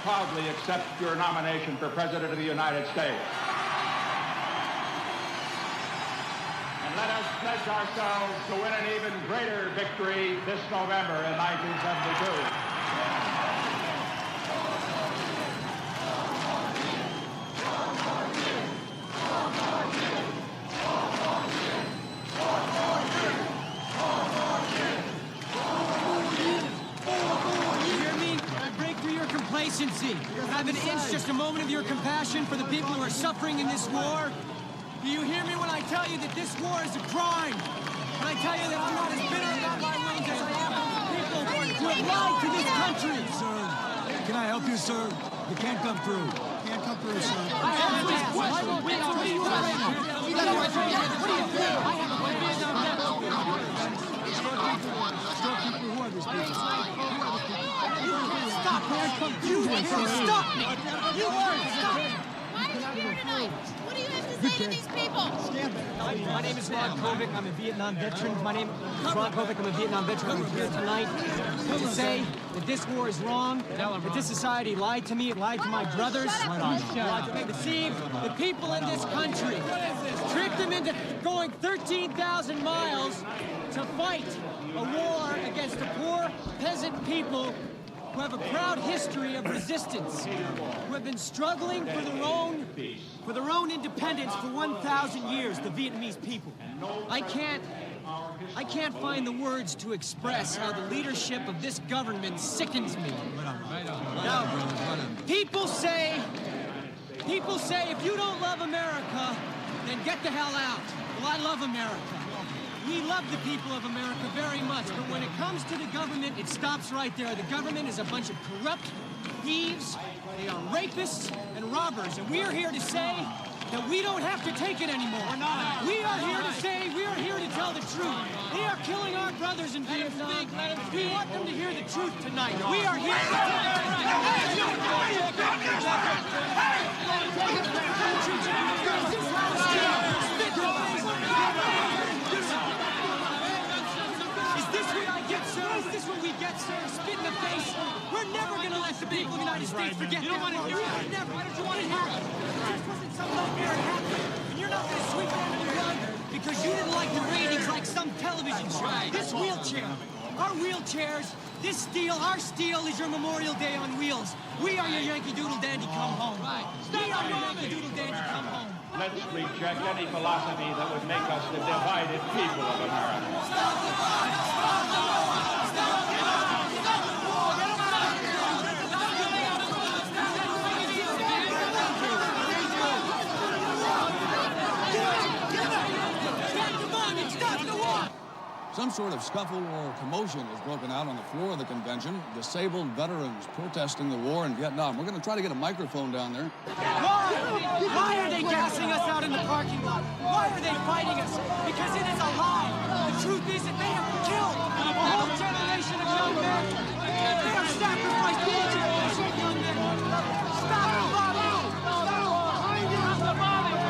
proudly accept your nomination for President of the United States. And let us pledge ourselves to win an even greater victory this November in 1972. Have an inch, just a moment of your compassion for the people who are suffering in this war. Do you hear me when I tell you that this war is a crime? When I tell you that I'm not as bitter about my wounds as I am about the people who have lied to this country? Sir, can I help you, sir? You can't come through. Can't come through, sir. Who are these people? Stop, man! You stop me! You stop! Why are you here tonight? What do you have to say to these people? My name is Ron Kovic. I'm a Vietnam veteran. My name is Ron Kovic. I'm a Vietnam veteran. I'm here tonight to say that this war is wrong, that this society lied to me, it lied to my brothers, lied to me, deceived the people in this country, tricked them into going 13,000 miles to fight a war against the poor peasant people who have a proud history of resistance, who have been struggling for their own independence for 1,000 years, the Vietnamese people. I can't find the words to express how the leadership of this government sickens me. Now, people say if you don't love America, then get the hell out. Well, I love America. We love the people of America very much, but when it comes to the government, it stops right there. The government is a bunch of corrupt thieves, they are rapists and robbers, and we are here to say that we don't have to take it anymore. We're not. We are here to say, we are here to tell the truth. They are killing our brothers in Vietnam. We want them to hear the truth tonight. We are here to Is this what we get, sir? Spit in the face? We're never gonna let the people of the United States forget. You don't want to hear it? Never. Why don't you want to hear it? This wasn't some nightmare it happened. And you're not gonna sweep it under the rug because you didn't like the ratings like some television show. This wheelchair, our wheelchairs, this steel, our steel is your Memorial Day on wheels. We are your Yankee Doodle Dandy come home. We are your Yankee Doodle Dandy come home. Let's reject any philosophy that would make us the divided people of America. Stop the war! Stop the war! Stop the war! Stop the war! Stop the war! Some sort of scuffle or commotion has broken out on the floor of the convention. Disabled veterans protesting the war in Vietnam. We're going to try to get a microphone down there. Why? Why are they gassing us out in the parking lot? Why are they fighting us? Because it is a lie. The truth is that they have killed a whole generation of young men. They have sacrificed a whole generation of young men. Stop the bombing! Stop the bombing!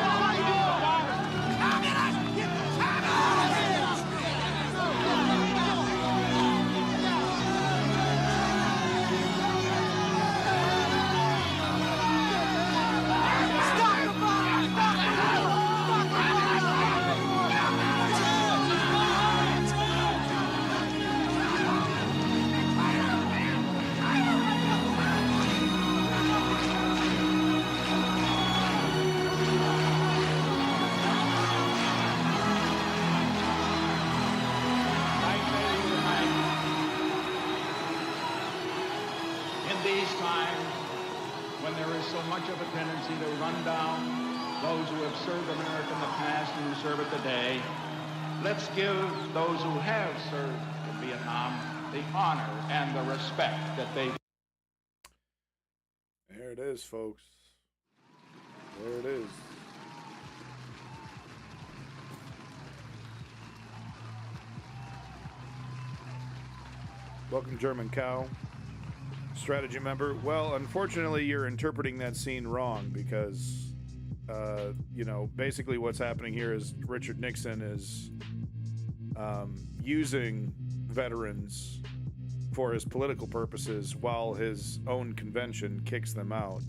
Much of a tendency to run down those who have served America in the past and who serve it today. Let's give those who have served in Vietnam the honor and the respect that they. There it is, folks. There it is. Welcome, German Cow. Strategy member. Well, unfortunately, you're interpreting that scene wrong because, basically what's happening here is Richard Nixon is using veterans for his political purposes while his own convention kicks them out.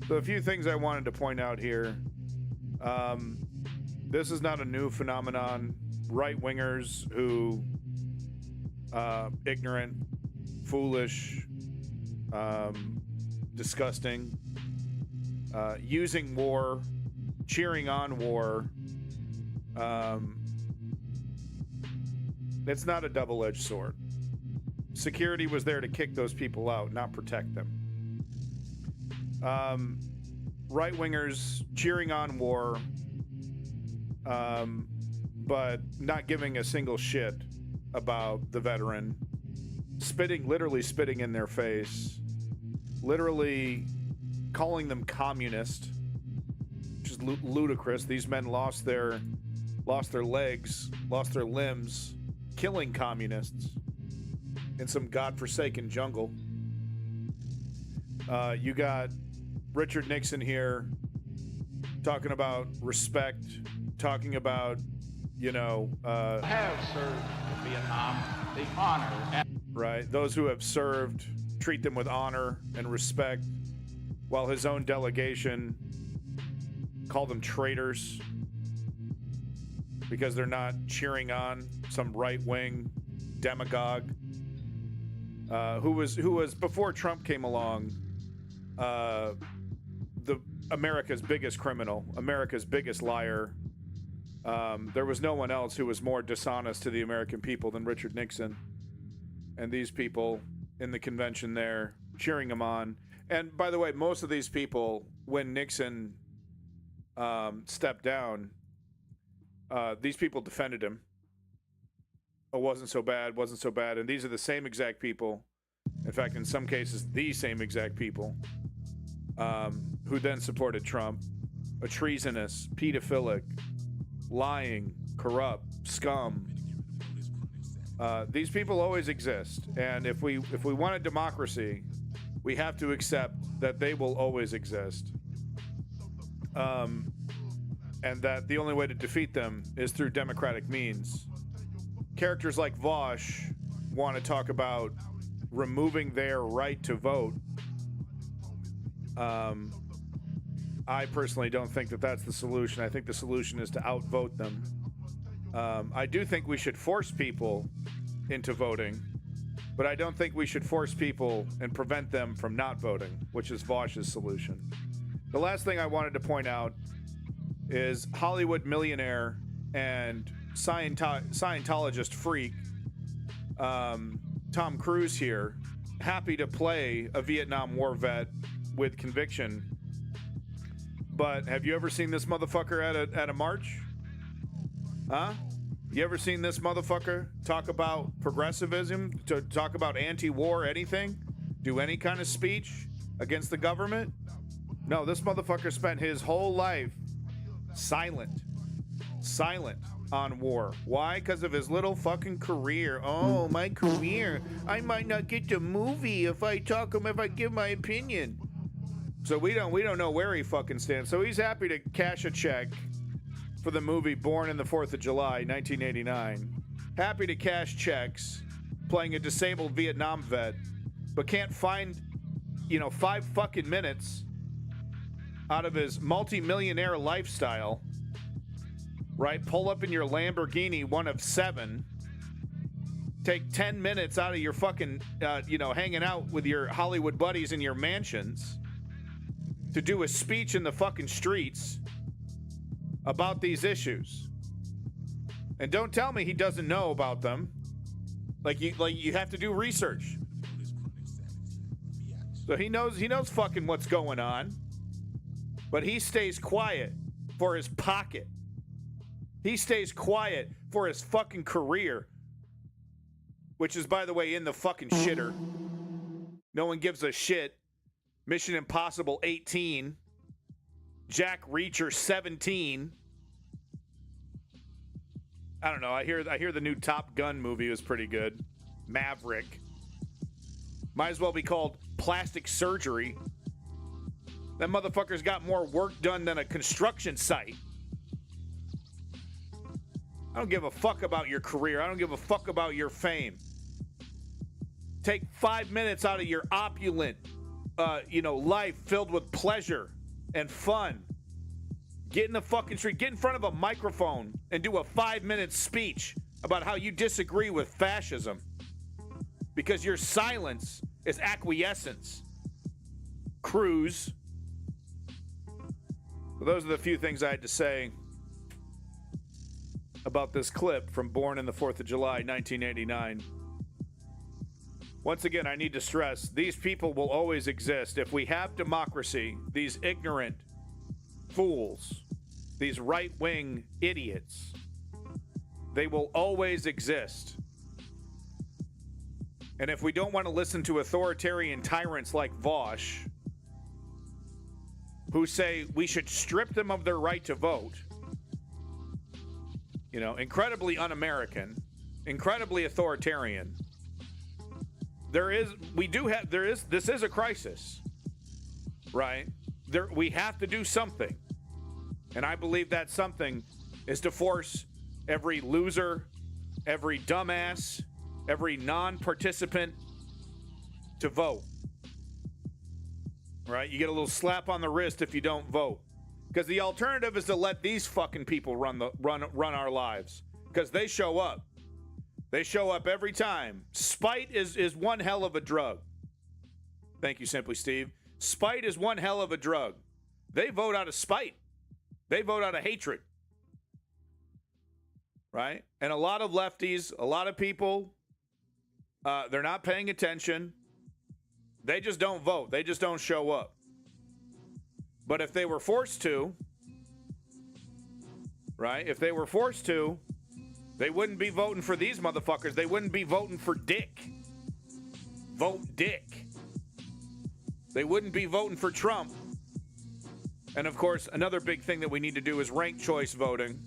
So a few things I wanted to point out here. This is not a new phenomenon. Right-wingers who, ignorant, foolish, disgusting, using war, cheering on war. It's not a double-edged sword. Security was there to kick those people out, not protect them. Right-wingers cheering on war, but not giving a single shit about the veteran, literally spitting in their face, literally calling them communist, which is ludicrous. These men lost their legs, lost their limbs, killing communists in some godforsaken jungle. You got Richard Nixon here talking about respect, talking about, have served in Vietnam, the honor and right, those who have served, treat them with honor and respect, while his own delegation call them traitors because they're not cheering on some right-wing demagogue who was before Trump came along, the America's biggest criminal, America's biggest liar. There was no one else who was more dishonest to the American people than Richard Nixon. And these people in the convention there cheering him on. And by the way, most of these people, when Nixon stepped down, these people defended him. Oh, wasn't so bad. And these are the same exact people, in fact, in some cases, the same exact people, who then supported Trump, a treasonous, pedophilic, lying, corrupt scum. These people always exist, and if we want a democracy, we have to accept that they will always exist, and that the only way to defeat them is through democratic means. Characters like Vaush want to talk about removing their right to vote. I personally don't think that that's the solution. I think the solution is to outvote them. I do think we should force people into voting, but I don't think we should force people and prevent them from not voting, which is Vaush's solution. The last thing I wanted to point out is Hollywood millionaire and Scientologist freak Tom Cruise here, happy to play a Vietnam War vet with conviction. But have you ever seen this motherfucker at a march? Huh? You ever seen this motherfucker talk about progressivism, to talk about anti-war, anything? Do any kind of speech against the government? No, this motherfucker spent his whole life silent on war. Why? Because of his little fucking career. Oh, my career. I might not get the movie if I give my opinion. So we don't know where he fucking stands. So he's happy to cash a check for the movie Born in the 4th of July, 1989. Happy to cash checks playing a disabled Vietnam vet, but can't find, 5 fucking minutes out of his multi-millionaire lifestyle, right? Pull up in your Lamborghini, one of 7. Take 10 minutes out of your fucking, hanging out with your Hollywood buddies in your mansions to do a speech in the fucking streets about these issues. And don't tell me he doesn't know about them. Like you have to do research. So he knows fucking what's going on. But he stays quiet for his pocket. He stays quiet for his fucking career. Which is, by the way, in the fucking shitter. No one gives a shit. Mission Impossible 18. Jack Reacher 17. I don't know. I hear the new Top Gun movie was pretty good. Maverick. Might as well be called Plastic Surgery. That motherfucker's got more work done than a construction site. I don't give a fuck about your career. I don't give a fuck about your fame. take 5 minutes out of your opulent, life filled with pleasure and fun. Get in the fucking street. Get in front of a microphone and do a 5-minute speech about how you disagree with fascism. Because your silence is acquiescence. Cruz. So those are the few things I had to say about this clip from Born in the 4th of July, 1989. Once again, I need to stress, these people will always exist. If we have democracy, these ignorant fools, these right-wing idiots, they will always exist. And if we don't want to listen to authoritarian tyrants like Vaush, who say we should strip them of their right to vote, incredibly un-American, incredibly authoritarian, this is a crisis, right? We have to do something. And I believe that something is to force every loser, every dumbass, every non-participant to vote. Right? You get a little slap on the wrist if you don't vote. Because the alternative is to let these fucking people run our lives. Because they show up. They show up every time. Spite is one hell of a drug. Thank you, Simply Steve. Spite is one hell of a drug. They vote out of spite. They vote out of hatred. Right? And a lot of lefties, a lot of people, they're not paying attention. They just don't vote. They just don't show up. But if they were forced to, right? If they were forced to, they wouldn't be voting for these motherfuckers. They wouldn't be voting for Dick. Vote Dick. They wouldn't be voting for Trump. And of course, another big thing that we need to do is ranked choice voting.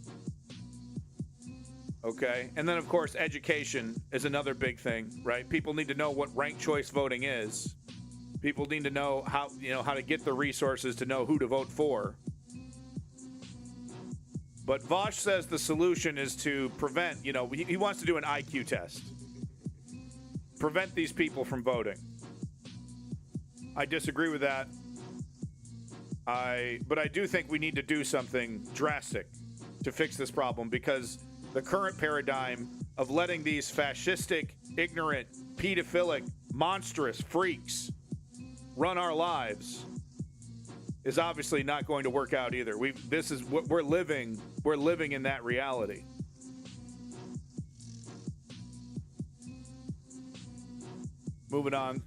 Okay? And then of course, education is another big thing, right? People need to know what ranked choice voting is. People need to know how to get the resources to know who to vote for. But Vaush says the solution is to prevent, he wants to do an IQ test. Prevent these people from voting. I disagree with that. But I do think we need to do something drastic to fix this problem, because the current paradigm of letting these fascistic, ignorant, pedophilic, monstrous freaks run our lives is obviously not going to work out either. This is what we're living. We're living in that reality. Moving on.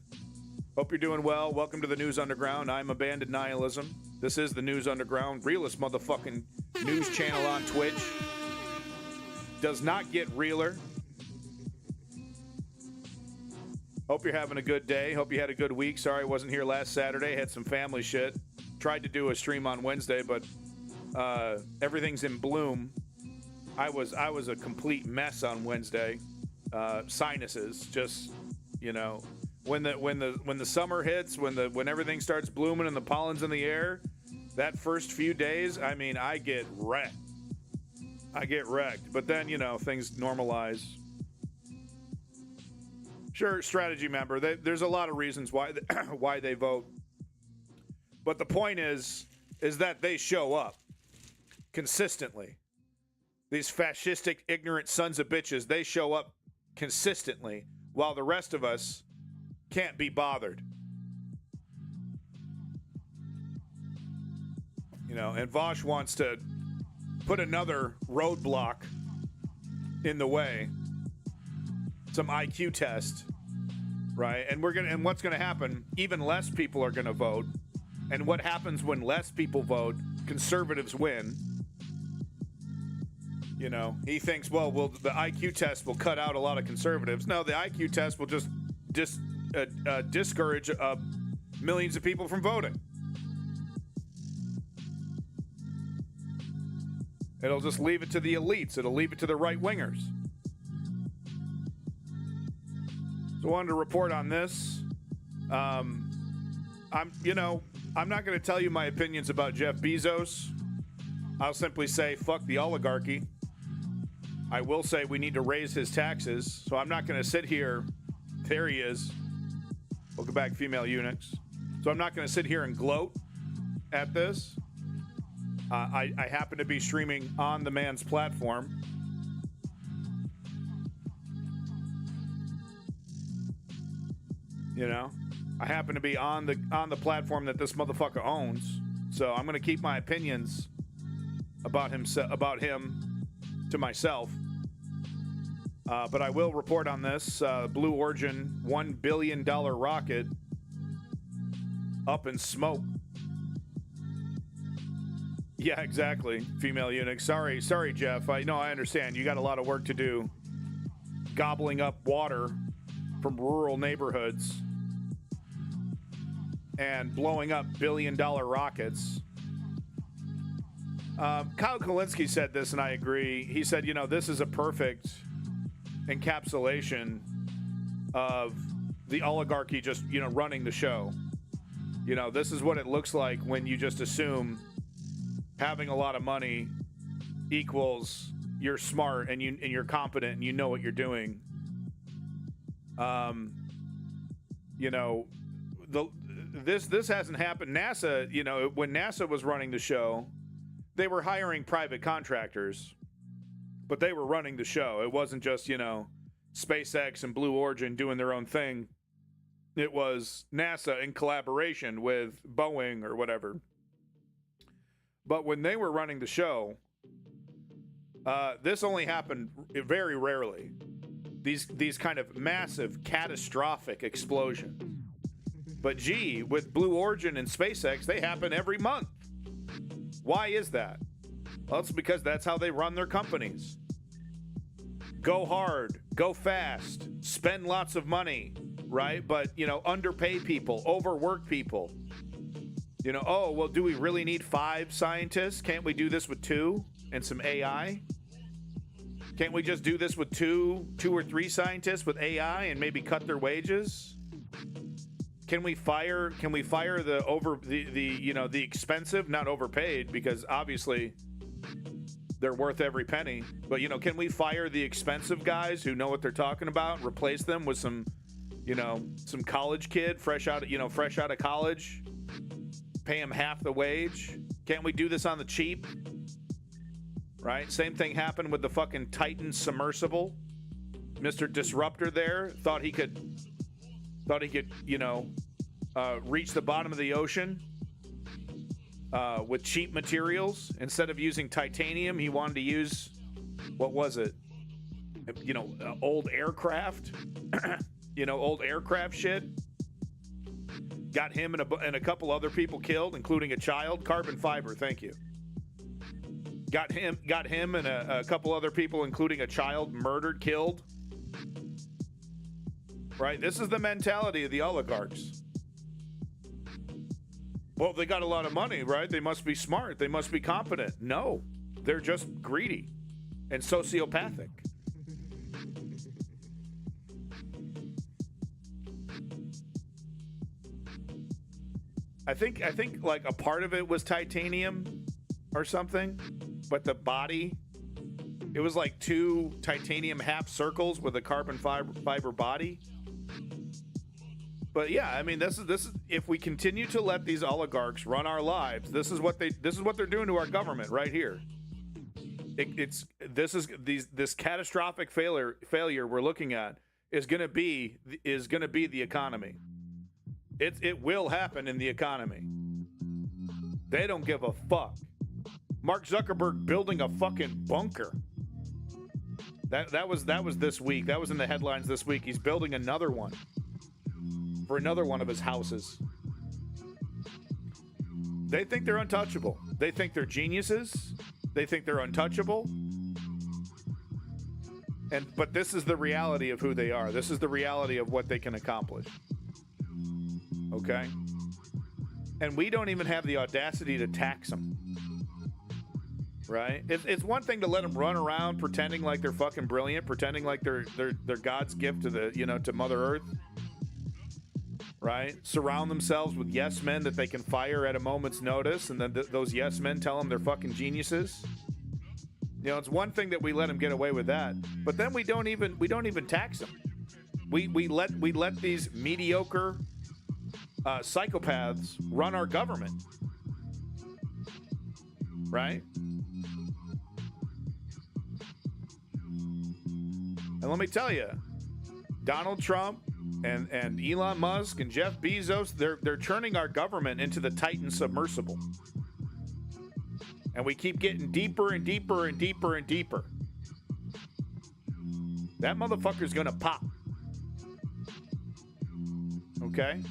Hope you're doing well. Welcome to the News Underground. I'm Abandoned Nihilism. This is the News Underground, realest motherfucking news channel on Twitch. Does not get realer. Hope you're having a good day. Hope you had a good week. Sorry I wasn't here last Saturday. Had some family shit. Tried to do a stream on Wednesday, but everything's in bloom. I was a complete mess on Wednesday. Sinuses, just when the summer hits, when everything starts blooming and the pollen's in the air, that first few days, I get wrecked. But then things normalize. Sure, strategy member. There's a lot of reasons why why they vote. But the point is that they show up consistently. These fascistic, ignorant sons of bitches, they show up consistently, while the rest of us can't be bothered. And Vaush wants to put another roadblock in the way. Some IQ test, right? And what's gonna happen? Even less people are gonna vote. And what happens when less people vote? Conservatives win. He thinks, the IQ test will cut out a lot of conservatives. No, the IQ test will just discourage millions of people from voting. It'll just leave it to the elites. It'll leave it to the right-wingers. So I wanted to report on this. I'm not going to tell you my opinions about Jeff Bezos. I'll simply say, fuck the oligarchy. I will say we need to raise his taxes. So I'm not going to sit here There he is. Welcome back, female eunuchs. So I'm not going to sit here and gloat at this. I happen to be streaming on the man's platform. You know, I happen to be on the platform that this motherfucker owns. So I'm going to keep my opinions about him to myself. But I will report on this Blue Origin $1 billion rocket up in smoke. Yeah, exactly. Female eunuch. Sorry, Jeff. I understand. You got a lot of work to do gobbling up water from rural neighborhoods and blowing up billion-dollar rockets. Kyle Kulinski said this, and I agree. He said, this is a perfect encapsulation of the oligarchy just, running the show. This is what it looks like when you just assume having a lot of money equals you're smart and you're competent and you know what you're doing. This hasn't happened. NASA, when NASA was running the show, they were hiring private contractors, but they were running the show. It wasn't just, SpaceX and Blue Origin doing their own thing. It was NASA in collaboration with Boeing or whatever. But when they were running the show, this only happened very rarely. These kind of massive, catastrophic explosions. But gee, with Blue Origin and SpaceX, they happen every month. Why is that? Well, it's because that's how they run their companies. Go hard, go fast, spend lots of money, right? But, underpay people, overwork people. Oh, well, do we really need 5 scientists? Can't we do this with 2 and some AI? Can't we just do this with 2 or 3 scientists with AI and maybe cut their wages? Can we fire the expensive, not overpaid, because obviously they're worth every penny. But can we fire the expensive guys who know what they're talking about, replace them with some college kid fresh out of college, pay him half the wage? Can't we do this on the cheap? Right? Same thing happened with the fucking Titan submersible. Mr. Disruptor there thought he could reach the bottom of the ocean with cheap materials. Instead of using titanium, he wanted to use, what was it? Old aircraft. Old aircraft shit. Got him and a couple other people killed, including a child. Carbon fiber, thank you. Got him and a couple other people, including a child, murdered, killed. Right? This is the mentality of the oligarchs. Well, they got a lot of money, right? They must be smart. They must be competent. No, they're just greedy and sociopathic. I think like a part of it was titanium or something, but the body, it was like 2 titanium half circles with a carbon fiber body. But yeah, I mean, this is if we continue to let these oligarchs run our lives, this is what they're doing to our government right here. This catastrophic failure we're looking at is going to be the economy. It will happen in the economy. They don't give a fuck. Mark Zuckerberg building a fucking bunker. That was this week. That was in the headlines this week. He's building another one for another one of his houses. They think they're untouchable. They think they're geniuses. They think they're untouchable. But this is the reality of who they are. This is the reality of what they can accomplish. Okay? And we don't even have the audacity to tax them. Right? It's one thing to let them run around pretending like they're fucking brilliant, pretending like they're God's gift to to Mother Earth. Right? Surround themselves with yes men that they can fire at a moment's notice, and then those yes men tell them they're fucking geniuses. It's one thing that we let them get away with that, but then we don't even tax them. We let these mediocre psychopaths run our government, right? And let me tell you, Donald Trump and Elon Musk and Jeff Bezos, they're turning our government into the Titan submersible. And we keep getting deeper and deeper and deeper and deeper. That motherfucker's gonna pop. Okay?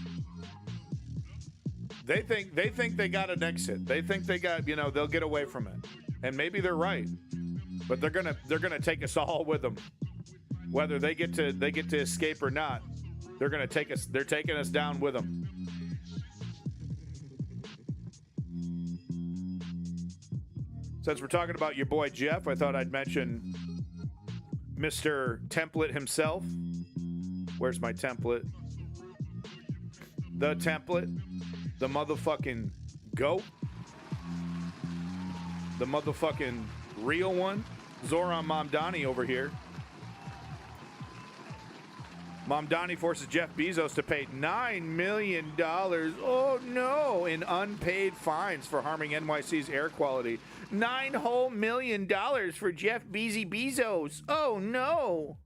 They think they got an exit. They think they got, they'll get away from it. And maybe they're right. But they're gonna take us all with them. Whether they get to escape or not, they're taking us down with them. Since we're talking about your boy Jeff, I thought I'd mention Mr. Template himself. Where's my template? The template. The motherfucking goat. The motherfucking real one. Zoran Mamdani over here. Mamdani forces Jeff Bezos to pay $9 million, oh no, in unpaid fines for harming NYC's air quality. $9 whole million for Jeff Bezos. Oh no.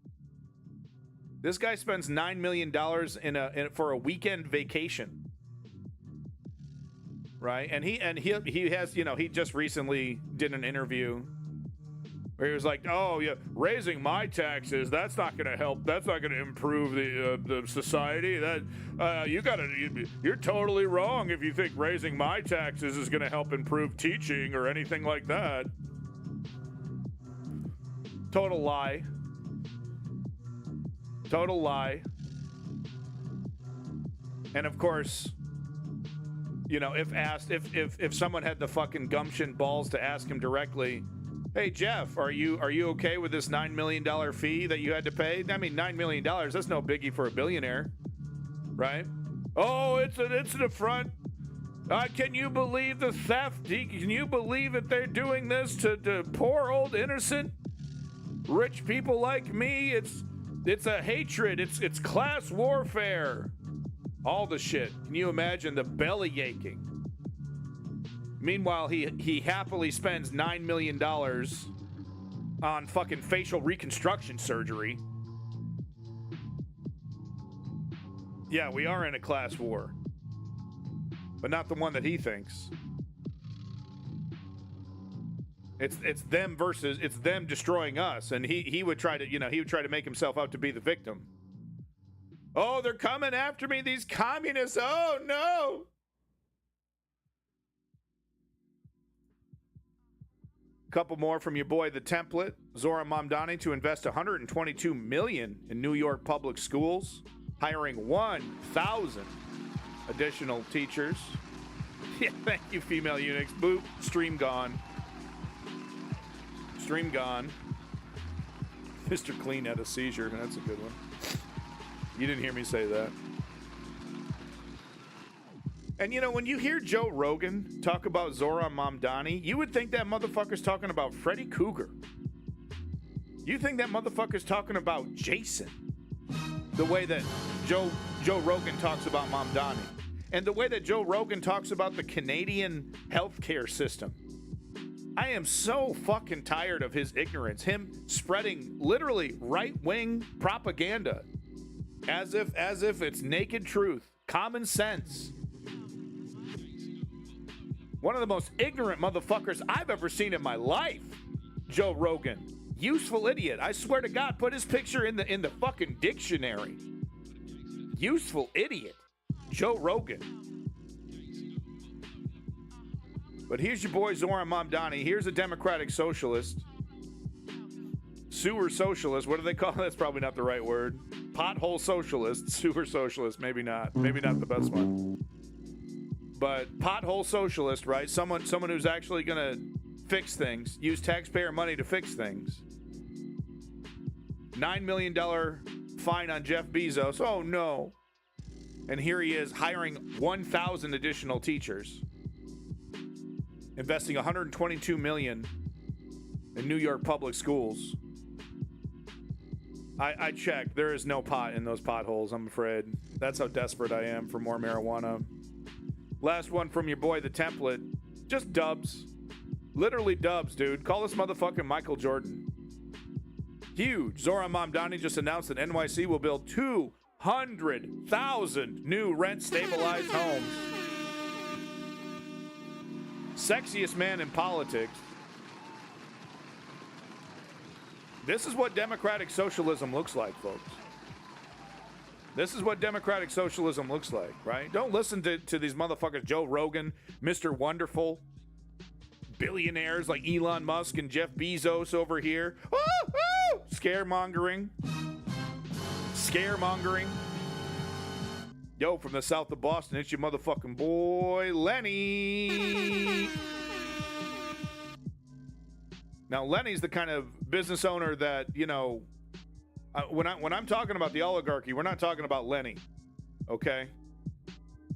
This guy spends $9 million for a weekend vacation. Right? And he has, he just recently did an interview where he was like, oh, yeah, raising my taxes, that's not going to help. That's not going to improve the society. You're totally wrong if you think raising my taxes is going to help improve teaching or anything like that. Total lie. Total lie. And of course, if asked, if someone had the fucking gumption balls to ask him directly, hey, Jeff, are you okay with this $9 million fee that you had to pay? I mean, $9 million, that's no biggie for a billionaire, right? Oh, it's an affront. Can you believe the theft? Can you believe that they're doing this to poor old innocent rich people like me? It's a hatred. It's class warfare. All the shit. Can you imagine the belly aching? Meanwhile, he happily spends $9 million on fucking facial reconstruction surgery. Yeah, we are in a class war. But not the one that he thinks. It's them destroying us, and he would try to make himself out to be the victim. Oh, they're coming after me, these communists. Oh no. Couple more from your boy, the template. Zoran Mamdani to invest $122 million in New York public schools, hiring 1,000 additional teachers. Yeah, thank you, female eunuchs. Boop, stream gone. Stream gone. Mr. Clean had a seizure. That's a good one. You didn't hear me say that. And when you hear Joe Rogan talk about Zoran Mamdani, you would think that motherfucker's talking about Freddy Krueger. You think that motherfucker's talking about Jason. The way that Joe Rogan talks about Mamdani. And the way that Joe Rogan talks about the Canadian healthcare system. I am so fucking tired of his ignorance. Him spreading literally right-wing propaganda. As if it's naked truth. Common sense. One of the most ignorant motherfuckers I've ever seen in my life, Joe Rogan. Useful idiot. I swear to God, put his picture in the fucking dictionary. Useful idiot. Joe Rogan. But here's your boy Zoran Mamdani. Here's a democratic socialist. Sewer socialist. What do they call it? That's probably not the right word. Pothole socialist. Sewer socialist. Maybe not. Maybe not the best one. But pothole socialist, right? Someone who's actually going to fix things, use taxpayer money to fix things. $9 million fine on Jeff Bezos. Oh, no. And here he is hiring 1,000 additional teachers. Investing $122 million in New York public schools. I checked. There is no pot in those potholes, I'm afraid. That's how desperate I am for more marijuana. Last one from your boy, The Template. Just dubs. Literally dubs, dude. Call this motherfucking Michael Jordan. Huge. Zoran Mamdani just announced that NYC will build 200,000 new rent-stabilized homes. Sexiest man in politics. This is what democratic socialism looks like, folks. This is what democratic socialism looks like, right? Don't listen to these motherfuckers, Joe Rogan, Mr. Wonderful, billionaires like Elon Musk and Jeff Bezos over here. Woo-hoo! Scaremongering. Yo, from the south of Boston, it's your motherfucking boy, Lenny. Now, Lenny's the kind of business owner that, you know, when I'm talking about the oligarchy, we're not talking about Lenny, okay?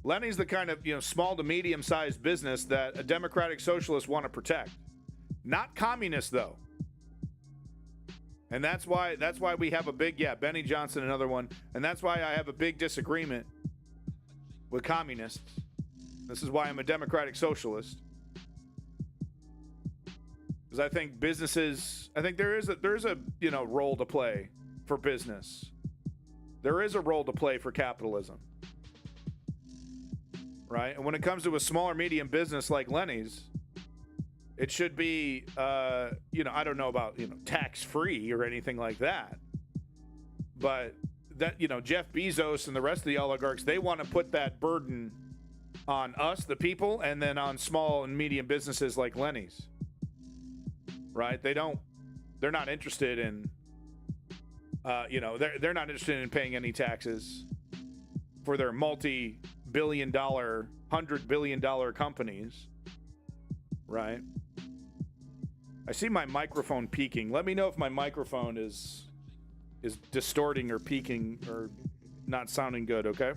Lenny's the kind of, you know, small to medium-sized business that a democratic socialist want to protect. Not communists, though. And that's why we have a big, Benny Johnson, another one, and that's why I have a big disagreement with communists. This is why I'm a democratic socialist. Because I think there is a you know, role to play for business. There is a role to play for capitalism. Right? And when it comes to a small or medium business like Lenny's, it should be, you know, I don't know about, you know, tax-free or anything like that. But that, you know, Jeff Bezos and the rest of the oligarchs, they want to put that burden on us, the people, and then on small and medium businesses like Lenny's. Right? They're not interested in, you know, they're not interested in paying any taxes for their multi-billion-dollar, $100 billion companies. Right? I see my microphone peaking. Let me know if my microphone is distorting or peaking or not sounding good, okay?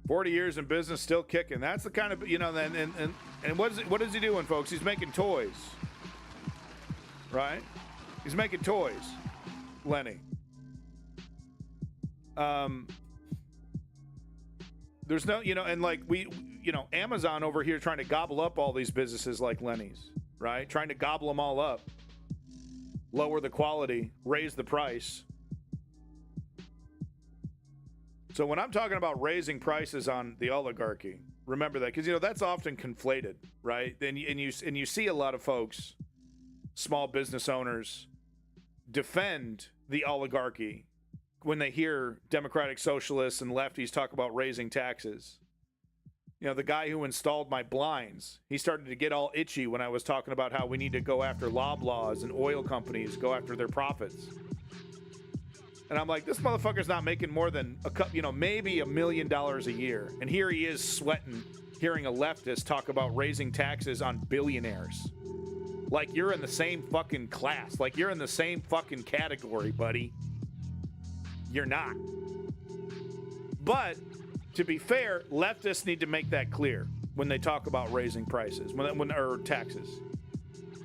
40 years in business, still kicking. That's the kind of, you know, and what is he doing, folks? He's making toys, right? He's making toys, Lenny. There's no, you know, and like Amazon over here trying to gobble up all these businesses like Lenny's, right? Trying to gobble them all up, lower the quality, raise the price. So when I'm talking about raising prices on the oligarchy, remember that, because, you know, that's often conflated, right? And you see a lot of folks, small business owners, defend the oligarchy when they hear democratic socialists and lefties talk about raising taxes. You know, the guy who installed my blinds, he started to get all itchy when I was talking about how we need to go after Loblaws and oil companies, go after their profits. And I'm like, this motherfucker's not making more than maybe $1 million a year. And here he is sweating, hearing a leftist talk about raising taxes on billionaires. Like you're in the same fucking class. Like you're in the same fucking category, buddy. You're not. But to be fair, leftists need to make that clear when they talk about raising prices, or taxes.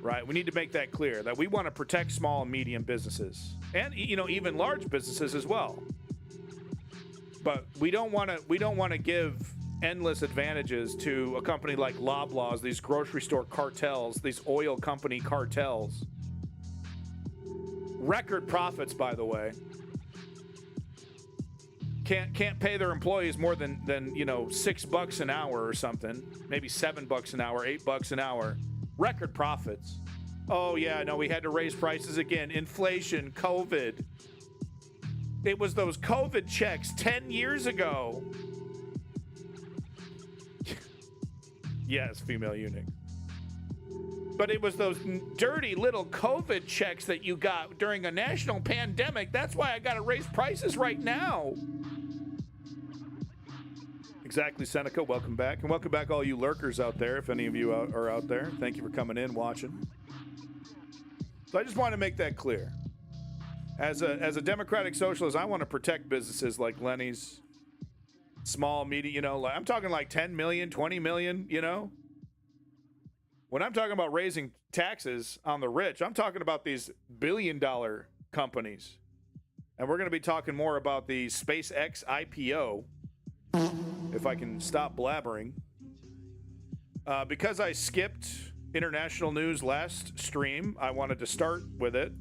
Right? We need to make that clear that we want to protect small and medium businesses, and, you know, even large businesses as well. But we don't want to give endless advantages to a company like Loblaws, these grocery store cartels, these oil company cartels. Record profits, by the way. Can't pay their employees more than you know, $6 an hour or something, maybe $7 an hour, $8 an hour. Record profits. Oh yeah, no, we had to raise prices again. Inflation, COVID. It was those COVID checks 10 years ago. Yes, female eunuch. But it was those dirty little COVID checks that you got during a national pandemic. That's why I got to raise prices right now. Exactly, Seneca. Welcome back. And welcome back all you lurkers out there, if any of you are out there. Thank you for coming in, watching. So I just want to make that clear. As a democratic socialist, I want to protect businesses like Lenny's, small, medium, you know, I'm talking like 10 million, 20 million, you know. When I'm talking about raising taxes on the rich, I'm talking about these billion-dollar companies. And we're going to be talking more about the SpaceX IPO, if I can stop blabbering. Because I skipped international news last stream, I wanted to start with it.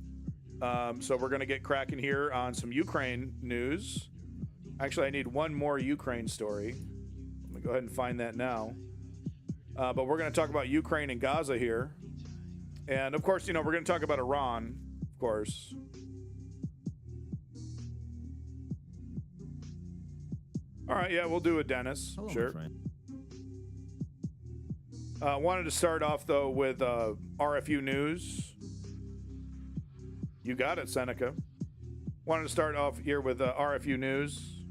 So we're going to get cracking here on some Ukraine news. Actually, I need one more Ukraine story. Let me go ahead and find that now. But we're going to talk about Ukraine and Gaza here. And, of course, we're going to talk about Iran, of course. All right, yeah, we'll do it, Dennis. Hello, sure. my friend. Wanted to start off, though, with RFU News. You got it, Seneca. Wanted to start off here with RFU News.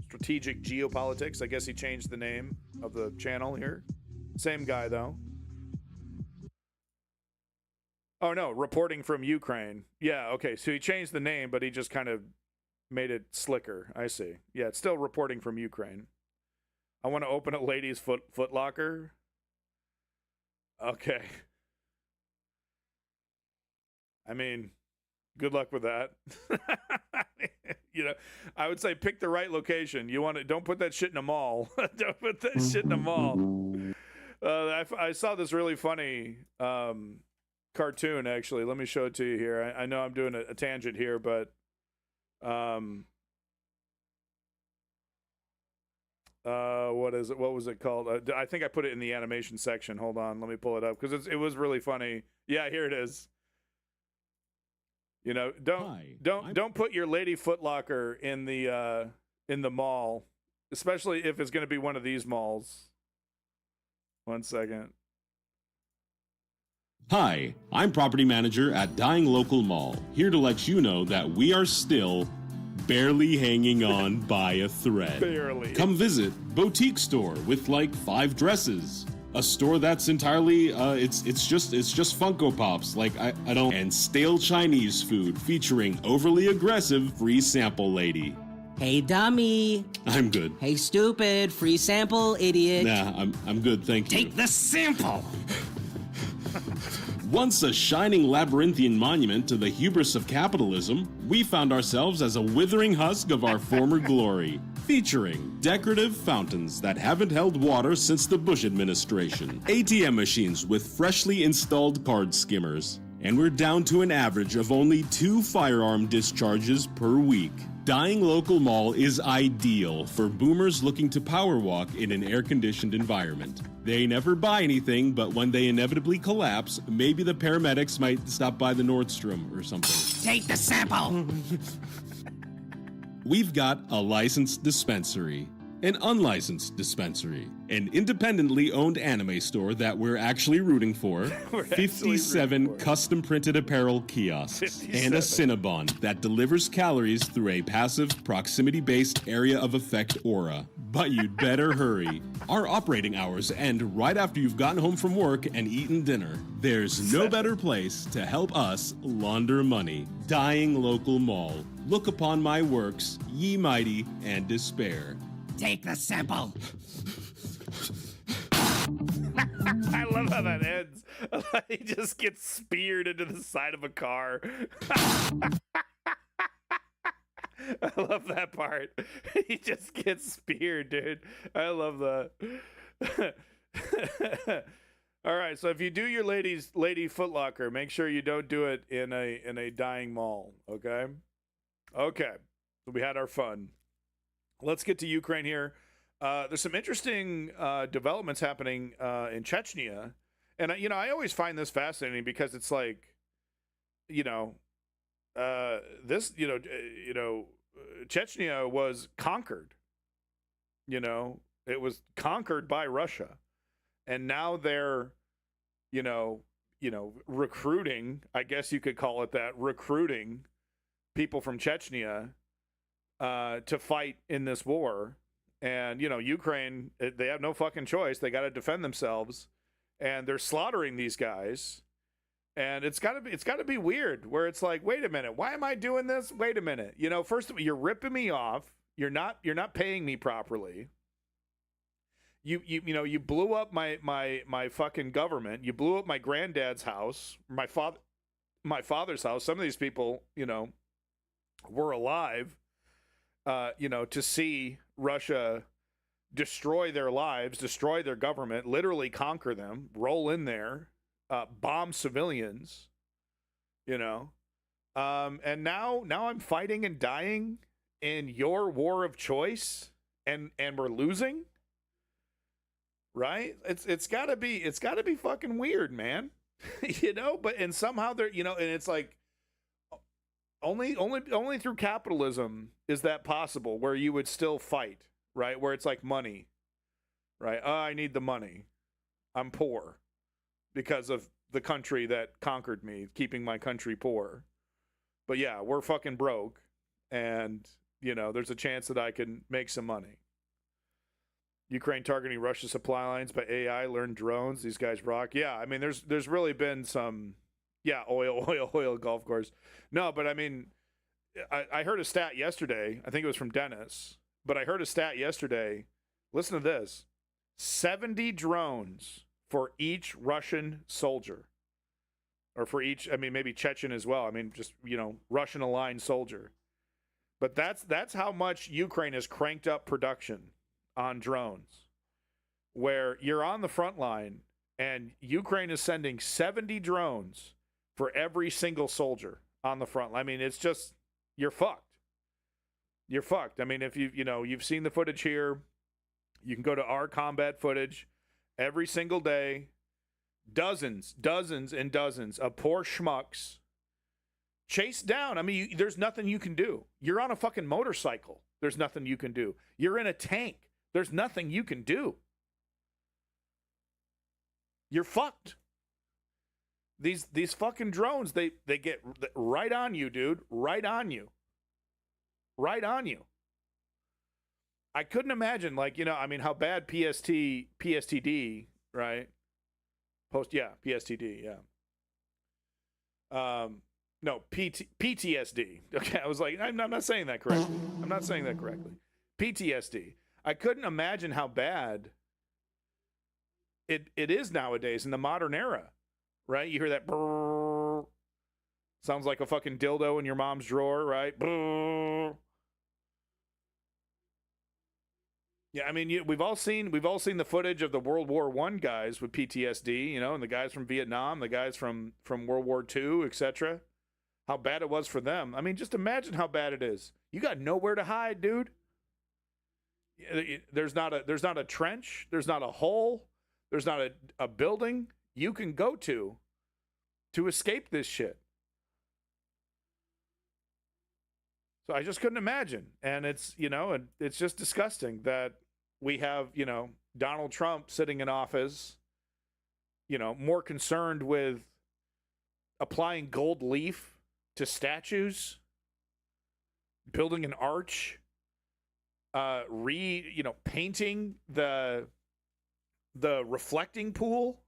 Strategic Geopolitics. I guess he changed the name of the channel here. Same guy, though. Oh, no, reporting from Ukraine. Yeah, okay, so he changed the name, but he just kind of made it slicker. I see. Yeah, it's still reporting from Ukraine. I want to open a ladies' Foot Locker. Okay. I mean, good luck with that. I would say pick the right location. Don't put that shit in a mall. Don't put that shit in a mall. I saw this really funny cartoon, actually. Let me show it to you here. I know I'm doing a tangent here, but what is it? What was it called? I think I put it in the animation section. Hold on, let me pull it up because it was really funny. Yeah, here it is. Don't put your lady Foot Locker in the mall, especially if it's going to be one of these malls. 1 second. Hi, I'm property manager at Dying Local Mall, here to let you know that we are still barely hanging on by a thread. Barely. Come visit Boutique Store with like 5 dresses. A store that's entirely it's just Funko Pops, like I don't, and stale Chinese food featuring overly aggressive free sample lady. Hey, dummy. I'm good. Hey, stupid. Free sample, idiot. Nah, I'm good, thank you. Take the sample. Once a shining labyrinthian monument to the hubris of capitalism, we found ourselves as a withering husk of our former glory, featuring decorative fountains that haven't held water since the Bush administration, ATM machines with freshly installed card skimmers, and we're down to an average of only 2 firearm discharges per week. Dying Local Mall is ideal for boomers looking to power walk in an air-conditioned environment. They never buy anything, but when they inevitably collapse, maybe the paramedics might stop by the Nordstrom or something. Take the sample. We've got a licensed dispensary, an unlicensed dispensary, an independently owned anime store that we're actually rooting for, 57 custom printed apparel kiosks, 57. and a Cinnabon that delivers calories through a passive proximity-based area of effect aura. But you'd better hurry. Our operating hours end right after you've gotten home from work and eaten dinner. There's no better place to help us launder money. Dying Local Mall. Look upon my works, ye mighty, and despair. Take the sample. I love how that ends. He just gets speared into the side of a car. I love that part. He just gets speared, dude. I love that. All right, so if you do your lady Foot Locker, make sure you don't do it in a dying mall, okay? Okay. So we had our fun. Let's get to Ukraine here. There's some interesting developments happening in Chechnya. And, I always find this fascinating because it's like, Chechnya was conquered. It was conquered by Russia. And now they're, recruiting, I guess you could call it that, recruiting people from Chechnya to fight in this war. And, Ukraine, they have no fucking choice. They got to defend themselves. And they're slaughtering these guys. And it's got to be weird where it's like, wait a minute, why am I doing this? Wait a minute. First of all, you're ripping me off. You're not paying me properly. You blew up my fucking government. You blew up my granddad's house, my father's house. Some of these people, were alive, to see Russia destroy their lives, destroy their government, literally conquer them, roll in there, bomb civilians, and now I'm fighting and dying in your war of choice, and we're losing, right? It's gotta be fucking weird, man. And somehow they're, and it's like only through capitalism is that possible, where you would still fight, right? Where it's like money, right? Oh, I need the money. I'm poor because of the country that conquered me, keeping my country poor. But yeah, we're fucking broke, and there's a chance that I can make some money. Ukraine targeting Russia's supply lines by AI, learn drones. These guys rock. Yeah, I mean, there's really been some, oil, golf course. No, but I mean, I heard a stat yesterday. I think it was from Dennis, but I heard a stat yesterday. Listen to this: 70 drones for each Russian soldier, or for each. I mean, maybe Chechen as well. I mean, just Russian aligned soldier. But that's how much Ukraine has cranked up production on drones, where you're on the front line and Ukraine is sending 70 drones for every single soldier on the front line. I mean, it's just, you're fucked. You're fucked. I mean, if you've seen the footage here, you can go to our combat footage every single day. Dozens and dozens of poor schmucks chased down. I mean, there's nothing you can do. You're on a fucking motorcycle. There's nothing you can do. You're in a tank. There's nothing you can do. You're fucked. These fucking drones, they get right on you, dude. Right on you. Right on you. I couldn't imagine, how bad PSTD, right? PSTD, yeah. No, PTSD. Okay, I was like, I'm not saying that correctly. I'm not saying that correctly. PTSD. I couldn't imagine how bad it is nowadays in the modern era, right? You hear that brrr, sounds like a fucking dildo in your mom's drawer, right? Brrr. Yeah, I mean, we've all seen the footage of the World War I guys with PTSD, and the guys from Vietnam, the guys from World War II, etc. How bad it was for them. I mean, just imagine how bad it is. You got nowhere to hide, dude. There's not a trench. There's not a hole. There's not a building you can go to escape this shit. So I just couldn't imagine. And it's just disgusting that we have, Donald Trump sitting in office, more concerned with applying gold leaf to statues, building an arch, painting the reflecting pool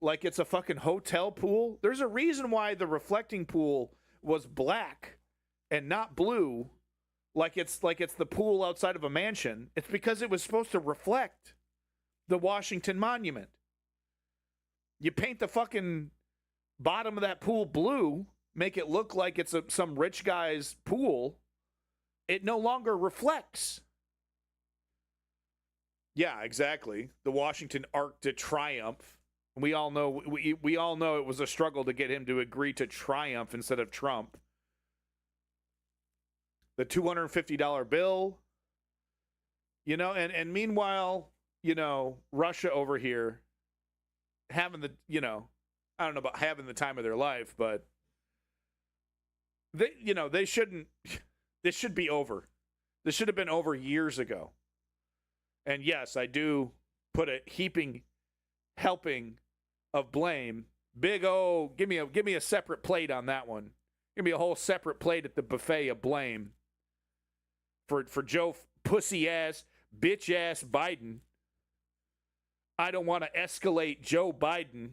like it's a fucking hotel pool. There's a reason why the reflecting pool was black and not blue, like it's the pool outside of a mansion. It's because it was supposed to reflect the Washington Monument. You paint the fucking bottom of that pool blue, make it look like it's some rich guy's pool, it no longer reflects. Yeah, exactly. The Washington Arc de Triomphe. We all know we all know it was a struggle to get him to agree to triumph instead of Trump. The $250 bill, and meanwhile, Russia over here having the, I don't know about having the time of their life, but they shouldn't, this should be over. This should have been over years ago. And yes, I do put a helping of blame. Big O, give me a separate plate on that one. Give me a whole separate plate at the buffet of blame for Joe pussy ass, bitch ass Biden. I don't want to escalate Joe Biden.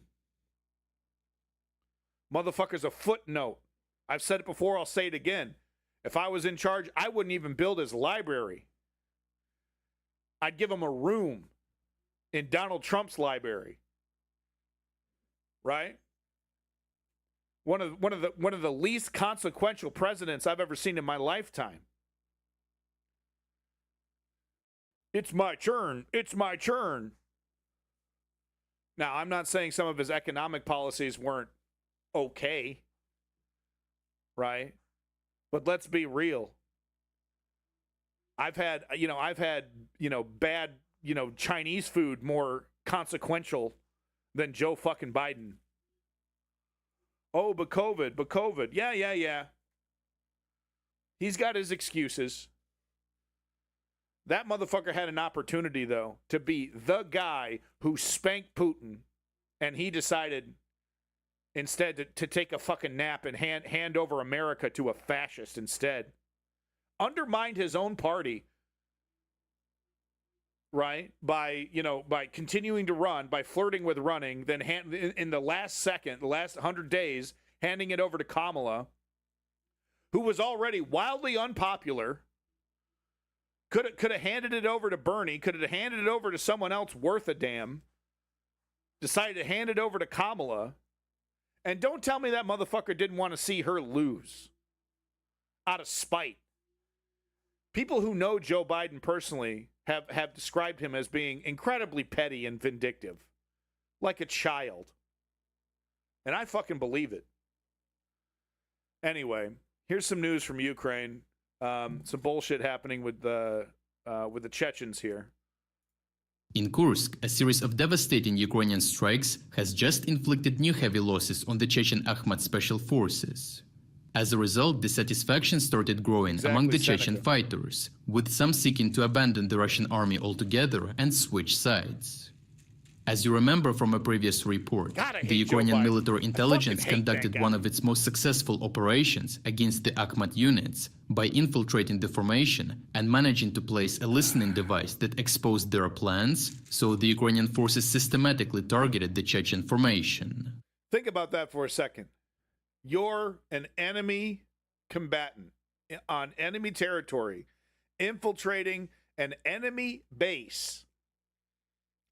Motherfucker's a footnote. I've said it before, I'll say it again. If I was in charge, I wouldn't even build his library. I'd give him a room in Donald Trump's library. Right? One of the least consequential presidents I've ever seen in my lifetime. It's my turn. It's my turn. Now, I'm not saying some of his economic policies weren't okay, right? But let's be real. I've had bad, Chinese food more consequential than Joe fucking Biden. Oh, but COVID. Yeah. He's got his excuses. That motherfucker had an opportunity, though, to be the guy who spanked Putin, and he decided instead to take a fucking nap and hand over America to a fascist instead. Undermined his own party, right? By continuing to run, by flirting with running, then in the last 100 days, handing it over to Kamala, who was already wildly unpopular. Could have handed it over to Bernie, could have handed it over to someone else worth a damn. Decided to hand it over to Kamala. And don't tell me that motherfucker didn't want to see her lose. Out of spite. People who know Joe Biden personally have described him as being incredibly petty and vindictive. Like a child. And I fucking believe it. Anyway, here's some news from Ukraine. Some bullshit happening with the Chechens here. In Kursk, a series of devastating Ukrainian strikes has just inflicted new heavy losses on the Chechen Akhmat Special Forces. As a result, dissatisfaction started growing among the Chechen fighters, with some seeking to abandon the Russian army altogether and switch sides. As you remember from a previous report, the Ukrainian military intelligence conducted one of its most successful operations against the Akhmat units by infiltrating the formation and managing to place a listening device that exposed their plans, so the Ukrainian forces systematically targeted the Chechen formation. Think about that for a second. You're an enemy combatant on enemy territory, infiltrating an enemy base.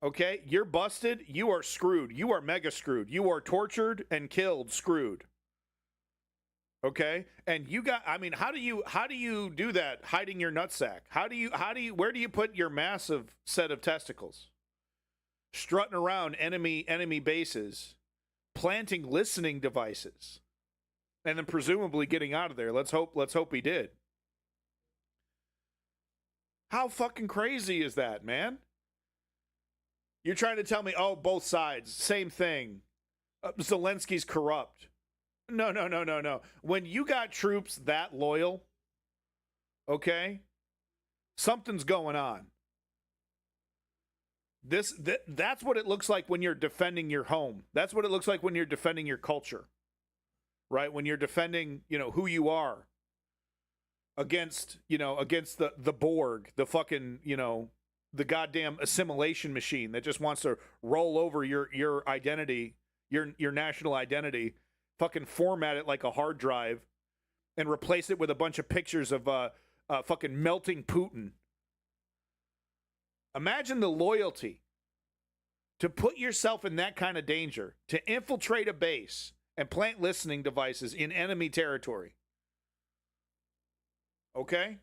Okay, you're busted, you are screwed. You are mega screwed. You are tortured and killed, screwed. Okay? And how do you do that hiding your nutsack? Where do you put your massive set of testicles? Strutting around enemy bases, planting listening devices, and then presumably getting out of there. Let's hope he did. How fucking crazy is that, man? You're trying to tell me, oh, both sides, same thing. Zelensky's corrupt. No. When you got troops that loyal, okay, something's going on. That's what it looks like when you're defending your home. That's what it looks like when you're defending your culture, right? When you're defending, who you are against the Borg, the fucking, the goddamn assimilation machine that just wants to roll over your identity, your national identity, fucking format it like a hard drive, and replace it with a bunch of pictures of fucking melting Putin. Imagine the loyalty to put yourself in that kind of danger, to infiltrate a base and plant listening devices in enemy territory. Okay?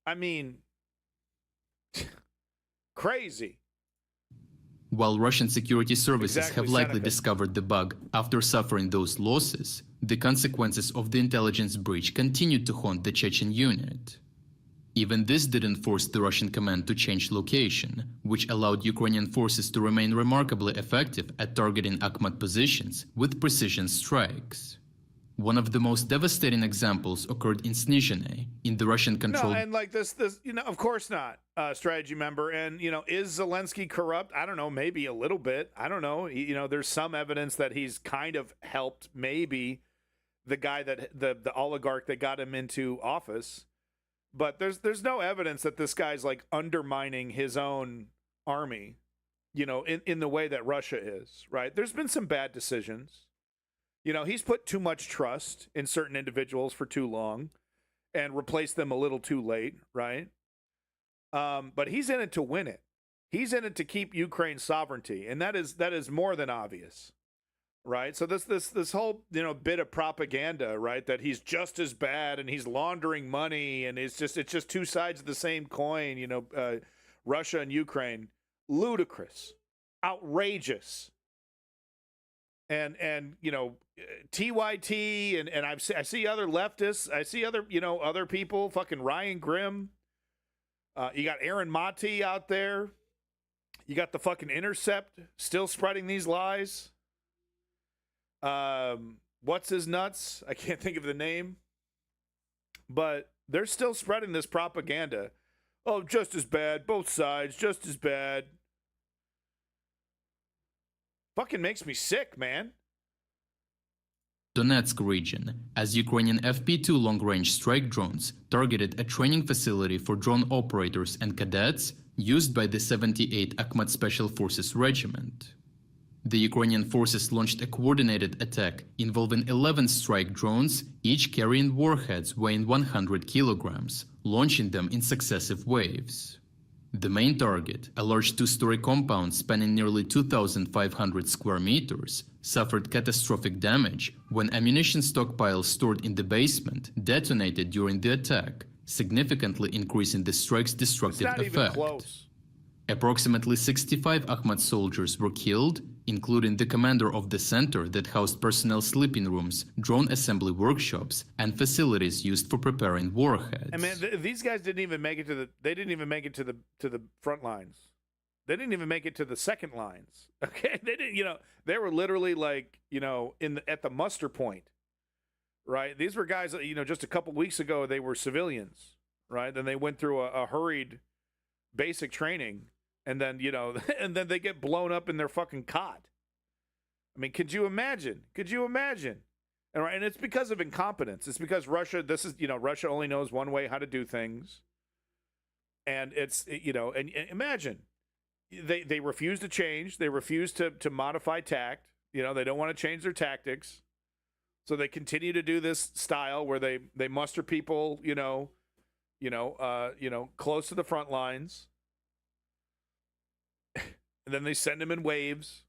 I mean, crazy. While Russian security services Exactly, have likely Seneca. discovered the bug after suffering those losses, the consequences of the intelligence breach continued to haunt the Chechen unit. Even this didn't force the Russian command to change location, which allowed Ukrainian forces to remain remarkably effective at targeting Akhmat positions with precision strikes. One of the most devastating examples occurred in Snizhne, in the Russian-controlled... No, and like this, of course not, strategy member. And, is Zelensky corrupt? I don't know, maybe a little bit. I don't know. There's some evidence that he's kind of helped maybe the guy the oligarch that got him into office. But there's no evidence that this guy's like undermining his own army, in the way that Russia is, right? There's been some bad decisions. He's put too much trust in certain individuals for too long and replaced them a little too late, right? But he's in it to win it. He's in it to keep Ukraine's sovereignty, and that is more than obvious. right? So this whole bit of propaganda, right? That he's just as bad and he's laundering money and it's just two sides of the same coin. Russia and Ukraine, ludicrous, outrageous, and TYT and I see other leftists, I see other other people, fucking Ryan Grimm. You got Aaron Mati out there. You got the fucking Intercept still spreading these lies. What's his nuts? I can't think of the name. But they're still spreading this propaganda. Oh, just as bad. Both sides, just as bad. Fucking makes me sick, man. Donetsk region, as Ukrainian FP-2 long-range strike drones targeted a training facility for drone operators and cadets used by the 78th Akhmat Special Forces Regiment. The Ukrainian forces launched a coordinated attack involving 11 strike drones, each carrying warheads weighing 100 kilograms, launching them in successive waves. The main target, a large two-story compound spanning nearly 2,500 square meters, suffered catastrophic damage when ammunition stockpiles stored in the basement detonated during the attack, significantly increasing the strike's destructive It's not effect. even close. Approximately 65 Akhmat soldiers were killed, including the commander of the center that housed personnel sleeping rooms, drone assembly workshops, and facilities used for preparing warheads. I mean, these guys didn't even make it to the front lines. They didn't even make it to the second lines. Okay, they didn't. They were literally at the muster point, right? These were guys that just a couple weeks ago they were civilians, right? Then they went through a hurried basic training. And then, and then they get blown up in their fucking cot. I mean, could you imagine? And it's because of incompetence. It's because Russia only knows one way how to do things. And it's, and imagine, they refuse to change. They refuse to modify tact. They don't want to change their tactics. So they continue to do this style where they muster people, close to the front lines. And then they send them in waves.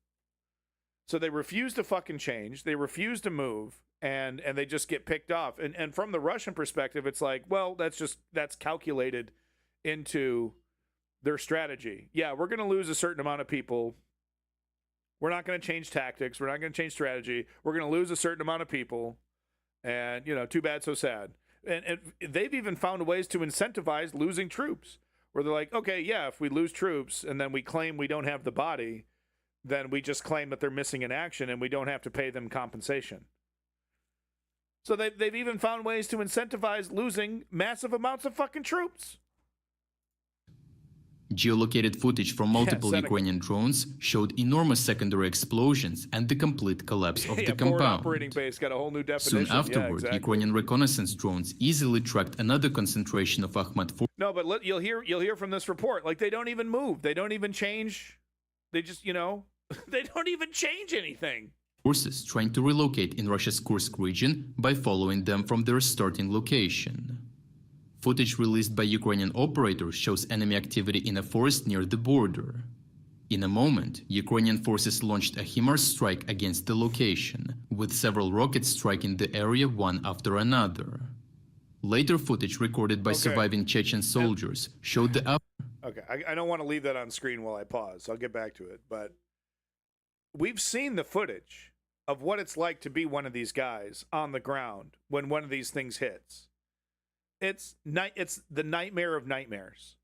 So they refuse to fucking change. They refuse to move. And they just get picked off. And from the Russian perspective, it's like, well, that's calculated into their strategy. Yeah, we're going to lose a certain amount of people. We're not going to change tactics. We're not going to change strategy. We're going to lose a certain amount of people. And, too bad, so sad. And they've even found ways to incentivize losing troops. Where they're like, okay, yeah, if we lose troops and then we claim we don't have the body, then we just claim that they're missing in action and we don't have to pay them compensation. So they've even found ways to incentivize losing massive amounts of fucking troops. Geolocated footage from multiple Ukrainian drones showed enormous secondary explosions and the complete collapse of the forward compound. Operating base got a whole new definition. Soon afterward, Ukrainian reconnaissance drones easily tracked another concentration of Akhmat forces. No, but you'll hear from this report, like they don't even move. They don't even change. They just, they don't even change anything. Forces trying to relocate in Russia's Kursk region by following them from their starting location. Footage released by Ukrainian operators shows enemy activity in a forest near the border. In a moment, Ukrainian forces launched a HIMARS strike against the location, with several rockets striking the area one after another. Later footage recorded by surviving Chechen soldiers showed the Okay, I don't want to leave that on screen while I pause. I'll get back to it. But we've seen the footage of what it's like to be one of these guys on the ground when one of these things hits. It's the nightmare of nightmares.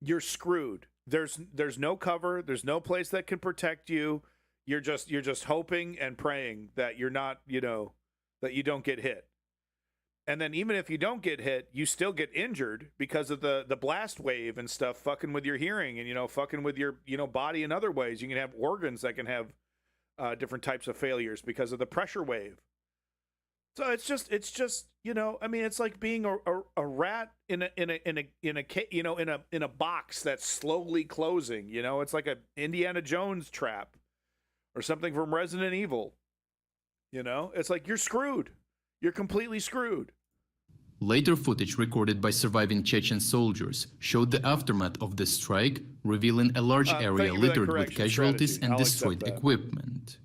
You're screwed. There's no cover. There's no place that can protect you. You're just hoping and praying that you're not, that you don't get hit. And then even if you don't get hit, you still get injured because of the blast wave and stuff fucking with your hearing and, fucking with your, body in other ways. You can have organs that can have different types of failures because of the pressure wave. So it's just, I mean, it's like being a rat in a box that's slowly closing. It's like a Indiana Jones trap or something from Resident Evil. It's like you're screwed. You're completely screwed. Later footage recorded by surviving Chechen soldiers showed the aftermath of the strike, revealing a large area littered with casualties and destroyed equipment.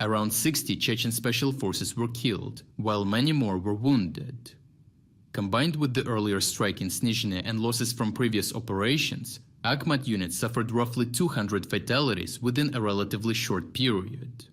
Around 60 Chechen special forces were killed, while many more were wounded. Combined with the earlier strike in Snizhne and losses from previous operations, Akhmat units suffered roughly 200 fatalities within a relatively short period.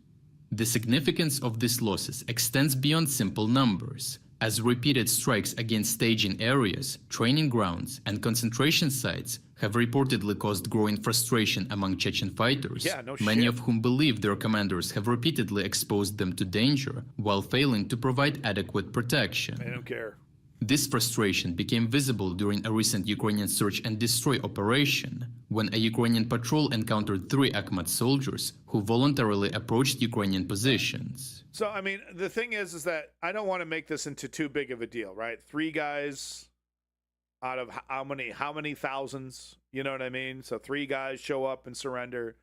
The significance of these losses extends beyond simple numbers, as repeated strikes against staging areas, training grounds, and concentration sites have reportedly caused growing frustration among Chechen fighters, many of whom believe their commanders have repeatedly exposed them to danger while failing to provide adequate protection. They don't care. This frustration became visible during a recent Ukrainian search and destroy operation, when a Ukrainian patrol encountered 3 Akhmat soldiers who voluntarily approached Ukrainian positions. So, I mean, the thing is that I don't want to make this into too big of a deal, right? 3 guys out of how many thousands, you know what I mean? So 3 guys show up and surrender,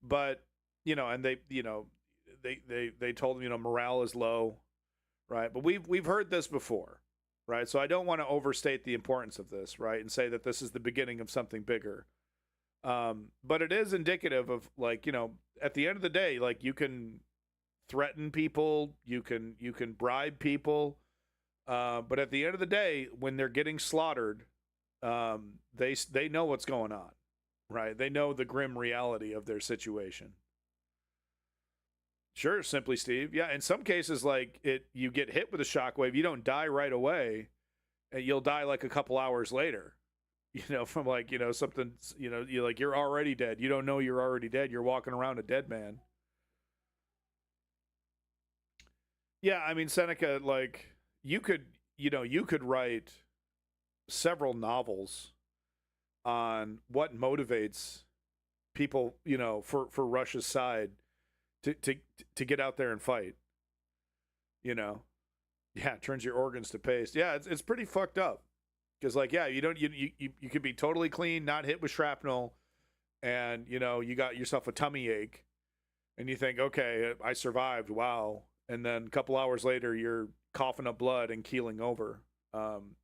but, you know, and they told them, you know, morale is low, right? But we've heard this before. Right, so I don't want to overstate the importance of this, right, and say that this is the beginning of something bigger. But it is indicative of, like, you know, at the end of the day, like, you can threaten people, you can bribe people, but at the end of the day, when they're getting slaughtered, they know what's going on, right? They know the grim reality of their situation. Sure, Simply Steve. Yeah, in some cases, like, you get hit with a shockwave, you don't die right away, and you'll die like a couple hours later. You know, from, like, you know, something, you know, you're already dead. You don't know you're already dead. You're walking around a dead man. Yeah, I mean, Seneca, like, you could write several novels on what motivates people, you know, for Russia's side to get out there and fight, you know. Yeah, it turns your organs to paste. Yeah, it's pretty fucked up, because, like, yeah, you could be totally clean, not hit with shrapnel, and, you know, you got yourself a tummy ache, and you think, okay, I survived, wow, and then a couple hours later you're coughing up blood and keeling over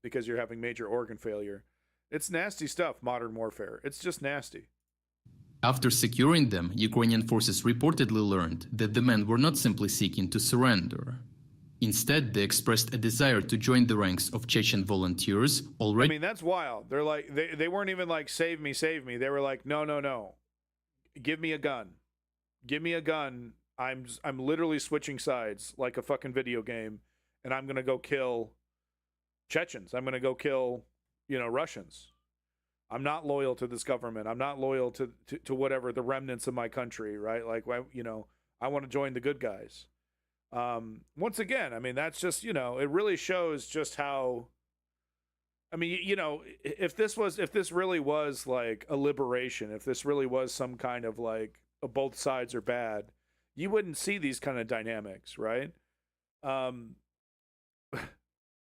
because you're having major organ failure. It's nasty stuff, modern warfare. It's just nasty. After securing them, Ukrainian forces reportedly learned that the men were not simply seeking to surrender. Instead, they expressed a desire to join the ranks of Chechen volunteers already. I mean, that's wild. They're like, they weren't even like, save me, save me. They were like, no. Give me a gun. Give me a gun. I'm literally switching sides like a fucking video game, and I'm going to go kill Chechens. I'm going to go kill, you know, Russians. I'm not loyal to this government. I'm not loyal to whatever the remnants of my country, right? Like, you know, I want to join the good guys. Once again, I mean, that's just, you know, it really shows just how, I mean, you know, if this really was like a liberation, if this really was some kind of like both sides are bad, you wouldn't see these kind of dynamics, right?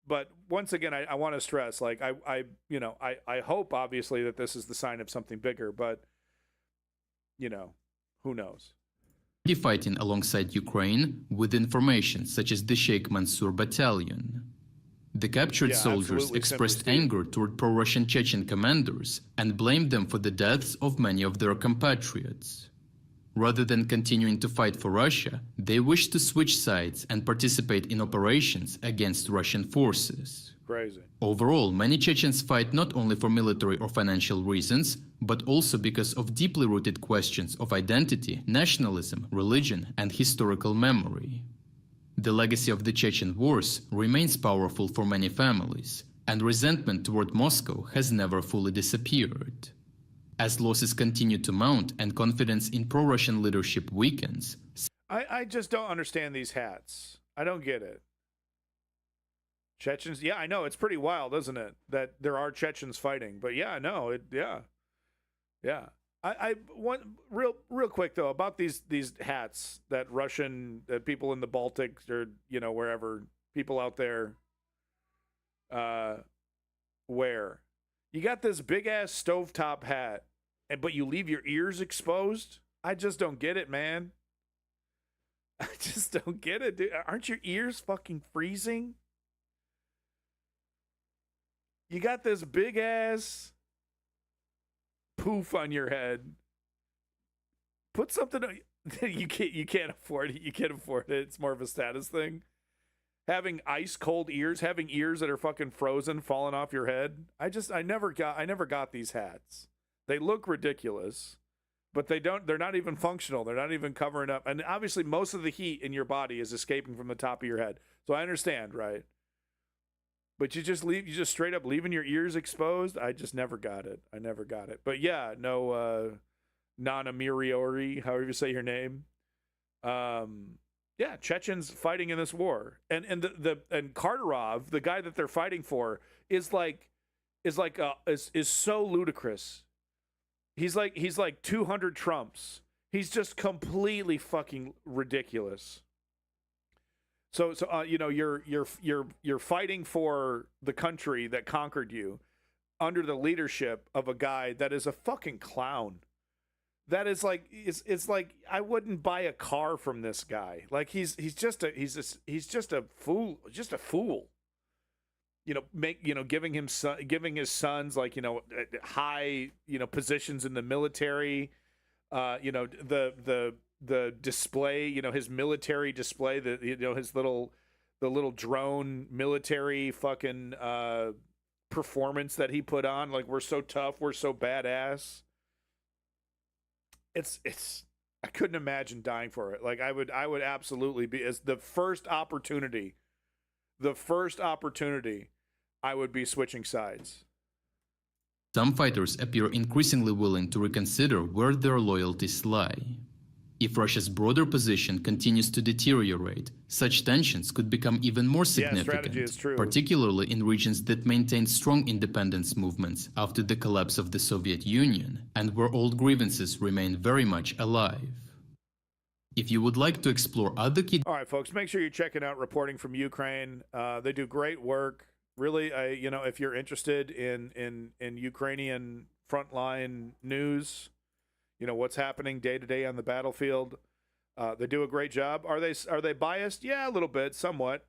But once again, I want to stress, like, I hope, obviously, that this is the sign of something bigger, but, you know, who knows? Fighting alongside Ukraine with information such as the Sheikh Mansour Battalion. The captured soldiers expressed anger toward pro-Russian Chechen commanders and blamed them for the deaths of many of their compatriots. Rather than continuing to fight for Russia, they wished to switch sides and participate in operations against Russian forces. Crazy. Overall, many Chechens fight not only for military or financial reasons, but also because of deeply rooted questions of identity, nationalism, religion, and historical memory. The legacy of the Chechen wars remains powerful for many families, and resentment toward Moscow has never fully disappeared. As losses continue to mount and confidence in pro-Russian leadership weakens, I just don't understand these hats. I don't get it. Chechens, yeah, I know, it's pretty wild, isn't it, that there are Chechens fighting? But yeah, no, yeah. I want real quick though about these hats that people in the Baltic or, you know, wherever, people out there wear. You got this big ass stovetop hat, but you leave your ears exposed? I just don't get it, man. I just don't get it, dude. Aren't your ears fucking freezing? You got this big ass poof on your head, Put something you can't afford it. You can't afford it. It's more of a status thing. Having ice cold ears, having ears that are fucking frozen, falling off your head. I never got these hats. They look ridiculous, but they're not even functional. They're not even covering up. And obviously most of the heat in your body is escaping from the top of your head. So I understand, right? But you just straight up leaving your ears exposed. I just never got it. I never got it. But yeah, no, Nana Miriori, however you say your name. Yeah, Chechens fighting in this war, and Kardarov, the guy that they're fighting for, is so ludicrous. He's like 200 Trumps. He's just completely fucking ridiculous. So you know, you're fighting for the country that conquered you under the leadership of a guy that is a fucking clown. That is like it's like I wouldn't buy a car from this guy. Like he's just a fool, just a fool. You know, giving his sons like, you know, high, you know, positions in the military. You know, the display, you know, his military display, the little drone military fucking performance that he put on, like, we're so tough, we're so badass. It's I couldn't imagine dying for it. Like I would absolutely be, as the first opportunity, I would be switching sides. Some fighters appear increasingly willing to reconsider where their loyalties lie. If Russia's broader position continues to deteriorate, such tensions could become even more significant, particularly in regions that maintain strong independence movements after the collapse of the Soviet Union and where old grievances remain very much alive. If you would like to explore other key... All right, folks, make sure you're checking out Reporting from Ukraine. They do great work. Really, you know, if you're interested in Ukrainian frontline news, you know, what's happening day to day on the battlefield, they do a great job. Are they biased? Yeah, a little bit, somewhat,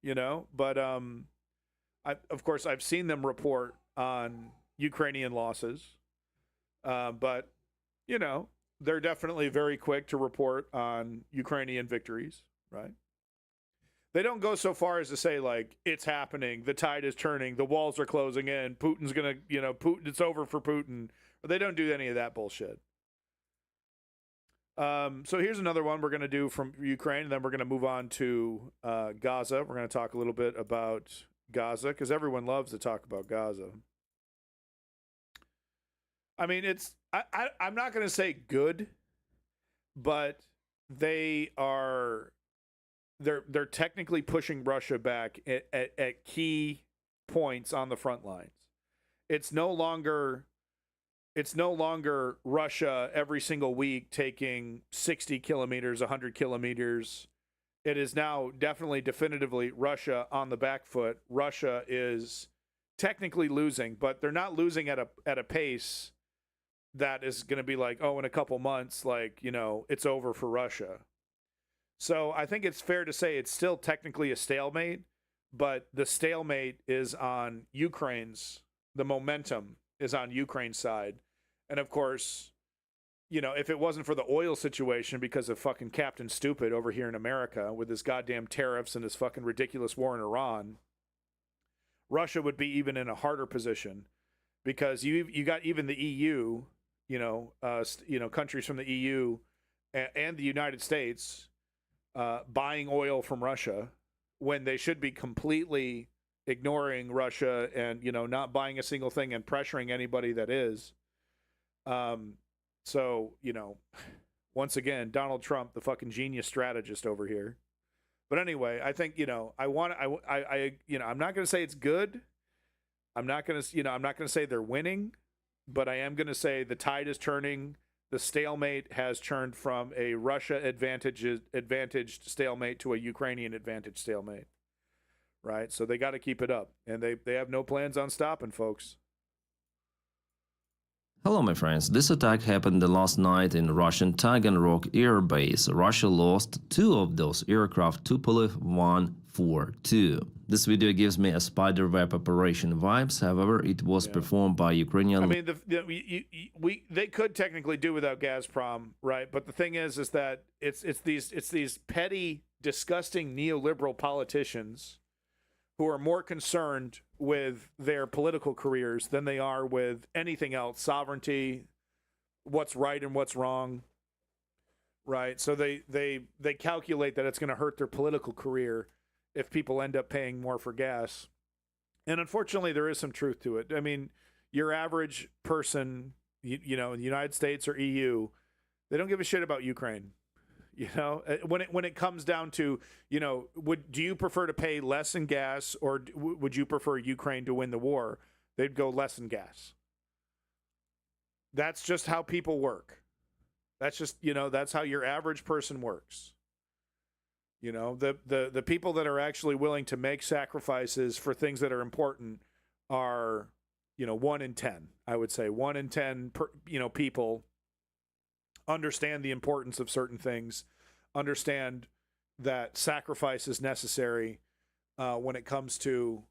you know, but of course I've seen them report on Ukrainian losses, but you know, they're definitely very quick to report on Ukrainian victories, right? They don't go so far as to say, like, it's happening, the tide is turning, the walls are closing in, Putin's gonna, you know, it's over for Putin. They don't do any of that bullshit. So here's another one we're going to do from Ukraine, and then we're going to move on to Gaza. We're going to talk a little bit about Gaza, because everyone loves to talk about Gaza. I mean, I'm not going to say good, but they're technically pushing Russia back at key points on the front lines. It's no longer Russia every single week taking 60 kilometers, 100 kilometers. It is now definitively Russia on the back foot. Russia is technically losing, but they're not losing at a pace that is going to be like, oh, in a couple months, like, you know, it's over for Russia. So I think it's fair to say it's still technically a stalemate, but the stalemate is on the momentum is on Ukraine's side. And of course, you know, if it wasn't for the oil situation because of fucking Captain Stupid over here in America with his goddamn tariffs and his fucking ridiculous war in Iran, Russia would be even in a harder position, because you got even the EU, countries from the EU and the United States buying oil from Russia when they should be completely ignoring Russia and, you know, not buying a single thing and pressuring anybody that is. So, you know, once again, Donald Trump, the fucking genius strategist over here. But anyway, I think, you know, I'm not going to say it's good. I'm not going to say they're winning, but I am going to say the tide is turning. The stalemate has turned from a Russia advantaged stalemate to a Ukrainian advantaged stalemate. Right? So they got to keep it up, and they have no plans on stopping, folks. Hello, my friends. This attack happened last night in Russian Taganrog Air Base. Russia lost 2 of those aircraft, Tupolev 142. This video gives me a spiderweb operation vibes. However, it was performed by Ukrainian. I mean, they could technically do without Gazprom, right? But the thing is that it's these petty, disgusting neoliberal politicians who are more concerned with their political careers than they are with anything else, sovereignty, what's right and what's wrong, right? So they calculate that it's going to hurt their political career if people end up paying more for gas. And unfortunately, there is some truth to it. I mean, your average person, you know, in the United States or EU, they don't give a shit about Ukraine. You know, when it comes down to, you know, do you prefer to pay less in gas, or would you prefer Ukraine to win the war? They'd go less in gas. That's just how people work. That's just, you know, that's how your average person works. You know, the people that are actually willing to make sacrifices for things that are important are, you know, 1 in 10. I would say 1 in 10, people understand the importance of certain things, understand that sacrifice is necessary when it comes to,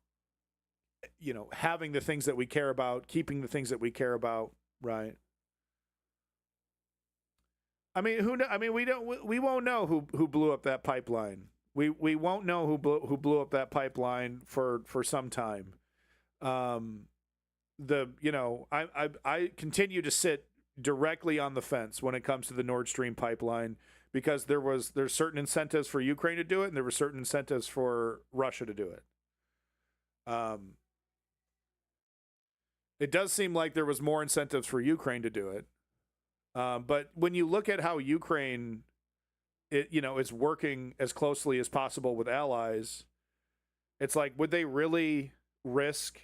you know, having the things that we care about, keeping the things that we care about, right? I mean, we won't know who blew up that pipeline. We won't know who blew up that pipeline for some time. I continue to sit directly on the fence when it comes to the Nord Stream pipeline, because there's certain incentives for Ukraine to do it, and there were certain incentives for Russia to do it. It does seem like there was more incentives for Ukraine to do it. But when you look at how Ukraine, is working as closely as possible with allies, it's like, would they really risk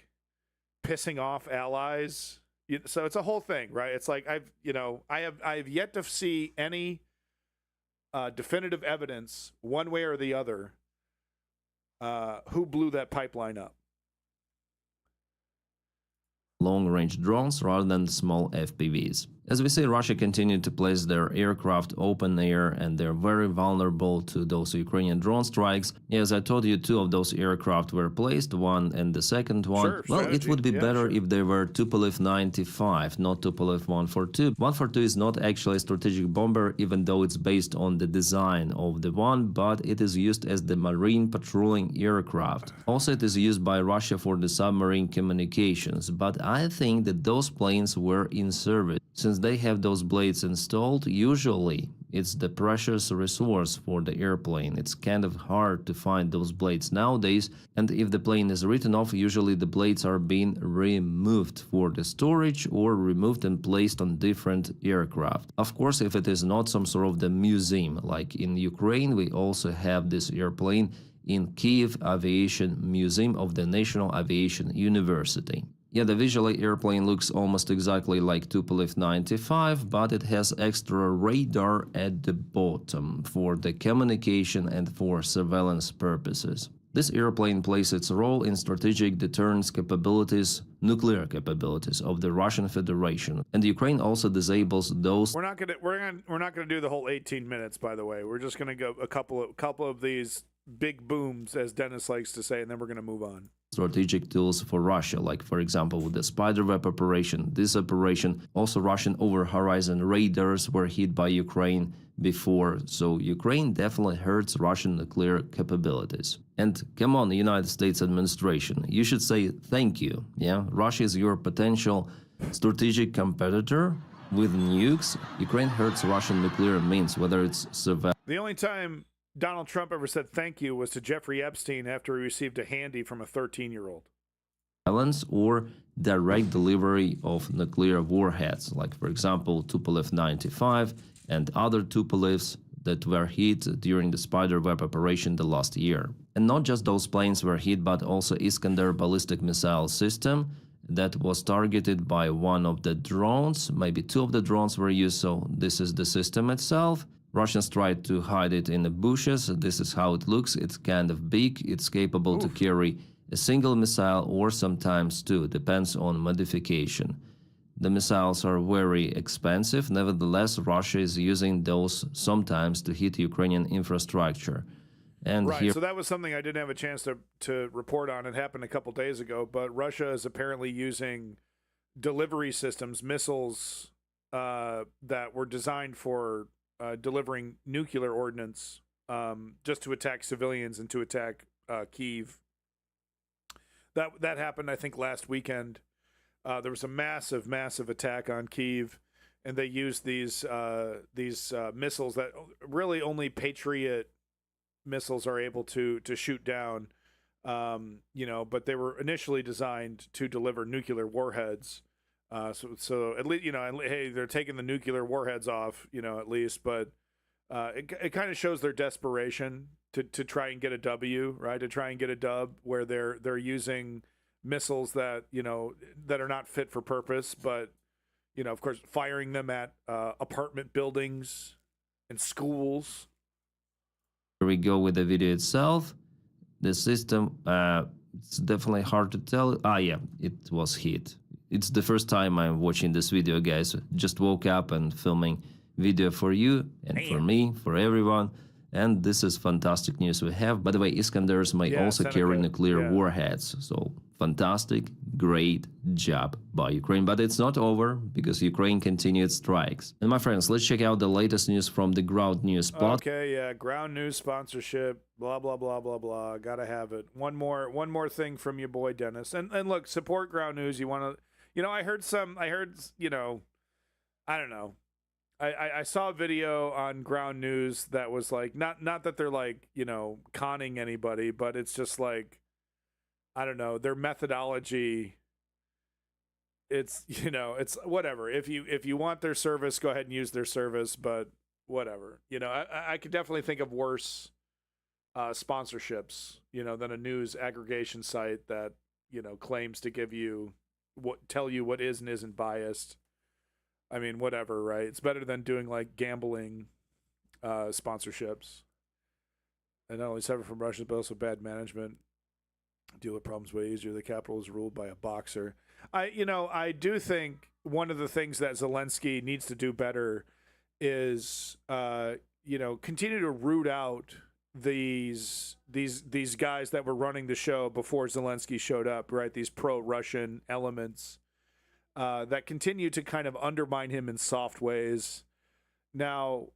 pissing off allies? So it's a whole thing, right? It's like I have yet to see any definitive evidence one way or the other who blew that pipeline up. Long-range drones rather than small FPVs. As we see, Russia continued to place their aircraft open air, and they're very vulnerable to those Ukrainian drone strikes. As I told you, 2 of those aircraft were placed, one and the second one. Sure, well, strategy. it would be better sure. if they were Tupolev 95, not Tupolev 142. 142 is not actually a strategic bomber, even though it's based on the design of the one, but it is used as the marine patrolling aircraft. Also, it is used by Russia for the submarine communications, but I think that those planes were in service. Since they have those blades installed, usually it's the precious resource for the airplane. It's kind of hard to find those blades nowadays, and if the plane is written off, usually the blades are being removed for the storage or removed and placed on different aircraft. Of course, if it is not some sort of the museum, like in Ukraine, we also have this airplane in Kiev Aviation Museum of the National Aviation University. Yeah, the visually airplane looks almost exactly like Tupolev 95, but it has extra radar at the bottom for the communication and for surveillance purposes. This airplane plays its role in strategic deterrence capabilities, nuclear capabilities of the Russian Federation, and Ukraine also disables those. We're not gonna do the whole 18 minutes, by the way. We're just gonna go a couple of these big booms, as Dennis likes to say, and then we're gonna move on. Strategic tools for Russia, like for example with the Spiderweb operation. This operation, also Russian over-horizon radars were hit by Ukraine before, so Ukraine definitely hurts Russian nuclear capabilities. And come on, the United States administration, you should say thank you. Yeah, Russia is your potential strategic competitor. With nukes, Ukraine hurts Russian nuclear means, whether it's surveillance. The only time Donald Trump ever said thank you was to Jeffrey Epstein after he received a handy from a 13-year-old. Or direct delivery of nuclear warheads, like for example Tupolev 95 and other Tupolevs that were hit during the Spiderweb operation the last year. And not just those planes were hit, but also Iskander ballistic missile system that was targeted by one of the drones. Maybe 2 of the drones were used, so this is the system itself. Russians tried to hide it in the bushes. This is how it looks. It's kind of big. It's capable to carry a single missile or sometimes 2, depends on modification. The missiles are very expensive. Nevertheless, Russia is using those sometimes to hit Ukrainian infrastructure. And Right, here so that was something I didn't have a chance to report on. It happened a couple days ago, but Russia is apparently using delivery systems, missiles that were designed for delivering nuclear ordnance just to attack civilians and to attack Kyiv. That happened, I think, last weekend. There was a massive attack on Kyiv, and they used these missiles that really only Patriot missiles are able to shoot down. But they were initially designed to deliver nuclear warheads. So at least, hey, they're taking the nuclear warheads off, at least, but it kind of shows their desperation to try and get a W, right? To try and get a dub where they're using missiles that, that are not fit for purpose, but, of course, firing them at apartment buildings and schools. Here we go with the video itself. The system, it's definitely hard to tell. Yeah, it was hit. It's the first time I'm watching this video, guys. Just woke up and filming video for you and for me, for everyone. And this is fantastic news we have. By the way, Iskanders may also carry nuclear warheads. So fantastic, great job by Ukraine. But it's not over because Ukraine continued strikes. And my friends, let's check out the latest news from the Ground News plot. Okay, yeah, Ground News sponsorship, blah blah blah blah blah. Gotta have it. One more thing from your boy Dennis. And look, support Ground News. You want to, I heard, I don't know. I saw a video on Ground News that was like, not that they're like, conning anybody, but it's just like, I don't know, their methodology. It's, it's whatever. If you want their service, go ahead and use their service, but whatever. I could definitely think of worse sponsorships, than a news aggregation site that, claims to tell you what is and isn't biased. I mean, whatever, right? It's better than doing like gambling sponsorships. And not only suffer from Russia, but also bad management. Deal with problems way easier. The capital is ruled by a boxer. I do think one of the things that Zelensky needs to do better is, continue to root out these guys that were running the show before Zelensky showed up, right? These pro-Russian elements. That continue to kind of undermine him in soft ways. Now,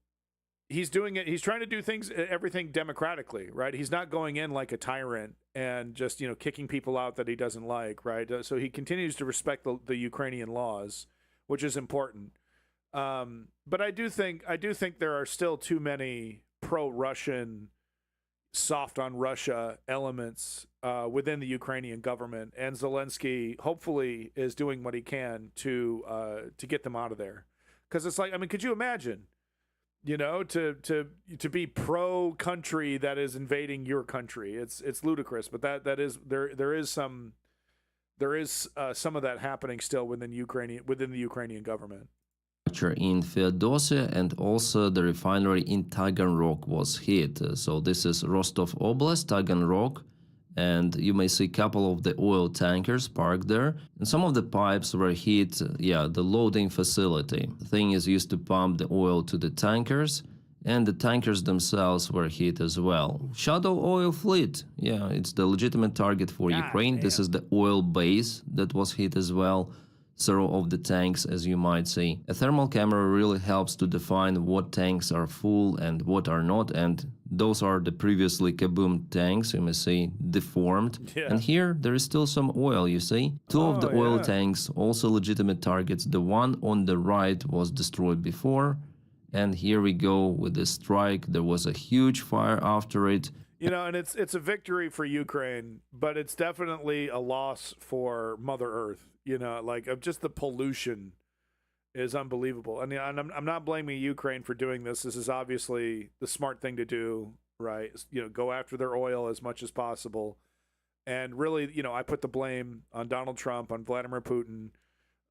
he's doing it. He's trying to do everything democratically, right? He's not going in like a tyrant and just, kicking people out that he doesn't like, right? So he continues to respect the Ukrainian laws, which is important. But I do think there are still too many pro-Russian, soft on Russia elements within the Ukrainian government, and Zelensky hopefully is doing what he can to get them out of there. Because it's like, I mean, could you imagine, to be pro country that is invading your country? It's ludicrous, but that is there is some of that happening still within the Ukrainian government. In Feodosia, and also the refinery in Taganrog was hit. So this is Rostov Oblast, Taganrog, and you may see a couple of the oil tankers parked there. And some of the pipes were hit, the loading facility. The thing is used to pump the oil to the tankers, and the tankers themselves were hit as well. Shadow oil fleet, it's the legitimate target for Ukraine. This is the oil base that was hit as well. Several of the tanks, as you might see. A thermal camera really helps to define what tanks are full and what are not, and those are the previously kaboomed tanks, you may see, deformed. And here there is still some oil, you see. Two of the oil tanks, also legitimate targets. The one on the right was destroyed before, and here we go with the strike. There was a huge fire after it. And it's a victory for Ukraine, but it's definitely a loss for Mother Earth. Just the pollution is unbelievable. And I'm not blaming Ukraine for doing this. This is obviously the smart thing to do, right? Go after their oil as much as possible. And really, I put the blame on Donald Trump, on Vladimir Putin,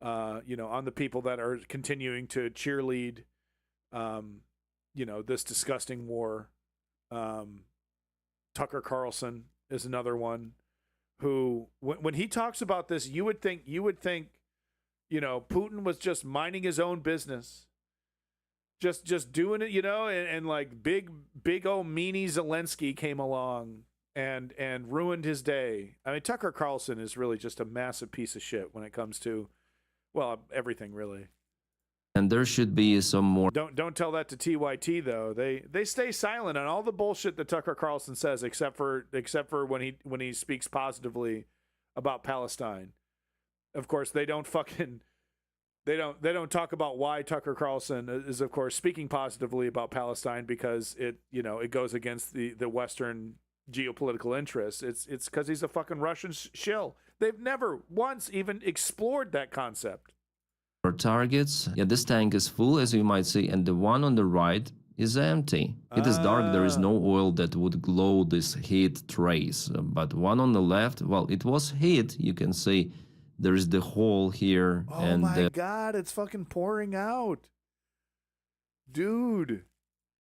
on the people that are continuing to cheerlead, this disgusting war. Tucker Carlson is another one who, when he talks about this, you would think, Putin was just minding his own business. Just doing it, and like big old meanie Zelensky came along and ruined his day. I mean, Tucker Carlson is really just a massive piece of shit when it comes to, well, everything really. And there should be some more. Don't tell that to TYT though. They stay silent on all the bullshit that Tucker Carlson says, except for when he speaks positively about Palestine. Of course, they don't talk about why Tucker Carlson is, of course, speaking positively about Palestine, because it goes against the Western geopolitical interests. It's because he's a fucking Russian shill. They've never once even explored that concept. Targets. Yeah, this tank is full, as you might see, and the one on the right is empty. It is dark, there is no oil that would glow this heat trace. But one on the left, well, it was heat, you can see. There is the hole here. Oh and my God, it's fucking pouring out. Dude.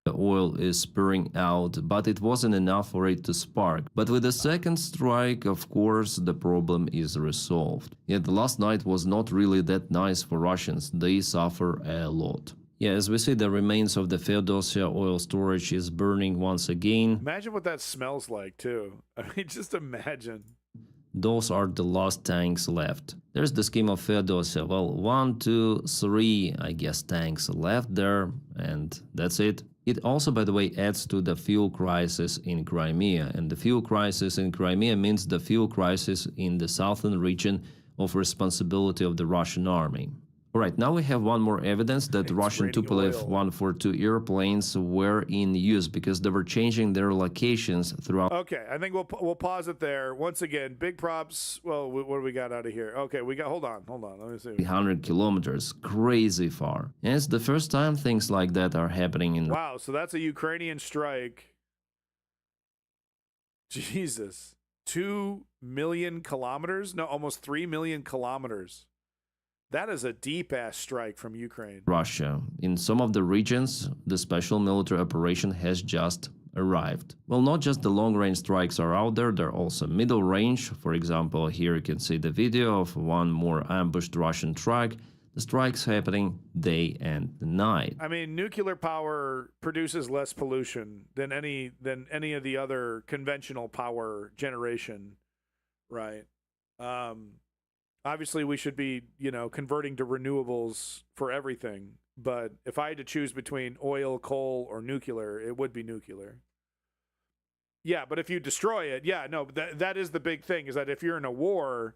The oil is spurring out, but it wasn't enough for it to spark. But with the second strike, of course, the problem is resolved. Yet last night was not really that nice for Russians. They suffer a lot. Yeah, as we see, the remains of the Feodosia oil storage is burning once again. Imagine what that smells like, too. I mean, just imagine. Those are the last tanks left. There's the scheme of Feodosia. Well, 1, 2, 3, I guess, tanks left there, and that's it. It also, by the way, adds to the fuel crisis in Crimea. And the fuel crisis in Crimea means the fuel crisis in the southern region of responsibility of the Russian army. Alright, now we have one more evidence that Russian Tupolev 142 airplanes were in use, because they were changing their locations throughout. Okay, I think we'll pause it there. Once again, big props. Well, what do we got out of here? Okay, hold on. Let me see. 100 kilometers, crazy far. And it's the first time things like that are happening in. Wow, so that's a Ukrainian strike. Jesus. 2 million kilometers? No, almost 3 million kilometers. That is a deep-ass strike from Ukraine. Russia. In some of the regions, the special military operation has just arrived. Well, not just the long-range strikes are out there, they're also middle-range. For example, here you can see the video of one more ambushed Russian truck. The strike's happening day and night. I mean, nuclear power produces less pollution than any of the other conventional power generation, right? Obviously, we should be, converting to renewables for everything. But if I had to choose between oil, coal, or nuclear, it would be nuclear. Yeah, but if you destroy it, that is the big thing, is that if you're in a war,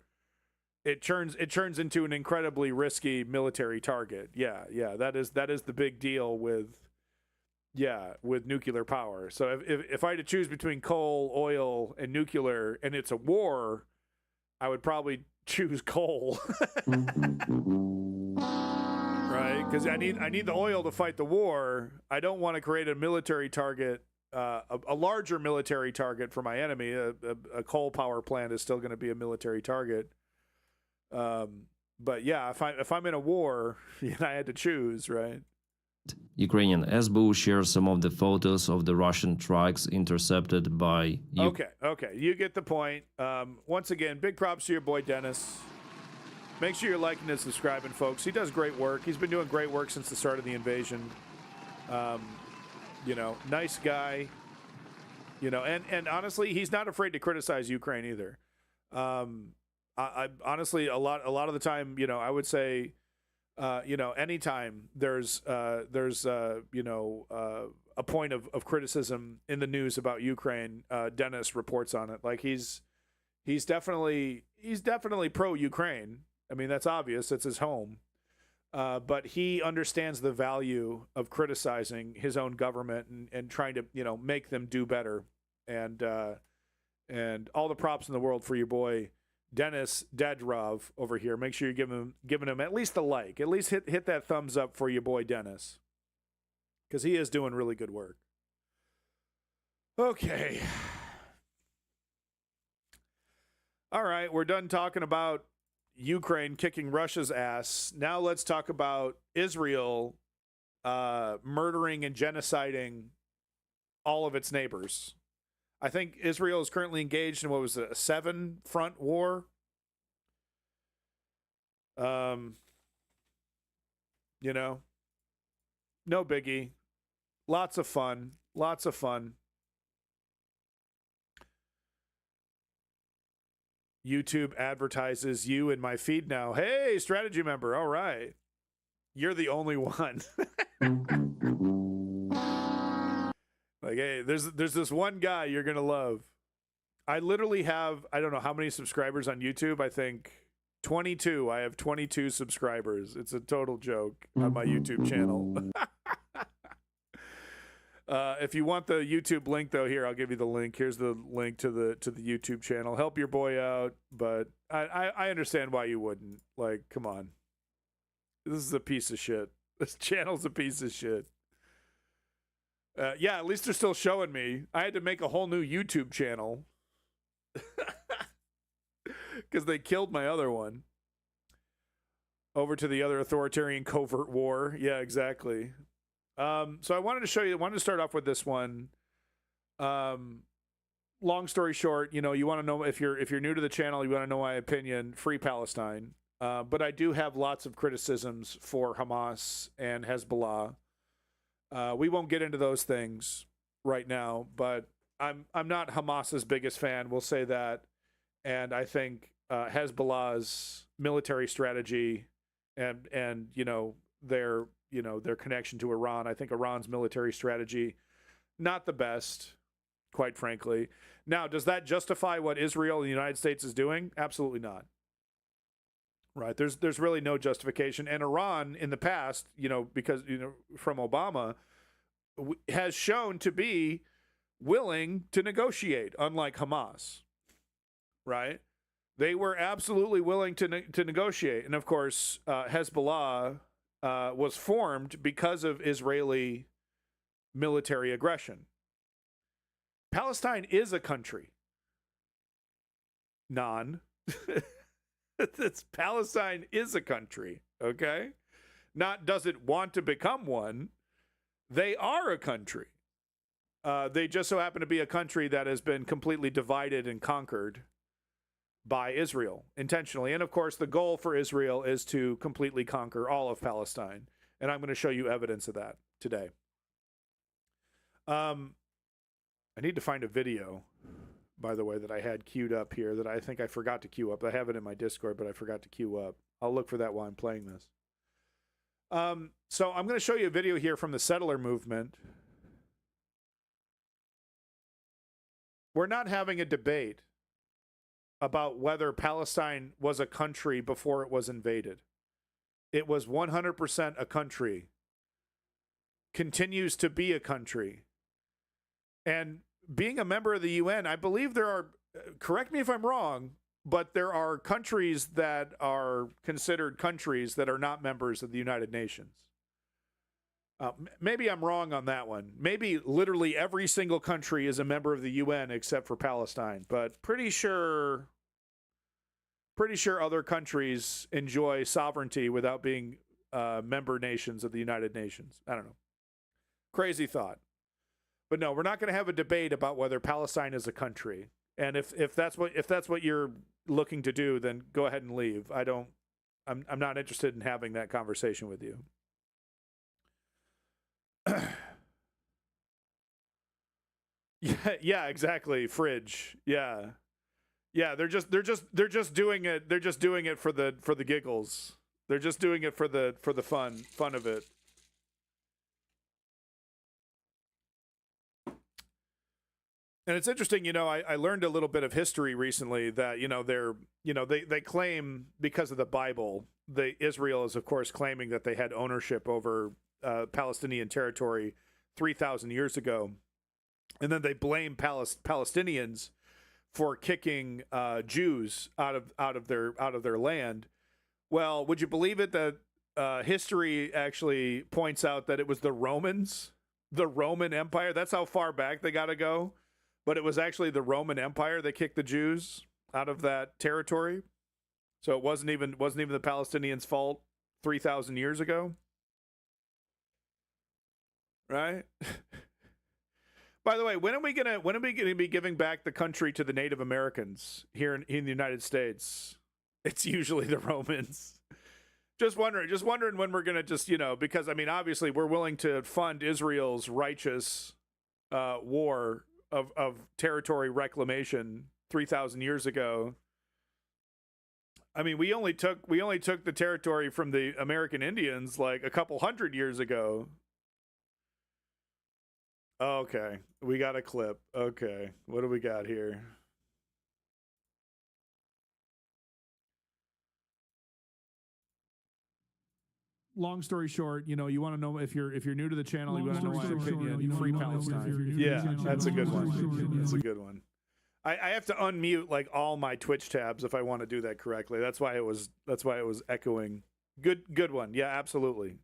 it turns into an incredibly risky military target. Yeah, that is the big deal with nuclear power. So if I had to choose between coal, oil, and nuclear, and it's a war, I would probably choose coal. Right? Because I need the oil to fight the war. I don't want to create a military target, a larger military target for my enemy. A coal power plant is still going to be a military target. But yeah, if I'm in a war and I had to choose, right? Ukrainian SBU shares some of the photos of the Russian trucks intercepted by. Okay, you get the point. Once again, big props to your boy Dennis. Make sure you're liking and subscribing, folks. He does great work. He's been doing great work since the start of the invasion. Nice guy. And honestly, he's not afraid to criticize Ukraine either. I honestly, a lot of the time, I would say, anytime there's a point of criticism in the news about Ukraine, Dennis reports on it. Like he's definitely pro-Ukraine. I mean, that's obvious. It's his home. But he understands the value of criticizing his own government and trying to, make them do better. And all the props in the world for your boy Dennis Dadrov over here. Make sure you're giving him at least a like. At least hit that thumbs up for your boy Dennis, because he is doing really good work. Okay. All right, we're done talking about Ukraine kicking Russia's ass. Now let's talk about Israel murdering and genociding all of its neighbors. I think Israel is currently engaged in, what was it, a 7-front war? You know? No biggie. Lots of fun. Lots of fun. YouTube advertises you in my feed now. Hey, strategy member. All right. You're the only one. Like, hey, there's this one guy you're going to love. I literally have, I don't know how many subscribers on YouTube. I think 22. I have 22 subscribers. It's a total joke on my YouTube channel. If you want the YouTube link, though, here, I'll give you the link. Here's the link to the YouTube channel. Help your boy out, but I understand why you wouldn't. Like, come on. This is a piece of shit. This channel's a piece of shit. Yeah, at least they're still showing me. I had to make a whole new YouTube channel because they killed my other one. Over to the other authoritarian covert war. Yeah, exactly. So I wanted to show you, I wanted to start off with this one. Long story short, you know, you want to know, if you're new to the channel, you want to know my opinion, free Palestine. But I do have lots of criticisms for Hamas and Hezbollah. We won't get into those things right now, but I'm not Hamas's biggest fan, we'll say that. And I think Hezbollah's military strategy and you know, their connection to Iran, I think Iran's military strategy, not the best, quite frankly. Now, does that justify what Israel and the United States is doing? Absolutely not. Right? There's really no justification. And Iran in the past, you know, because, you know, from Obama, has shown to be willing to negotiate, unlike Hamas. Right? They were absolutely willing to negotiate. And of course, Hezbollah was formed because of Israeli military aggression. Palestine is a country. Palestine is a country, okay? Not does it want to become one. They are a country. They just so happen to be a country that has been completely divided and conquered by Israel intentionally. And of course, the goal for Israel is to completely conquer all of Palestine. And I'm going to show you evidence of that today. I need to find a video, by the way, that I had queued up here that I think I forgot to queue up. I have it in my Discord, but I forgot to queue up. I'll look for that while I'm playing this. So I'm going to show you a video here from the settler movement. We're not having a debate about whether Palestine was a country before it was invaded. It was 100% a country. Continues to be a country. And being a member of the UN, I believe there are, correct me if I'm wrong, but there are countries that are considered countries that are not members of the United Nations. Maybe I'm wrong on that one. Maybe literally every single country is a member of the UN except for Palestine, but pretty sure other countries enjoy sovereignty without being member nations of the United Nations. I don't know. Crazy thought. But no, we're not going to have a debate about whether Palestine is a country. And if that's what you're looking to do, then go ahead and leave. I'm not interested in having that conversation with you. Yeah, exactly. Fridge. Yeah. They're just doing it. They're just doing it for the giggles. They're just doing it for the fun of it. And it's interesting, I learned a little bit of history recently that, they claim because of the Bible, Israel is, of course, claiming that they had ownership over Palestinian territory 3,000 years ago. And then they blame Palestinians for kicking Jews out of their land. Well, would you believe it that history actually points out that it was the Romans, the Roman Empire? That's how far back they got to go. But it was actually the Roman Empire that kicked the Jews out of that territory. So it wasn't even the Palestinians' fault 3,000 years ago. Right? By the way, when are we gonna be giving back the country to the Native Americans here in the United States? It's usually the Romans. Just wondering when we're gonna just, you know, because I mean, obviously we're willing to fund Israel's righteous war of territory reclamation 3,000 years ago. I mean, we only took the territory from the American Indians like a couple hundred years ago. Okay, we got a clip. Okay, what do we got here? Long story short, you know, you want to know if you're new to the channel, you want to know my opinion. Free Palestine. Yeah, that's a good one. That's a good one. I have to unmute like all my Twitch tabs if I want to do that correctly. That's why it was echoing. Good one. Yeah, absolutely.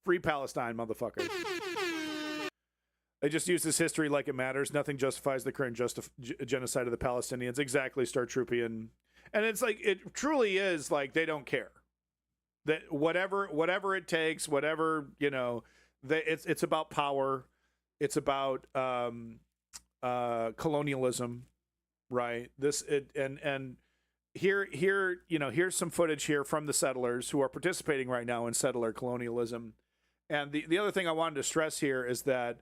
Free Palestine, motherfucker. They just use this history like it matters. Nothing justifies the current genocide of the Palestinians. Exactly, Star Troopian. And it's like, it truly is like they don't care. That whatever it takes, whatever, you know, it's about power. It's about colonialism, right? And here, you know, here's some footage here from the settlers who are participating right now in settler colonialism. And the other thing I wanted to stress here is that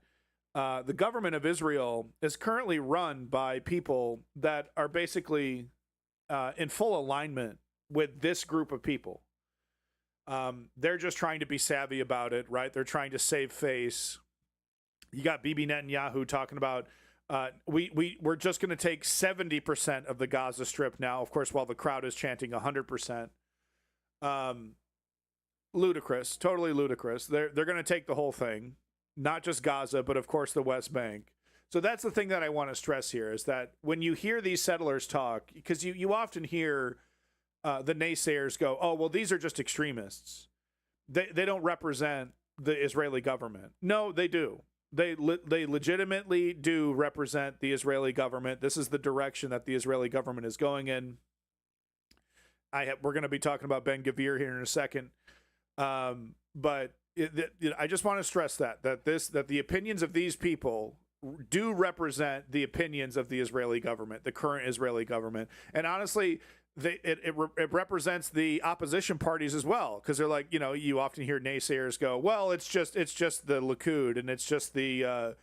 the government of Israel is currently run by people that are basically in full alignment with this group of people. They're just trying to be savvy about it, right? They're trying to save face. You got Bibi Netanyahu talking about we're just going to take 70% of the Gaza Strip now, of course, while the crowd is chanting 100%. Ludicrous, totally ludicrous. They're going to take the whole thing, not just Gaza, but of course the West Bank. So that's the thing that I want to stress here is that when you hear these settlers talk, because you often hear the naysayers go, oh, well, these are just extremists. They don't represent the Israeli government. No, they do. They legitimately do represent the Israeli government. This is the direction that the Israeli government is going in. We're going to be talking about Ben-Gvir here in a second. But I just want to stress that the opinions of these people do represent the opinions of the Israeli government, the current Israeli government. And honestly, it represents the opposition parties as well, because they're like, you know, you often hear naysayers go, well, it's just the Likud and it's just the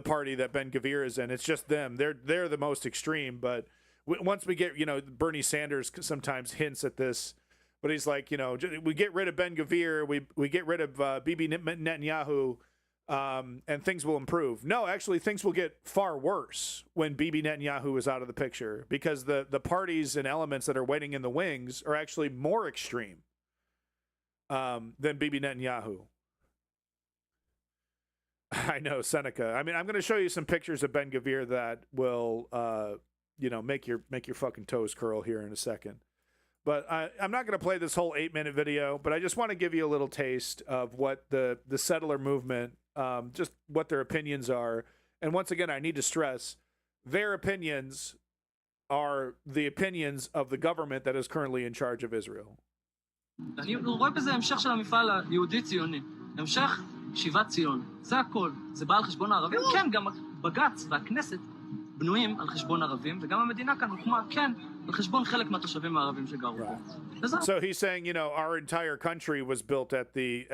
party that Ben-Gvir is in. It's just them. They're the most extreme. But once we get, you know, Bernie Sanders sometimes hints at this, but he's like, you know, we get rid of Ben-Gvir, we get rid of Bibi Netanyahu, and things will improve. No, actually, things will get far worse when Bibi Netanyahu is out of the picture, because the parties and elements that are waiting in the wings are actually more extreme than Bibi Netanyahu. I know, Seneca. I mean, I'm going to show you some pictures of Ben-Gvir that will, you know, make your fucking toes curl here in a second. But I'm not going to play this whole 8-minute video, but I just want to give you a little taste of what the settler movement, just what their opinions are. And once again, I need to stress, their opinions are the opinions of the government that is currently in charge of Israel. אני רואה בזה המשך של המפעל היהודי-ציוני. המשך שיבת ציון. זה הכל. זה בא על חשבון הערבים? כן, גם בג"ץ והכנסת בנויים על חשבון ערבים, וגם המדינה כאן הוקמה, כן, על חשבון חלק מהתושבים הערבים שגרו פה. So he's saying, you know, our entire country was built at the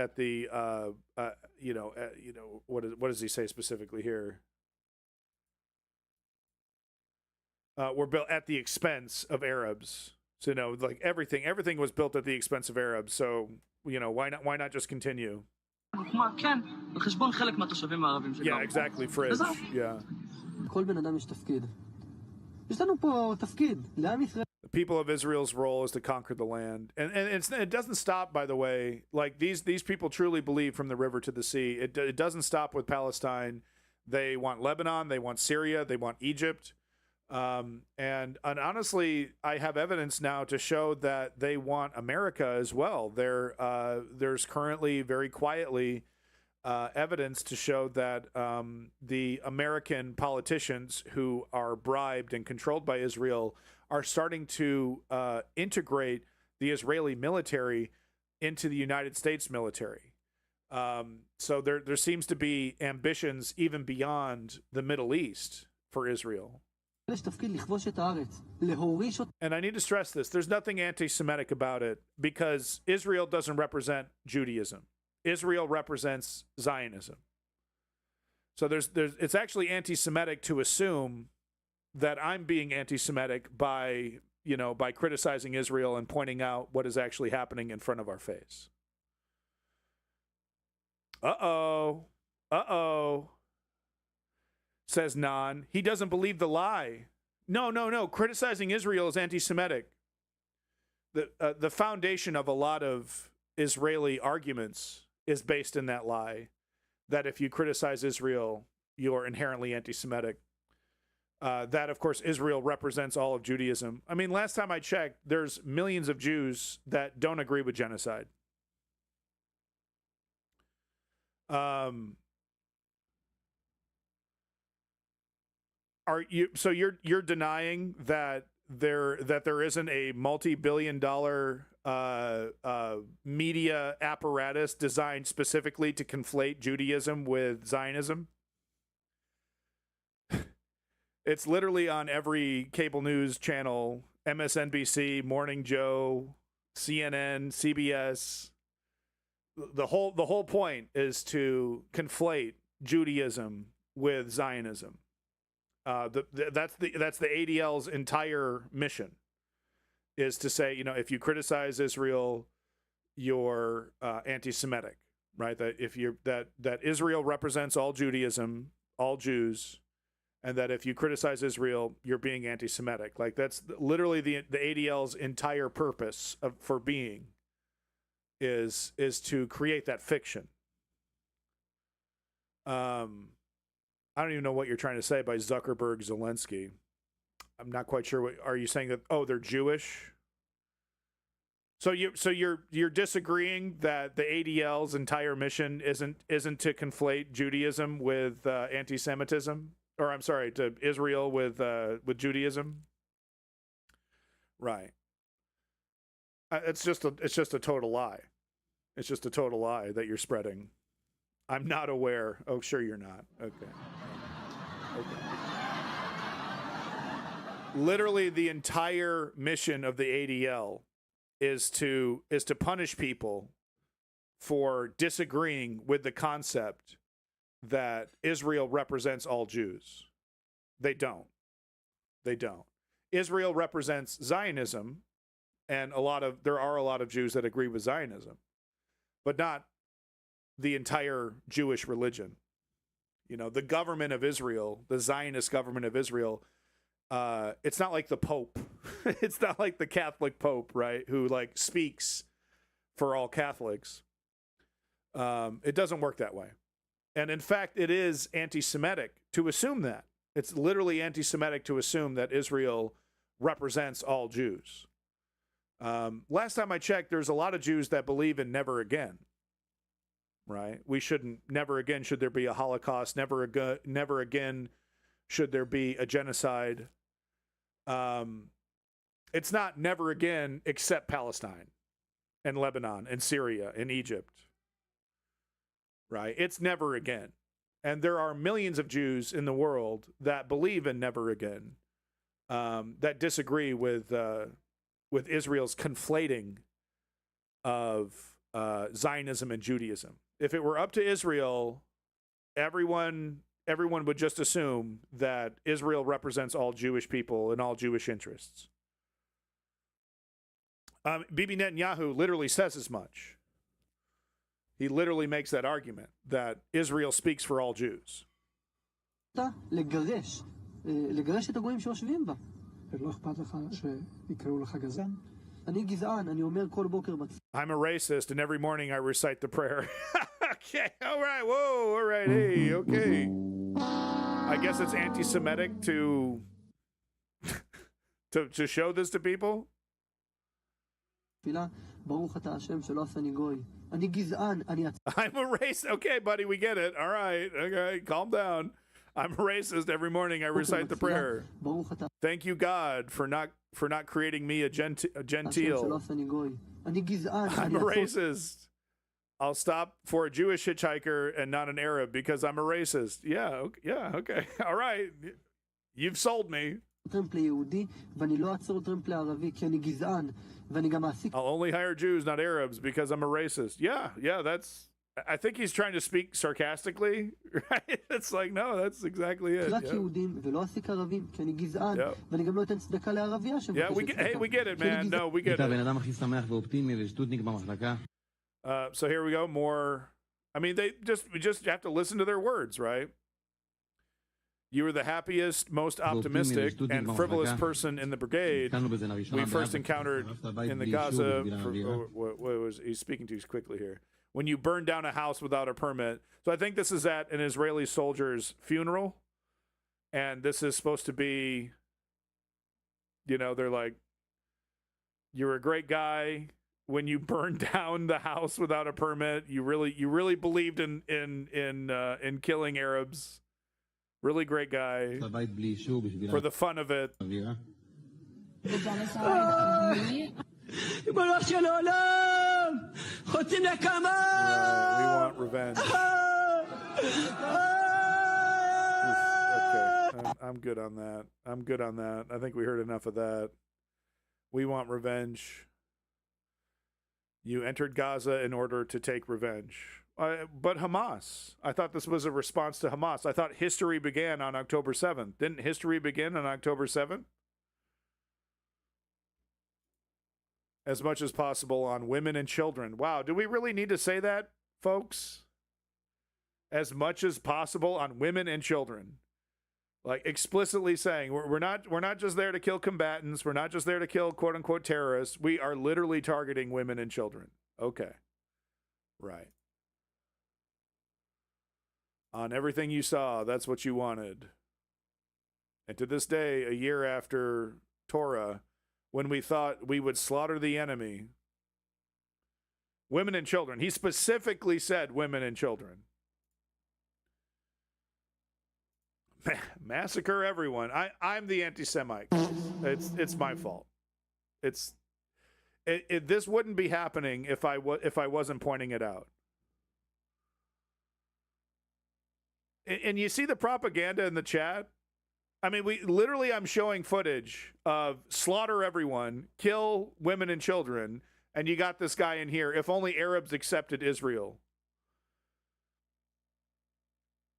what does he say specifically here? We're built at the expense of Arabs. So, you know, like everything was built at the expense of Arabs. So, you know, why not just continue? כן, על חשבון חלק מהתושבים הערבים שגרו פה. Yeah, exactly, Fridge. Yeah. כל בן אדם יש תפקיד. יש לנו פה תפקיד, לעם ישראל. The people of Israel's role is to conquer the land. And it doesn't stop, by the way. Like, these people truly believe from the river to the sea. It doesn't stop with Palestine. They want Lebanon. They want Syria. They want Egypt. And honestly, I have evidence now to show that they want America as well. There's currently, very quietly, evidence to show that the American politicians who are bribed and controlled by Israel are starting to integrate the Israeli military into the United States military. So there seems to be ambitions even beyond the Middle East for Israel. And I need to stress this. There's nothing anti-Semitic about it because Israel doesn't represent Judaism. Israel represents Zionism. So it's actually anti-Semitic to assume that I'm being anti-Semitic by criticizing Israel and pointing out what is actually happening in front of our face. Uh-oh, says Nan. He doesn't believe the lie. No. Criticizing Israel is anti-Semitic. The foundation of a lot of Israeli arguments is based in that lie, that if you criticize Israel, you're inherently anti-Semitic. That, of course, Israel represents all of Judaism. I mean, last time I checked, there's millions of Jews that don't agree with genocide. You're denying that there isn't a multi-billion-dollar media apparatus designed specifically to conflate Judaism with Zionism? It's literally on every cable news channel, MSNBC, Morning Joe, CNN, CBS. The whole point is to conflate Judaism with Zionism. That's the ADL's entire mission, is to say, if you criticize Israel, you're anti-Semitic, right? That Israel represents all Judaism, all Jews, and that if you criticize Israel, you're being anti-Semitic. Like, that's literally the ADL's entire purpose for being, is to create that fiction. I don't even know what you're trying to say by Zuckerberg Zelensky. I'm not quite sure. Are you saying that? Oh, they're Jewish. So you're disagreeing that the ADL's entire mission isn't to conflate Judaism with anti-Semitism, or I'm sorry, to Israel with Judaism. Right. It's just a total lie. It's just a total lie that you're spreading. I'm not aware. Oh, sure you're not. Okay. Literally, the entire mission of the ADL is to punish people for disagreeing with the concept that Israel represents all Jews. They don't. Israel represents Zionism, and there are a lot of Jews that agree with Zionism, but not the entire Jewish religion. The government of Israel, the Zionist government of Israel, it's not like the Pope. It's not like the Catholic Pope, right, who speaks for all Catholics. It doesn't work that way. And in fact, it is anti-Semitic to assume that. It's literally anti-Semitic to assume that Israel represents all Jews. Last time I checked, there's a lot of Jews that believe in never again. Right? Never again should there be a Holocaust. Never again should there be a genocide. It's not never again except Palestine and Lebanon and Syria and Egypt. Right? It's never again. And there are millions of Jews in the world that believe in never again, that disagree with Israel's conflating of Zionism and Judaism. If it were up to Israel, everyone would just assume that Israel represents all Jewish people and all Jewish interests. Bibi Netanyahu literally says as much. He literally makes that argument that Israel speaks for all Jews. לגרש את הגויים שיושבים בה. ולא אכפת לך שיקראו לך גזען? אני גזען, אני אומר כל בוקר I'm a racist, and every morning I recite the prayer. Okay, all right, whoa, all right, hey, okay. I guess it's anti-Semitic to show this to people. ברוך אתה השם שלא עשני גוי. אני גזען, I'm a racist. Okay, buddy, we get it. All right, okay, calm down. I'm a racist. Every morning I recite the prayer. Thank you, God, for not creating me a gentile. I'm a racist. I'll stop for a Jewish hitchhiker and not an Arab because I'm a racist. Yeah, okay. All right. You've sold me. טרמפ ליהודי, ואני לא אעצור טרמפ לערבי, כי אני גזען, ואני גם מעסיק... I'll only hire Jews, not Arabs, because I'm a racist. Yeah, that's... I think he's trying to speak sarcastically, right? It's like, no, that's exactly it. רק יהודים, ולא אעסיק ערבים, כי אני גזען, ואני גם לא אתן צדקה לערבייה Yeah, we get it, man. No, we get it. הבן אדם הכי שמח ואופטימי ושטותניק במחלקה. So here we go, more... I mean, we just have to listen to their words, right? You were the happiest, most optimistic, and frivolous person in the brigade we first encountered in the Gaza. What was he's speaking to quickly here? When you burned down a house without a permit. So I think this is at an Israeli soldier's funeral, and this is supposed to be, you know, they're like, you're a great guy. When you burned down the house without a permit, you really believed in killing Arabs. Really great guy. For the fun of it. The genocide of me. We want revenge. Okay, I'm good on that. I think we heard enough of that. We want revenge. You entered Gaza in order to take revenge. But Hamas, I thought this was a response to Hamas. I thought history began on October 7th. Didn't history begin on October 7th? As much as possible on women and children. Wow, do we really need to say that, folks? As much as possible on women and children. Like explicitly saying we're not just there to kill combatants. We're not just there to kill quote unquote terrorists. We are literally targeting women and children. Okay. Right. On everything you saw, that's what you wanted. And to this day, a year after Torah, when we thought we would slaughter the enemy, women and children. He specifically said women and children. Massacre everyone. I'm the anti-Semite. It's my fault. This wouldn't be happening if I wasn't pointing it out. And you see the propaganda in the chat? I mean, I'm showing footage of slaughter everyone, kill women and children, and you got this guy in here, if only Arabs accepted Israel.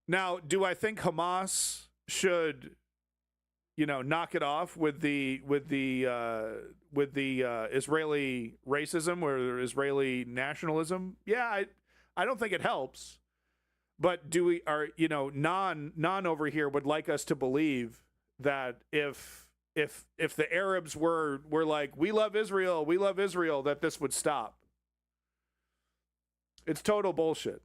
Now, do I think Hamas should, knock it off with the Israeli racism or Israeli nationalism? Yeah, I don't think it helps. But non over here would like us to believe that if the Arabs were like, we love Israel, that this would stop. It's total bullshit.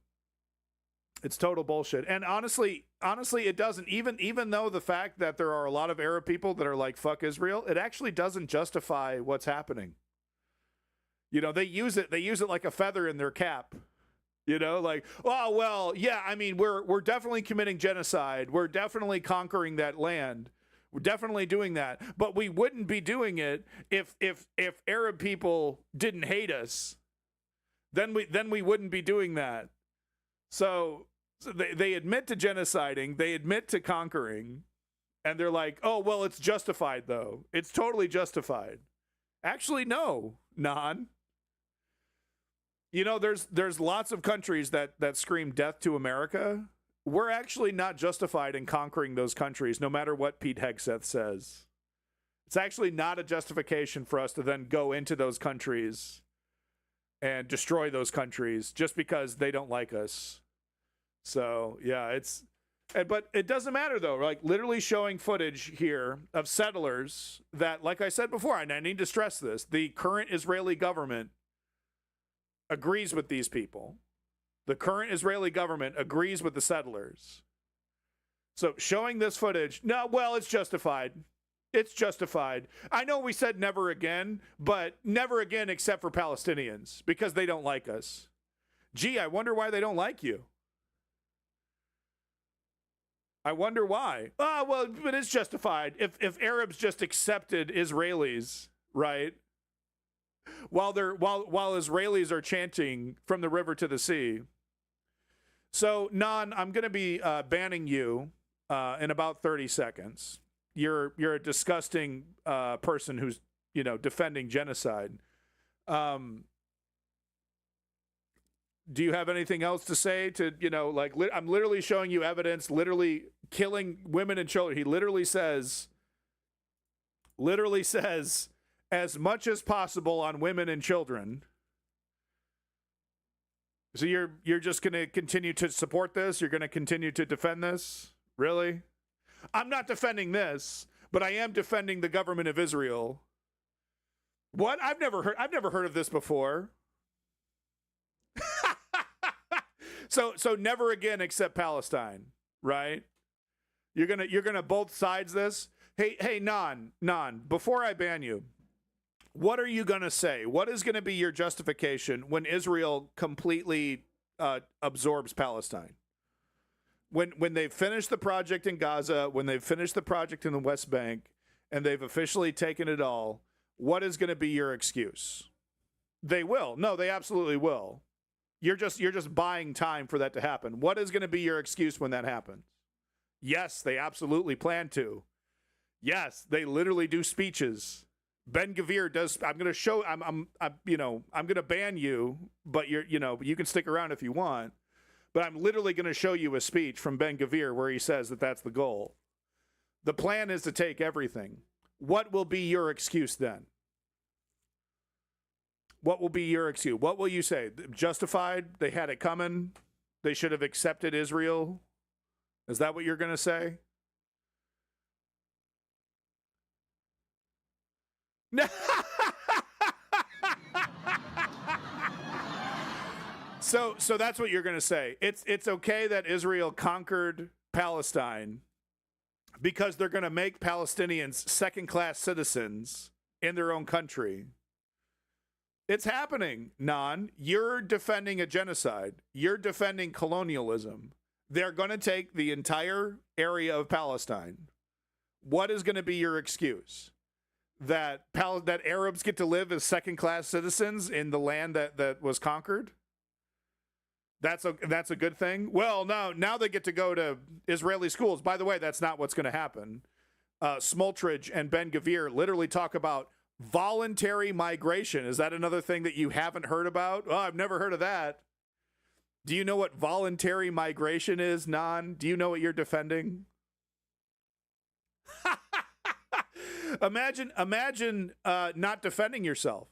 It's total bullshit. And honestly, it doesn't. Even though the fact that there are a lot of Arab people that are like, fuck Israel, it actually doesn't justify what's happening. They use it like a feather in their cap. Like, oh, well, yeah, I mean, we're definitely committing genocide. We're definitely conquering that land. We're definitely doing that. But we wouldn't be doing it if Arab people didn't hate us. Then we wouldn't be doing that. So they admit to genociding, they admit to conquering, and they're like, oh, well, it's justified, though. It's totally justified. Actually, no, non. There's lots of countries that scream death to America. We're actually not justified in conquering those countries, no matter what Pete Hegseth says. It's actually not a justification for us to then go into those countries and destroy those countries just because they don't like us. So, yeah, but it doesn't matter, though. Like, literally showing footage here of settlers that, like I said before, and I need to stress this, the current Israeli government agrees with these people. The current Israeli government agrees with the settlers. So showing this footage, it's justified. It's justified. I know we said never again, but never again except for Palestinians because they don't like us. Gee, I wonder why they don't like you. I wonder why. But it's justified. If Arabs just accepted Israelis, right? While Israelis are chanting from the river to the sea. So, Nan, I'm going to be banning you in about 30 seconds. you're a disgusting person who's, you know, defending genocide. Do you have anything else to say to, you know, like, I'm literally showing you evidence, literally killing women and children. He literally says, as much as possible on women and children. So you're just going to continue to support this? You're going to continue to defend this? Really? I'm not defending this, but I am defending the government of Israel. What? I've never heard of this before. So never again accept Palestine, right? You're gonna both sides this. Hey, Non, before I ban you, what are you gonna say? What is gonna be your justification when Israel completely absorbs Palestine? When they've finished the project in Gaza, when they've finished the project in the West Bank, and they've officially taken it all, what is going to be your excuse? They will. No, they absolutely will. You're just buying time for that to happen. What is going to be your excuse when that happens? Yes, they absolutely plan to. Yes, they literally do speeches. Ben-Gvir does. I'm going to show. I'm going to ban you, but you can stick around if you want. But I'm literally going to show you a speech from Ben-Gvir where he says that that's the goal. The plan is to take everything. What will be your excuse then? What will be your excuse? What will you say? Justified? They had it coming? They should have accepted Israel? Is that what you're going to say? So that's what you're going to say. It's okay that Israel conquered Palestine because they're going to make Palestinians second-class citizens in their own country. It's happening, Non. You're defending a genocide. You're defending colonialism. They're going to take the entire area of Palestine. What is going to be your excuse? That Arabs get to live as second-class citizens in the land that was conquered? That's a good thing? Well, now they get to go to Israeli schools. By the way, that's not what's going to happen. Smotrich and Ben-Gvir literally talk about voluntary migration. Is that another thing that you haven't heard about? Oh, I've never heard of that. Do you know what voluntary migration is, Non? Do you know what you're defending? Imagine not defending yourself.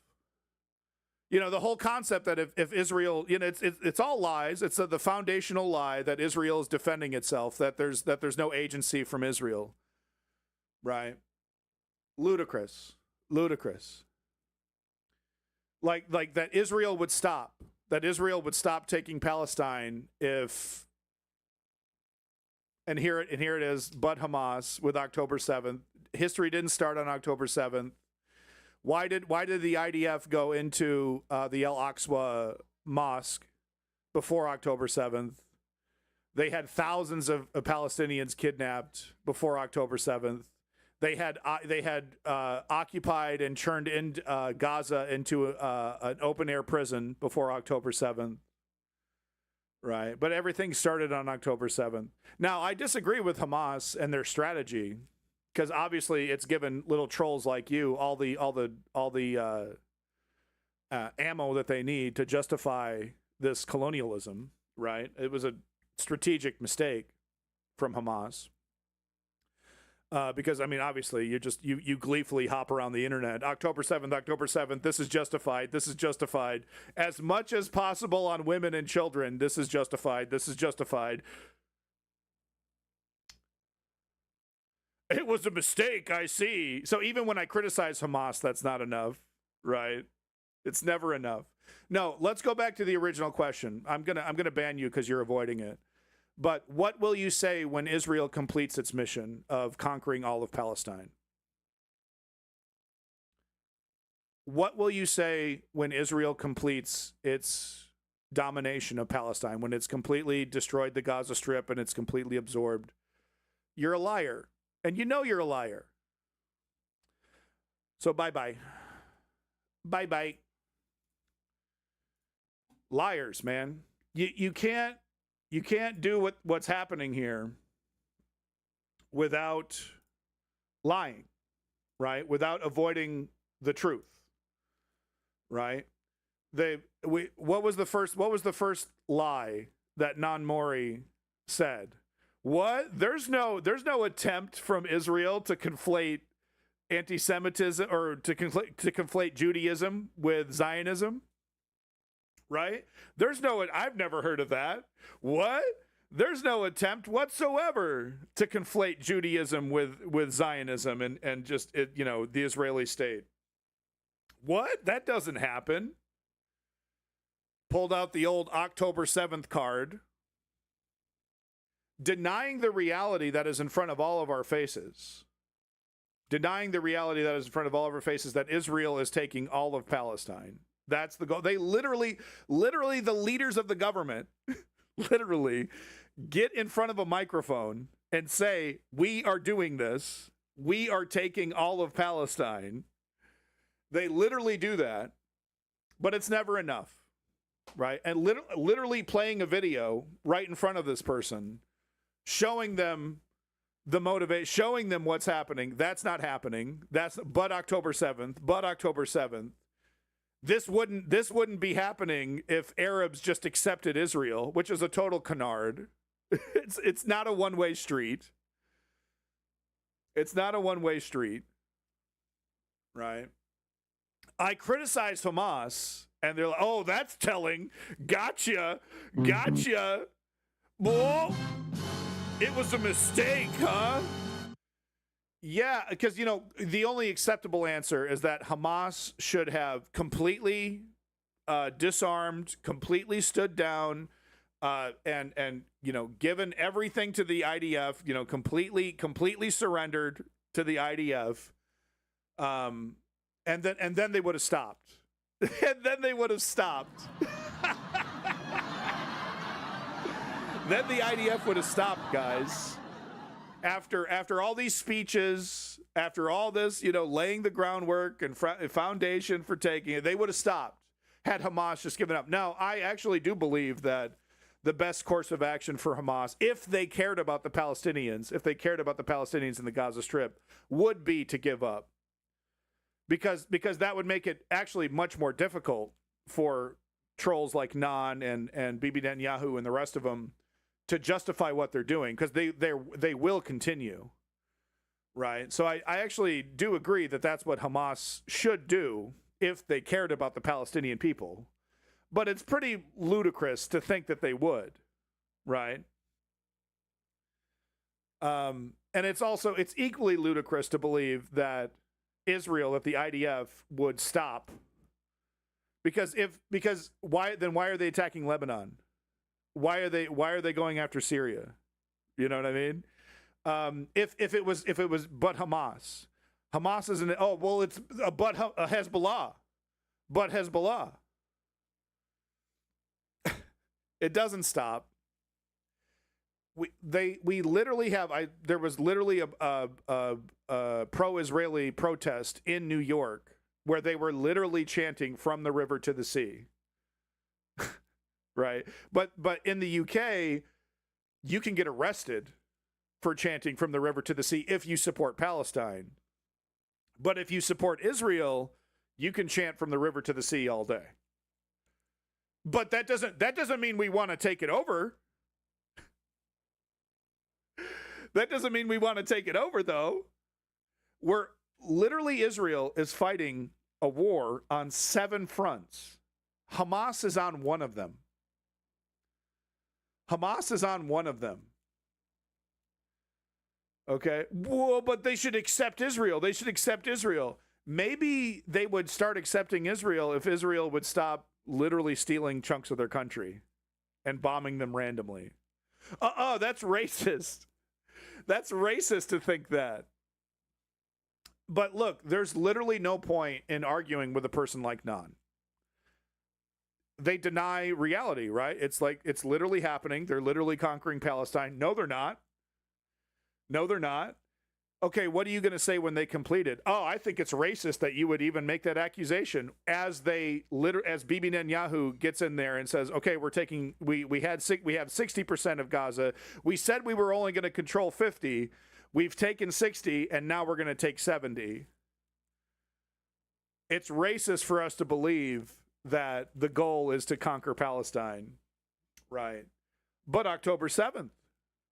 You know, the whole concept that if Israel, you know, it's all lies. It's the foundational lie that Israel is defending itself, that there's no agency from Israel. Right? Ludicrous. Like that Israel would stop taking Palestine if, and here it is, but Hamas with October 7th. History didn't start on October 7th. Why did the IDF go into the El Aqsa Mosque before October 7th? They had thousands of Palestinians kidnapped before October 7th. They had occupied and churned in Gaza into an open air prison before October 7th. Right, but everything started on October 7th. Now, I disagree with Hamas and their strategy, because obviously it's given little trolls like you all the ammo that they need to justify this colonialism. Right, it was a strategic mistake from Hamas. Because, I mean, obviously, you gleefully hop around the internet. October 7th, this is justified. As much as possible on women and children, this is justified. It was a mistake, I see. So even when I criticize Hamas, that's not enough, right? It's never enough. No, let's go back to the original question. I'm gonna ban you because you're avoiding it. But what will you say when Israel completes its mission of conquering all of Palestine? What will you say when Israel completes its domination of Palestine, when it's completely destroyed the Gaza Strip and it's completely absorbed? You're a liar, and you know you're a liar. So bye-bye. Bye-bye. Liars, man. You can't do what's happening here without lying, right? Without avoiding the truth, right? What was the first lie that Non-Mori said? What? There's no attempt from Israel to conflate anti-Semitism or to conflate Judaism with Zionism, right? I've never heard of that. What? There's no attempt whatsoever to conflate Judaism with Zionism and just the Israeli state. What? That doesn't happen. Pulled out the old October 7th card, denying the reality that is in front of all of our faces. Denying the reality that is in front of all of our faces, that Israel is taking all of Palestine. That's the goal. They literally the leaders of the government literally get in front of a microphone and say, we are doing this. We are taking all of Palestine. They literally do that, but it's never enough, right? And literally playing a video right in front of this person, showing them the motivation, showing them what's happening. That's not happening. But October 7th. This wouldn't be happening if Arabs just accepted Israel, which is a total canard. It's not a one-way street. It's not a one-way street, right? I criticized Hamas, and they're like, "Oh, that's telling. Gotcha. Well, it was a mistake, huh?" Yeah, because, the only acceptable answer is that Hamas should have completely disarmed, completely stood down, and given everything to the IDF, completely surrendered to the IDF, and then they would have stopped. And then they would have stopped. Then the IDF would have stopped, guys. After all these speeches, after all this, laying the groundwork and foundation for taking it, they would have stopped had Hamas just given up. Now, I actually do believe that the best course of action for Hamas, if they cared about the Palestinians, in the Gaza Strip, would be to give up. Because that would make it actually much more difficult for trolls like Nan and Bibi Netanyahu and the rest of them to justify what they're doing, because they will continue, right? So I actually do agree that that's what Hamas should do if they cared about the Palestinian people. But it's pretty ludicrous to think that they would, right? And it's equally ludicrous to believe that Israel, that the IDF would stop. Because why are they attacking Lebanon? Why are they going after Syria? You know what I mean? If it was but Hamas isn't. Oh well, it's but Hezbollah, but Hezbollah. It doesn't stop. We literally have. There was literally a pro-Israeli protest in New York where they were literally chanting "From the river to the sea." Right. But in the UK, you can get arrested for chanting "From the river to the sea" if you support Palestine. But if you support Israel, you can chant "From the river to the sea" all day. But that doesn't mean we want to take it over. That doesn't mean we want to take it over, though. Israel is fighting a war on 7 fronts. Hamas is on one of them. Okay. Whoa, but they should accept Israel. Maybe they would start accepting Israel if Israel would stop literally stealing chunks of their country and bombing them randomly. That's racist. That's racist to think that. But look, there's literally no point in arguing with a person like Nan. They deny reality, right? It's like, it's literally happening. They're literally conquering Palestine. No, they're not. Okay, what are you going to say when they complete it? Oh, I think it's racist that you would even make that accusation. As Bibi Netanyahu gets in there and says, okay, we have 60% of Gaza. We said we were only going to control 50. We've taken 60, and now we're going to take 70. It's racist for us to believe that the goal is to conquer Palestine, right? But October 7th.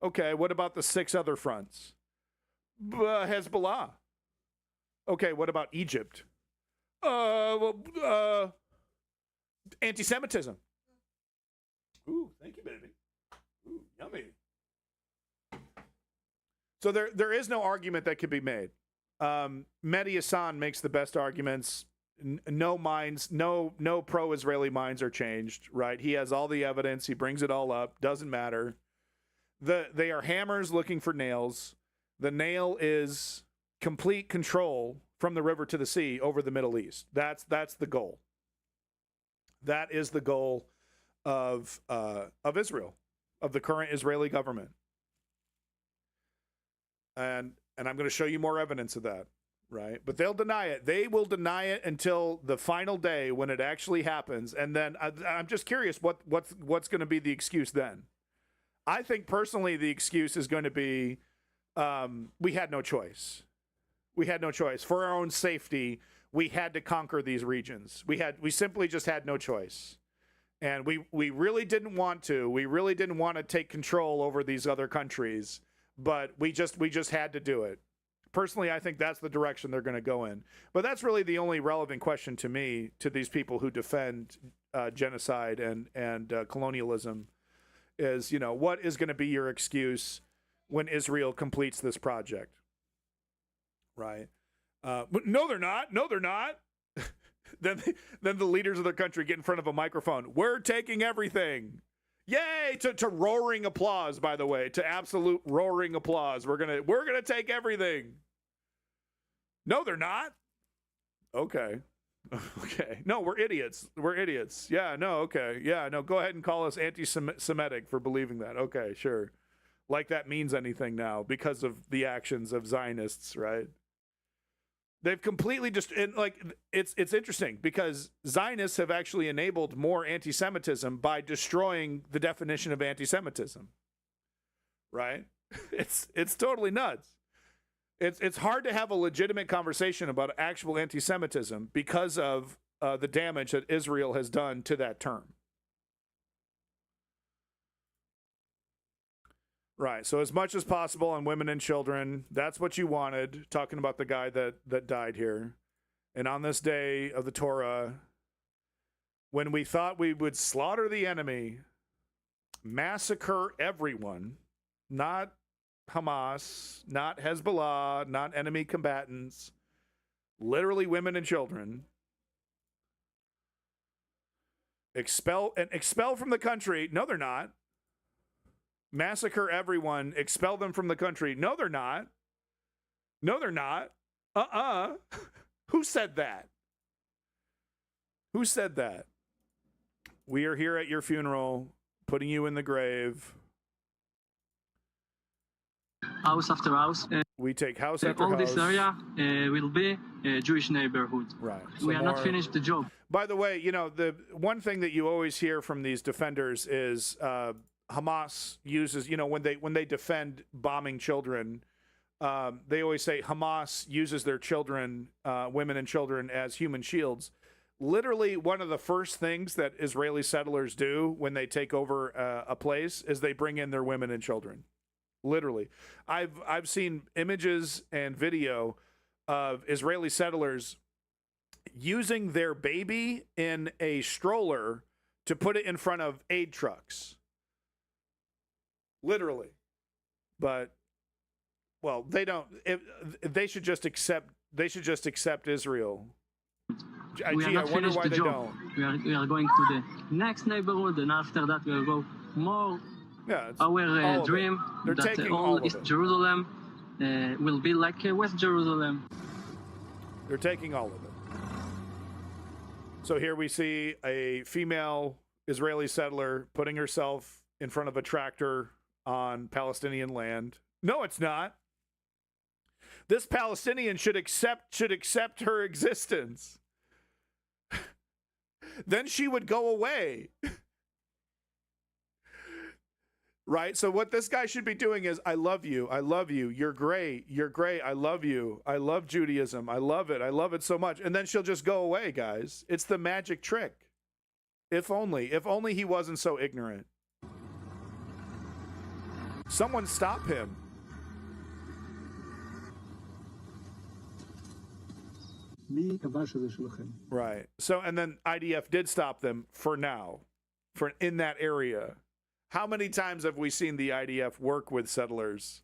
Okay, what about the 6 other fronts? Hezbollah. Okay, what about Egypt? Anti-Semitism. Ooh, thank you, baby. Ooh, yummy. So there is no argument that could be made. Mehdi Hassan makes the best arguments. No minds, no pro-Israeli minds are changed, right? He has all the evidence. He brings it all up. Doesn't matter. They are hammers looking for nails. The nail is complete control from the river to the sea over the Middle East. That's the goal. That is the goal of Israel, of the current Israeli government. And I'm going to show you more evidence of that, right? But they'll deny it. They will deny it until the final day when it actually happens. And then I'm just curious what's going to be the excuse then. I think personally the excuse is going to be we had no choice. We had no choice. For our own safety, we had to conquer these regions. We simply just had no choice. And we really didn't want to. We really didn't want to take control over these other countries. But we just had to do it. Personally, I think that's the direction they're going to go in. But that's really the only relevant question to me, to these people who defend genocide and colonialism, is, what is going to be your excuse when Israel completes this project? Right? No, they're not. No, they're not. Then the leaders of their country get in front of a microphone. We're taking everything. Yay! To roaring applause, by the way, to absolute roaring applause. We're gonna take everything. No, they're not. Okay. Okay. No, we're idiots. We're idiots. Yeah, no, okay. Yeah, no, go ahead and call us anti-Semitic for believing that. Okay, sure. Like that means anything now because of the actions of Zionists, right? They've completely it's interesting because Zionists have actually enabled more anti-Semitism by destroying the definition of anti-Semitism. Right? It's totally nuts. It's hard to have a legitimate conversation about actual anti-Semitism because of the damage that Israel has done to that term. Right. So as much as possible on women and children, that's what you wanted, talking about the guy that died here. And on this day of the Torah, when we thought we would slaughter the enemy, massacre everyone, not Hamas, not Hezbollah, not enemy combatants, literally women and children, expel from the country. No, they're not. Massacre everyone, expel them from the country. No, they're not. No, they're not. Who said that? Who said that? We are here at your funeral, putting you in the grave. House after house. We take house after all house. This area will be a Jewish neighborhood. Right. We are not finished the job. By the way, the one thing that you always hear from these defenders is Hamas uses, when they defend bombing children, they always say Hamas uses their children, women and children, as human shields. Literally, one of the first things that Israeli settlers do when they take over a place is they bring in their women and children. Literally. I've seen images and video of Israeli settlers using their baby in a stroller to put it in front of aid trucks. Literally. But, well, they don't. They should just accept Israel. We are not finished the job. We are going to the next neighborhood, and after that we will go more. Yeah, our dream that all East Jerusalem will be like West Jerusalem. They're taking all of it. So here we see a female Israeli settler putting herself in front of a tractor on Palestinian land. No, it's not. This Palestinian should accept her existence. Then she would go away. right? So what this guy should be doing is, I love you, you're great, I love you, I love Judaism, I love it so much. And then she'll just go away, guys. It's the magic trick. If only he wasn't so ignorant. Someone stop him. Right. So, and then IDF did stop them for now, for in that area. How many times have we seen the IDF work with settlers?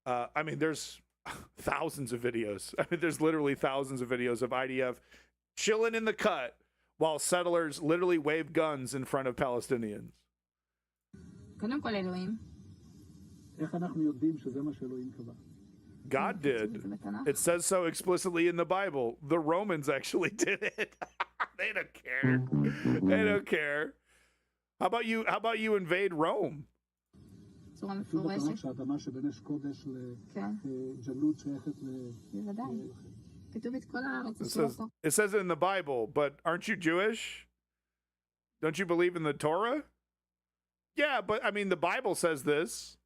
I mean, there's thousands of videos. I mean, there's literally thousands of videos of IDF chilling in the cut while settlers literally wave guns in front of Palestinians. God did. It says so explicitly in the Bible. The Romans actually did it. They don't care. They don't care. How about you invade Rome? It says it in the Bible, but aren't you Jewish? Don't you believe in the Torah? Yeah, but I mean, the Bible says this.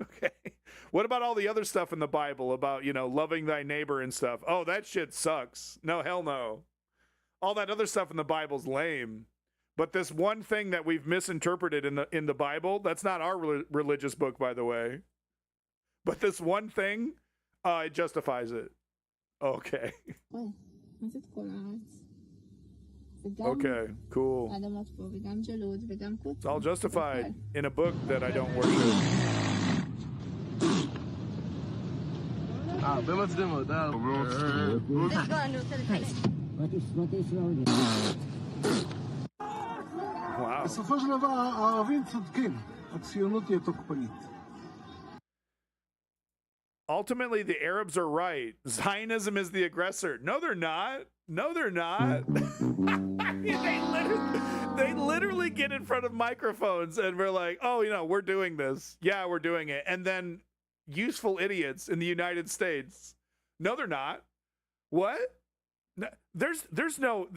Okay. What about all the other stuff in the Bible about, loving thy neighbor and stuff? Oh, that shit sucks. No, hell no. All that other stuff in the Bible's lame. But this one thing that we've misinterpreted in the Bible, that's not our religious book, by the way. But this one thing, it justifies it. Okay. Okay, cool. It's all justified in a book that I don't worship. Wow. בסופו של דבר הערבים צודקים, הציונות תהיה תוקפנית. Ultimately, the Arabs are right. Zionism is the aggressor. No, they're not. No, they're not. They literally get in front of microphones and we're like, oh, we're doing this. Yeah, we're doing it. And then useful idiots in the United States. No, they're not. What? No, there's no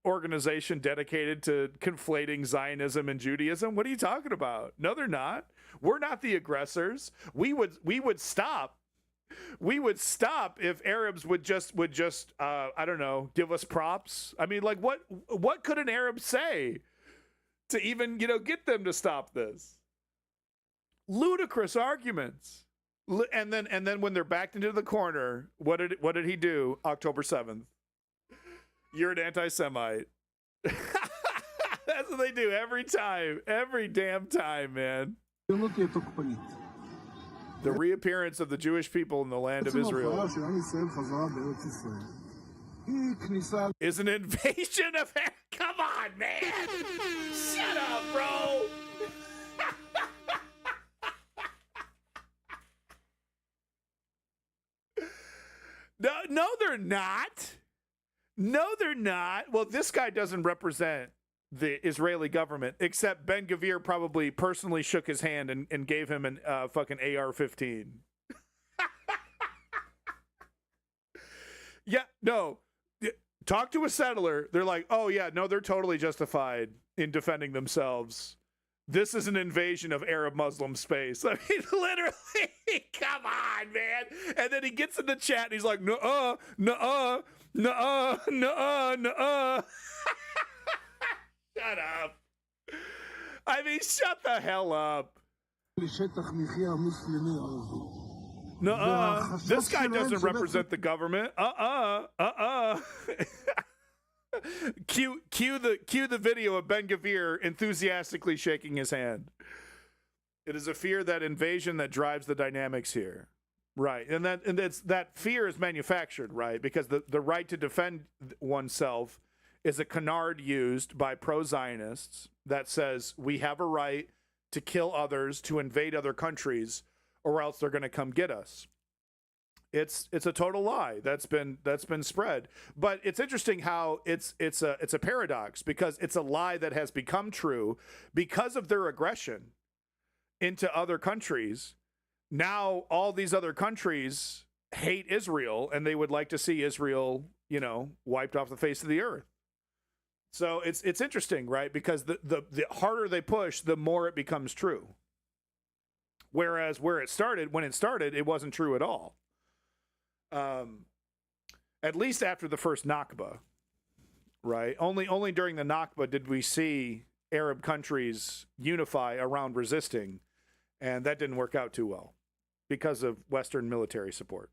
organization dedicated to conflating Zionism and Judaism. What are you talking about? No, they're not. We're not the aggressors. We would stop. We would stop if Arabs would just I don't know, give us props. I mean, like what could an Arab say to even get them to stop this? Ludicrous arguments. And then when they're backed into the corner, what did he do? October 7th. You're an anti-Semite. That's what they do every time. Every damn time, man. The reappearance of the Jewish people in the land of Israel is an invasion of... Come on, man! Shut up, bro! No, they're not. No, they're not. Well, this guy doesn't represent the Israeli government, except Ben-Gvir probably personally shook his hand and gave him an fucking AR-15. Yeah, no. Talk to a settler. They're like, oh, yeah, no, they're totally justified in defending themselves. This is an invasion of Arab Muslim space. I mean, literally, come on, man. And then he gets in the chat and he's like, nuh-uh, nuh-uh, nuh-uh, nuh-uh, nuh-uh. Shut up. I mean, shut the hell up. Nuh-uh. This guy doesn't represent the government. Cue the video of Ben-Gvir enthusiastically shaking his hand. It is a fear, that invasion, that drives the dynamics here. Right. And that fear is manufactured, right? Because the right to defend oneself is a canard used by pro-Zionists that says we have a right to kill others, to invade other countries, or else they're going to come get us. It's a total lie that's been spread. But it's interesting how it's a paradox, because it's a lie that has become true because of their aggression into other countries. Now all these other countries hate Israel and they would like to see Israel, wiped off the face of the earth. So it's interesting, right? Because the harder they push, the more it becomes true. Whereas when it started, it wasn't true at all. At least after the first Nakba, right? Only during the Nakba did we see Arab countries unify around resisting, and that didn't work out too well because of Western military support.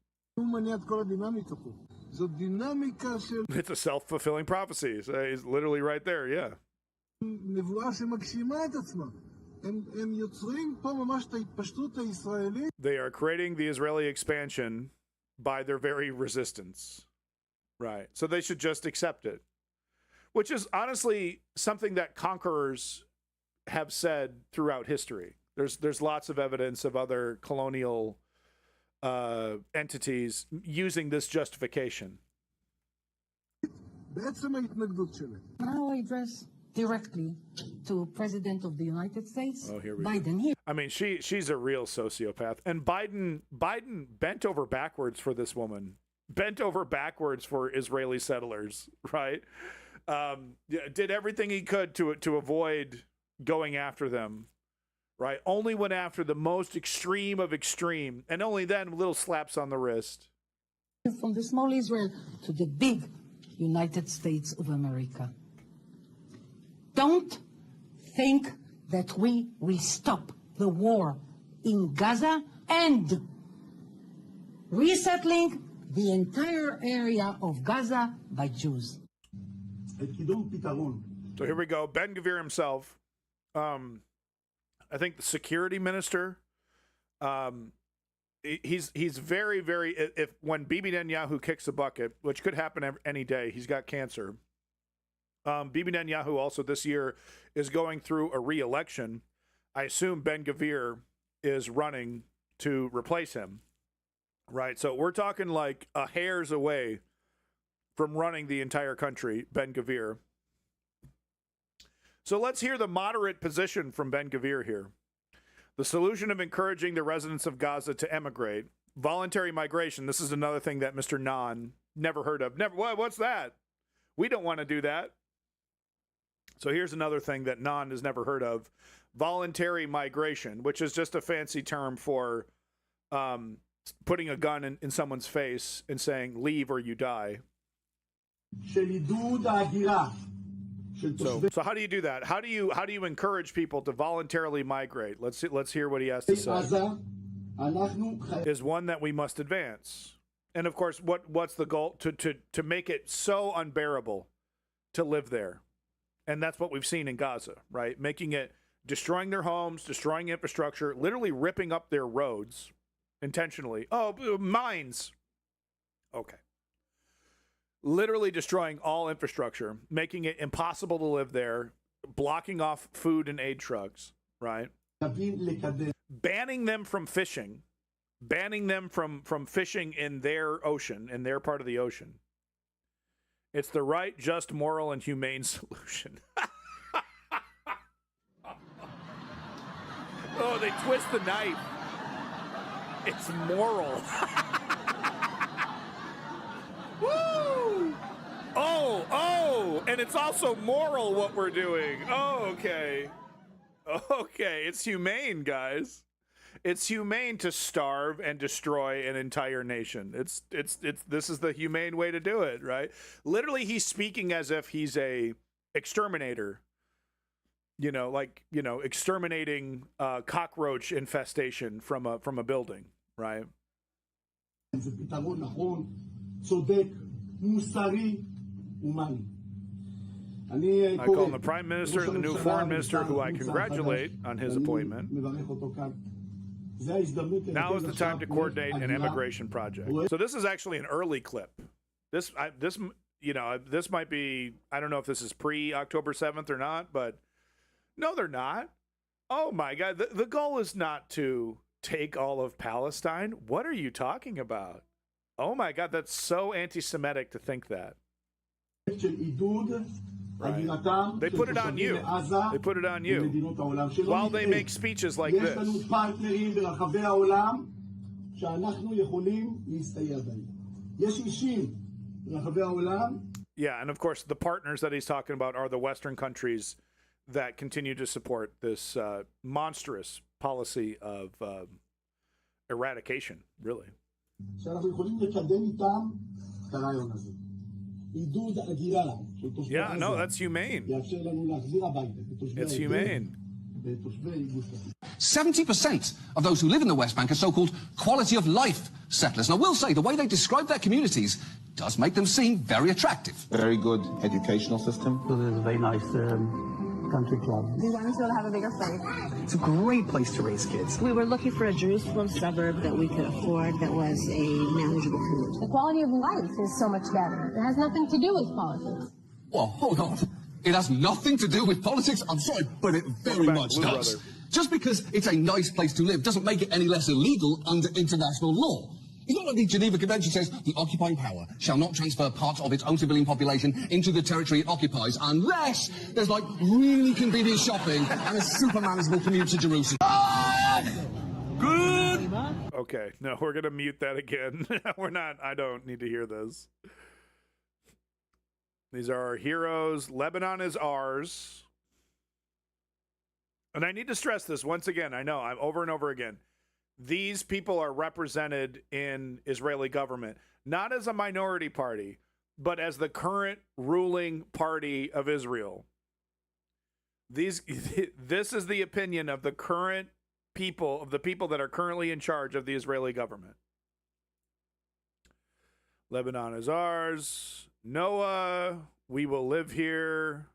It's a self-fulfilling prophecy. It's literally right there, yeah. They are creating the Israeli expansion by their very resistance. Right. So they should just accept it. Which is honestly something that conquerors have said throughout history. There's lots of evidence of other colonial entities using this justification. Now I address directly to President of the United States, Biden. Here. I mean, she's a real sociopath. And Biden bent over backwards for this woman. Bent over backwards for Israeli settlers, right? Did everything he could to avoid going after them. Right, only went after the most extreme of extreme, and only then little slaps on the wrist. From the small Israel to the big United States of America. Don't think that we will stop the war in Gaza and resettling the entire area of Gaza by Jews. So here we go. Ben-Gvir himself. I think the security minister, he's very, very, if when Bibi Netanyahu kicks the bucket, which could happen any day, he's got cancer. Bibi Netanyahu also this year is going through a re-election. I assume Ben-Gvir is running to replace him, right? So we're talking like a hair's away from running the entire country, Ben-Gvir. So let's hear the moderate position from Ben-Gvir here. The solution of encouraging the residents of Gaza to emigrate. Voluntary migration. This is another thing that Mr. Nan never heard of. What's that? We don't want to do that. So here's another thing that Nan has never heard of. Voluntary migration, which is just a fancy term for putting a gun in someone's face and saying, leave or you die. So how do you do that? How do you encourage people to voluntarily migrate? Let's hear what he has to say. Is one that we must advance. And of course, what's the goal? To make it so unbearable to live there. And that's what we've seen in Gaza, right? Making it, destroying their homes, destroying infrastructure, literally ripping up their roads intentionally. Oh, mines. Okay. Literally destroying all infrastructure, making it impossible to live there, blocking off food and aid trucks, right? Banning them from fishing, banning them from fishing in their ocean, in their part of the ocean. It's the right, just, moral, and humane solution. Oh, they twist the knife. It's moral. Woo! Oh, and it's also moral what we're doing. Oh, okay. Okay, it's humane, guys. It's humane to starve and destroy an entire nation. It's this is the humane way to do it, right? Literally, he's speaking as if he's a exterminator. Exterminating cockroach infestation from a building, right? I call him the Prime Minister and the new Foreign Minister, who I congratulate on his appointment. Now is the time to coordinate an immigration project. So this is actually an early clip. This might be, I don't know if this is pre-October 7th or not, but no, they're not. Oh my God, the goal is not to take all of Palestine. What are you talking about? Oh my God, that's so anti-Semitic to think that. Right. They put it on you. They put it on you. While they make speeches like this. Yeah, and of course, the partners that he's talking about are the Western countries that continue to support this monstrous policy of eradication, really. שאנחנו יכולים לקדם איתם את הרעיון הזה. עידוד הגירה של תושבי Yeah, no, that's humane. יאפשר לנו להחזיר הביתה את תושבי It's humane. ותושבי גוש קטיף. 70% of those who live in the West Bank are so-called quality of life settlers. And I will say, the way they describe their communities does make them seem very attractive. Very good educational system. So there's a very nice country club. We wanted to have a bigger place. It's a great place to raise kids. We were looking for a Jerusalem suburb that we could afford that was a manageable commute. The quality of life is so much better. It has nothing to do with politics. Well, hold on. It has nothing to do with politics? I'm sorry, but it very much does. Just because it's a nice place to live doesn't make it any less illegal under international law. It's not like the Geneva Convention says the occupying power shall not transfer parts of its own civilian population into the territory it occupies unless there's, like, really convenient shopping and a super manageable commute to Jerusalem. Good. Okay, no, we're going to mute that again. We're not, I don't need to hear this. These are our heroes. Lebanon is ours. And I need to stress this once again. I know, I'm over and over again. These people are represented in Israeli government, not as a minority party, but as the current ruling party of Israel. This is the opinion of the current people, of the people that are currently in charge of the Israeli government. Lebanon is ours. Noah, we will live here.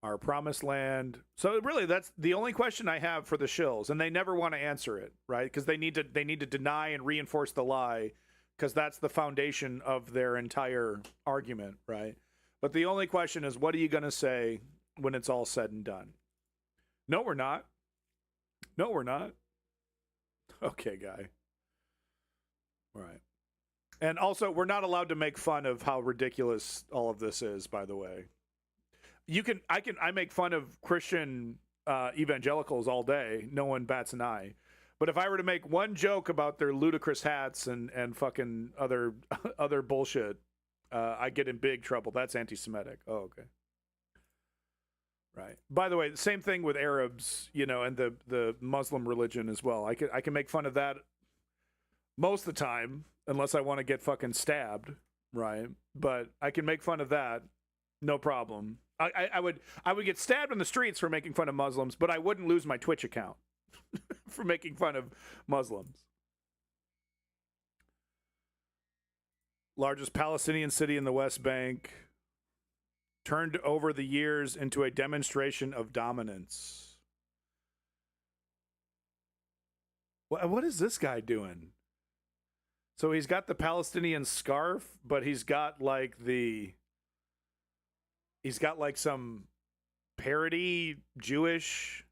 Our promised land. So really, that's the only question I have for the shills, and they never want to answer it, right? Because they need to deny and reinforce the lie, because that's the foundation of their entire argument, right? But the only question is, what are you going to say when it's all said and done? No, we're not. No, we're not. Okay, guy. All right. And also, we're not allowed to make fun of how ridiculous all of this is, by the way. I make fun of Christian evangelicals all day. No one bats an eye. But if I were to make one joke about their ludicrous hats and fucking other bullshit, I get in big trouble. That's anti-Semitic. Oh, okay. Right. By the way, the same thing with Arabs, and the Muslim religion as well. I can make fun of that most of the time, unless I want to get fucking stabbed, right? But I can make fun of that, no problem. I would get stabbed in the streets for making fun of Muslims, but I wouldn't lose my Twitch account for making fun of Muslims. Largest Palestinian city in the West Bank, turned over the years into a demonstration of dominance. What is this guy doing? So he's got the Palestinian scarf, but he's got like some parody Jewish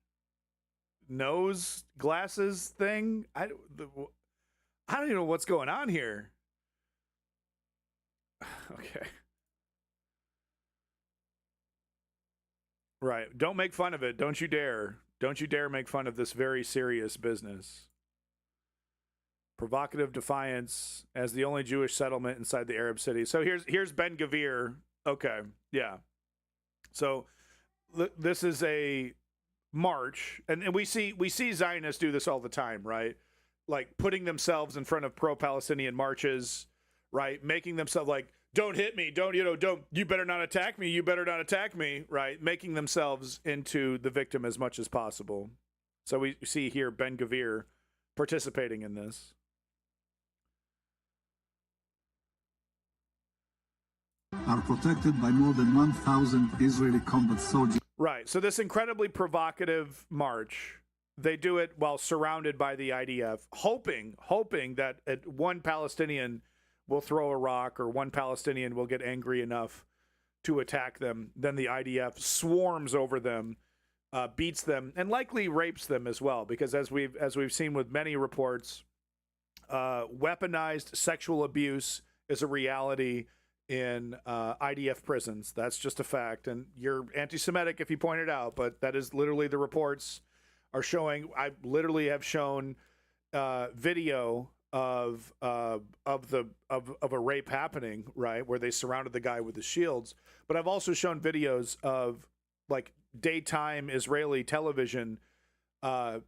nose glasses thing. I don't even know what's going on here. Okay. Right. Don't make fun of it. Don't you dare. Don't you dare make fun of this very serious business. Provocative defiance as the only Jewish settlement inside the Arab city. So here's Ben Gvir. Okay. Yeah. So this is a march, and we see Zionists do this all the time, right? Like putting themselves in front of pro-Palestinian marches, right? Making themselves like, don't hit me, you better not attack me, right? Making themselves into the victim as much as possible. So we see here Ben Gvir participating in this. Are protected by more than 1,000 Israeli combat soldiers. Right. So this incredibly provocative march, they do it while surrounded by the IDF, hoping that one Palestinian will throw a rock or one Palestinian will get angry enough to attack them. Then the IDF swarms over them, beats them, and likely rapes them as well. Because as we've seen with many reports, weaponized sexual abuse is a reality in IDF prisons. That's just a fact. And you're anti-Semitic if you point it out, but that is literally the reports are showing. I literally have shown video of a rape happening, right, where they surrounded the guy with the shields. But I've also shown videos of like daytime Israeli television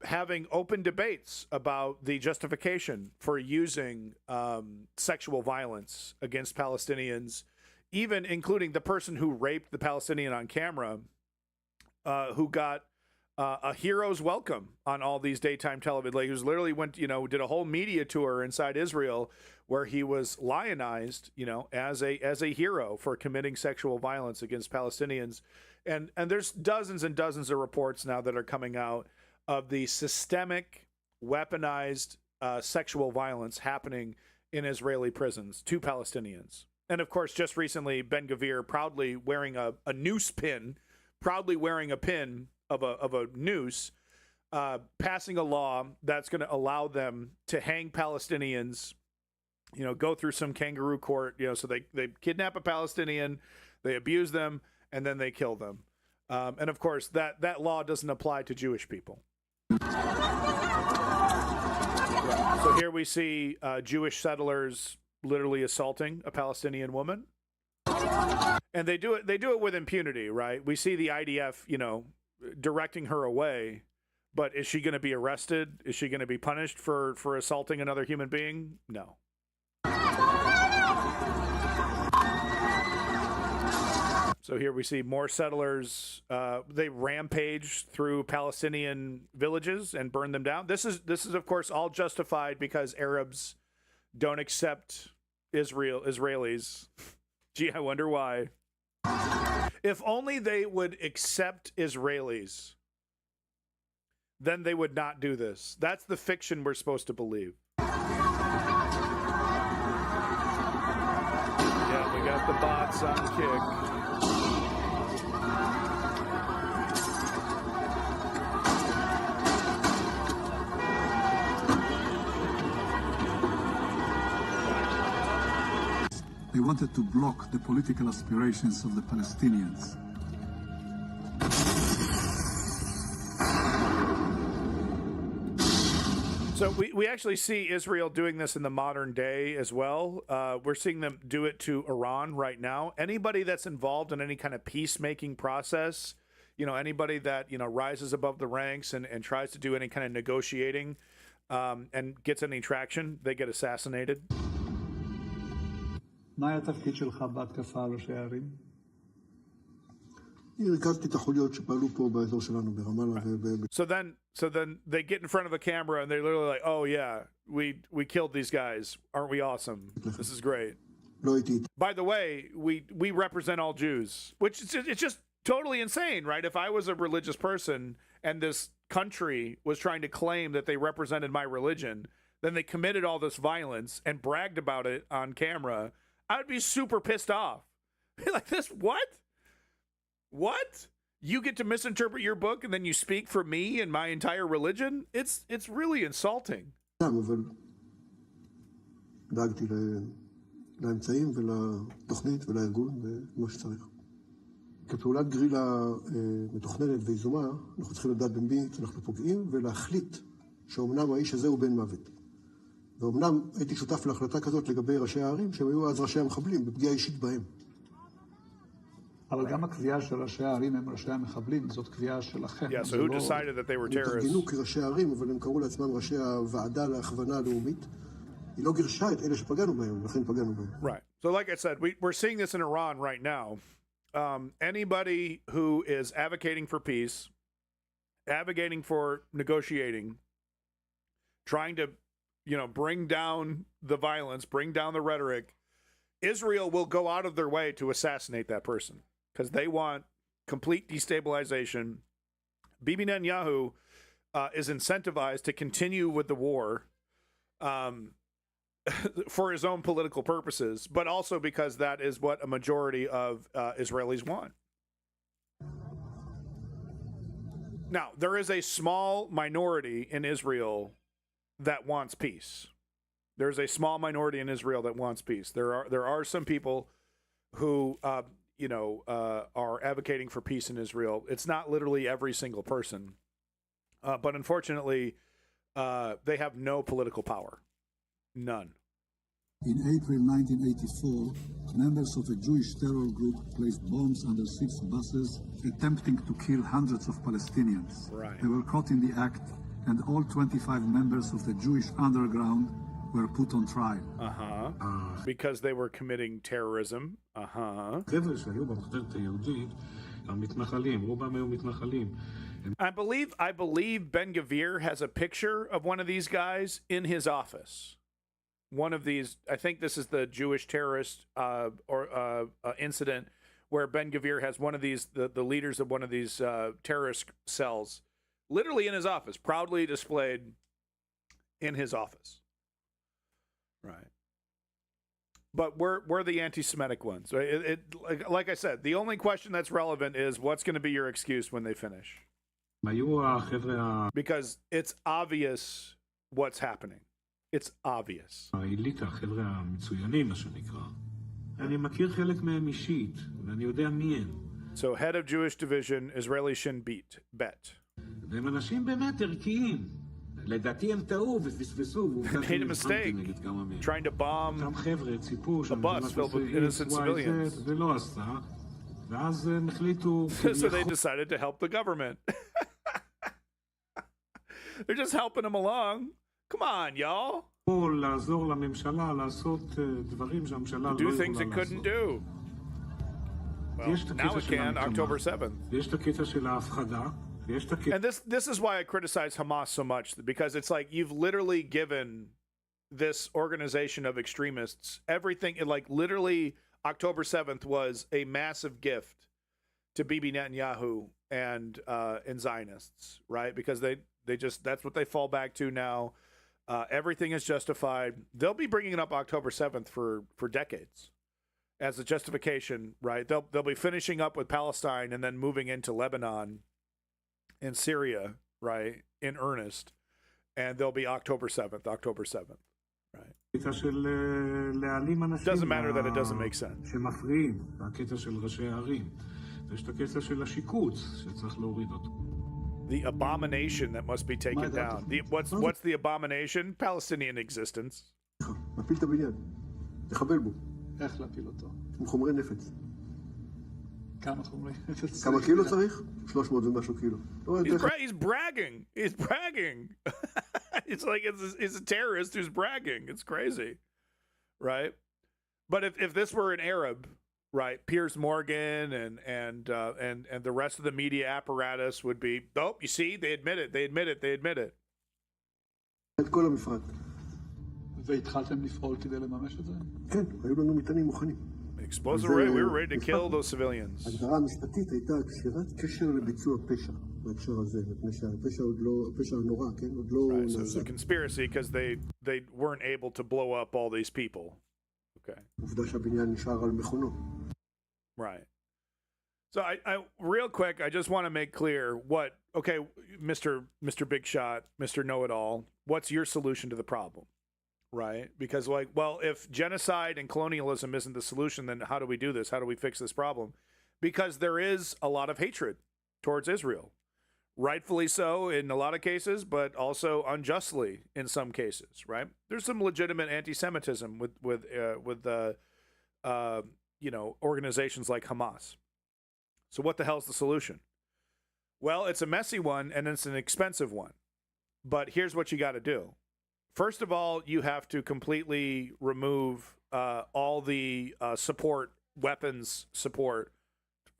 having open debates about the justification for using sexual violence against Palestinians, even including the person who raped the Palestinian on camera, who got a hero's welcome on all these daytime television. Like, he was literally did a whole media tour inside Israel where he was lionized, as a hero for committing sexual violence against Palestinians. And there's dozens and dozens of reports now that are coming out of the systemic, weaponized sexual violence happening in Israeli prisons to Palestinians. And of course, just recently, Ben Gvir proudly wearing a noose pin, of a noose, passing a law that's going to allow them to hang Palestinians, go through some kangaroo court, so they kidnap a Palestinian, they abuse them, and then they kill them. And of course, that law doesn't apply to Jewish people. So here we see Jewish settlers literally assaulting a Palestinian woman. And they do it with impunity, right? We see the IDF, directing her away, but is she going to be arrested? Is she going to be punished for assaulting another human being? No. So here we see more settlers. They rampage through Palestinian villages and burn them down. This is of course all justified because Arabs don't accept Israelis. Gee, I wonder why. If only they would accept Israelis, then they would not do this. That's the fiction we're supposed to believe. Yeah, we got the bots on kick. They wanted to block the political aspirations of the Palestinians. So we actually see Israel doing this in the modern day as well. We're seeing them do it to Iran right now. Anybody that's involved in any kind of peacemaking process, anybody that, rises above the ranks and tries to do any kind of negotiating and gets any traction, they get assassinated. מה היה התפקיד שלך בהתקפה על ראשי הערים? הרכזתי את החוליות שפעלו פה באזור שלנו ברמאללה. So then they get in front of a camera and they're literally like, oh yeah, we killed these guys. Aren't we awesome? This is great. By the way, we represent all Jews, which it's just totally insane, right? If I was a religious person and this country was trying to claim that they represented my religion, then they committed all this violence and bragged about it on camera, I would be super pissed off. Like this, what? What? You get to misinterpret your book and then you speak for me and my entire religion? It's really insulting. אבל דאגתי לאמצעים ולתוכנית ולארגון וכמו שצריך. כפעולת גרילה מתוכננת ויזומה, אנחנו צריכים לדעת במי אנחנו פוגעים ולהחליט שאומנם האיש הזה הוא בן מוות. ואומנם הייתי שותף להחלטה כזאת לגבי ראשי הערים, שהם היו אז ראשי המחבלים, בפגיעה אישית בהם. אבל גם הקביעה של ראשי הערים הם ראשי המחבלים, זאת קביעה שלכם. Yeah, so who decided that they were terrorists? הם התארגנו כראשי הערים, אבל הם קראו לעצמם ראשי הוועדה להכוונה הלאומית. היא לא גירשה את אלה שפגענו בהם, לכן פגענו בהם. Right. So like I said, we're seeing this in Iran right now. Anybody who is advocating for peace, advocating for negotiating, trying to bring down the violence, bring down the rhetoric, Israel will go out of their way to assassinate that person because they want complete destabilization. Bibi Netanyahu is incentivized to continue with the war for his own political purposes, but also because that is what a majority of Israelis want. Now, there is a small minority in Israel that wants peace. There's a small minority in Israel that wants peace. There are some people who are advocating for peace in Israel. It's not literally every single person, but unfortunately, they have no political power. None. In April 1984, members of a Jewish terror group placed bombs under 6 buses, attempting to kill hundreds of Palestinians. Right. They were caught in the act, and all 25 members of the Jewish underground were put on trial. Because they were committing terrorism. I believe Ben-Gvir has a picture of one of these guys in his office. One of these, I think this is the Jewish terrorist incident where Ben-Gvir has one of these, the leaders of one of these terrorist cells, literally in his office, proudly displayed in his office. Right. But we're the anti-Semitic ones. Right? Like I said, the only question that's relevant is what's going to be your excuse when they finish. Because it's obvious what's happening. It's obvious. So head of Jewish division, Israeli Shin Bet. They made a mistake trying to bomb a bus filled with innocent civilians. So they decided to help the government. They're just helping them along. Come on, y'all. Do things it couldn't do. Well, now it can, October 7th. And this is why I criticize Hamas so much, because it's like you've literally given this organization of extremists everything. Like literally October 7th was a massive gift to Bibi Netanyahu and Zionists, right? Because they just, that's what they fall back to now. Everything is justified. They'll be bringing it up October 7th for decades as a justification, right? They'll be finishing up with Palestine and then moving into Lebanon and Syria, right, in earnest. And they'll be October 7th, right? Doesn't matter that it doesn't make sense. The abomination that must be taken down. What's the abomination? Palestinian existence. מפיל את הבניין, לחבל בו. איך להפיל אותו? עם חומרי נפץ. כמה חומרי נפץ? כמה קילו צריך? 300 ומשהו קילו. He's bragging. He's bragging. It's like it's a terrorist who's bragging. It's crazy, right? But if this were an Arab, right, Piers Morgan and the rest of the media apparatus would be, oh, you see, they admit it. את כל המפרט. והתחלתם לפעול כדי לממש את זה? כן, היו לנו מטענים מוכנים. Explosive array, we were ready to kill those civilians. ההגדרה המשפטית הייתה קשירת קשר לביצוע פשע בהקשר הזה, מפני שהפשע עוד לא, הפשע הנורא, כן? עוד לא Right, so it was a conspiracy because they weren't able to blow up all these people. Okay. עובדה שהבניין נשאר על מכונו. Right. So I real quick, I just want to make clear okay, Mr. Big Shot, Mr. Know-It-All, what's your solution to the problem? Right? Because if genocide and colonialism isn't the solution, then how do we do this? How do we fix this problem? Because there is a lot of hatred towards Israel. Rightfully so in a lot of cases, but also unjustly in some cases, right? There's some legitimate anti-Semitism with organizations like Hamas. So what the hell's the solution? Well, it's a messy one and it's an expensive one. But here's what you got to do. First of all, you have to completely remove all the weapons support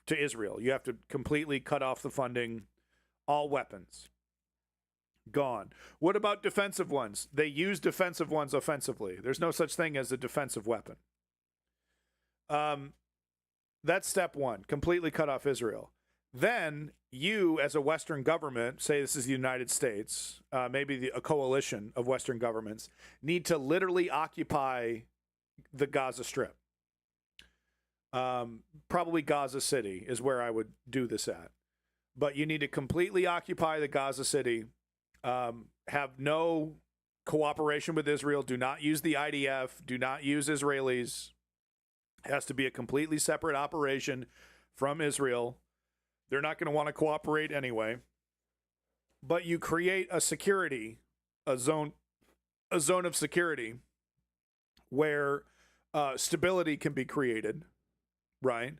to Israel. You have to completely cut off the funding, all weapons. Gone. What about defensive ones? They use defensive ones offensively. There's no such thing as a defensive weapon. That's step one, completely cut off Israel. Then you, as a Western government, say this is the United States, maybe a coalition of Western governments, need to literally occupy the Gaza Strip. Probably Gaza City is where I would do this at. But you need to completely occupy the Gaza City, have no cooperation with Israel, do not use the IDF, do not use Israelis. It has to be a completely separate operation from Israel. They're not going to want to cooperate anyway. But you create a zone of security where stability can be created, right?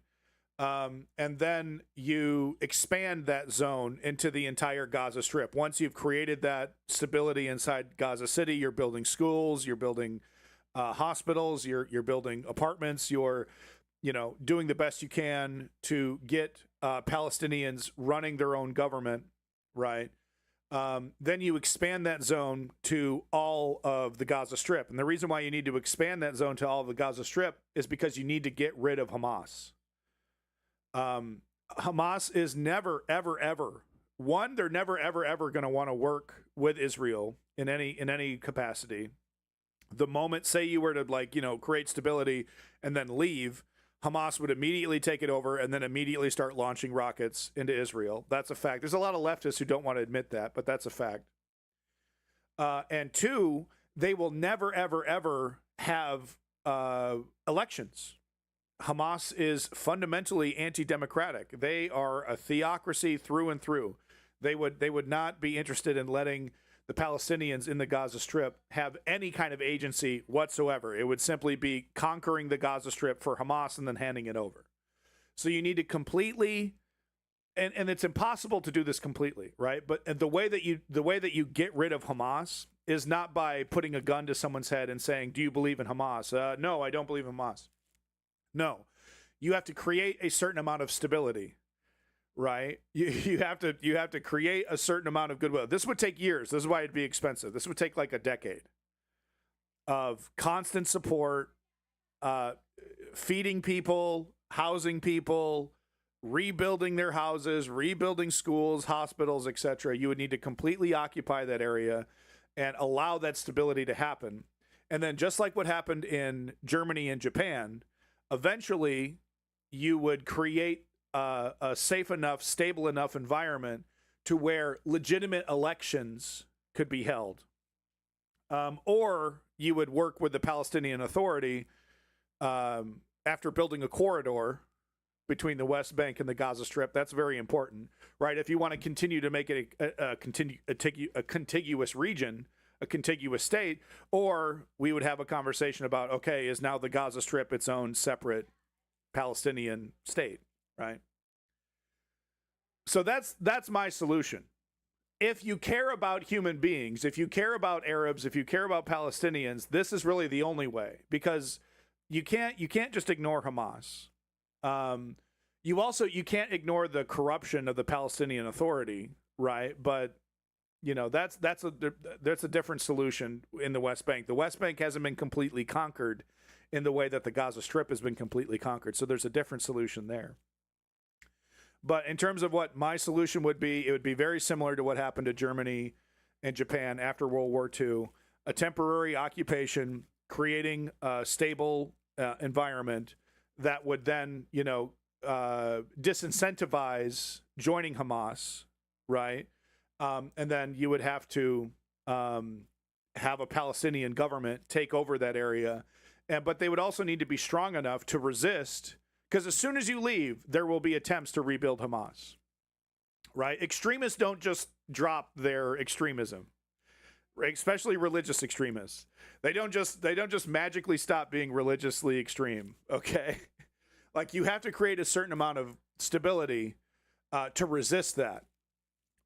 And then you expand that zone into the entire Gaza Strip. Once you've created that stability inside Gaza City, you're building schools, you're building hospitals, you're building apartments, you're doing the best you can to get Palestinians running their own government, right? Then you expand that zone to all of the Gaza Strip. And the reason why you need to expand that zone to all of the Gaza Strip is because you need to get rid of Hamas. Hamas is never, ever, ever, they're never, ever, ever going to want to work with Israel in any capacity. The moment, say you were to create stability and then leave, Hamas would immediately take it over and then immediately start launching rockets into Israel. That's a fact. There's a lot of leftists who don't want to admit that, but that's a fact. And two, they will never, ever, ever have elections. Hamas is fundamentally anti-democratic. They are a theocracy through and through. They would not be interested in letting the Palestinians in the Gaza Strip have any kind of agency whatsoever. It would simply be conquering the Gaza Strip for Hamas and then handing it over. So you need to completely, and it's impossible to do this completely, right? But the way that you get rid of Hamas is not by putting a gun to someone's head and saying, "Do you believe in Hamas?" No, I don't believe in Hamas. No, you have to create a certain amount of stability. Right? You have to create a certain amount of goodwill. This would take years. This is why it'd be expensive. This would take like a decade of constant support, feeding people, housing people, rebuilding their houses, rebuilding schools, hospitals, etc. You would need to completely occupy that area and allow that stability to happen. And then just like what happened in Germany and Japan, eventually you would create a safe enough, stable enough environment to where legitimate elections could be held. Or you would work with the Palestinian Authority after building a corridor between the West Bank and the Gaza Strip. That's very important, right? If you want to continue to make it a contiguous region, a contiguous state, or we would have a conversation about, okay, is now the Gaza Strip its own separate Palestinian state? Right. So that's my solution. If you care about human beings, if you care about Arabs, if you care about Palestinians, this is really the only way, because you can't just ignore Hamas. You can't ignore the corruption of the Palestinian Authority, right? But that's a different solution in the West Bank. The West Bank hasn't been completely conquered in the way that the Gaza Strip has been completely conquered. So there's a different solution there. But in terms of what my solution would be, it would be very similar to what happened to Germany and Japan after World War II. A temporary occupation, creating a stable environment that would then, disincentivize joining Hamas, right? And then you would have to have a Palestinian government take over that area. But they would also need to be strong enough to resist, because as soon as you leave, there will be attempts to rebuild Hamas, right? Extremists don't just drop their extremism, especially religious extremists. They don't just magically stop being religiously extreme, okay? Like, you have to create a certain amount of stability to resist that,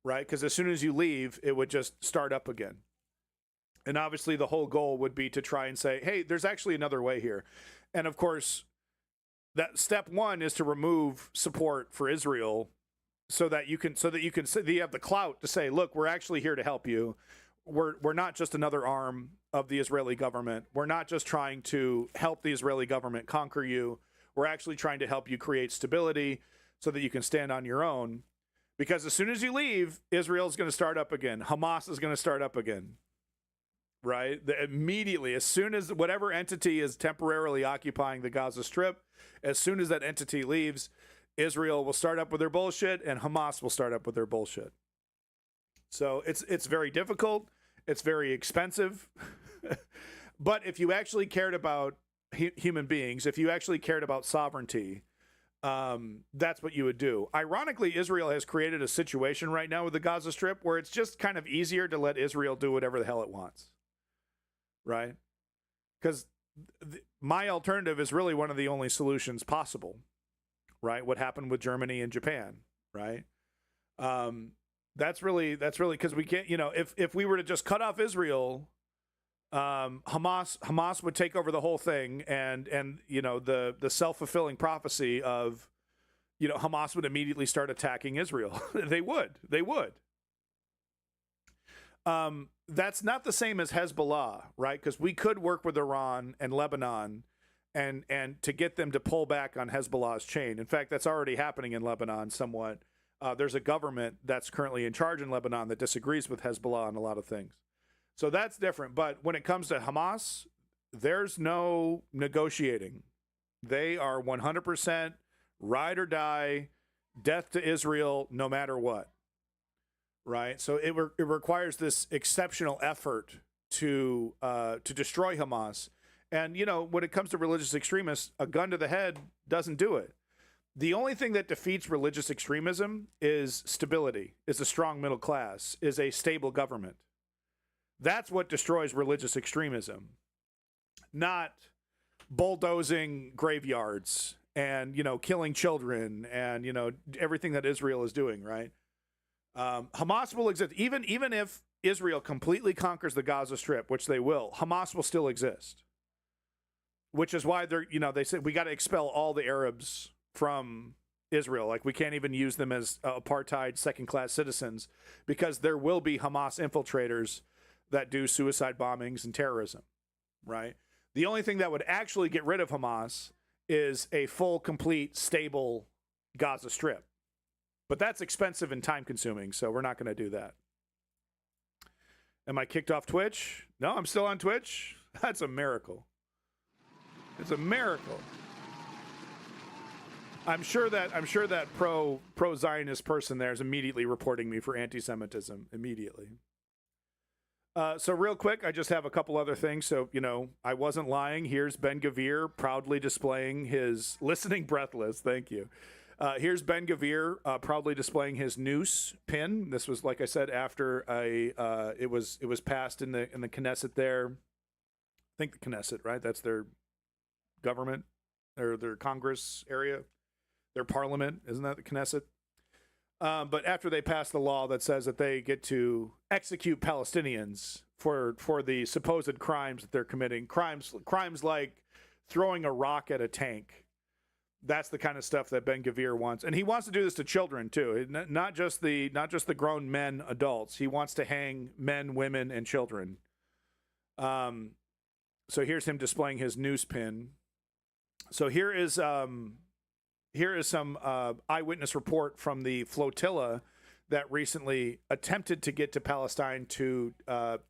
right? Because as soon as you leave, it would just start up again. And obviously the whole goal would be to try and say, hey, there's actually another way here. And of course, that step one is to remove support for Israel so that you have the clout to say, look, we're actually here to help you. We're not just another arm of the Israeli government. We're not just trying to help the Israeli government conquer you. We're actually trying to help you create stability so that you can stand on your own. Because as soon as you leave, Israel's going to start up again. Hamas is going to start up again. Right? Immediately, as soon as whatever entity is temporarily occupying the Gaza Strip, as soon as that entity leaves, Israel will start up with their bullshit and Hamas will start up with their bullshit. So it's very difficult. It's very expensive. But if you actually cared about human beings, if you actually cared about sovereignty, that's what you would do. Ironically, Israel has created a situation right now with the Gaza Strip where it's just kind of easier to let Israel do whatever the hell it wants. Right? Because my alternative is really one of the only solutions possible, right? What happened with Germany and Japan, right? That's really because we can't, if we were to just cut off Israel, Hamas would take over the whole thing, and the self-fulfilling prophecy of, Hamas would immediately start attacking Israel. They would. That's not the same as Hezbollah, right? Because we could work with Iran and Lebanon and to get them to pull back on Hezbollah's chain. In fact, that's already happening in Lebanon somewhat. There's a government that's currently in charge in Lebanon that disagrees with Hezbollah on a lot of things. So that's different. But when it comes to Hamas, there's no negotiating. They are 100% ride or die, death to Israel, no matter what. Right? So it requires this exceptional effort to destroy Hamas. And, when it comes to religious extremists, a gun to the head doesn't do it. The only thing that defeats religious extremism is stability, is a strong middle class, is a stable government. That's what destroys religious extremism, not bulldozing graveyards and, killing children and, everything that Israel is doing, right? Hamas will exist. Even if Israel completely conquers the Gaza Strip, which they will, Hamas will still exist. Which is why they said we got to expel all the Arabs from Israel. Like, we can't even use them as apartheid second-class citizens, because there will be Hamas infiltrators that do suicide bombings and terrorism, right? The only thing that would actually get rid of Hamas is a full, complete, stable Gaza Strip. But that's expensive and time-consuming, so we're not going to do that. Am I kicked off Twitch? No, I'm still on Twitch. That's a miracle. It's a miracle. I'm sure that pro-Zionist person there is immediately reporting me for anti-Semitism immediately. So real quick, I just have a couple other things. So, I wasn't lying. Here's Ben-Gvir proudly displaying his listening breathless. Thank you. Here's Ben-Gvir proudly displaying his noose pin. This was, like I said, after it was passed in the Knesset there. I think the Knesset, right? That's their government or their Congress area. Their parliament, isn't that the Knesset? But after they pass the law that says that they get to execute Palestinians for the supposed crimes that they're committing, crimes like throwing a rock at a tank. That's the kind of stuff that Ben-Gvir wants, and he wants to do this to children too. Not just the grown men, adults. He wants to hang men, women, and children. So here's him displaying his noose pin. So here is some eyewitness report from the flotilla that recently attempted to get to Palestine to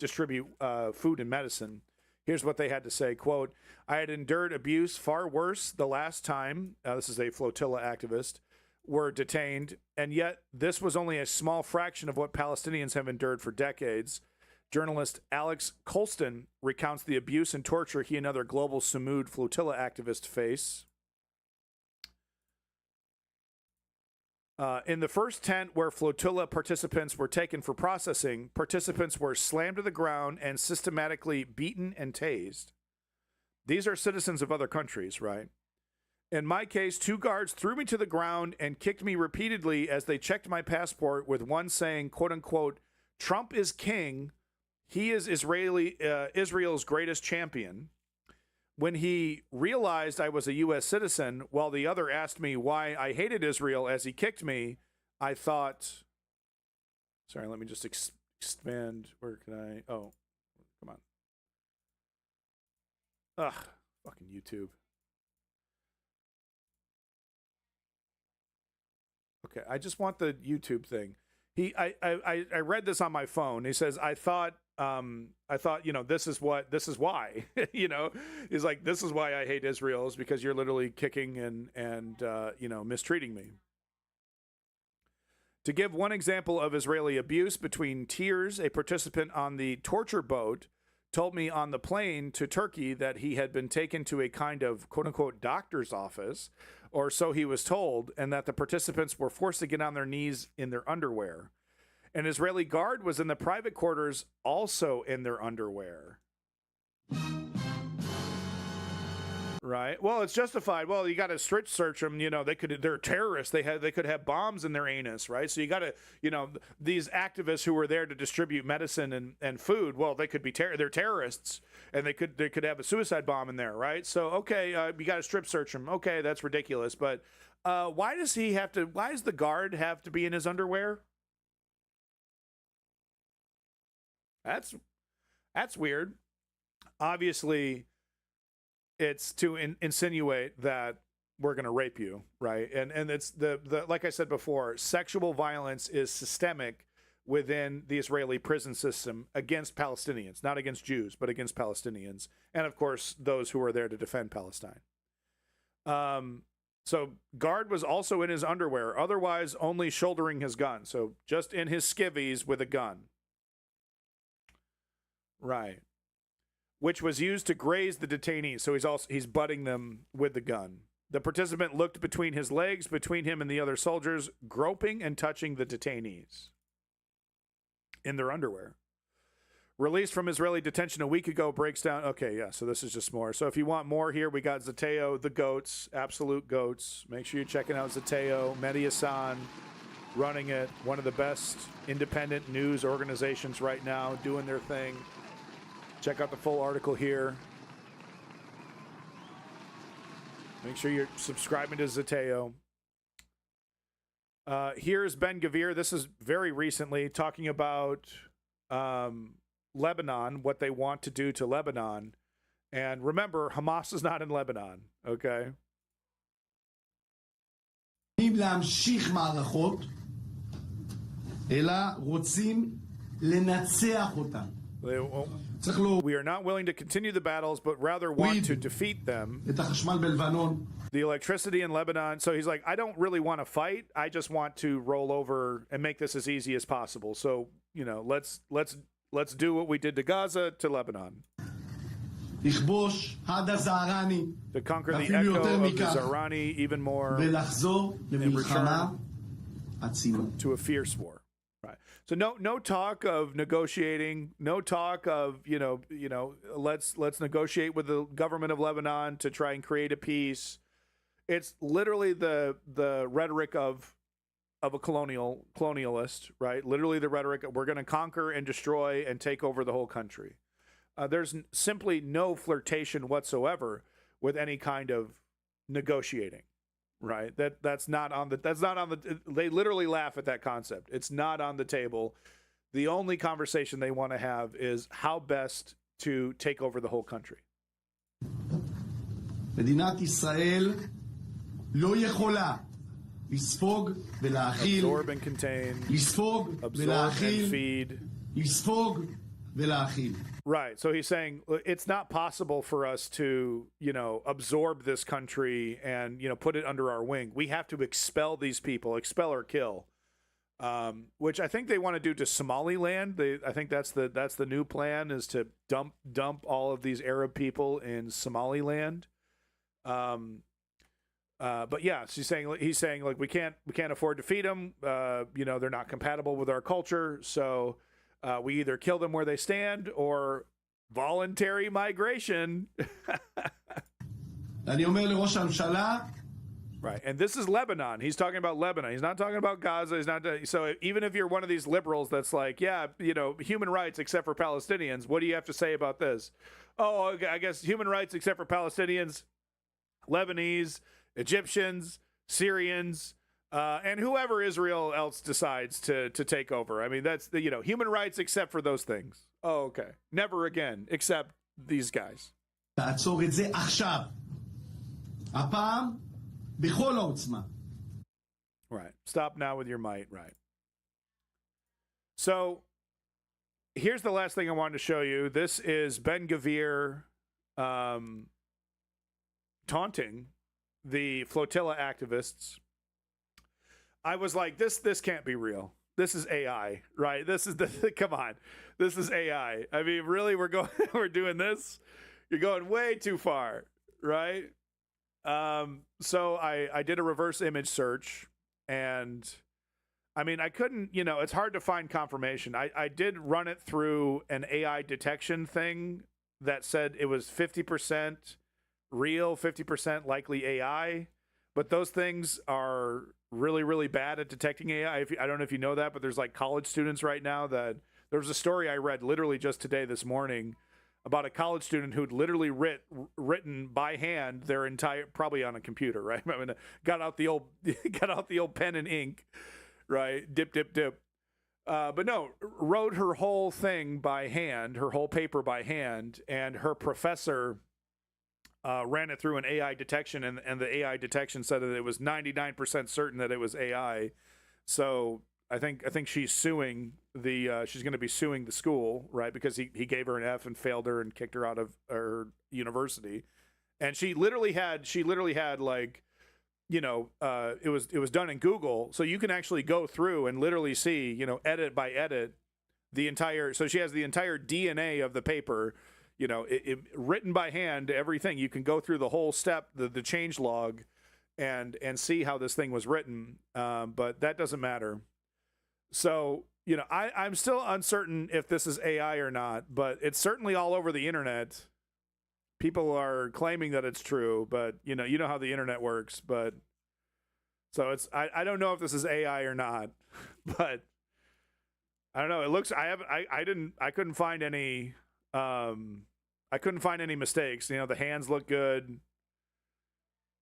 distribute food and medicine. Here's what they had to say, quote, "I had endured abuse far worse the last time," this is a flotilla activist, "were detained, and yet this was only a small fraction of what Palestinians have endured for decades." Journalist Alex Colston recounts the abuse and torture he and other global Samud flotilla activists face. In the first tent where flotilla participants were taken for processing, participants were slammed to the ground and systematically beaten and tased. These are citizens of other countries, right? In my case, 2 guards threw me to the ground and kicked me repeatedly as they checked my passport, with one saying, quote unquote, "Trump is king. He is Israel's greatest champion." When he realized I was a U.S. citizen, while the other asked me why I hated Israel as he kicked me, I thought, sorry, let me just expand. Where can I? Oh, come on. Ugh, fucking YouTube. Okay, I just want the YouTube thing. I read this on my phone. He says, I thought, this is why, he's like, this is why I hate Israel, is because you're literally kicking and mistreating me. To give one example of Israeli abuse, between tears, a participant on the torture boat told me on the plane to Turkey that he had been taken to a kind of quote unquote doctor's office, or so he was told, and that the participants were forced to get on their knees in their underwear. An Israeli guard was in the private quarters, also in their underwear. Right. Well, it's justified. Well, you got to strip search them. You know, they're terrorists. They could have bombs in their anus, right? So you got to, you know, these activists who were there to distribute medicine and food. Well, they could be they're terrorists, and they could have a suicide bomb in there, right? So okay, you got to strip search them. Okay, that's ridiculous. But why does the guard have to be in his underwear? That's weird. Obviously, it's to insinuate that we're going to rape you, right? And it's the like I said before, sexual violence is systemic within the Israeli prison system against Palestinians, not against Jews, but against Palestinians, and of course those who are there to defend Palestine. So guard was also in his underwear, otherwise only shouldering his gun, so just in his skivvies with a gun, right? Which was used to graze the detainees. So he's butting them with the gun. The participant looked between his legs, between him and the other soldiers, groping and touching the detainees in their underwear. Released from Israeli detention a week ago, breaks down. Okay, yeah, so this is just more. So if you want more here, we got Zateo, the goats, absolute goats. Make sure you're checking out Zateo, Mehdi Hassan running it. One of the best independent news organizations right now, doing their thing. Check out the full article here. Make sure you're subscribing to Zateo. Here's Ben Gvir. This is very recently talking about Lebanon, what they want to do to Lebanon. And remember, Hamas is not in Lebanon, okay? להמשיך מערכות, אלא רוצים לנצח אותן. We are not willing to continue the battles, but rather want to defeat them. The electricity in Lebanon. So he's like, I don't really want to fight. I just want to roll over and make this as easy as possible. So, you know, let's do what we did to Gaza to Lebanon. To conquer the echo of the Zahrani even more, in return to a fierce war. Right. So no talk of negotiating, no talk of, you know, let's negotiate with the government of Lebanon to try and create a peace. It's literally the rhetoric of a colonialist, right? Literally the rhetoric of we're going to conquer and destroy and take over the whole country. There's simply no flirtation whatsoever with any kind of negotiating, right? That's not on the. They literally laugh at that concept. It's not on the table. The only conversation they want to have is how best to take over the whole country. מדינת ישראל לא יכולה לספוג ולהאכיל, absorb and contain, לספוג ולהאכיל, לספוג ולהאכיל. Right. So he's saying it's not possible for us to, you know, absorb this country and, you know, put it under our wing. We have to expel these people, expel or kill, which I think they want to do to Somaliland. I think that's the new plan, is to dump all of these Arab people in Somaliland. But yeah, he's saying like we can't afford to feed them. You know, they're not compatible with our culture. So we either kill them where they stand or voluntary migration. אני אומר לראש הממשלה, right, and this is Lebanon. He's talking about Lebanon. He's not talking about Gaza. He's not. So even if you're one of these liberals that's like, yeah, you know, human rights except for Palestinians, what do you have to say about this? Oh, okay, I guess human rights except for Palestinians, Lebanese, Egyptians, Syrians, and whoever Israel else decides to take over. I mean, that's the, you know, human rights except for those things. Oh, okay. Never again, except these guys. תעצור את זה עכשיו. הפעם בכל העוצמה. Right. Stop now with your might. Right. So here's the last thing I wanted to show you. This is Ben Gvir taunting the flotilla activists. I was like, this can't be real. This is AI, right? This is come on. This is AI. I mean, really, we're doing this? You're going way too far, right? So I did a reverse image search, and I mean, I couldn't, you know, it's hard to find confirmation. I did run it through an AI detection thing that said it was 50% real, 50% likely AI. But those things are really, really bad at detecting AI. I don't know if you know that, but there's like college students right now that there was a story I read literally just today, this morning, about a college student who'd literally written by hand their entire, probably on a computer, right? I mean, got out the old pen and ink, right? Dip, dip, dip. But no, wrote her whole thing by hand, her whole paper by hand, and her professor ran it through an AI detection, and the AI detection said that it was 99% certain that it was AI. So I think she's suing she's going to be suing the school, right? Because he gave her an F and failed her and kicked her out of her university. And she literally had like, you know, it was done in Google, so you can actually go through and literally see, you know, edit by edit the entire. So she has the entire DNA of the paper, you know, it written by hand, everything. You can go through the whole step, the change log, and see how this thing was written. But that doesn't matter. So, you know, I'm still uncertain if this is AI or not, but it's certainly all over the internet. People are claiming that it's true, but you know how the internet works. But so I don't know if this is AI or not, but I don't know. It looks, I couldn't find any mistakes. You know, the hands look good.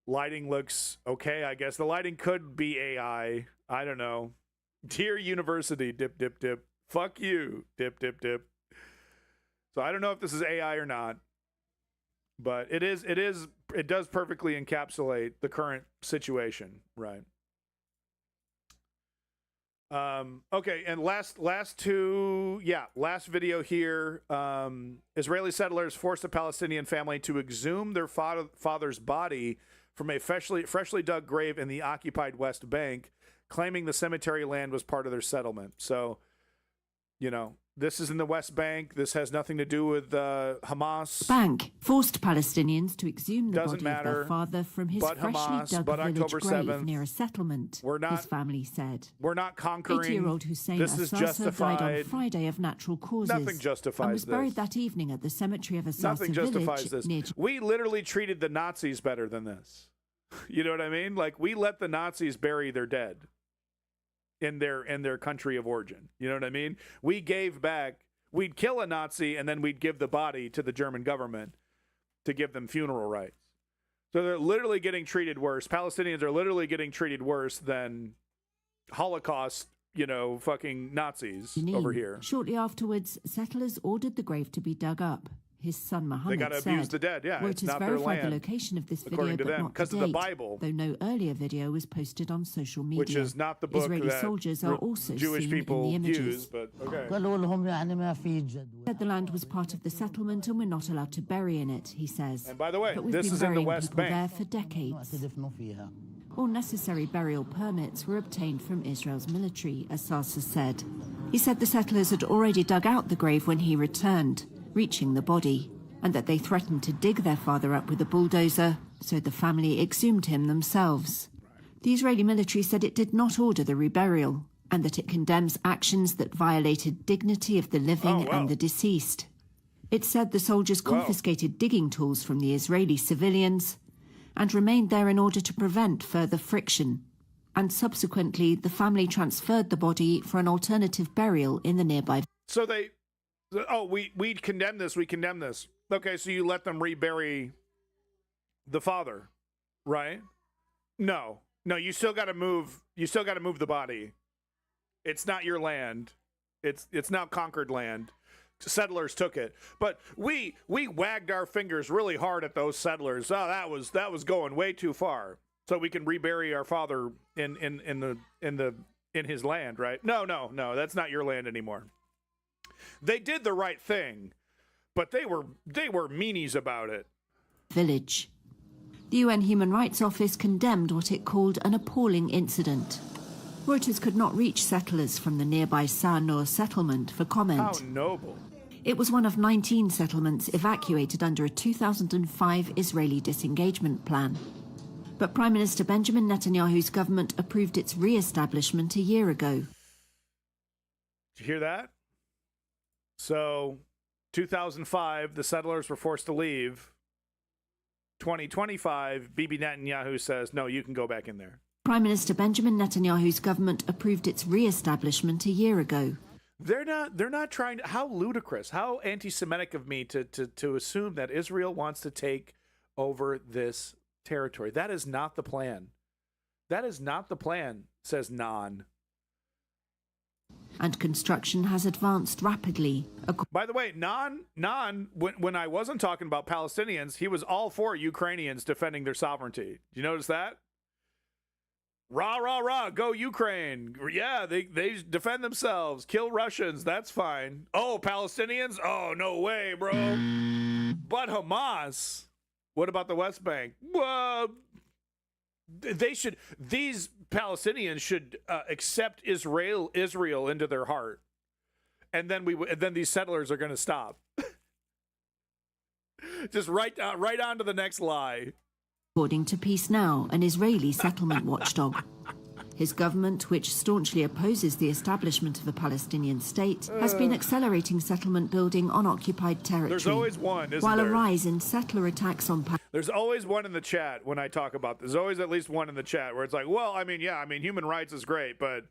Lighting looks okay, I guess. The lighting could be AI. I don't know. Dear University, dip, dip, dip. Fuck you, dip, dip, dip. So I don't know if this is AI or not, but it does perfectly encapsulate the current situation, right? Okay, and last video here. Israeli settlers forced a Palestinian family to exhume their father's body from a freshly dug grave in the occupied West Bank, claiming the cemetery land was part of their settlement. So, you know, this is in the West Bank. This has nothing to do with Hamas. Bank forced Palestinians to exhume the Doesn't body of their matter, father from his but freshly Hamas, dug but village October grave 7th. near a settlement, his family said. We're not conquering. 80-year-old Hussein This is Assasa died on justified. Friday of natural causes. Nothing justifies and was buried this. that evening at the cemetery of Assasa Nothing justifies village this. near We literally treated the Nazis better than this. You know what I mean? Like, we let the Nazis bury their dead in their country of origin. You know what I mean? We gave back. We'd kill a Nazi and then we'd give the body to the German government to give them funeral rights. So they're literally getting treated worse. Palestinians are literally getting treated worse than Holocaust, you know, fucking Nazis over here. Shortly afterwards, settlers ordered the grave to be dug up. His son Mohammed They got to said, abuse the dead. Yeah, it's Reuters not their verified the land, location of this video, according to but them, not because to of the date, Bible, though no earlier video was posted on social media. which is not the book Israeli that soldiers are also Jewish seen people in the images. use. But okay. Said the land was part of the settlement and we're not allowed to bury in it, he says. And by the way, but we've this been is in the burying West people Bank. there for decades. All necessary burial permits were obtained from Israel's military, Assasa said. He said the settlers had already dug out the grave when he returned, reaching the body, and that they threatened to dig their father up with a bulldozer, so the family exhumed him themselves. The Israeli military said it did not order the reburial, and that it condemns actions that violated dignity of the living and the deceased. It said the soldiers confiscated digging tools from the Israeli civilians and remained there in order to prevent further friction. And subsequently, the family transferred the body for an alternative burial in the nearby. So we condemn this. We condemn this. Okay, so you let them rebury the father, right? No, you still got to move. You still got to move the body. It's not your land. It's now conquered land. Settlers took it, but we wagged our fingers really hard at those settlers. Oh, that was going way too far. So we can rebury our father in his land, right? No, that's not your land anymore. They did the right thing, but they were meanies about it. Village. The UN Human Rights Office condemned what it called an appalling incident. Reuters could not reach settlers from the nearby Sa-Nur settlement for comment. How noble. It was one of 19 settlements evacuated under a 2005 Israeli disengagement plan. But Prime Minister Benjamin Netanyahu's government approved its re-establishment a year ago. Did you hear that? So, 2005, the settlers were forced to leave. 2025, Bibi Netanyahu says, no, you can go back in there. Prime Minister Benjamin Netanyahu's government approved its re-establishment a year ago. They're not trying to, how ludicrous, how anti-Semitic of me to assume that Israel wants to take over this territory. That is not the plan. That is not the plan, says Non. And construction has advanced rapidly. By the way, Non, when I wasn't talking about Palestinians, he was all for Ukrainians defending their sovereignty. Do you notice that? Rah, rah, rah, go Ukraine. Yeah, they defend themselves. Kill Russians, that's fine. Oh, Palestinians? Oh, no way, bro. But Hamas, what about the West Bank? Well, these Palestinians should accept Israel into their heart. And then these settlers are going to stop. Just right on to the next lie. According to Peace Now, an Israeli settlement watchdog. His government, which staunchly opposes the establishment of a Palestinian state, has been accelerating settlement building on occupied territory. There's always one, isn't while there? a rise in settler attacks on There's always one in the chat when I talk about this. There's always at least one in the chat where it's like, well, I mean, human rights is great, but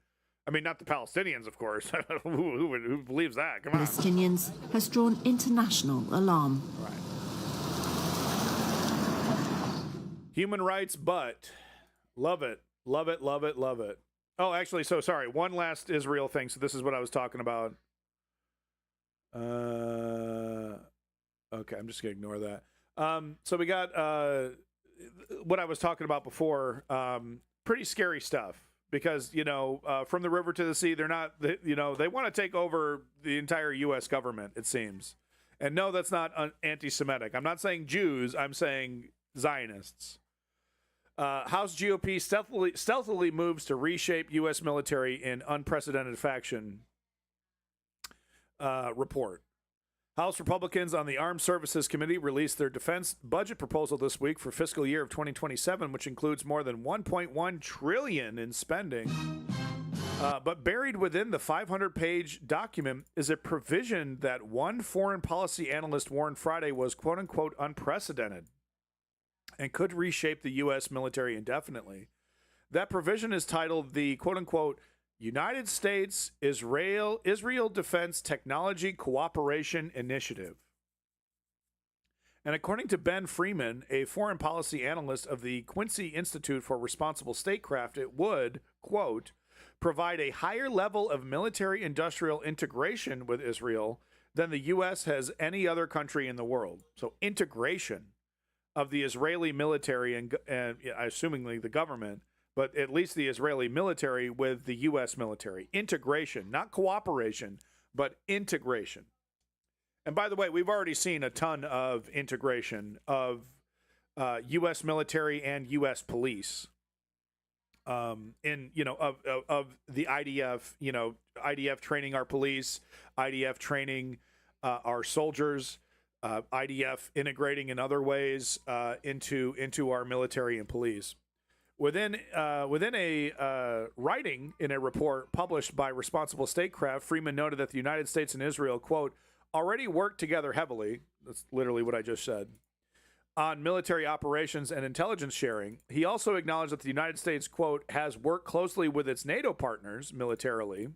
I mean, not the Palestinians, of course. who believes that? Come on. Palestinians has drawn international alarm. Right. Human rights, but love it. Love it, love it, love it. Oh, actually, so sorry. One last Israel thing. So this is what I was talking about. Okay, I'm just going to ignore that. So we got what I was talking about before. Pretty scary stuff because, from the river to the sea, they're not, they want to take over the entire U.S. government, it seems. And no, that's not anti-Semitic. I'm not saying Jews. I'm saying Zionists. House GOP stealthily moves to reshape U.S. military in unprecedented faction. Report. House Republicans on the Armed Services Committee released their defense budget proposal this week for fiscal year of 2027, which includes more than $1.1 trillion in spending. But buried within the 500-page document is a provision that one foreign policy analyst warned Friday was quote-unquote unprecedented and could reshape the U.S. military indefinitely. That provision is titled the quote-unquote United States Israel Defense Technology Cooperation Initiative. And according to Ben Freeman, a foreign policy analyst of the Quincy Institute for Responsible Statecraft, it would, quote, provide a higher level of military-industrial integration with Israel than the U.S. has any other country in the world. So integration of the Israeli military and assumingly the government, but at least the Israeli military with the U.S. military. Integration, not cooperation, but integration. And by the way, we've already seen a ton of integration of U.S. military and U.S. police of the IDF, IDF training our police, IDF training our soldiers, IDF integrating in other ways into our military and police. Within a writing in a report published by Responsible Statecraft, Freeman noted that the United States and Israel, quote, already work together heavily, that's literally what I just said, on military operations and intelligence sharing. He also acknowledged that the United States, quote, has worked closely with its NATO partners militarily.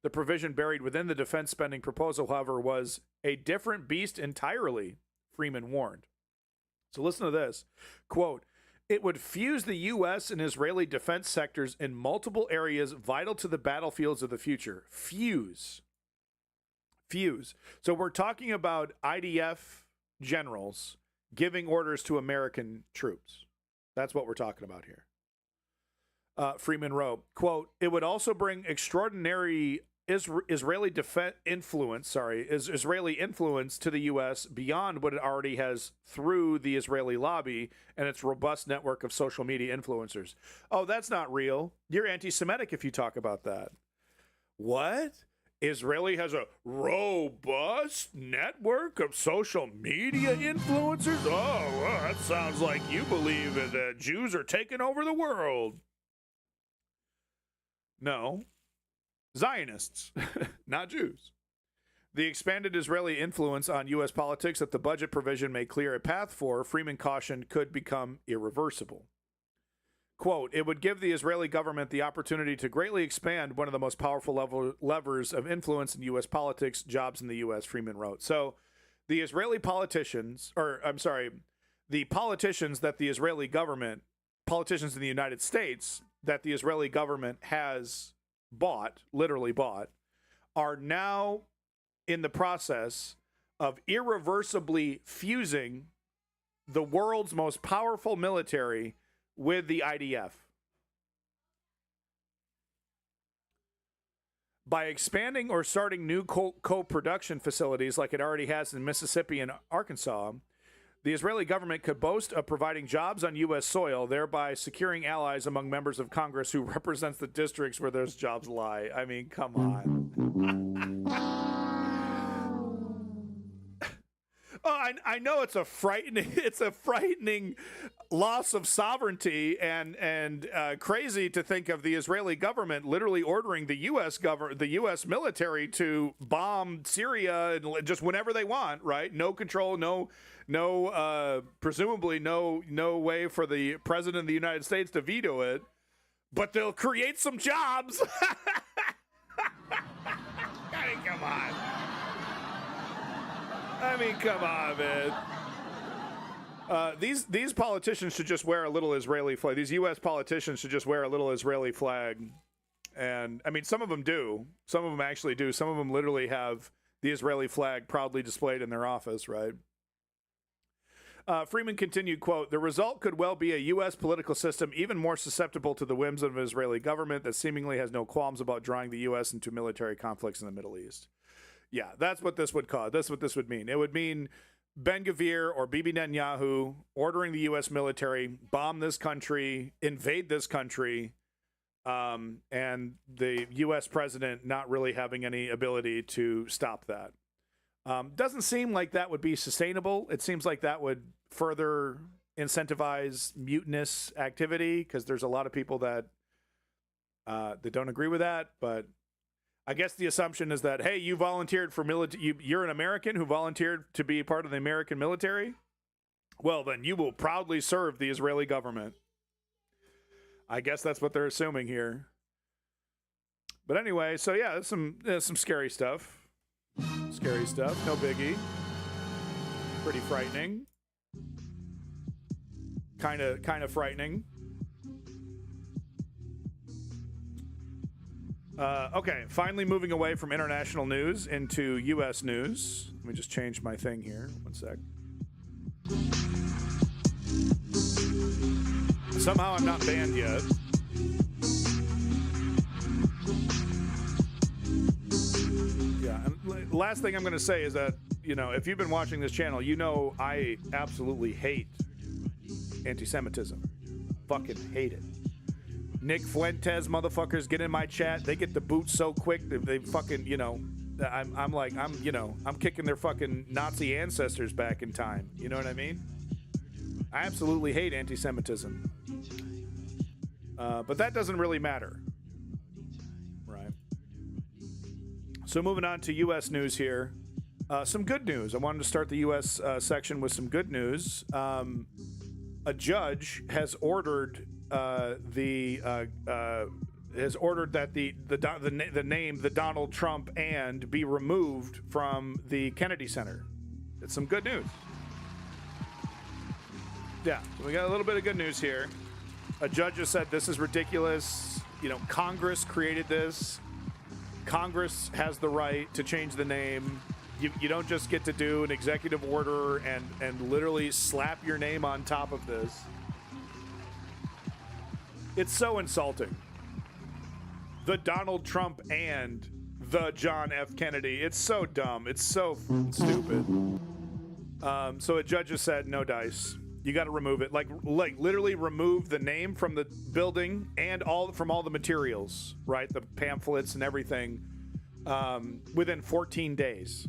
The provision buried within the defense spending proposal, however, was a different beast entirely, Freeman warned. So listen to this, quote, it would fuse the U.S. and Israeli defense sectors in multiple areas vital to the battlefields of the future. Fuse. So we're talking about IDF generals giving orders to American troops. That's what we're talking about here. Freeman wrote, quote, it would also bring extraordinary Israeli influence to the U.S. beyond what it already has through the Israeli lobby and its robust network of social media influencers. Oh, that's not real. You're anti-Semitic if you talk about that. What? Israeli has a robust network of social media influencers? Oh, well, that sounds like you believe that Jews are taking over the world. No. Zionists, not Jews. The expanded Israeli influence on U.S. politics that the budget provision may clear a path for, Freeman cautioned, could become irreversible. Quote, it would give the Israeli government the opportunity to greatly expand one of the most powerful levers of influence in U.S. politics, jobs in the U.S., Freeman wrote. So the Israeli politicians, the politicians that the Israeli government, politicians in the United States that the Israeli government has bought, literally bought, are now in the process of irreversibly fusing the world's most powerful military with the IDF. By expanding or starting new co-production facilities like it already has in Mississippi and Arkansas, the Israeli government could boast of providing jobs on U.S. soil, thereby securing allies among members of Congress who represents the districts where those jobs lie. I mean, come on. Oh, I know it's a frightening loss of sovereignty and crazy to think of the Israeli government literally ordering the U.S. military to bomb Syria and just whenever they want, right? No control, presumably no way for the president of the United States to veto it, but they'll create some jobs. I mean, come on. Man. These politicians should just wear a little Israeli flag. These U.S. politicians should just wear a little Israeli flag. And, I mean, some of them do. Some of them actually do. Some of them literally have the Israeli flag proudly displayed in their office, right? Freeman continued, quote, the result could well be a U.S. political system even more susceptible to the whims of an Israeli government that seemingly has no qualms about drawing the U.S. into military conflicts in the Middle East. Yeah, that's what this would cause. That's what this would mean. It would mean Ben-Gvir or Bibi Netanyahu ordering the U.S. military, bomb this country, invade this country, and the U.S. president not really having any ability to stop that. Doesn't seem like that would be sustainable. It seems like that would further incentivize mutinous activity because there's a lot of people that don't agree with that, but I guess the assumption is that, hey, you volunteered for military. You're an American who volunteered to be part of the American military. Well, then you will proudly serve the Israeli government. I guess that's what they're assuming here. But anyway, so yeah, there's some scary stuff. Scary stuff. No biggie. Pretty frightening. Kind of frightening. Okay, finally moving away from international news into U.S. news. Let me just change my thing here. One sec. Somehow I'm not banned yet. Yeah, and last thing I'm going to say is that, if you've been watching this channel, I absolutely hate anti-Semitism. Fucking hate it. Nick Fuentes motherfuckers get in my chat. They get the boot so quick. They fucking, I'm kicking their fucking Nazi ancestors back in time. You know what I mean? I absolutely hate anti-Semitism. But that doesn't really matter. Right. So moving on to U.S. news here. Some good news. I wanted to start the U.S. Section with some good news. A judge has ordered that the name the Donald Trump and be removed from the Kennedy Center. It's some good news. Yeah, we got a little bit of good news here. A judge has said this is ridiculous. Congress created this. Congress has the right to change the name. You don't just get to do an executive order and literally slap your name on top of this. It's so insulting. The Donald Trump and the John F. Kennedy. It's so dumb. It's so stupid. So a judge has said, no dice. You got to remove it. Like literally remove the name from the building and from all the materials, right? The pamphlets and everything within 14 days.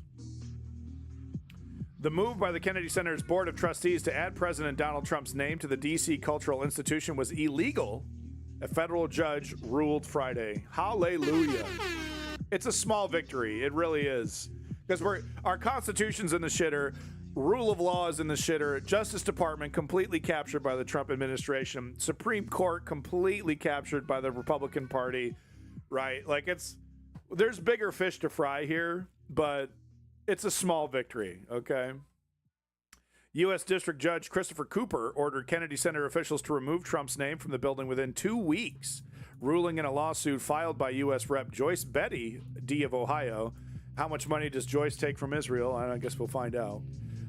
The move by the Kennedy Center's Board of Trustees to add President Donald Trump's name to the D.C. Cultural Institution was illegal. A federal judge ruled Friday. Hallelujah. It's a small victory. It really is. Because our Constitution's in the shitter, rule of law is in the shitter, Justice Department completely captured by the Trump administration, Supreme Court completely captured by the Republican Party, right? Like there's bigger fish to fry here, but it's a small victory, okay? U.S. District Judge Christopher Cooper ordered Kennedy Center officials to remove Trump's name from the building within 2 weeks, ruling in a lawsuit filed by U.S. Rep. Joyce Betty, D. of Ohio. How much money does Joyce take from Israel? I guess we'll find out.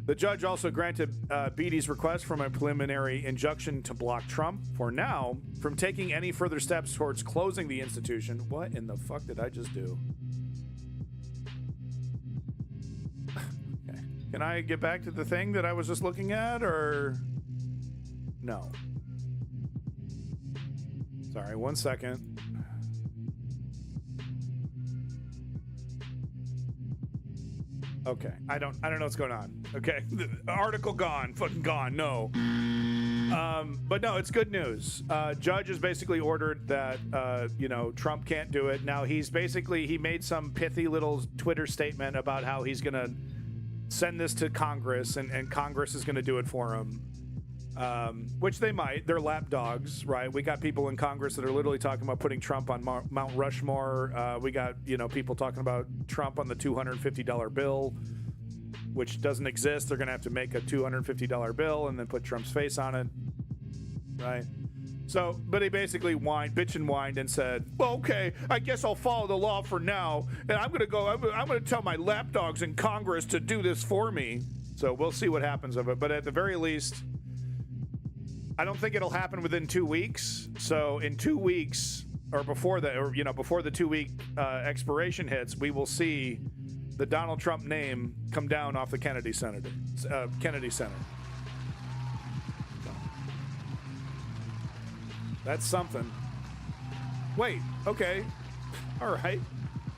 The judge also granted Beatty's request from a preliminary injunction to block Trump, for now, from taking any further steps towards closing the institution. What in the fuck did I just do? Okay. Can I get back to the thing that I was just looking at, or no? Sorry, 1 second. Okay, I don't know what's going on. Okay, the article gone, fucking gone. No, but no, it's good news. Judge has basically ordered that Trump can't do it. Now he made some pithy little Twitter statement about how he's gonna send this to Congress and Congress is gonna do it for him. Which they might. They're lapdogs, right? We got people in Congress that are literally talking about putting Trump on Mount Rushmore. We got, people talking about Trump on the $250 bill, which doesn't exist. They're going to have to make a $250 bill and then put Trump's face on it, right? So, but he basically bitch and whined and said, well, okay, I guess I'll follow the law for now. And I'm going to tell my lapdogs in Congress to do this for me. So we'll see what happens of it. But at the very least, I don't think it'll happen within 2 weeks. So in 2 weeks, or before the 2 week expiration hits, we will see the Donald Trump name come down off the Kennedy Center. That's something. Wait, okay, all right.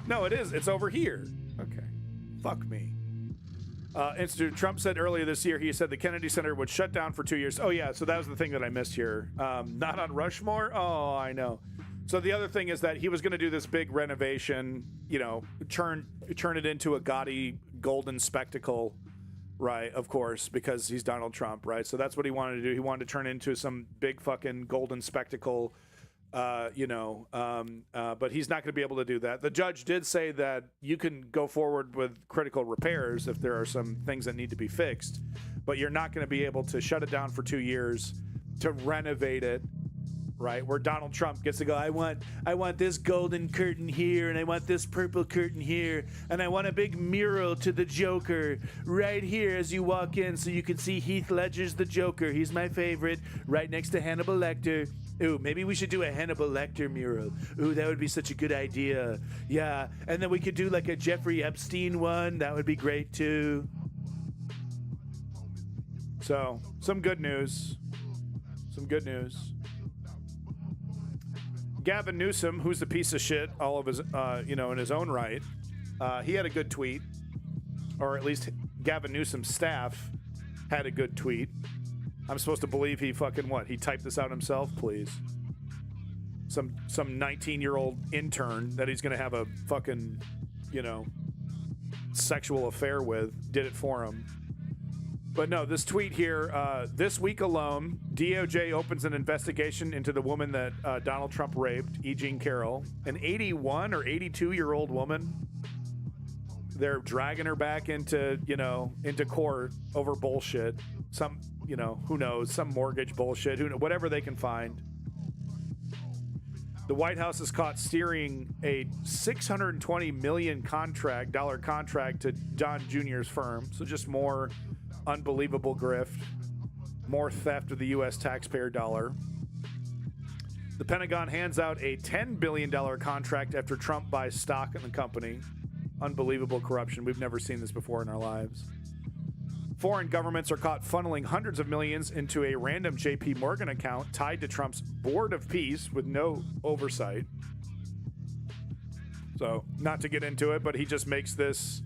No, it is. It's over here. Okay, fuck me. Institute. Trump said earlier this year, he said the Kennedy Center would shut down for 2 years. Oh, yeah, so that was the thing that I missed here. Not on Rushmore? Oh, I know. So the other thing is that he was going to do this big renovation, turn it into a gaudy golden spectacle, right, of course, because he's Donald Trump, right? So that's what he wanted to do. He wanted to turn it into some big fucking golden spectacle, but he's not going to be able to do that. The judge did say that you can go forward with critical repairs if there are some things that need to be fixed, but you're not going to be able to shut it down for 2 years to renovate it, right? Where Donald Trump gets to go, I want this golden curtain here, and I want this purple curtain here, and I want a big mural to the Joker right here as you walk in so you can see Heath Ledger's the Joker. He's my favorite, right next to Hannibal Lecter. Ooh, maybe we should do a Hannibal Lecter mural. Ooh, that would be such a good idea. Yeah, and then we could do like a Jeffrey Epstein one. That would be great too. So, some good news. Gavin Newsom, who's a piece of shit, all of his, in his own right, he had a good tweet, or at least Gavin Newsom's staff had a good tweet. I'm supposed to believe he fucking what? He typed this out himself, please. Some 19-year-old intern that he's gonna have a fucking, sexual affair with did it for him. But no, this tweet here, this week alone, DOJ opens an investigation into the woman that Donald Trump raped, E. Jean Carroll, an 81 or 82-year-old woman. They're dragging her back into court over bullshit. Some, who knows, some mortgage bullshit, whatever they can find. The White House is caught steering a $620 million contract to Don Jr.'s firm. So just more unbelievable grift, more theft of the U.S. taxpayer dollar. The Pentagon hands out a $10 billion contract after Trump buys stock in the company. Unbelievable corruption. We've never seen this before in our lives. Foreign governments are caught funneling hundreds of millions into a random JP Morgan account tied to Trump's Board of Peace with no oversight. So, not to get into it, but he just makes this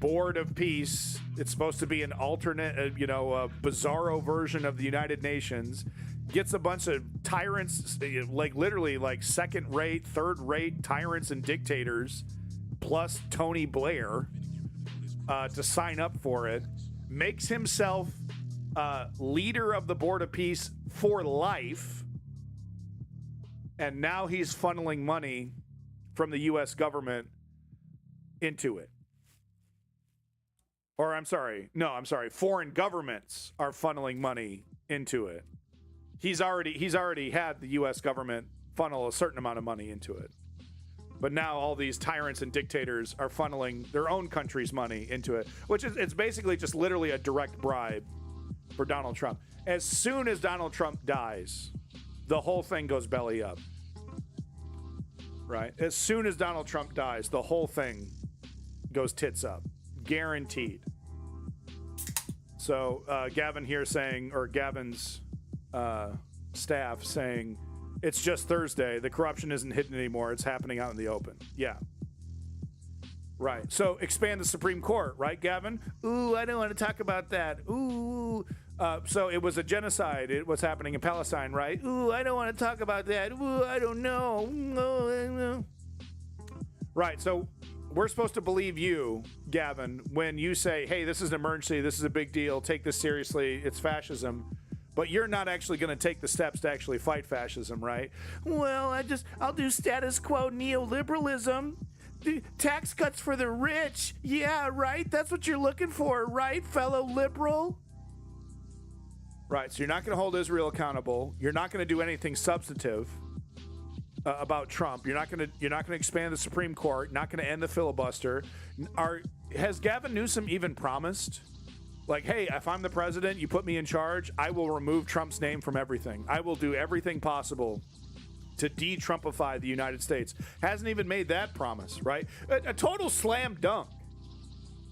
Board of Peace. It's supposed to be an alternate, a bizarro version of the United Nations. Gets a bunch of tyrants, literally second-rate, third-rate tyrants and dictators, plus Tony Blair, to sign up for it, makes himself leader of the Board of Peace for life, and now he's funneling money from the U.S. government into it. Or I'm sorry, foreign governments are funneling money into it. He's already had the U.S. government funnel a certain amount of money into it. But now all these tyrants and dictators are funneling their own country's money into it, which is, it's basically just literally a direct bribe for Donald Trump. As soon as Donald Trump dies, the whole thing goes belly up. Right? As soon as Donald Trump dies, the whole thing goes tits up. Guaranteed. So Gavin here saying, or Gavin's staff saying, it's just Thursday. The corruption isn't hidden anymore. It's happening out in the open. Yeah. Right. So expand the Supreme Court, right, Gavin? Ooh, I don't want to talk about that. Ooh. So it was a genocide. It was happening in Palestine, right? Ooh, I don't want to talk about that. Ooh, I don't know. No. Right. So we're supposed to believe you, Gavin, when you say, hey, this is an emergency. This is a big deal. Take this seriously. It's fascism. But you're not actually going to take the steps to actually fight fascism, right? Well, I'll do status quo neoliberalism. Tax cuts for the rich. Yeah, right? That's what you're looking for, right, fellow liberal? Right, so you're not going to hold Israel accountable. You're not going to do anything substantive about Trump. You're not going to expand the Supreme Court. Not going to end the filibuster. Has Gavin Newsom even promised, like, hey, if I'm the president, you put me in charge, I will remove Trump's name from everything. I will do everything possible to de-Trumpify the United States. Hasn't even made that promise, right? A total slam dunk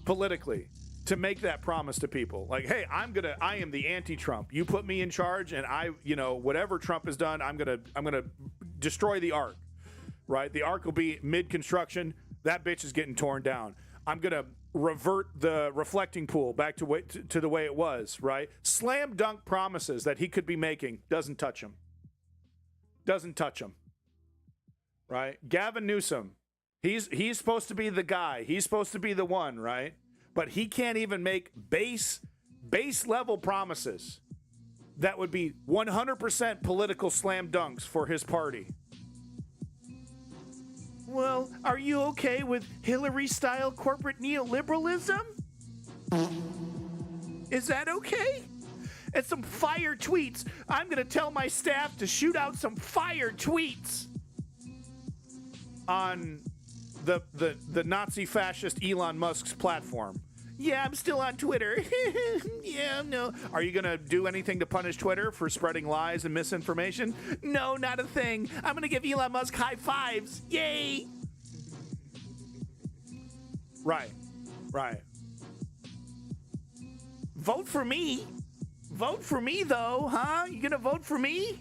politically to make that promise to people. Like, hey, I am the anti-Trump. You put me in charge, and whatever Trump has done, I'm gonna destroy the ark, right? The ark will be mid-construction. That bitch is getting torn down. I'm gonna revert the reflecting pool back to the way it was, right? Slam dunk promises that he could be making. Doesn't touch him. Right? Gavin Newsom, he's supposed to be the guy. He's supposed to be the one, right? But he can't even make base level promises that would be 100% political slam dunks for his party. Well, are you okay with Hillary-style corporate neoliberalism? Is that okay? And some fire tweets. I'm going to tell my staff to shoot out some fire tweets on the Nazi fascist Elon Musk's platform. Yeah, I'm still on Twitter. Yeah, no. Are you going to do anything to punish Twitter for spreading lies and misinformation? No, not a thing. I'm going to give Elon Musk high fives. Yay! Right. Vote for me. Vote for me, though, huh? You going to vote for me?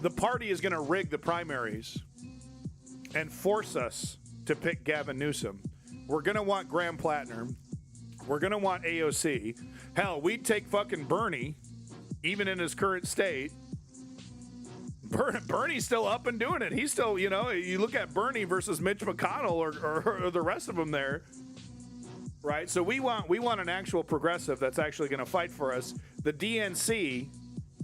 The party is going to rig the primaries and force us to pick Gavin Newsom. We're going to want Graham Plattner. We're going to want AOC. Hell, we'd take fucking Bernie, even in his current state. Bernie's still up and doing it. He's still, you look at Bernie versus Mitch McConnell or the rest of them there, right? So we want an actual progressive that's actually going to fight for us. The DNC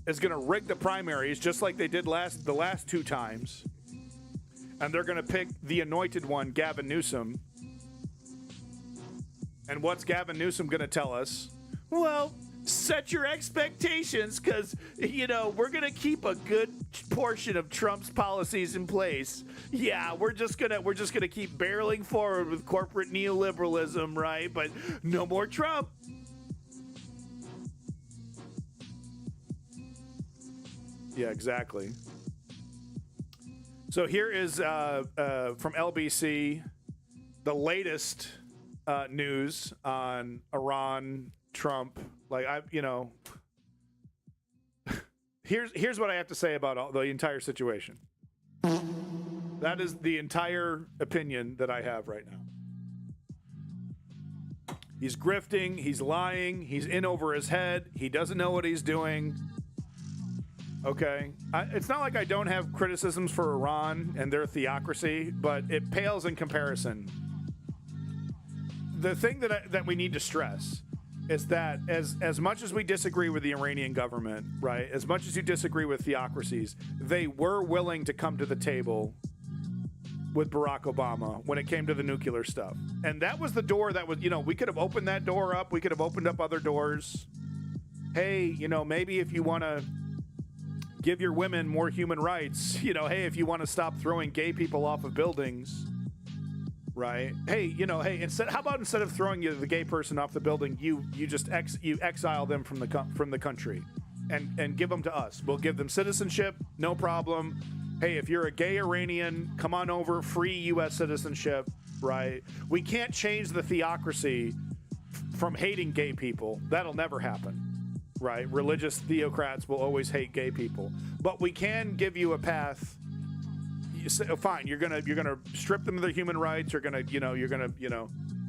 is going to rig the primaries just like they did the last two times. And they're going to pick the anointed one, Gavin Newsom. And what's Gavin Newsom going to tell us? Well, set your expectations because, we're going to keep a good portion of Trump's policies in place. Yeah, we're just going to keep barreling forward with corporate neoliberalism, right? But no more Trump. Yeah, exactly. So here is from LBC, the latest news on Iran, Trump. Here's what I have to say about the entire situation. That is the entire opinion that I have right now. He's grifting, he's lying, he's in over his head, he doesn't know what he's doing. Okay, it's not like I don't have criticisms for Iran and their theocracy, but it pales in comparison. The thing that we need to stress is that as much as we disagree with the Iranian government, right, as much as you disagree with theocracies, they were willing to come to the table with Barack Obama when it came to the nuclear stuff. And that was the door that was, we could have opened that door up. We could have opened up other doors. Hey, maybe if you want to give your women more human rights, hey, if you want to stop throwing gay people off of buildings, right? Hey, how about instead of throwing the gay person off the building, you just exile them from the country and give them to us. We'll give them citizenship, no problem. Hey, if you're a gay Iranian, come on over, free U.S. citizenship, right? We can't change the theocracy from hating gay people. That'll never happen. Right, religious theocrats will always hate gay people, but we can give you a path. Fine, you're gonna strip them of their human rights. You're gonna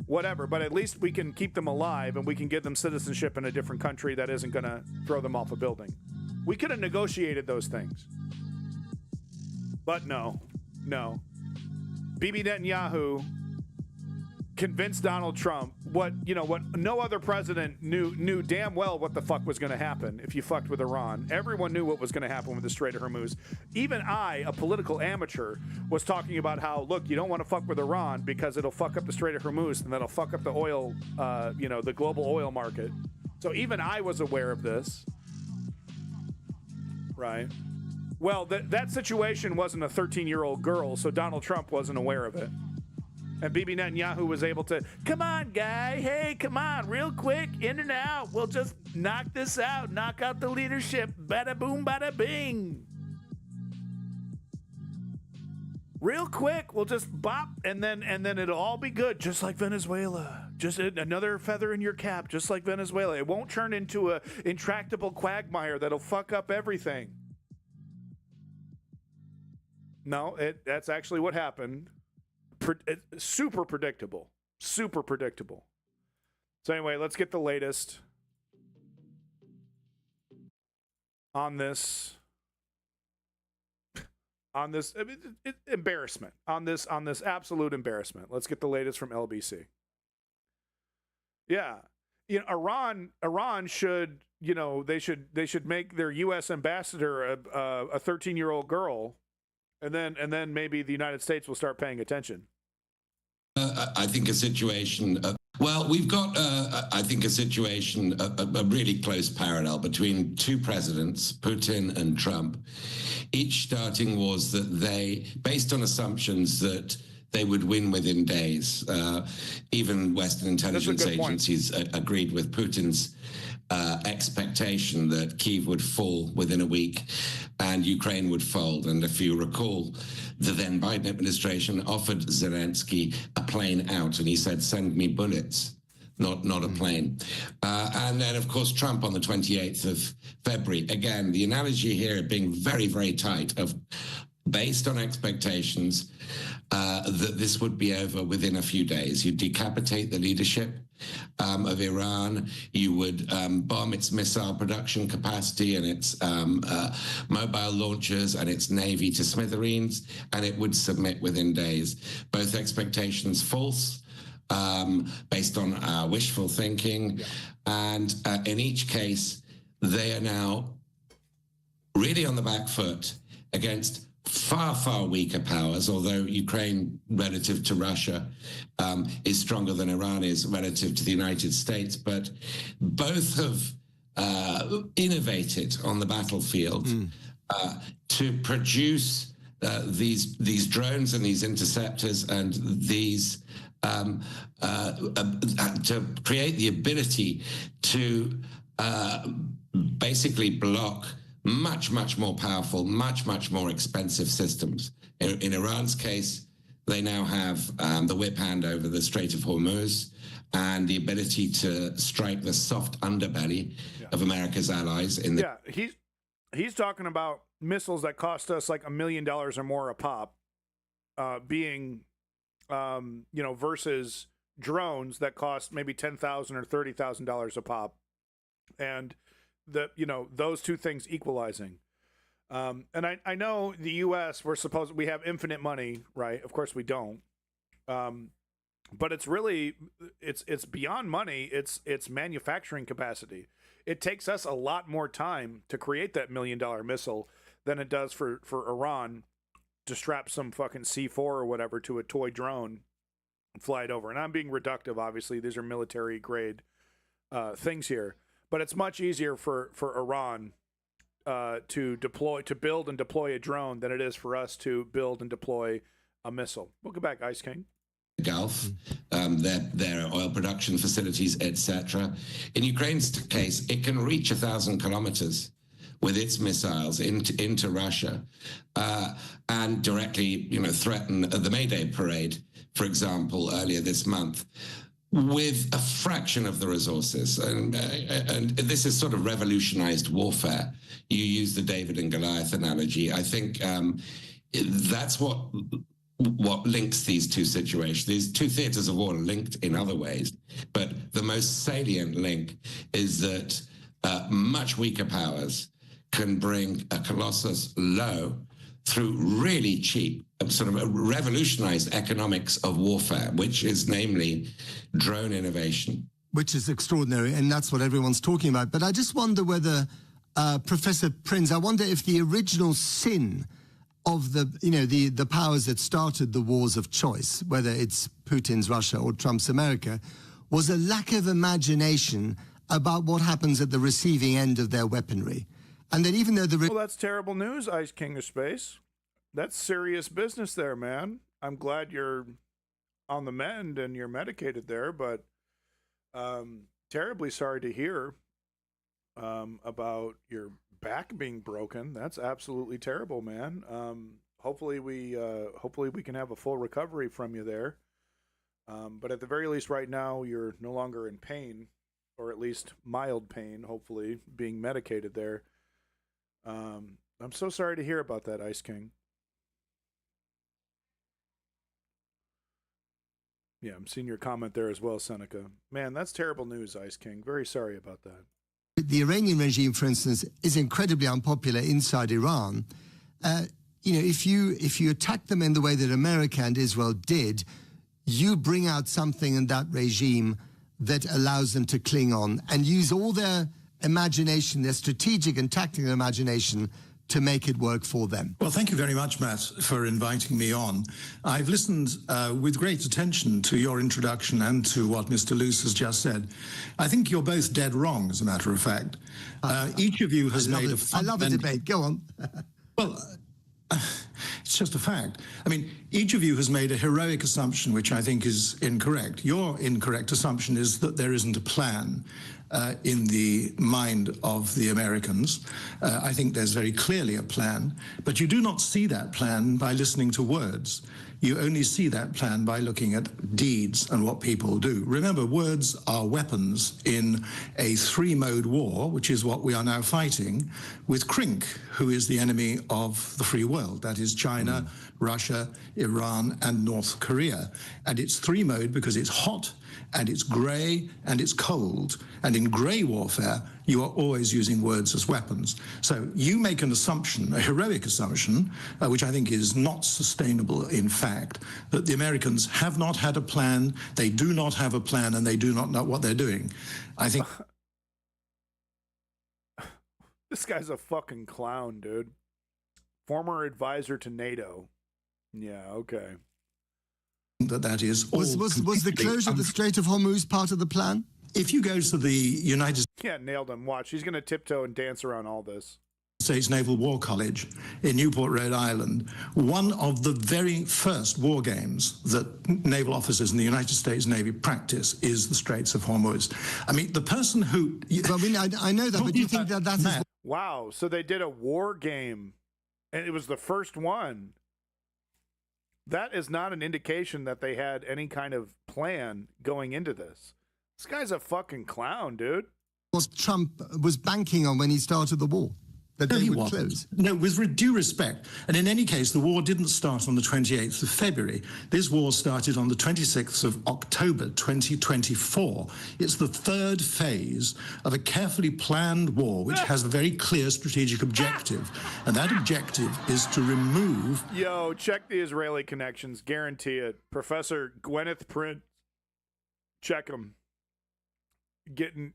whatever. But at least we can keep them alive, and we can give them citizenship in a different country that isn't gonna throw them off a building. We could have negotiated those things, but no. Bibi Netanyahu convinced Donald Trump what no other president knew damn well what the fuck was going to happen if you fucked with Iran. Everyone knew what was going to happen with the Strait of Hormuz. Even I, a political amateur, was talking about how, look, you don't want to fuck with Iran because it'll fuck up the Strait of Hormuz and that'll fuck up the oil, the global oil market. So even I was aware of this, right? Well, that situation wasn't a 13-year-old girl, so Donald Trump wasn't aware of it. And Bibi Netanyahu was able to, come on, guy. Hey, come on, real quick, in and out. We'll just knock this out. Knock out the leadership. Bada boom, bada bing. Real quick, we'll just bop, and then it'll all be good, just like Venezuela. Just another feather in your cap, just like Venezuela. It won't turn into a intractable quagmire that'll fuck up everything. No, that's actually what happened. Super predictable. So anyway, let's get the latest on this embarrassment, on this absolute embarrassment. Let's get the latest from LBC. Yeah, Iran should, they should make their U.S. ambassador a 13-year-old girl. And then maybe the United States will start paying attention. I think a situation. We've got. I think a situation, a really close parallel between two presidents, Putin and Trump, each starting wars that they, based on assumptions that they would win within days. Even Western intelligence agencies agreed with Putin's expectation that Kyiv would fall within a week and Ukraine would fold. And if you recall, the then Biden administration offered Zelensky a plane out, and he said, send me bullets, not a plane. And then, of course, Trump on the 28th of February. Again, the analogy here being very, very tight, based on expectations that this would be over within a few days. You decapitate the leadership of Iran. You would bomb its missile production capacity and its mobile launchers and its navy to smithereens, and it would submit within days. Both expectations false, based on wishful thinking. Yeah. And in each case, they are now really on the back foot against far, far weaker powers, although Ukraine, relative to Russia, is stronger than Iran is relative to the United States. But both have innovated on the battlefield to produce these drones and these interceptors and these to create the ability to basically block much, much more powerful, much, much more expensive systems. In Iran's case, they now have the whip hand over the Strait of Hormuz and the ability to strike the soft underbelly of America's allies. He's talking about missiles that cost us like $1 million or more a pop, versus drones that cost maybe $10,000 or $30,000 a pop, and those two things equalizing. And I know the U.S. we have infinite money, right? Of course we don't. But it's really it's beyond money. It's manufacturing capacity. It takes us a lot more time to create that $1 million missile than it does for Iran to strap some fucking C4 or whatever to a toy drone and fly it over. And I'm being reductive, obviously. These are military grade things here. But it's much easier for Iran to build and deploy a drone than it is for us to build and deploy a missile. Welcome back, Ice King. Gulf, their oil production facilities, etc. In Ukraine's case, it can reach 1,000 kilometers with its missiles into Russia and directly, threaten the May Day parade, for example, earlier this month, with a fraction of the resources. And this is sort of revolutionized warfare. You use the David and Goliath analogy. I think that's what links these two situations. These two theaters of war are linked in other ways, but the most salient link is that much weaker powers can bring a Colossus low through really cheap, sort of revolutionized economics of warfare, which is namely drone innovation. Which is extraordinary, and that's what everyone's talking about. But I just wonder whether, Professor Prinz, I wonder if the original sin of the powers that started the wars of choice, whether it's Putin's Russia or Trump's America, was a lack of imagination about what happens at the receiving end of their weaponry. And that even though well, that's terrible news, Ice King of Space. That's serious business there, man. I'm glad you're on the mend and you're medicated there, but terribly sorry to hear about your back being broken. That's absolutely terrible, man. Hopefully we can have a full recovery from you there. But at the very least right now you're no longer in pain, or at least mild pain, hopefully, being medicated there. I'm so sorry to hear about that, Ice King. Yeah, I'm seeing your comment there as well, Seneca. Man, that's terrible news, Ice King. Very sorry about that. The Iranian regime, for instance, is incredibly unpopular inside Iran. If you attack them in the way that America and Israel did, you bring out something in that regime that allows them to cling on and use all their imagination, their strategic and tactical imagination, to make it work for them. Well, thank you very much, Matt, for inviting me on. I've listened with great attention to your introduction and to what Mr. Luce has just said. I think you're both dead wrong, as a matter of fact. Each of you has made a I love a debate. Go on. Well, it's just a fact. I mean, each of you has made a heroic assumption, which I think is incorrect. Your incorrect assumption is that there isn't a plan in the mind of the Americans. I think there's very clearly a plan, but you do not see that plan by listening to words. You only see that plan by looking at deeds and what people do. Remember, words are weapons in a three-mode war, which is what we are now fighting, with CRINC, who is the enemy of the free world. That is China, Russia, Iran, and North Korea. And it's three-mode because it's hot, and it's grey, and it's cold. And in grey warfare, you are always using words as weapons. So you make an assumption, a heroic assumption, which I think is not sustainable in fact, that the Americans have not had a plan, they do not have a plan, and they do not know what they're doing. I think... This guy's a fucking clown, dude. Former advisor to NATO. Yeah, okay. That is all was the closure of the Strait of Hormuz part of the plan? If you go to the United Yeah, nailed him. Watch. He's going to tiptoe and dance around all this. States Naval War College in Newport, Rhode Island, one of the very first war games that naval officers in the United States Navy practice is the Straits of Hormuz. I mean, the person who... Well, I know that, but do you think that that's... Wow, so they did a war game, and it was the first one. That is not an indication that they had any kind of plan going into this. This guy's a fucking clown, dude. What Trump was banking on when he started the war. that No, they he would wasn't. close. No, with due respect. And in any case, the war didn't start on the 28th of February. This war started on the 26th of October 2024. It's the third phase of a carefully planned war which has a very clear strategic objective. And that objective is to remove... Yo, check the Israeli connections. Guarantee it. Professor Gwyneth Prince. Check him.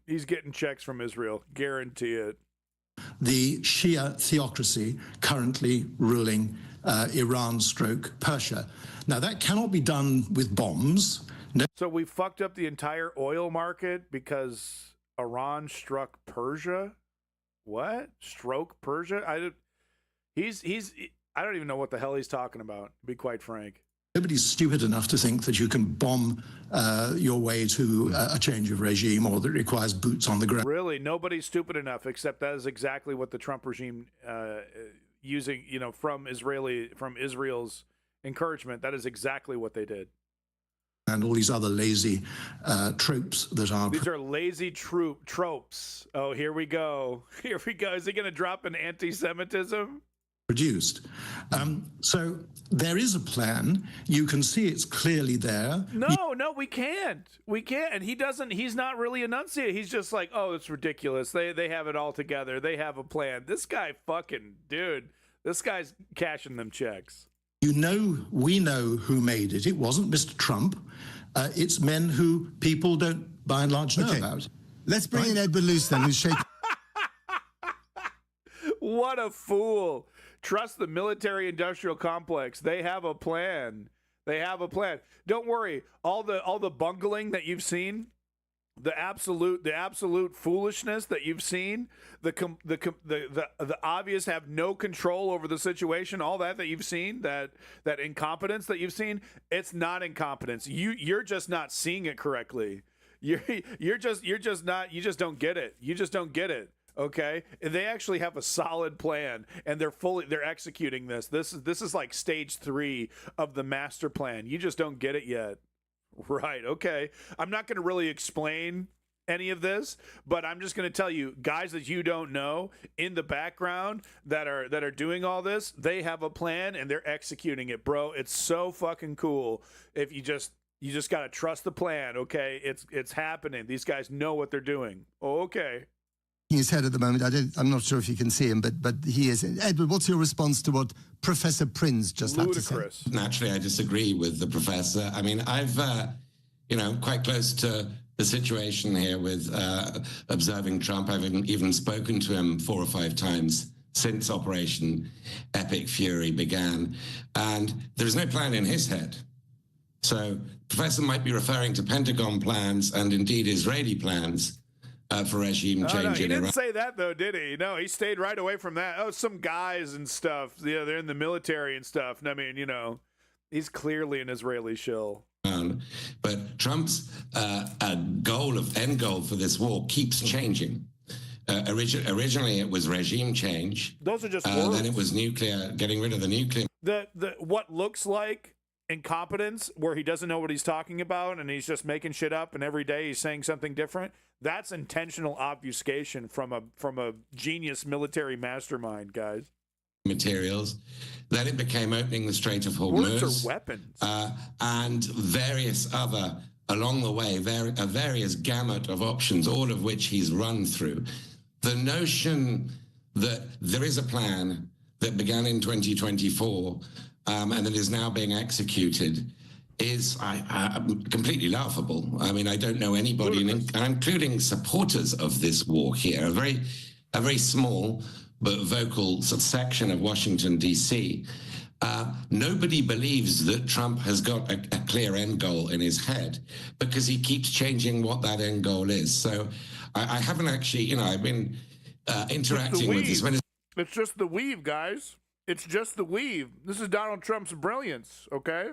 He's getting checks from Israel. Guarantee it. The Shia theocracy currently ruling Iran/Persia. Now, that cannot be done with bombs. No. So we fucked up the entire oil market because Iran struck Persia? What? Stroke Persia? I don't even know what the hell he's talking about, to be quite frank. Nobody's stupid enough to think that you can bomb your way to a change of regime or that requires boots on the ground. Really, nobody's stupid enough, except that is exactly what the Trump regime using, from Israel's encouragement. That is exactly what they did. And all these other lazy tropes that are... These are lazy tropes. Oh, here we go. Here we go. Is he going to drop an anti-Semitism? Produced. So there is a plan. You can see it's clearly there. No, we can't. We can't. And he's not really enunciating. He's just like, oh, it's ridiculous. They have it all together. They have a plan. This guy this guy's cashing them checks. We know who made it. It wasn't Mr. Trump. It's men who people don't, by and large, know about. Let's bring in Edward Luce then, who's shaking. What a fool. Trust the military-industrial complex. They have a plan. They have a plan. Don't worry. All the bungling that you've seen, the absolute foolishness that you've seen, the obvious have no control over the situation, all that you've seen, that incompetence that you've seen, it's not incompetence. You're just not seeing it correctly. You just don't get it. You just don't get it. Okay, and they actually have a solid plan, and they're executing this. This is like stage 3 of the master plan. You just don't get it yet, right? Okay, I'm not going to really explain any of this, but I'm just going to tell you, guys that you don't know in the background that are doing all this, they have a plan and they're executing it, bro. It's so fucking cool. If you just got to trust the plan. Okay, it's happening. These guys know what they're doing. Okay. His head at the moment. I'm not sure if you can see him, but he is. Edward, what's your response to what Professor Prinz just had to say? Naturally, I disagree with the professor. I mean, I've, quite close to the situation here with observing Trump. I've even spoken to him 4 or 5 times since Operation Epic Fury began, and there is no plan in his head. So, Professor might be referring to Pentagon plans and indeed Israeli plans. For regime change he in didn't Iran. say that, though, did he? No, he stayed right away from that. Oh, some guys and stuff. Yeah, they're in the military and stuff. And I mean, he's clearly an Israeli shill. But Trump's end goal for this war keeps changing. Originally, it was regime change. Those are just words. Then it was nuclear, getting rid of the nuclear. What looks like incompetence, where he doesn't know what he's talking about and he's just making shit up, and every day he's saying something different. That's intentional obfuscation from a genius military mastermind, guys. Materials. Then it became opening the Strait of Hormuz. Words are weapons. And various other, along the way, a various gamut of options, all of which he's run through. The notion that there is a plan that began in 2024 and that is now being executed is completely laughable. I mean, I don't know anybody, including supporters of this war here, a very small but vocal section of Washington, D.C. Nobody believes that Trump has got a clear end goal in his head because he keeps changing what that end goal is. So I haven't actually, I've been interacting with this. It's just the weave, guys. It's just the weave. This is Donald Trump's brilliance, okay?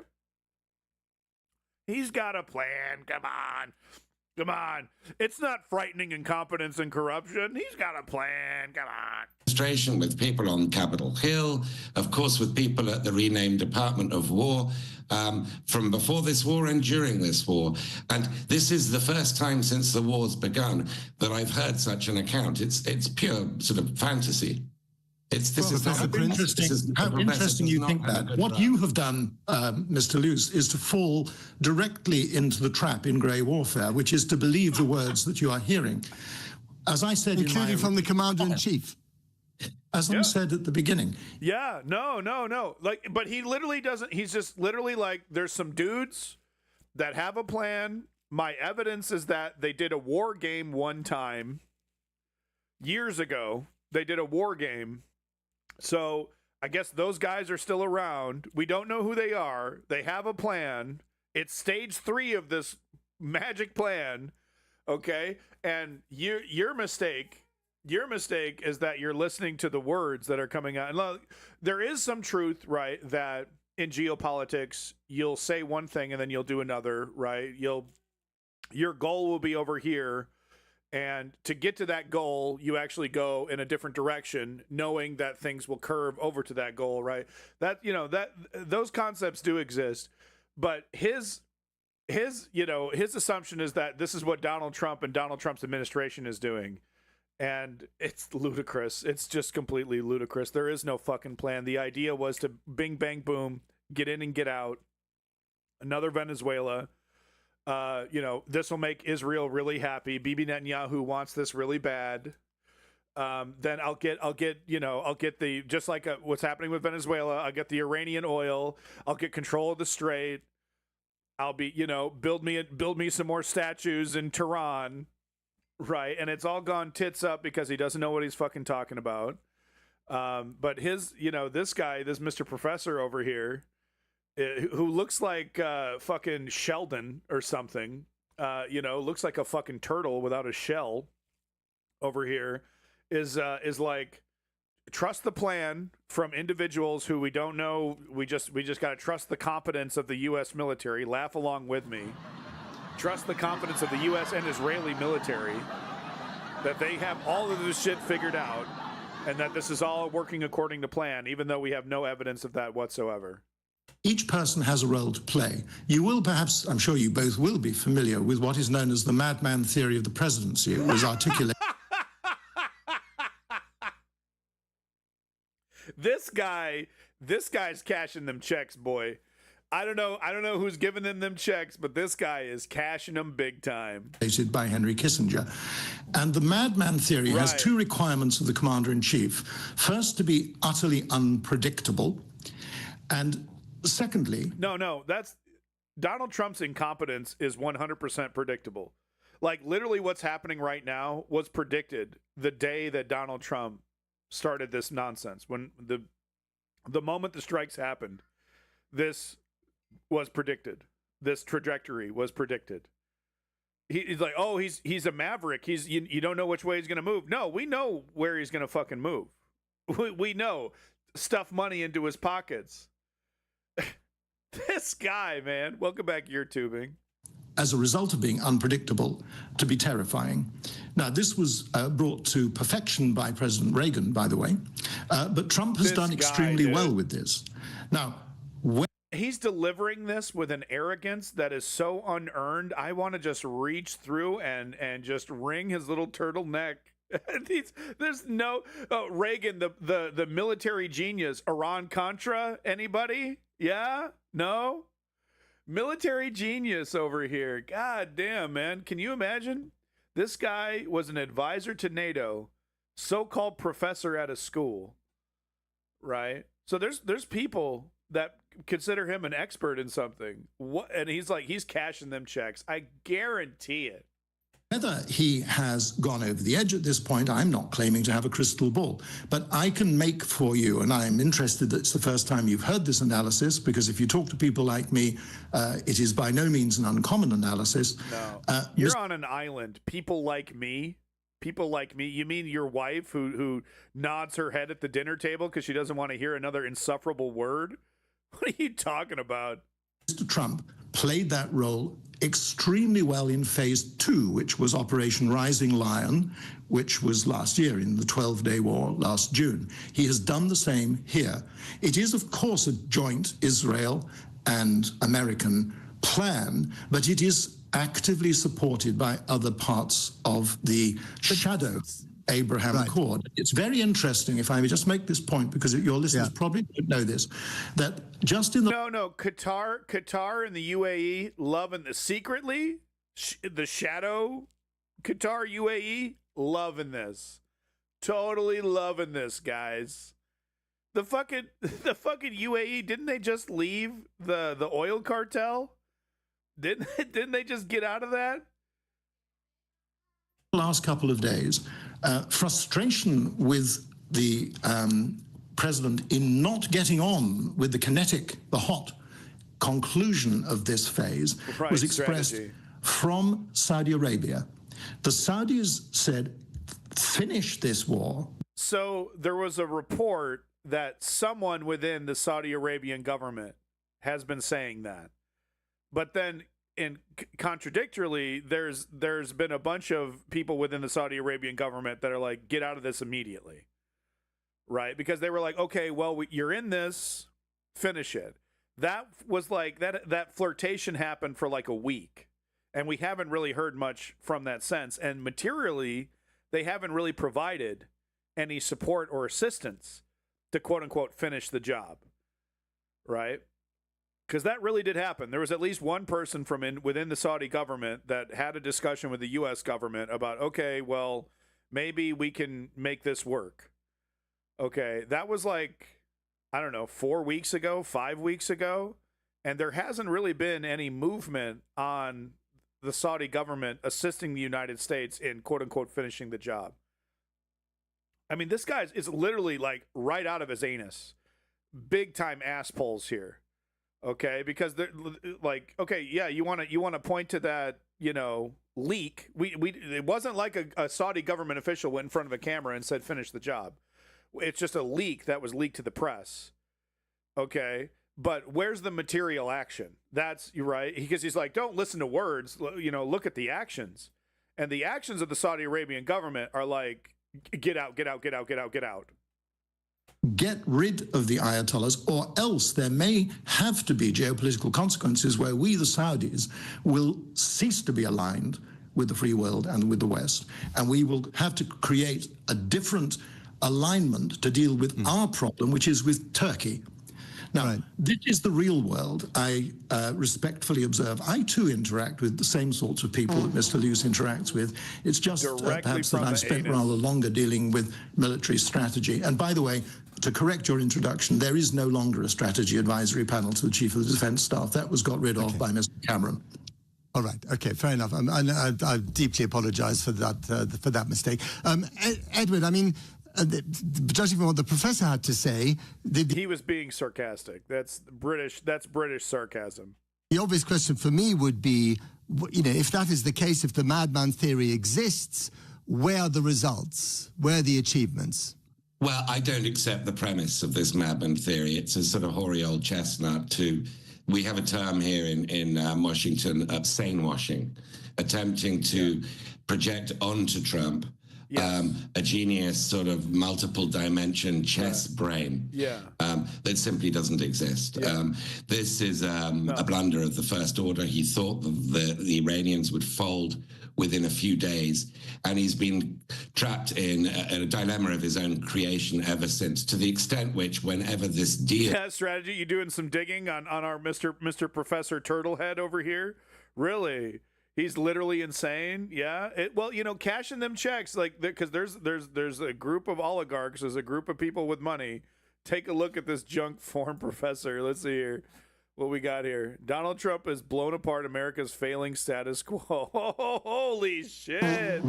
He's got a plan. Come on. It's not frightening incompetence and corruption. He's got a plan. Come on. Demonstration with people on Capitol Hill, of course, with people at the renamed Department of War, from before this war and during this war. And this is the first time since the war's begun that I've heard such an account. It's pure sort of fantasy. How interesting you think that. What you have done, Mr. Luce, is to fall directly into the trap in grey warfare, which is to believe the words that you are hearing. As I said, including from the commander-in-chief. As I said at the beginning. Yeah, no. Like, but he literally doesn't. He's just literally like, there's some dudes that have a plan. My evidence is that they did a war game one time years ago. They did a war game. So I guess those guys are still around. We don't know who they are. They have a plan. It's stage 3 of this magic plan. Okay. And your mistake is that you're listening to the words that are coming out. And look, there is some truth, right, that in geopolitics, you'll say one thing and then you'll do another, right? Your goal will be over here. And to get to that goal, you actually go in a different direction, knowing that things will curve over to that goal, right? That, those concepts do exist. But his assumption is that this is what Donald Trump and Donald Trump's administration is doing. And it's ludicrous. It's just completely ludicrous. There is no fucking plan. The idea was to bing, bang, boom, get in and get out. Another Venezuela. This will make Israel really happy. Bibi Netanyahu wants this really bad. Then I'll get the, just like what's happening with Venezuela, I'll get the Iranian oil. I'll get control of the Strait. I'll be, build me some more statues in Tehran. Right. And it's all gone tits up because he doesn't know what he's fucking talking about. But this guy, this Mr. Professor over here, who looks like fucking Sheldon or something, looks like a fucking turtle without a shell over here, is like, trust the plan from individuals who we don't know. We just got to trust the competence of the U.S. military. Laugh along with me. Trust the competence of the U.S. and Israeli military, that they have all of this shit figured out and that this is all working according to plan, even though we have no evidence of that whatsoever. Each person has a role to play. You will perhaps, I'm sure you both will be familiar with what is known as the madman theory of the presidency. It was articulated. This guy's cashing them checks, boy. I don't know who's giving them checks, but this guy is cashing them big time. By Henry Kissinger. And the madman theory has two requirements of the commander-in-chief. First, to be utterly unpredictable. And secondly... No, that's... Donald Trump's incompetence is 100% predictable. Like, literally what's happening right now was predicted the day that Donald Trump started this nonsense. When the moment the strikes happened, this was predicted. This trajectory was predicted. He's like, oh, he's a maverick. You don't know which way he's going to move. No, we know where he's going to fucking move. We know. Stuff money into his pockets. This guy, man. Welcome back, Ear Tubing. As a result of being unpredictable, to be terrifying. Now, this was brought to perfection by President Reagan, by the way. But Trump has done extremely well with this. Now, he's delivering this with an arrogance that is so unearned. I want to just reach through and just wring his little turtle neck. There's no Reagan, the military genius, Iran-Contra. Anybody? Yeah? No? Military genius over here. God damn, man. Can you imagine? This guy was an advisor to NATO, so-called professor at a school, right? So there's people that consider him an expert in something. And he's cashing them checks. I guarantee it. Whether he has gone over the edge at this point, I'm not claiming to have a crystal ball, but I can make for you, and I'm interested that it's the first time you've heard this analysis, because if you talk to people like me, it is by no means an uncommon analysis. No, you're on an island. People like me. People like me. You mean your wife who nods her head at the dinner table because she doesn't want to hear another insufferable word? What are you talking about? Mr. Trump played that role extremely well in phase 2, which was Operation Rising Lion, which was last year in the 12-day war last June. He has done the same here. It is, of course, a joint Israel and American plan, but it is actively supported by other parts of the shadow. Abraham Accord. It's very interesting, if I may just make this point, because your listeners probably don't know this, that just in the... No, Qatar and the UAE loving this secretly, the shadow Qatar, UAE, loving this. Totally loving this, guys. The fucking UAE, didn't they just leave the oil cartel? Didn't they just get out of that? Last couple of days, frustration with the president in not getting on with the hot conclusion of this phase was expressed from Saudi Arabia. The Saudis said, finish this war. So there was a report that someone within the Saudi Arabian government has been saying that. But then contradictorily, there's been a bunch of people within the Saudi Arabian government that are like, get out of this immediately. Right? Because they were like, okay, well, you're in this, finish it. That was like, that flirtation happened for like a week. And we haven't really heard much from that since. And materially, they haven't really provided any support or assistance to quote unquote finish the job. Right? Because that really did happen. There was at least one person from within the Saudi government that had a discussion with the U.S. government about, okay, well, maybe we can make this work. Okay, that was like, I don't know, 4 weeks ago, 5 weeks ago. And there hasn't really been any movement on the Saudi government assisting the United States in quote unquote finishing the job. I mean, this guy is literally like right out of his anus. Big time ass pulls here. Okay, because they're like, okay, yeah, you want to point to that, leak. It wasn't like a Saudi government official went in front of a camera and said finish the job. It's just a leak that was leaked to the press. Okay, but where's the material action? You're right, because he's like, don't listen to words, look at the actions. And the actions of the Saudi Arabian government are like, get out, get out, get out, get out, get out. Get rid of the Ayatollahs, or else there may have to be geopolitical consequences where we, the Saudis, will cease to be aligned with the free world and with the West, and we will have to create a different alignment to deal with our problem, which is with Turkey. Now, this is the real world. I respectfully observe. I, too, interact with the same sorts of people that Mr. Luce interacts with. It's just perhaps that I've spent rather longer dealing with military strategy. And by the way, to correct your introduction, there is no longer a strategy advisory panel to the Chief of the Defence Staff. That was got rid of by Mr. Cameron. All right. Okay. Fair enough. I deeply apologise for that mistake. Edward, I mean, judging from what the professor had to say, he was being sarcastic. That's British sarcasm. The obvious question for me would be, if that is the case, if the madman theory exists, where are the results? Where are the achievements? Well, I don't accept the premise of this madman theory. It's a sort of hoary old chestnut we have a term here in Washington, sane washing, attempting to project onto Trump a genius sort of multiple dimension chess brain that simply doesn't exist. This is a blunder of the first order. He thought the Iranians would fold within a few days, and he's been trapped in a dilemma of his own creation ever since, to the extent which whenever this deal... Yeah, strategy, you doing some digging on our Mr. Professor Turtlehead over here? Really? He's literally insane. Yeah. Cashing them checks, like, because there's a group of oligarchs, there's a group of people with money. Take a look at this junk foreign professor. Let's see here what we got here. Donald Trump has blown apart America's failing status quo. Holy shit.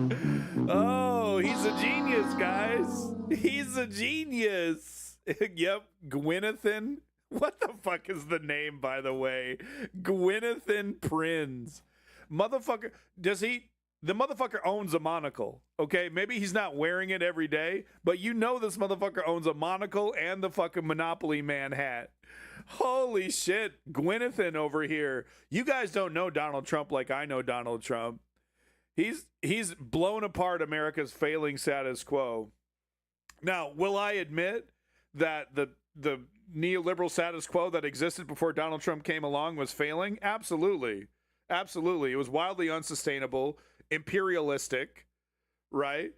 Oh, he's a genius, guys. He's a genius. Yep. Gwynethan. What the fuck is the name, by the way? Gwynethan Prinz. Motherfucker, the motherfucker owns a monocle, okay? Maybe he's not wearing it every day, but this motherfucker owns a monocle and the fucking Monopoly Man hat. Holy shit, Gwynethan over here. You guys don't know Donald Trump like I know Donald Trump. He's blown apart America's failing status quo. Now, will I admit that the neoliberal status quo that existed before Donald Trump came along was failing? Absolutely. Absolutely. It was wildly unsustainable, imperialistic, right?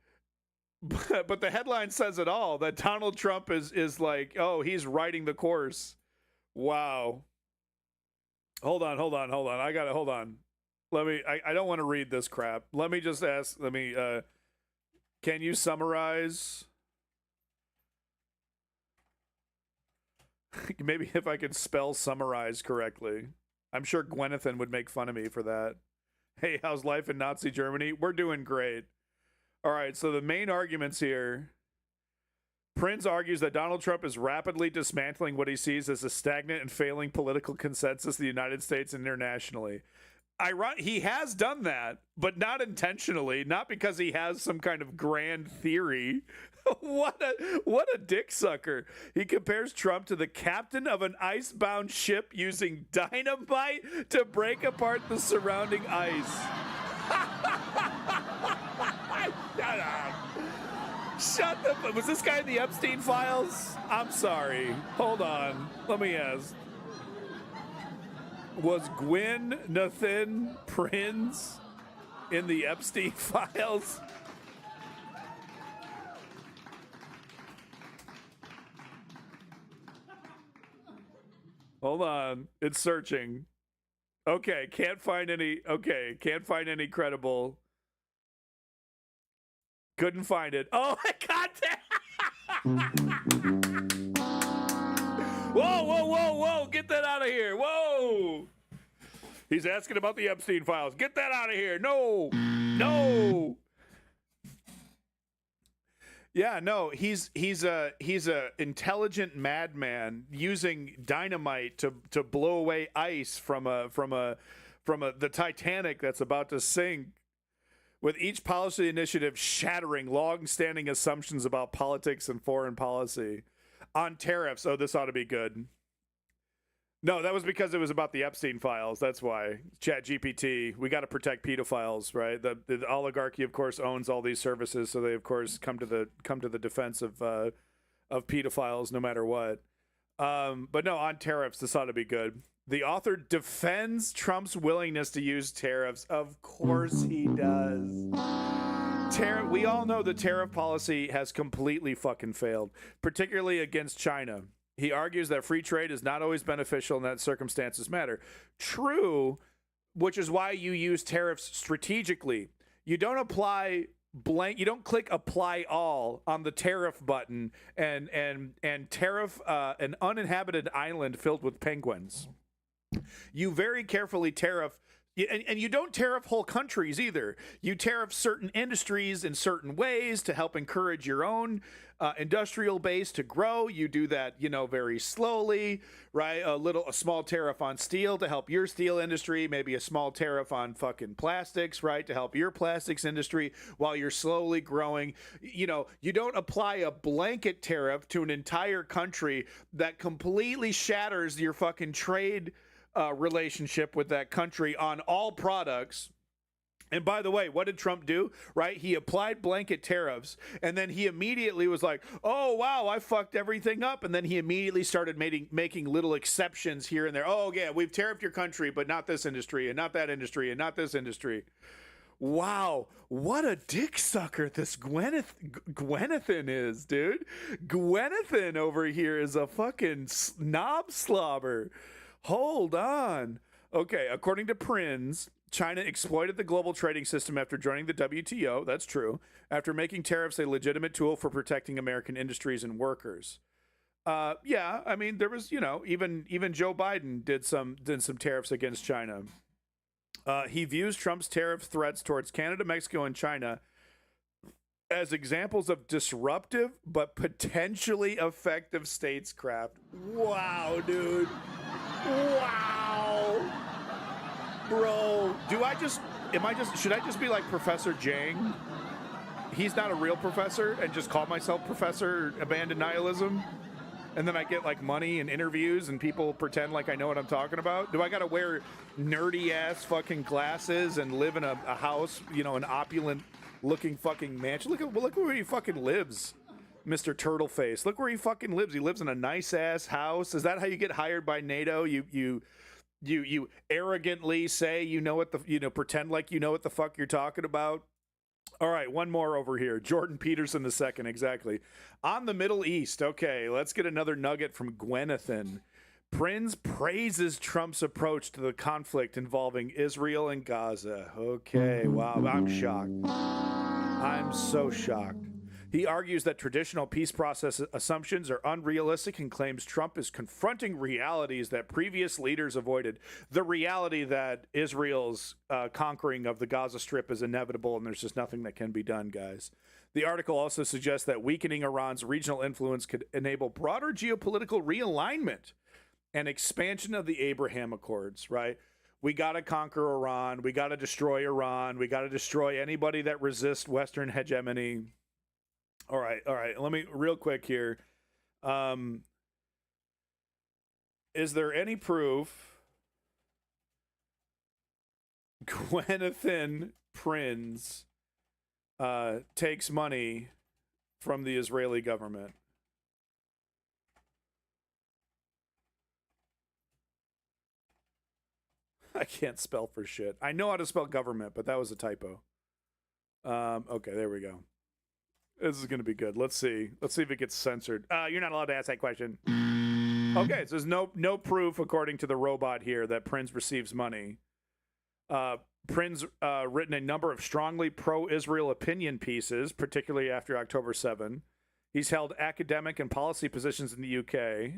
But the headline says it all, that Donald Trump is like, oh, he's riding the course. Wow. Hold on. I got to hold on. I don't want to read this crap. Let me just ask, can you summarize? Maybe if I could spell summarize correctly. I'm sure Gwynethan would make fun of me for that. Hey, how's life in Nazi Germany? We're doing great. All right, so the main arguments here. Prinz argues that Donald Trump is rapidly dismantling what he sees as a stagnant and failing political consensus in the United States and internationally. He has done that, but not intentionally, not because he has some kind of grand theory. What a dick sucker. He compares Trump to the captain of an icebound ship using dynamite to break apart the surrounding ice. Shut up. Shut the... Was this guy in the Epstein files? I'm sorry. Hold on. Let me ask. Was Gwynethan Prinz in the Epstein files? Hold on. It's searching. Okay, can't find any credible. Couldn't find it. Oh, I got that. Whoa. Get that out of here. Whoa. He's asking about the Epstein files. Get that out of here. No. Yeah, no, he's a intelligent madman using dynamite to blow away ice from the Titanic that's about to sink, with each policy initiative shattering long-standing assumptions about politics and foreign policy. On tariffs, oh, this ought to be good. No, that was because it was about the Epstein files. That's why. ChatGPT, we got to protect pedophiles, right? The oligarchy, of course, owns all these services, so they, of course, come to the defense of pedophiles no matter what. But no, on tariffs, this ought to be good. The author defends Trump's willingness to use tariffs. Of course he does. We all know the tariff policy has completely fucking failed, particularly against China. He argues that free trade is not always beneficial and that circumstances matter. True, which is why you use tariffs strategically. You don't apply blank. You don't click apply all on the tariff button and tariff an uninhabited island filled with penguins. You very carefully tariff. And you don't tariff whole countries either. You tariff certain industries in certain ways to help encourage your own industrial base to grow. You do that, very slowly, right? A small tariff on steel to help your steel industry, maybe a small tariff on fucking plastics, right? To help your plastics industry while you're slowly growing. You don't apply a blanket tariff to an entire country that completely shatters your fucking trade relationship with that country on all products. And by the way, what did Trump do? Right? He applied blanket tariffs, and then he immediately was like, oh, wow, I fucked everything up. And then he immediately started making little exceptions here and there. Oh, yeah, we've tariffed your country, but not this industry, and not that industry, and not this industry. Wow, what a dick sucker this Gwynethan is, dude. Gwynethan over here is a fucking knob slobber. Hold on. Okay, according to Prinz, China exploited the global trading system after joining the WTO. That's true. After making tariffs a legitimate tool for protecting American industries and workers. Yeah, I mean, there was, even Joe Biden did some tariffs against China. He views Trump's tariff threats towards Canada, Mexico, and China as examples of disruptive but potentially effective statecraft. Wow, dude. Wow. Bro, should I just be like Professor Jang? He's not a real professor, and just call myself Professor Abandoned Nihilism? And then I get like money and interviews and people pretend like I know what I'm talking about? Do I gotta wear nerdy ass fucking glasses and live in a house, an opulent looking fucking mansion? Look where he fucking lives, Mr. Turtleface. Look where he fucking lives. He lives in a nice ass house. Is that how you get hired by NATO? You arrogantly say pretend like you know what the fuck you're talking about. All right, one more over here. Jordan Peterson II, exactly. On the Middle East, okay, let's get another nugget from Gwenathan. Prince praises Trump's approach to the conflict involving Israel and Gaza. Okay, wow, I'm shocked. I'm so shocked. He argues that traditional peace process assumptions are unrealistic and claims Trump is confronting realities that previous leaders avoided. The reality that Israel's conquering of the Gaza Strip is inevitable and there's just nothing that can be done, guys. The article also suggests that weakening Iran's regional influence could enable broader geopolitical realignment and expansion of the Abraham Accords, right? We got to conquer Iran. We got to destroy Iran. We got to destroy anybody that resists Western hegemony. All right. Let me real quick here. Is there any proof Gwenathan Prince takes money from the Israeli government? I can't spell for shit. I know how to spell government, but that was a typo. Okay, there we go. This is going to be good. Let's see. Let's see if it gets censored. You're not allowed to ask that question. Okay, so there's no proof, according to the robot here, that Prince receives money. Prince written a number of strongly pro-Israel opinion pieces, particularly after October 7. He's held academic and policy positions in the UK.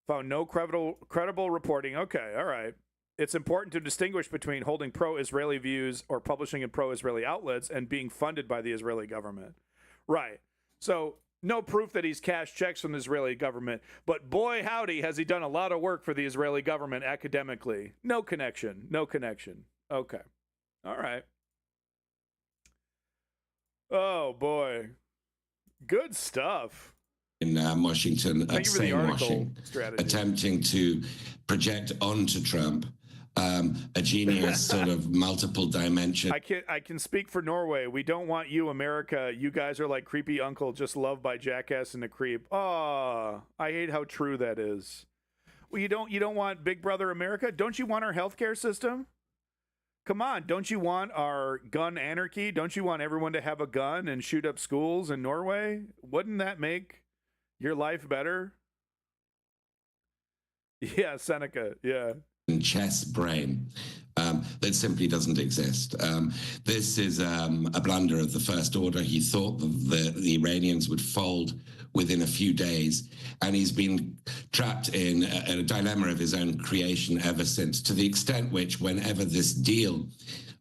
Found no credible reporting. Okay, all right. It's important to distinguish between holding pro-Israeli views or publishing in pro-Israeli outlets and being funded by the Israeli government. Right. So no proof that he's cashed checks from the Israeli government, but boy, howdy, has he done a lot of work for the Israeli government academically. No connection. Okay. All right. Oh, boy. Good stuff. In Washington, attempting to project onto Trump a genius sort of multiple dimension. I can speak for Norway. We don't want you, America. You guys are like creepy uncle, just loved by jackass and a creep. Oh, I hate how true that is. Well, you don't want Big Brother America? Don't you want our healthcare system? Come on, don't you want our gun anarchy? Don't you want everyone to have a gun and shoot up schools in Norway? Wouldn't that make your life better? Yeah, Seneca, yeah. Chess brain that simply doesn't exist. This is a blunder of the first order. He thought the Iranians would fold within a few days, and he's been trapped in a dilemma of his own creation ever since, to the extent which whenever this deal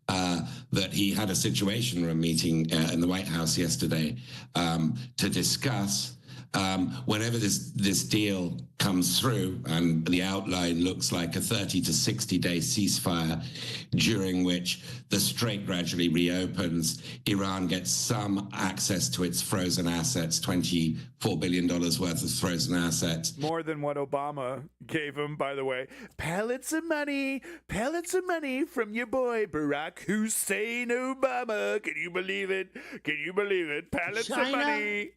that he had a situation room meeting in the White House yesterday to discuss. Whenever this deal comes through and the outline looks like a 30 to 60 day ceasefire during which the strait gradually reopens, Iran gets some access to its frozen assets, $24 billion worth of frozen assets. More than what Obama gave him, by the way. Pallets of money from your boy Barack Hussein Obama. Can you believe it? Pallets of money.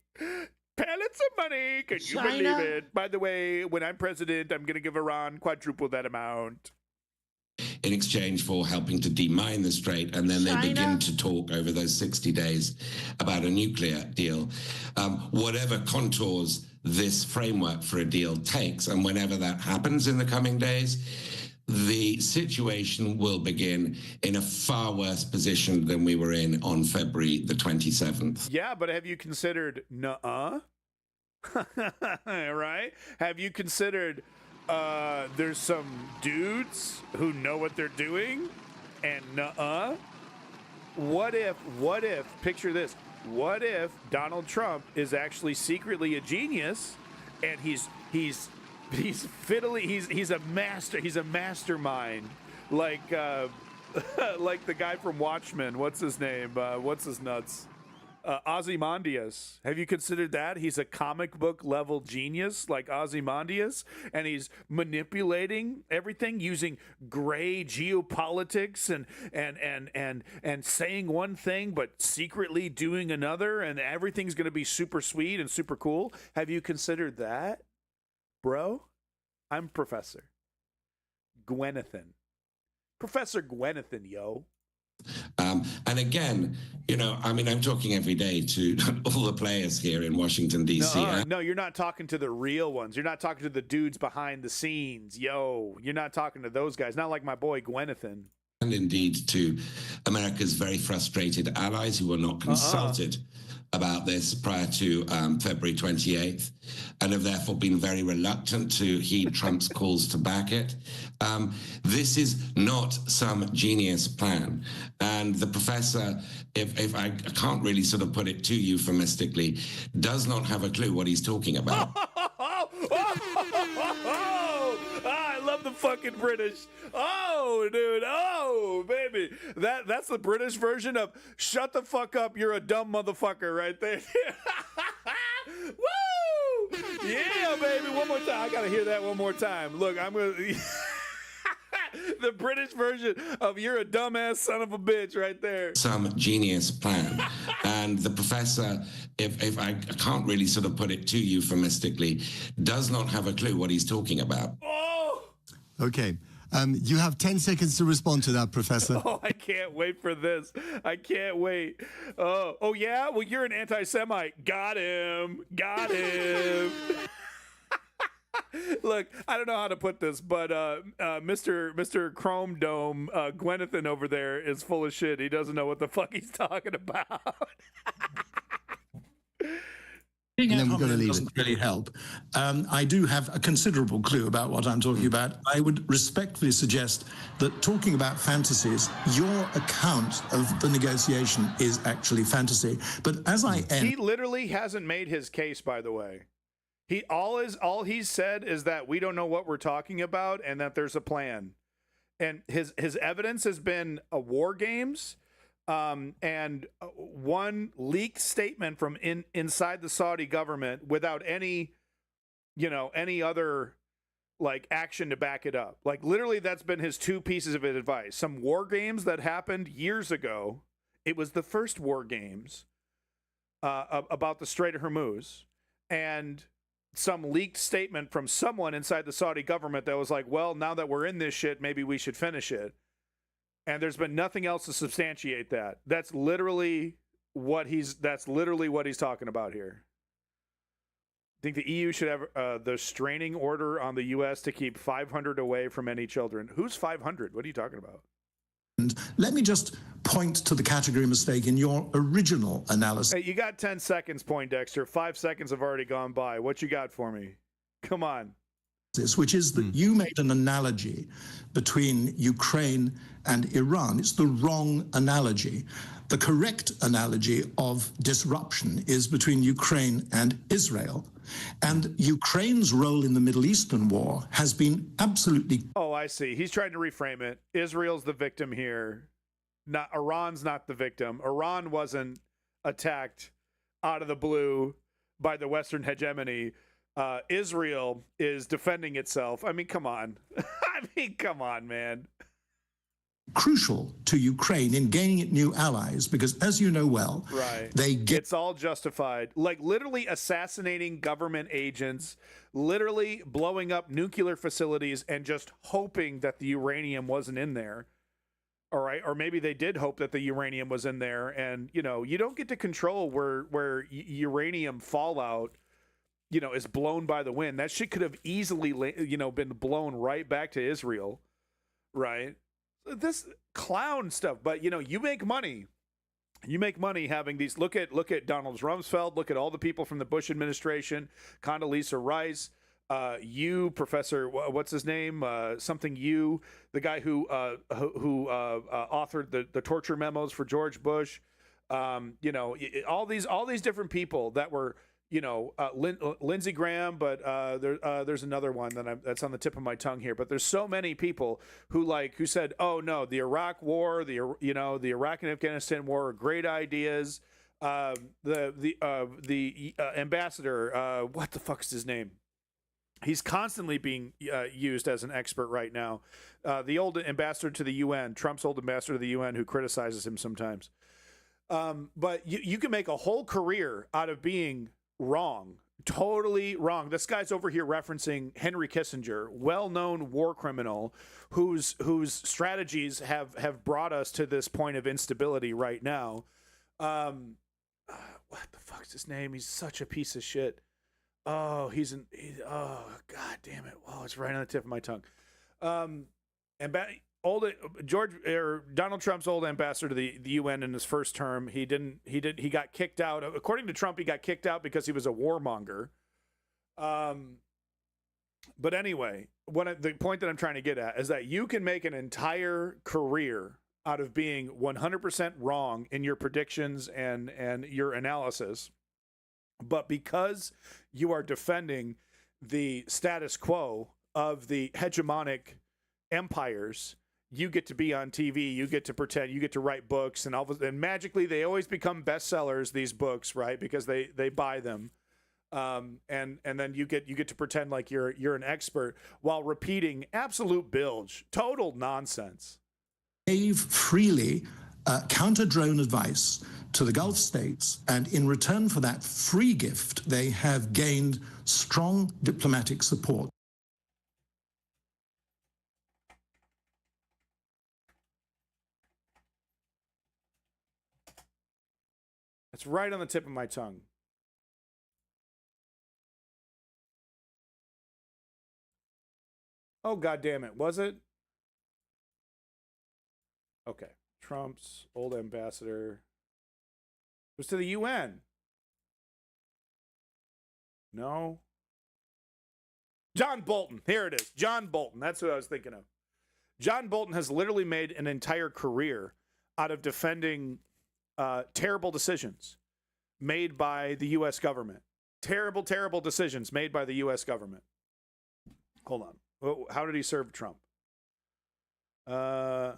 Pallets of money. Can you believe it? By the way, when I'm president, I'm going to give Iran quadruple that amount. In exchange for helping to demine the strait, and then they begin to talk over those 60 days about a nuclear deal. Whatever contours this framework for a deal takes, and whenever that happens in the coming days, the situation will begin in a far worse position than we were in on February the 27th. Yeah, but have you considered right? Have you considered there's some dudes who know what they're doing and What if, picture this, what if Donald Trump is actually secretly a genius and he's fiddly, he's a mastermind, like like the guy from Watchmen. What's his name? What's his nuts? Ozymandias. Have you considered that? He's a comic book level genius like Ozymandias, and he's manipulating everything using gray geopolitics and saying one thing but secretly doing another, and everything's going to be super sweet and super cool. Have you considered that? Bro, I'm Professor Gwenathan. Professor Gwenathan, yo. And again, you know, I mean, I'm talking every day to all the players here in Washington, D.C. No, you're not talking to the real ones. You're not talking to the dudes behind the scenes. Yo, you're not talking to those guys. Not like my boy Gwynathan. And indeed to America's very frustrated allies who were not consulted about this prior to February 28th and have therefore been very reluctant to heed Trump's calls to back it. This is not some genius plan. And the professor, if I can't really sort of put it too euphemistically, does not have a clue what he's talking about. I love the fucking British. Oh, dude. Oh, baby. That's the British version of shut the fuck up, you're a dumb motherfucker right there. Woo! Yeah, baby. One more time. I got to hear that one more time. Look, I'm going to... The British version of you're a dumbass son of a bitch right there. Some genius plan. And the professor, if I can't really sort of put it too euphemistically, does not have a clue what he's talking about. Oh! Okay. You have 10 seconds to respond to that, Professor. Oh, I can't wait for this. I can't wait. Oh yeah? Well, you're an anti-Semite. Got him. Got him. Look, I don't know how to put this, but Mr. Chrome Dome, Gwynathan over there is full of shit. He doesn't know what the fuck he's talking about. Being at home doesn't really help. I do have a considerable clue about what I'm talking about. I would respectfully suggest that talking about fantasies, your account of the negotiation is actually fantasy. But as I end... He literally hasn't made his case, by the way. All he's said is that we don't know what we're talking about and that there's a plan. And his evidence has been war games and one leaked statement from inside the Saudi government without any other like action to back it up. Like literally that's been his two pieces of advice. Some war games that happened years ago. It was the first war games about the Strait of Hormuz, and some leaked statement from someone inside the Saudi government that was like, well, now that we're in this shit, maybe we should finish it. And there's been nothing else to substantiate that. That's literally what he's talking about here. I think the EU should have the restraining order on the U.S. to keep 500 away from any children. Who's 500? What are you talking about? Let me just point to the category mistake in your original analysis. Hey, you got 10 seconds, Poindexter. 5 seconds have already gone by. What you got for me? Come on. Which is that you made an analogy between Ukraine and Iran. It's the wrong analogy. The correct analogy of disruption is between Ukraine and Israel. And Ukraine's role in the Middle Eastern war has been absolutely... Oh, I see. He's trying to reframe it. Israel's the victim here. Not Iran's not the victim. Iran wasn't attacked out of the blue by the Western hegemony. Israel is defending itself. I mean, come on. Come on, man. Crucial to Ukraine in gaining new allies, because as you know well, right, it's all justified. Like literally assassinating government agents, literally blowing up nuclear facilities and just hoping that the uranium wasn't in there. All right, or maybe they did hope that the uranium was in there, and you don't get to control where uranium fallout is blown by the wind. That shit could have easily been blown right back to Israel, right? This clown stuff, but you make money. You make money having these. Look at Donald Rumsfeld. Look at all the people from the Bush administration. Condoleezza Rice. You, Professor, what's his name? Something you, the guy who authored the torture memos for George Bush. All these different people that were. Lindsey Graham, but there's another one that's on the tip of my tongue here. But there's so many people who said, "Oh no, the Iraq War, the Iraq and Afghanistan War are great ideas." The ambassador, what the fuck's his name? He's constantly being used as an expert right now. The old ambassador to the UN, Trump's old ambassador to the UN, who criticizes him sometimes. But you can make a whole career out of being wrong Totally wrong. This guy's over here referencing Henry Kissinger, well-known war criminal whose strategies have brought us to this point of instability right now. What the fuck's his name? He's such a piece of shit. Oh, oh, god damn it. Oh, it's right on the tip of my tongue. Donald Trump's old ambassador to the UN in his first term. He got kicked out. According to Trump, he got kicked out because he was a warmonger. But anyway, the point that I'm trying to get at is that you can make an entire career out of being 100% wrong in your predictions and your analysis. But because you are defending the status quo of the hegemonic empires, you get to be on TV, you get to pretend, you get to write books, and magically they always become bestsellers, these books, right? Because they buy them. And then you get to pretend like you're an expert while repeating absolute bilge, total nonsense. Gave freely counter-drone advice to the Gulf states, and in return for that free gift, they have gained strong diplomatic support. It's right on the tip of my tongue. Oh, God damn it. Was it? Okay. Trump's old ambassador was to the UN. No. John Bolton. Here it is. John Bolton. That's who I was thinking of. John Bolton has literally made an entire career out of defending terrible decisions made by the U.S. government. Terrible, terrible decisions made by the U.S. government. Hold on. How did he serve Trump? Yeah,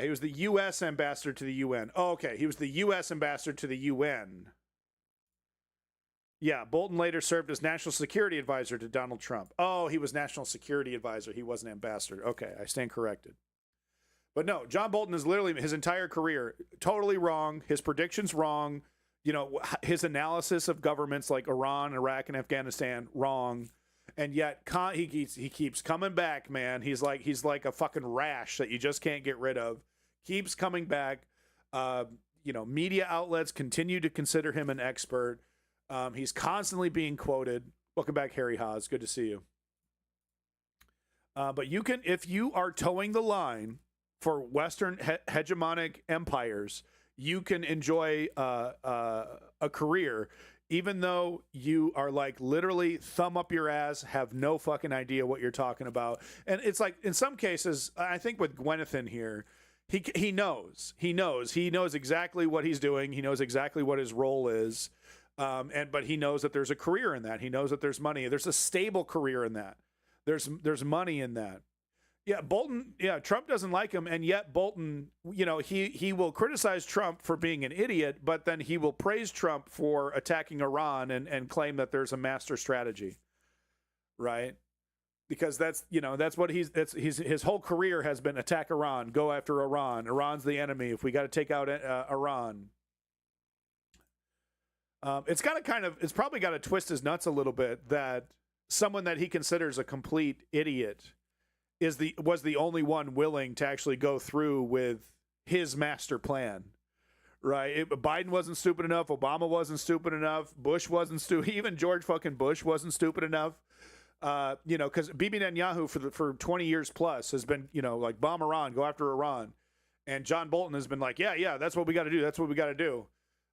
he was the U.S. ambassador to the UN. Oh, okay, he was the U.S. ambassador to the UN. Yeah, Bolton later served as national security advisor to Donald Trump. Oh, he was national security advisor. He wasn't ambassador. Okay, I stand corrected. But no, John Bolton is literally his entire career totally wrong. His predictions wrong. You know, his analysis of governments like Iran, Iraq, and Afghanistan wrong. And yet he keeps coming back, man. He's like a fucking rash that you just can't get rid of. Keeps coming back. Media outlets continue to consider him an expert. He's constantly being quoted. Welcome back, Harry Haas. Good to see you. But you can, if you are towing the line for Western hegemonic empires, you can enjoy a career, even though you are like literally thumb up your ass, have no fucking idea what you're talking about. And it's like, in some cases, I think with Gwenathan here, he knows exactly what he's doing. He knows exactly what his role is. But he knows that there's a career in that. He knows that there's money. There's a stable career in that. There's money in that. Yeah, Bolton, Trump doesn't like him, and yet Bolton, he will criticize Trump for being an idiot, but then he will praise Trump for attacking Iran and claim that there's a master strategy, right? Because that's what his whole career has been: attack Iran, go after Iran. Iran's the enemy. If we got to take out Iran. It's probably got to twist his nuts a little bit that someone that he considers a complete idiot was the only one willing to actually go through with his master plan, right? Biden wasn't stupid enough. Obama wasn't stupid enough. Bush wasn't stupid. Even George fucking Bush wasn't stupid enough. Because Bibi Netanyahu for 20 years plus has been, like, bomb Iran, go after Iran. And John Bolton has been like, yeah, that's what we got to do. That's what we got to do.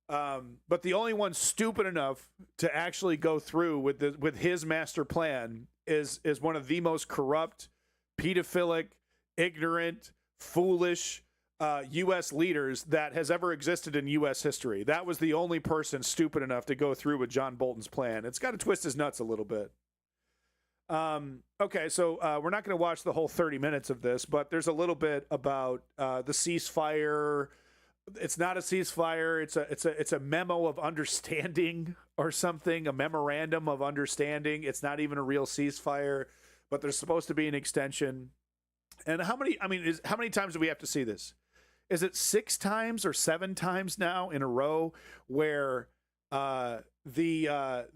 But the only one stupid enough to actually go through with his master plan is one of the most corrupt, pedophilic, ignorant, foolish U.S. leaders that has ever existed in U.S. history. That was the only person stupid enough to go through with John Bolton's plan. It's got to twist his nuts a little bit. Okay, so we're not going to watch the whole 30 minutes of this, but there's a little bit about the ceasefire. It's not a ceasefire. It's a memo of understanding or something, a memorandum of understanding. It's not even a real ceasefire, but there's supposed to be an extension. And how many times do we have to see this? Is it 6 times or 7 times now in a row where The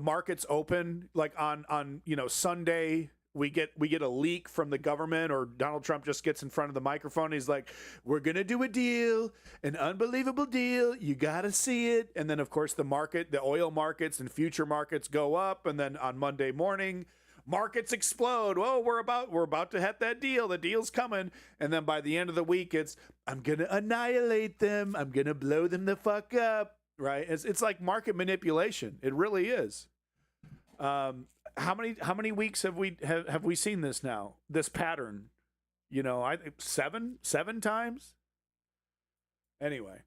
markets open like on Sunday. We get a leak from the government, or Donald Trump just gets in front of the microphone. And he's like, "We're gonna do a deal, an unbelievable deal. You gotta see it." And then, of course, the oil markets and future markets go up. And then on Monday morning, markets explode. Well, we're about to hit that deal. The deal's coming. And then by the end of the week, I'm gonna annihilate them. I'm gonna blow them the fuck up. Right? It's like market manipulation. It really is. How many weeks have we seen this now? This pattern, I think seven times. Anyway.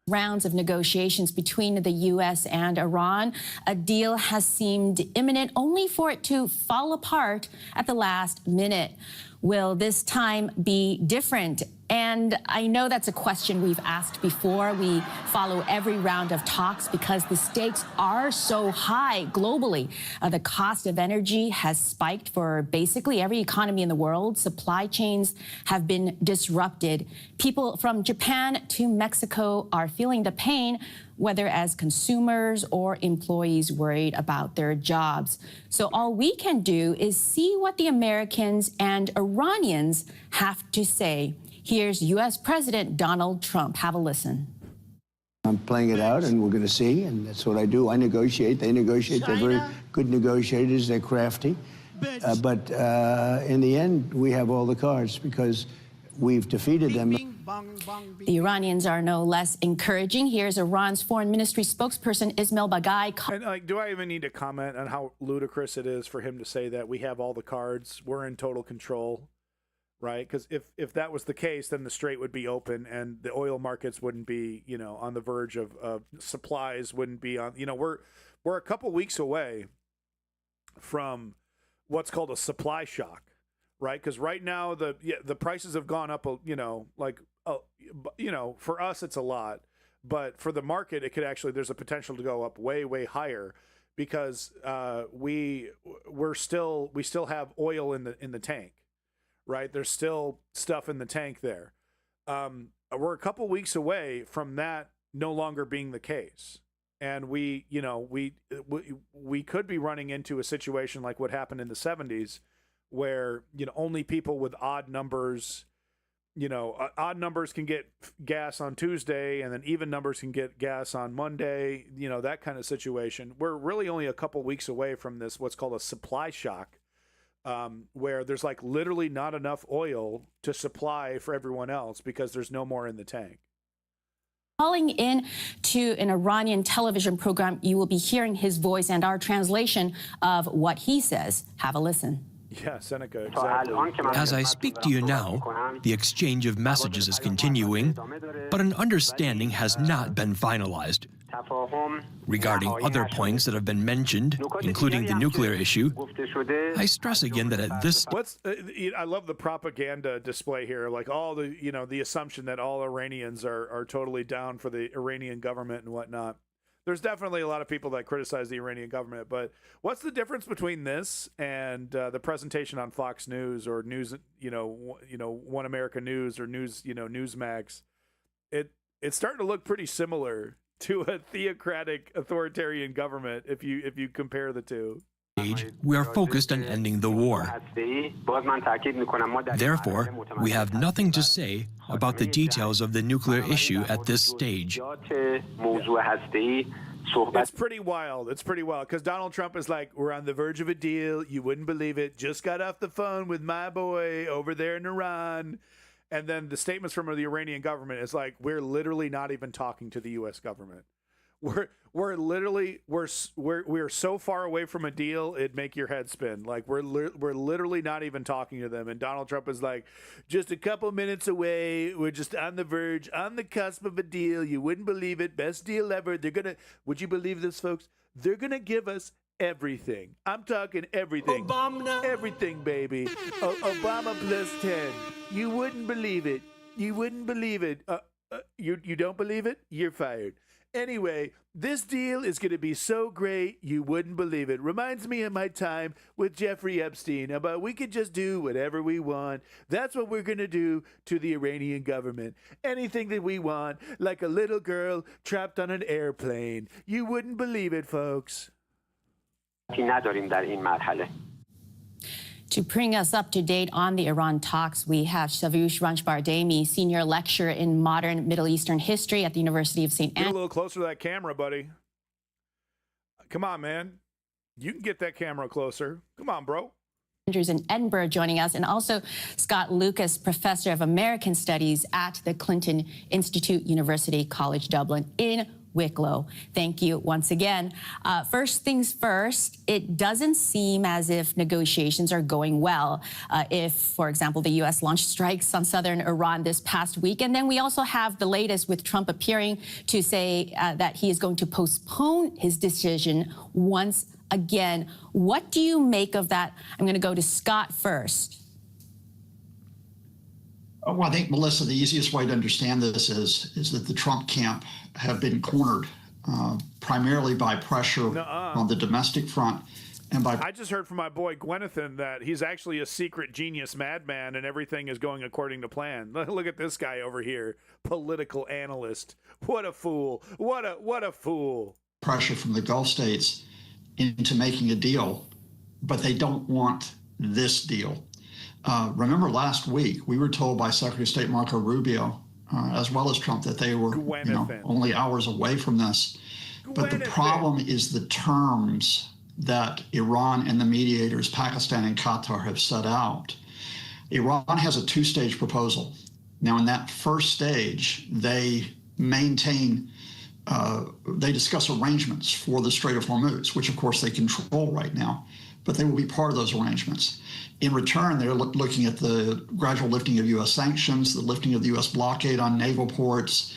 Rounds of negotiations between the U.S. and Iran. A deal has seemed imminent, only for it to fall apart at the last minute. Will this time be different? And I know that's a question we've asked before. We follow every round of talks because the stakes are so high globally. The cost of energy has spiked for basically every economy in the world. Supply chains have been disrupted. People from Japan to Mexico are feeling the pain, whether as consumers or employees worried about their jobs. So all we can do is see what the Americans and Iranians have to say. Here's U.S. President Donald Trump. Have a listen. I'm playing it out, and we're going to see, and that's what I do. I negotiate. They negotiate. They're very good negotiators. They're crafty. But in the end, we have all the cards because we've defeated them. The Iranians are no less encouraging. Here's Iran's foreign ministry spokesperson Ismail Baghai. And do I even need to comment on how ludicrous it is for him to say that we have all the cards, we're in total control? Right, because if that was the case, then the Strait would be open, and the oil markets wouldn't be, on the verge of supplies wouldn't be on. We're a couple weeks away from what's called a supply shock, right? Because right now the prices have gone up, for us it's a lot, but for the market it could actually, there's a potential to go up way higher because we still have oil in the tank. Right, there's still stuff in the tank there. We're a couple weeks away from that no longer being the case, and we could be running into a situation like what happened in the 70s, where only people with odd numbers, odd numbers can get gas on Tuesday, and then even numbers can get gas on Monday. That kind of situation. We're really only a couple weeks away from this, what's called a supply shock. Where there's like literally not enough oil to supply for everyone else because there's no more in the tank. Calling in to an Iranian television program, you will be hearing his voice and our translation of what he says. Have a listen. Yeah, Seneca, exactly. As I speak to you now, the exchange of messages is continuing, but an understanding has not been finalized. Regarding other points that have been mentioned, including the nuclear issue, I stress again that at this... I love the propaganda display here, like all the assumption that all Iranians are totally down for the Iranian government and whatnot. There's definitely a lot of people that criticize the Iranian government, but what's the difference between this and the presentation on Fox News or News, One America News or News, Newsmax? It's starting to look pretty similar to a theocratic authoritarian government if you compare the two. We are focused on ending the war. Therefore, we have nothing to say about the details of the nuclear issue at this stage. It's pretty wild. It's pretty wild because Donald Trump is like, we're on the verge of a deal. You wouldn't believe it. Just got off the phone with my boy over there in Iran. And then the statements from the Iranian government is like, we're literally not even talking to the U.S. government. We're so far away from a deal, it'd make your head spin. Like we're literally not even talking to them. And Donald Trump is like, just a couple minutes away. We're just on the verge, on the cusp of a deal. You wouldn't believe it. Best deal ever. Would you believe this, folks? They're going to give us everything. I'm talking everything. Obama. Everything, baby. Obama plus 10. You wouldn't believe it. You wouldn't believe it. You don't believe it? You're fired. Anyway, this deal is going to be so great you wouldn't believe it. Reminds me of my time with Jeffrey Epstein about we could just do whatever we want. That's what we're going to do to the Iranian government. Anything that we want, like a little girl trapped on an airplane. You wouldn't believe it, folks. To bring us up to date on the Iran talks, we have Savush Ranjbardemi, senior lecturer in modern Middle Eastern history at the University of St. Get a Andrews. little closer to that camera, buddy. Come on, man. You can get that camera closer. Come on, bro. Andrews in Edinburgh joining us, and also Scott Lucas, professor of American Studies at the Clinton Institute, University College Dublin in Wicklow. Thank you once again. First things first, it doesn't seem as if negotiations are going well. If, for example, the U.S. launched strikes on southern Iran this past week, and then we also have the latest with Trump appearing to say that he is going to postpone his decision once again. What do you make of that? I'm going to go to Scott first. Well, I think, Melissa, the easiest way to understand this is that the Trump camp have been cornered primarily by pressure on the domestic front and by... I just heard from my boy Gwenathan that he's actually a secret genius madman and everything is going according to plan. Look at this guy over here, political analyst. What a fool. What a fool. Pressure from the Gulf states into making a deal, but they don't want this deal. Remember last week, we were told by Secretary of State Marco Rubio, as well as Trump, that they were only hours away from this. But the problem is the terms that Iran and the mediators, Pakistan and Qatar, have set out. Iran has a two-stage proposal. Now, in that first stage, they discuss arrangements for the Strait of Hormuz, which, of course, they control right now, but they will be part of those arrangements. In return, they're looking at the gradual lifting of U.S. sanctions, the lifting of the U.S. blockade on naval ports,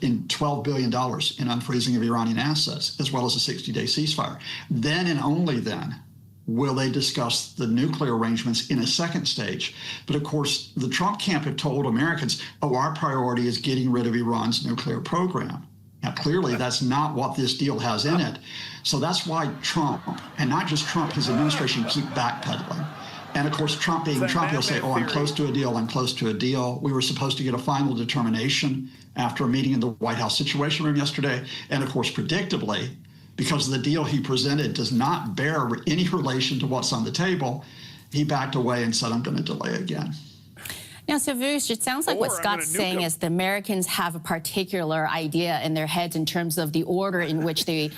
in $12 billion in unfreezing of Iranian assets, as well as a 60-day ceasefire. Then and only then will they discuss the nuclear arrangements in a second stage. But of course, the Trump camp have told Americans, our priority is getting rid of Iran's nuclear program. Now, clearly, that's not what this deal has in it. So that's why Trump, and not just Trump, his administration, keep backpedaling. And of course, Trump being Trump, he'll say, I'm close to a deal, I'm close to a deal. We were supposed to get a final determination after a meeting in the White House Situation Room yesterday. And of course, predictably, because the deal he presented does not bear any relation to what's on the table, he backed away and said, I'm going to delay again. Now, Savush, it sounds like what Scott's saying is the Americans have a particular idea in their heads in terms of the order in which they...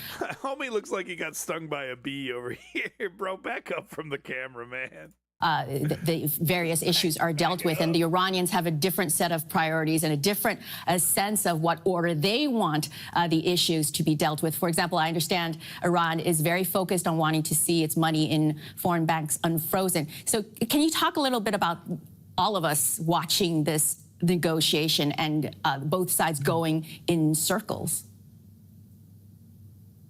Homie looks like he got stung by a bee over here, bro. Back up from the camera, man. The various issues are dealt with, and the Iranians have a different set of priorities and a different sense of what order they want the issues to be dealt with. For example, I understand Iran is very focused on wanting to see its money in foreign banks unfrozen. So can you talk a little bit about all of us watching this negotiation and both sides going in circles?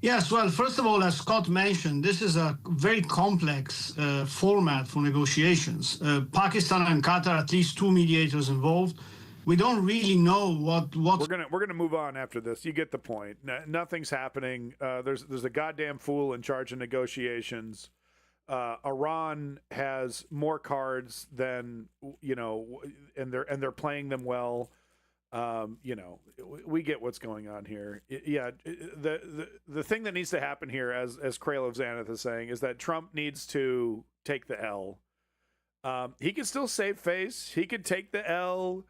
Yes, well, first of all, as Scott mentioned, this is a very complex format for negotiations. Pakistan and Qatar, at least two mediators involved. We don't really know what. We're gonna move on after this. You get the point. Nothing's happening. There's a goddamn fool in charge of negotiations. Iran has more cards than and they're playing them well. We get what's going on here. The thing that needs to happen here, as Kralov Xanath is saying, is that Trump needs to take the L. He can still save face. He could take the L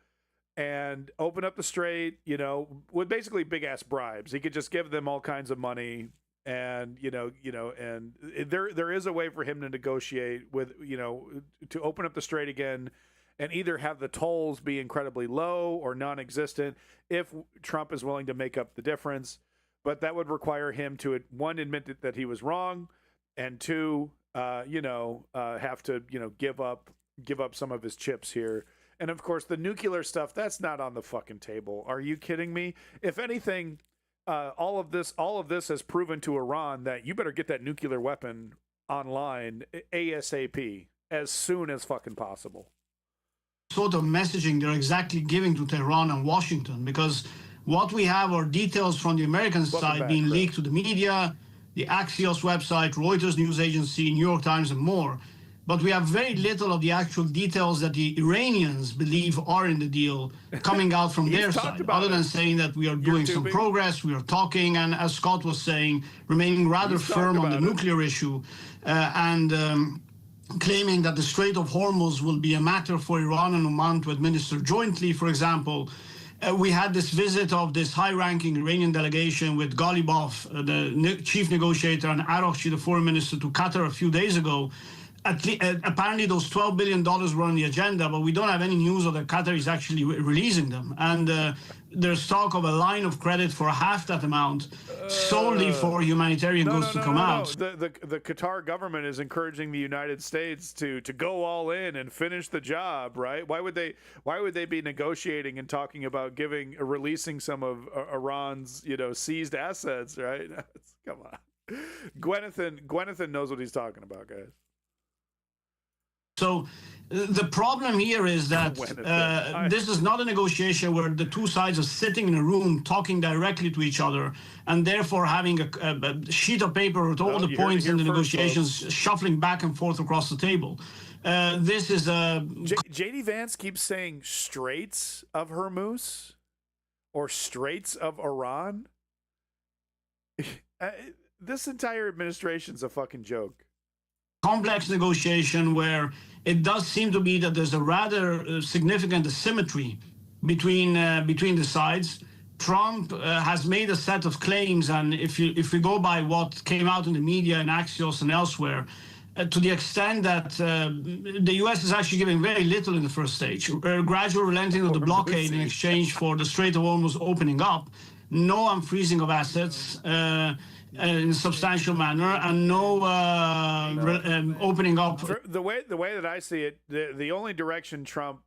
and open up the strait, with basically big ass bribes. He could just give them all kinds of money. And and there is a way for him to negotiate with to open up the strait again, and either have the tolls be incredibly low or non-existent if Trump is willing to make up the difference. But that would require him to, one, admit that he was wrong, and two, have to give up some of his chips here. And of course, the nuclear stuff, that's not on the fucking table. Are you kidding me? If anything. All of this has proven to Iran that you better get that nuclear weapon online ASAP, as soon as fucking possible. Sort of messaging they're exactly giving to Tehran and Washington, because What we have are details from the American side being leaked to the media, the Axios website, Reuters news agency, New York Times, and more. But we have very little of the actual details that the Iranians believe are in the deal coming out from their side, other than saying that we are doing some progress, we are talking, and as Scott was saying, remaining rather firm on the nuclear issue, and claiming that the Strait of Hormuz will be a matter for Iran and Oman to administer jointly, for example. We had this visit of this high-ranking Iranian delegation with Ghalibaf, the chief negotiator, and Araghchi, the foreign minister, to Qatar a few days ago. Apparently those $12 billion were on the agenda, but we don't have any news of that Qatar is actually releasing them. And there's talk of a line of credit for half that amount solely for humanitarian goods to come out. The Qatar government is encouraging the United States to go all in and finish the job, right? Why would they be negotiating and talking about releasing some of Iran's seized assets, right? Come on. Gwyneth knows what he's talking about, guys. So the problem here is that this is not a negotiation where the two sides are sitting in a room talking directly to each other and therefore having a sheet of paper with all the points in the negotiations shuffling back and forth across the table. This is a... J.D. Vance keeps saying Straits of Hormuz or Straits of Iran. This entire administration's a fucking joke. Complex negotiation where it does seem to be that there's a rather significant asymmetry between the sides. Trump has made a set of claims, and if we go by what came out in the media in Axios and elsewhere, to the extent that the U.S. is actually giving very little in the first stage, a gradual relenting of the blockade in exchange for the Strait of Hormuz opening up, no unfreezing of assets, in a substantial manner, and no opening up. The way that I see it, the only direction Trump,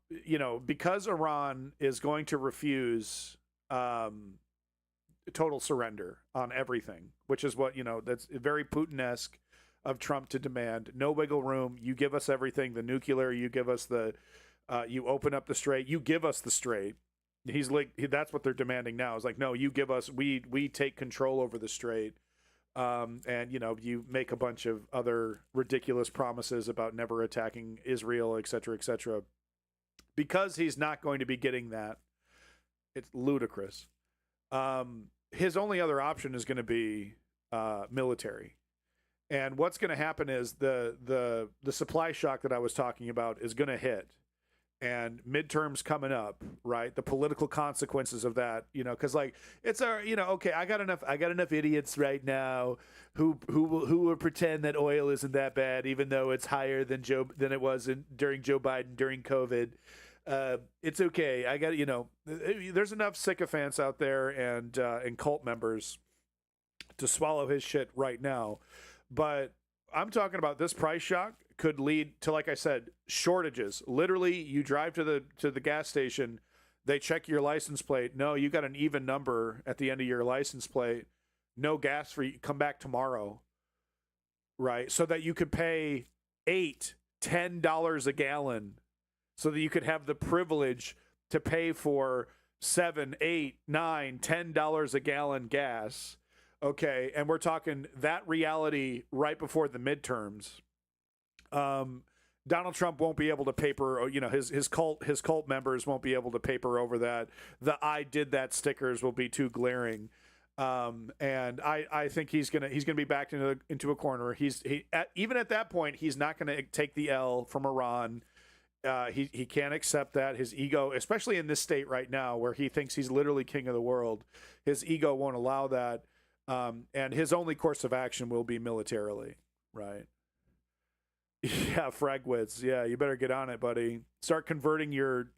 because Iran is going to refuse total surrender on everything, which is what, that's very Putin-esque of Trump to demand. No wiggle room. You give us everything. The nuclear, you give us you open up the strait, you give us the strait. He's like, that's what they're demanding now. It's like, no, you give us, we take control over the strait. And you make a bunch of other ridiculous promises about never attacking Israel, et cetera, because he's not going to be getting that. It's ludicrous. His only other option is going to be military, and what's going to happen is the supply shock that I was talking about is going to hit. And midterms coming up, right? The political consequences of that, because it's okay. I got enough idiots right now who will pretend that oil isn't that bad, even though it's higher than it was during Joe Biden during COVID. It's okay. I got there's enough sycophants out there and cult members to swallow his shit right now, but I'm talking about this price shock could lead to, like I said, shortages. Literally, you drive to the gas station, they check your license plate. No, you got an even number at the end of your license plate. No gas for you. Come back tomorrow, right? So that you could pay $10 a gallon, so that you could have the privilege to pay for $7, $8, $9, $10 a gallon gas. Okay, and we're talking that reality right before the midterms. Donald Trump won't be able to paper, his cult members won't be able to paper over that. The "I did that" stickers will be too glaring, and I think he's gonna be backed into a corner. Even at that point, he's not gonna take the L from Iran. He can't accept that. His ego, especially in this state right now, where he thinks he's literally king of the world, his ego won't allow that. And his only course of action will be militarily, right? Yeah, Fragwitz. Yeah, you better get on it, buddy. Start converting your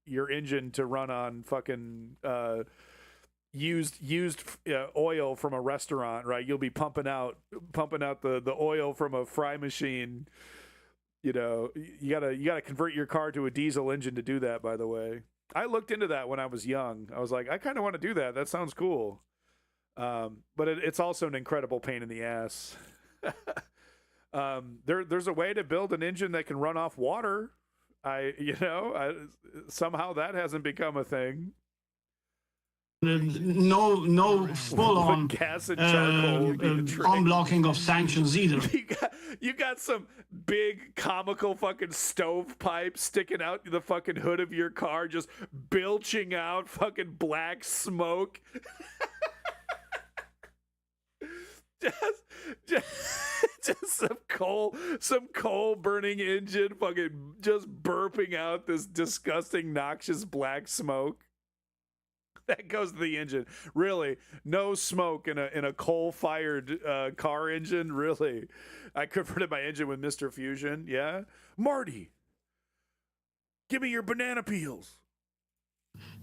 engine to run on fucking used oil from a restaurant, right? You'll be pumping out the oil from a fry machine. You gotta convert your car to a diesel engine to do that. By the way, I looked into that when I was young. I was like, I kind of want to do that. That sounds cool. But it's also an incredible pain in the ass. There's a way to build an engine that can run off water. Somehow that hasn't become a thing. no full-on gas and charcoal would be the trick. unblocking of sanctions either. You got some big comical fucking stovepipe sticking out the fucking hood of your car, just bilching out fucking black smoke. just some coal burning engine fucking just burping out this disgusting noxious black smoke. That goes to the engine. Really, no smoke in a coal-fired car engine. Really, I converted my engine with Mr. Fusion. Yeah, Marty, give me your banana peels.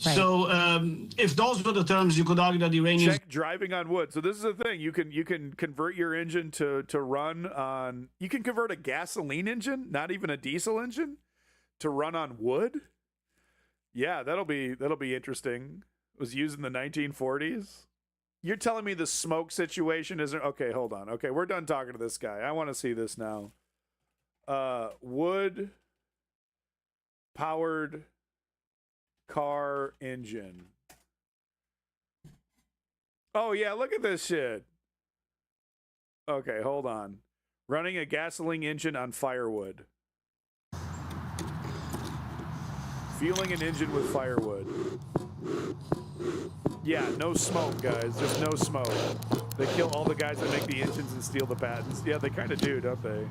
Right. So, if those were the terms, you could argue that the Iranians check driving on wood. So this is the thing: you can convert your engine to run on. You can convert a gasoline engine, not even a diesel engine, to run on wood. Yeah, that'll be interesting. Was used in the 1940s. You're telling me the smoke situation isn't okay? Hold on. Okay, we're done talking to this guy. I want to see this now. Wood powered car engine. Oh yeah, look at this shit. Okay, hold on. Running a gasoline engine on firewood. Fueling an engine with firewood. Yeah, no smoke, guys. Just no smoke. They kill all the guys that make the engines and steal the patents. Yeah, they kind of do, don't they?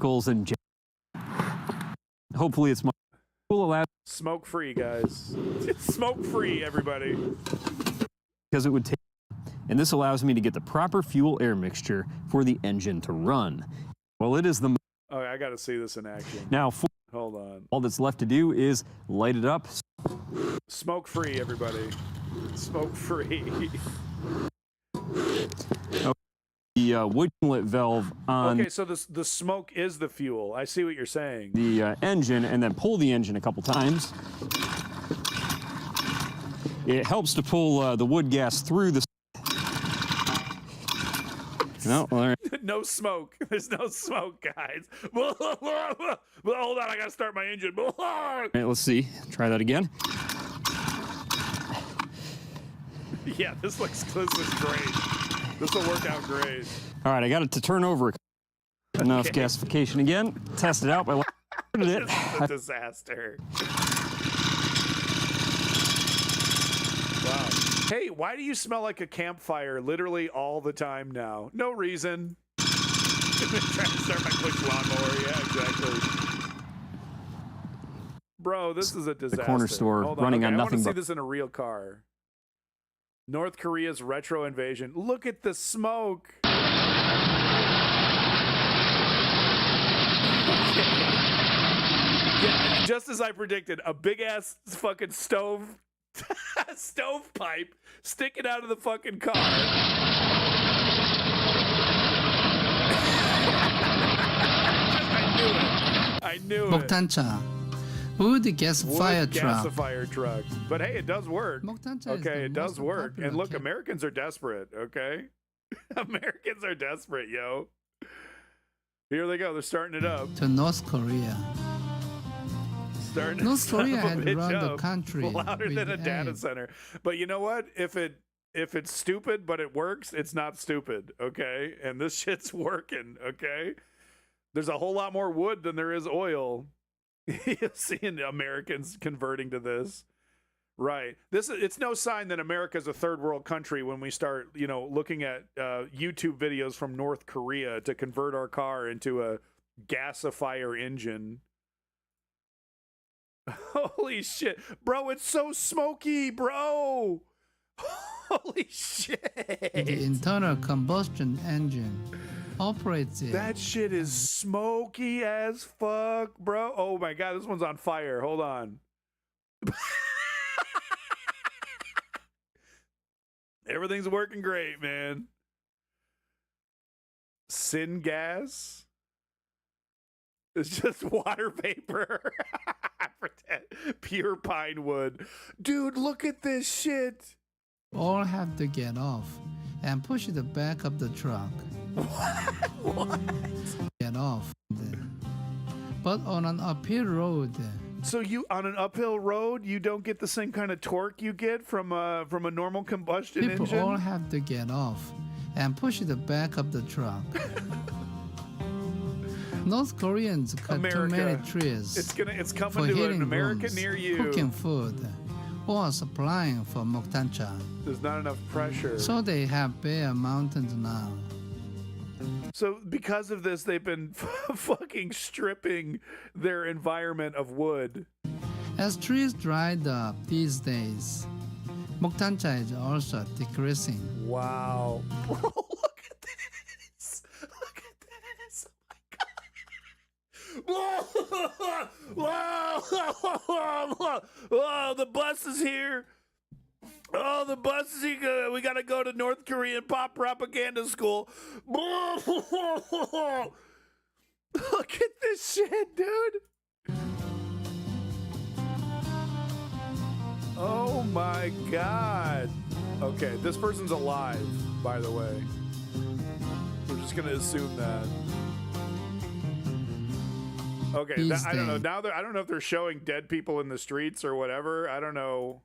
Goals and hopefully it's will allow smoke free, guys. Smoke free, everybody. Because it would take, and this allows me to get the proper fuel air mixture for the engine to run. Well, it is the. Oh, I got to see this in action. Now, hold on. All that's left to do is light it up. Smoke free, everybody. Smoke free. The wood inlet valve on. Okay, so the smoke is the fuel. I see what you're saying. The engine, and then pull the engine a couple times. It helps to pull the wood gas through the. No, all right. No smoke. There's no smoke, guys. Hold on, I gotta start my engine. All right, let's see. Try that again. Yeah, this looks great. This will work out great. All right, I got it to turn over enough gasification again. Test it out by it. This is a disaster. Wow. Hey, why do you smell like a campfire literally all the time now? No reason. Trying to start my push lawnmower. Yeah, exactly. Bro, this is a disaster. The corner store running on nothing. I want to see this in a real car. North Korea's retro invasion. Look at the smoke. Yeah, just as I predicted, a big ass fucking stovepipe sticking out of the fucking car. I knew it. Moktancha. Wood gasifier truck. Gasifier truck. But hey, it does work. Okay, it does work. And look, Americans are desperate, okay? Americans are desperate, yo. Here they go. They're starting it up. To North Korea. North Korea had run the country louder than a data center. But you know what? If it's stupid but it works, it's not stupid, okay? And this shit's working, okay? There's a whole lot more wood than there is oil. You'll see Americans converting to this. Right. It's no sign that America's a third world country when we start, looking at YouTube videos from North Korea to convert our car into a gasifier engine. Holy shit. Bro, it's so smoky, bro. Holy shit. The internal combustion engine operates it. That shit is smoky as fuck, bro. Oh my god, this one's on fire. Hold on. Everything's working great, man. Syngas. It's just water vapor. Pure pine wood. Dude, look at this shit. All have to get off and push the back of the truck. What? Get off. But on an uphill road, So you on an uphill road, you don't get the same kind of torque you get from a normal combustion People engine. all have to get off and push the back of the truck. North Koreans cut too many trees. It's for coming to an heating America rooms, near you. cooking food, or supplying for Moktancha. There's not enough pressure. So they have bare mountains now. So because of this, they've been fucking stripping their environment of wood. As trees dried up these days, Moktancha is also decreasing. Wow. Bro, look at this. Look at this. Oh my God. Whoa, the bus is here. Oh, the bus is here. We got to go to North Korean pop propaganda school. Look at this shit, dude. Oh my God. Okay, this person's alive, by the way. We're just gonna assume that. Okay, I don't know. Now I don't know if they're showing dead people in the streets or whatever. I don't know.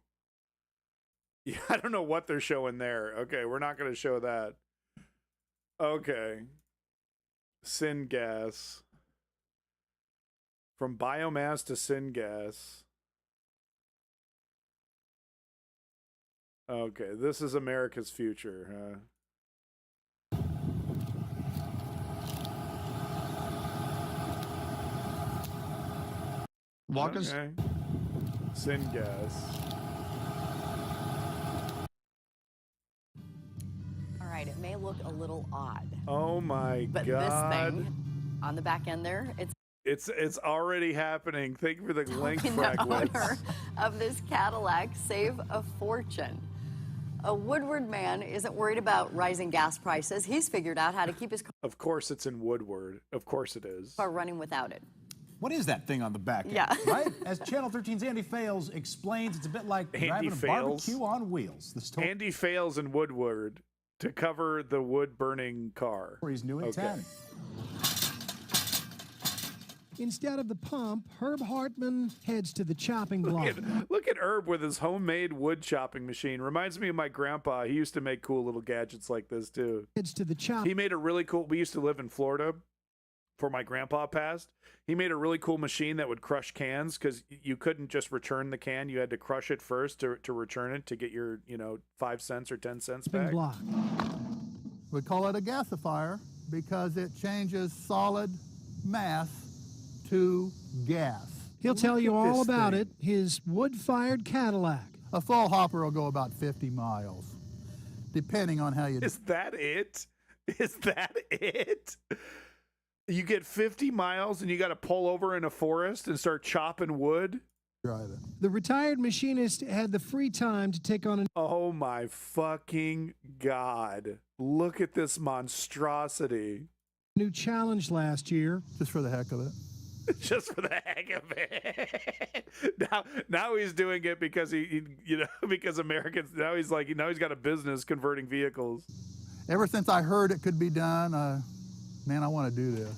Yeah, I don't know what they're showing there. Okay, we're not gonna show that. Okay. Syngas. From biomass to syngas. Okay, this is America's future, huh? Walkers? Okay. Syngas. All right, it may look a little odd. Oh my but God. This thing on the back end there, it's already happening. Thank you for the link, the fragments. owner of this Cadillac save a fortune. A Woodward man isn't worried about rising gas prices. He's figured out how to keep his Of course it's in Woodward. Of course it is. car running without it. What is that thing on the back end, Yeah. right? As Channel 13's Andy Fales explains, it's a bit like driving a barbecue on wheels. The story Andy Fales in Woodward to cover the wood-burning car. is new at 10. Instead of the pump, Herb Hartman heads to the chopping block. Look at Herb with his homemade wood chopping machine. Reminds me of my grandpa. He used to make cool little gadgets like this too. Heads to the chop. He made a really cool. We used to live in Florida before my grandpa passed. He made a really cool machine that would crush cans because you couldn't just return the can. You had to crush it first to return it to get your 5 cents or 10 cents back. Block. We call it a gasifier because it changes solid mass to gas. He'll tell you all about it. His wood-fired Cadillac. A full hopper will go about 50 miles, depending on how you do. Is that it? Is that it? You get 50 miles and you got to pull over in a forest and start chopping wood? Drive it. The retired machinist had the free time to take on Oh my fucking God. Look at this monstrosity. new challenge last year. Just for the heck of it. Just for the heck of it. Now he's doing it because because Americans, now he's got a business converting vehicles. Ever since I heard it could be done, man, I want to do this.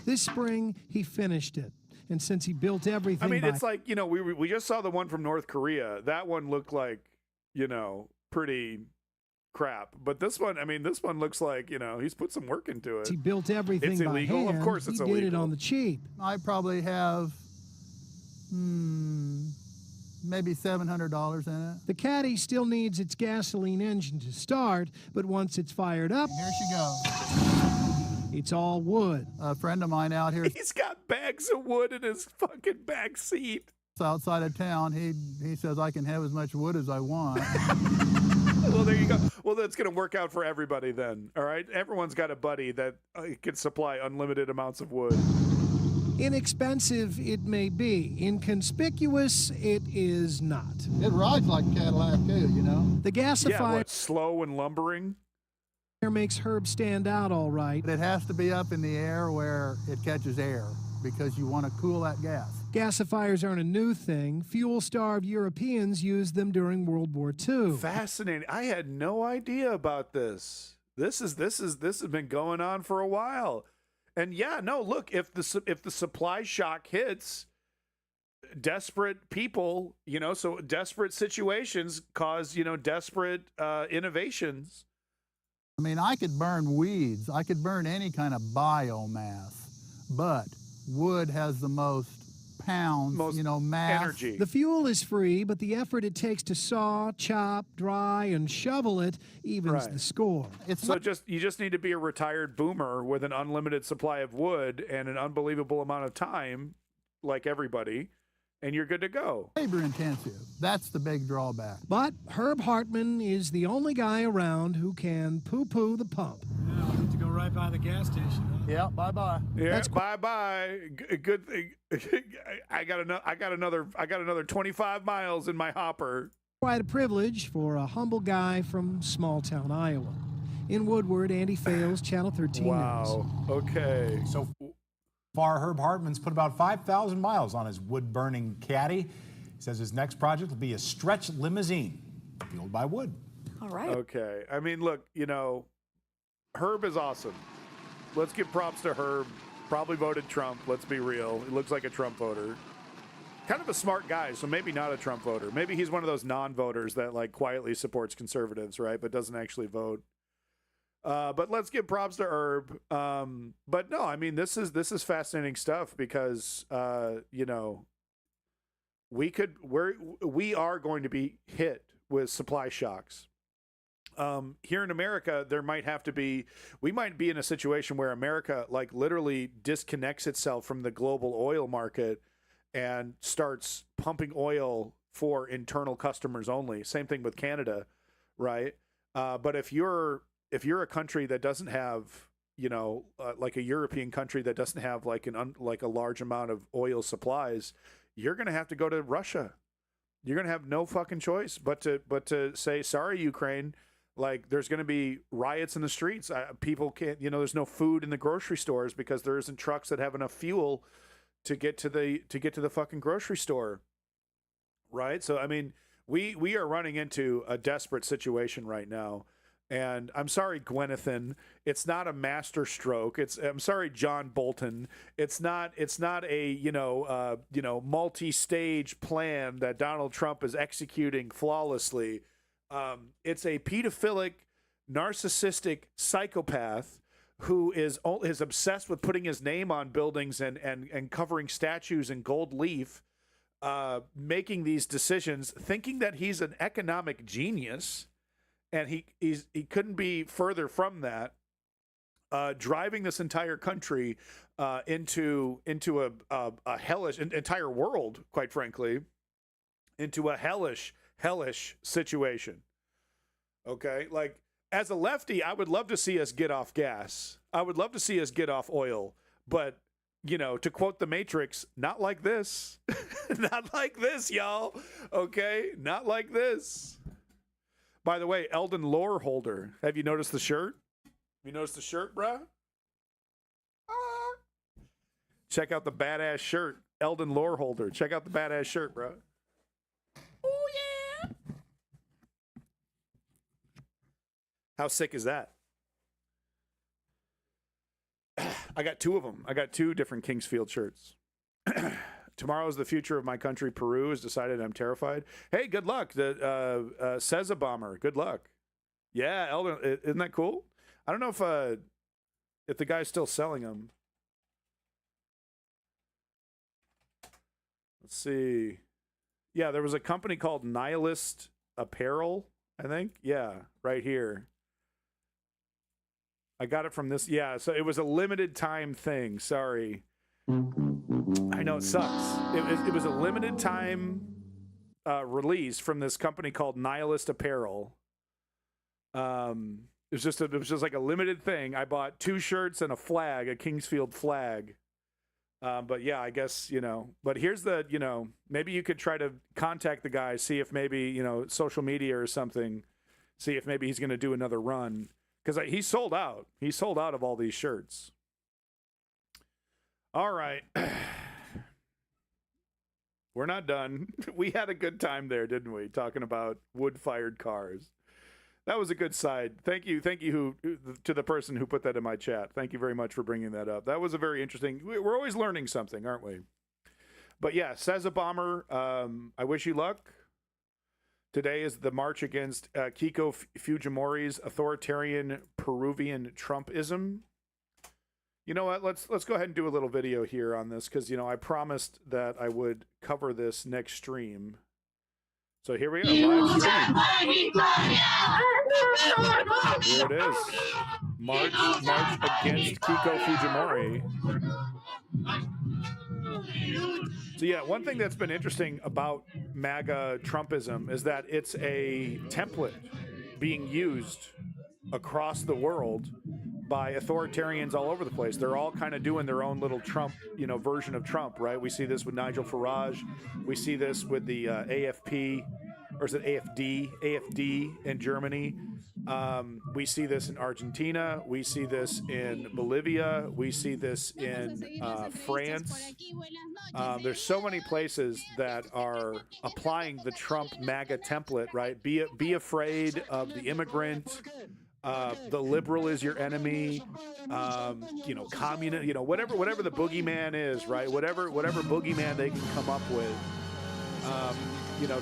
This spring, he finished it. And since he built everything I mean, it's like, we just saw the one from North Korea. That one looked like, pretty crap. But this one looks like, he's put some work into it. he built everything It's by illegal? hand, Of course it's he illegal. did it on the cheap. I probably have maybe $700 in it. The Caddy still needs its gasoline engine to start, but once it's fired up, Here she goes. it's all wood. A friend of mine out here He's got bags of wood in his fucking back seat. outside of town, he says I can have as much wood as I want. Well, there you go. Well, that's going to work out for everybody then. All right. Everyone's got a buddy that can supply unlimited amounts of wood. Inexpensive it may be. Inconspicuous it is not. It rides like a Cadillac too, The gasifier Yeah, what, slow and lumbering? makes Herb stand out all right. But it has to be up in the air where it catches air because you want to cool that gas. Gasifiers aren't a new thing. Fuel-starved Europeans used them during World War II. Fascinating. I had no idea about this. This has been going on for a while. And yeah, no, look, if the supply shock hits, desperate people, so desperate situations cause, desperate innovations. I mean, I could burn weeds, I could burn any kind of biomass, but wood has the most pounds, mass. Energy. The fuel is free, but the effort it takes to saw, chop, dry, and shovel it evens the score. You just need to be a retired boomer with an unlimited supply of wood and an unbelievable amount of time, like everybody, and you're good to go. Labor intensive. That's the big drawback. But Herb Hartman is the only guy around who can poo-poo the pump. Yeah, we get to go right by the gas station. Huh? Yeah, bye-bye. Yeah, bye-bye. Good thing. I got another 25 miles in my hopper. Quite a privilege for a humble guy from small-town Iowa. In Woodward, Andy Fales, Channel 13 Wow. News. Okay. So far, Herb Hartman's put about 5,000 miles on his wood-burning caddy. He says his next project will be a stretch limousine fueled by wood. All right. Okay. I mean, look, Herb is awesome. Let's give props to Herb. Probably voted Trump. Let's be real. He looks like a Trump voter. Kind of a smart guy, so maybe not a Trump voter. Maybe he's one of those non-voters that quietly supports conservatives, right? But doesn't actually vote. But let's give props to Herb. But no, I mean, this is fascinating stuff because we are going to be hit with supply shocks. Here in America, we might be in a situation where America literally disconnects itself from the global oil market and starts pumping oil for internal customers only. Same thing with Canada, right? But if you're a country that doesn't have, like a European country that doesn't have a large amount of oil supplies, you're going to have to go to Russia. You're going to have no fucking choice but to say, sorry, Ukraine. There's going to be riots in the streets. People can't, there's no food in the grocery stores because there isn't trucks that have enough fuel to get to the fucking grocery store. Right? So, I mean, we are running into a desperate situation right now. And I'm sorry, Gwyneth, it's not a master stroke. I'm sorry, John Bolton. It's not a, multi-stage plan that Donald Trump is executing flawlessly. It's a pedophilic, narcissistic psychopath who is obsessed with putting his name on buildings and covering statues in gold leaf, making these decisions, thinking that he's an economic genius, and he couldn't be further from that. Driving this entire country into a hellish, entire world, quite frankly, into a hellish situation. Okay, as a lefty, I would love to see us get off gas. I would love to see us get off oil, but to quote the Matrix, not like this. Not like this, y'all. Okay, not like this. By the way, Eldon Loreholder, have you noticed the shirt? Have you noticed the shirt, bruh? Check out the badass shirt, Eldon Loreholder. Check out the badass shirt, bruh. Oh, yeah. How sick is that? I got two of them. I got two different Kingsfield shirts. Tomorrow is the future of my country. Peru has decided I'm terrified. Hey, good luck. The Ceza bomber. Good luck. Yeah, Eldon, isn't that cool? I don't know if the guy's still selling them. Let's see. Yeah, there was a company called Nihilist Apparel, I think. Yeah, right here. I got it from this. Yeah, so it was a limited time thing. Sorry. I know it sucks. It was a limited time release from this company called Nihilist Apparel. It was just like a limited thing. I bought 2 shirts and a flag, a Kingsfield flag. But yeah, I guess, but here's the, maybe you could try to contact the guy, see if maybe, social media or something, see if maybe he's going to do another run. Because he sold out. He sold out of all these shirts. All right. We're not done. We had a good time there, didn't we? Talking about wood-fired cars. That was a good side. Thank you to the person who put that in my chat. Thank you very much for bringing that up. That was a very interesting. We're always learning something, aren't we? But yeah, says a bomber. I wish you luck. Today is the march against Keiko Fujimori's authoritarian Peruvian Trumpism. You know what? Let's go ahead and do a little video here on this because I promised that I would cover this next stream. So here we go. Live stream. Here it is. March against Keiko Fujimori. So yeah, one thing that's been interesting about MAGA Trumpism is that it's a template being used across the world by authoritarians all over the place. They're all kind of doing their own little Trump, version of Trump, right? We see this with Nigel Farage. We see this with the AFP, or is it AFD? AFD in Germany. We see this in Argentina. We see this in Bolivia. We see this in France. There's so many places that are applying the Trump MAGA template, right? Be afraid of the immigrant. The liberal is your enemy. Communist. Whatever the boogeyman is, right? Whatever boogeyman they can come up with.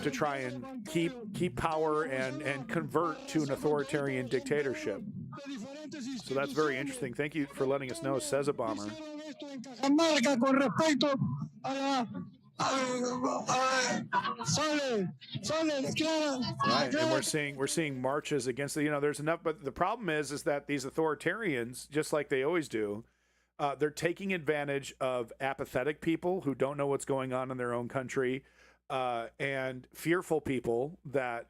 To try and keep power and convert to an authoritarian dictatorship. So that's very interesting. Thank you for letting us know, says a bomber. Right, and we're seeing marches against there's enough, but the problem is that these authoritarians, just like they always do, they're taking advantage of apathetic people who don't know what's going on in their own country. And fearful people that,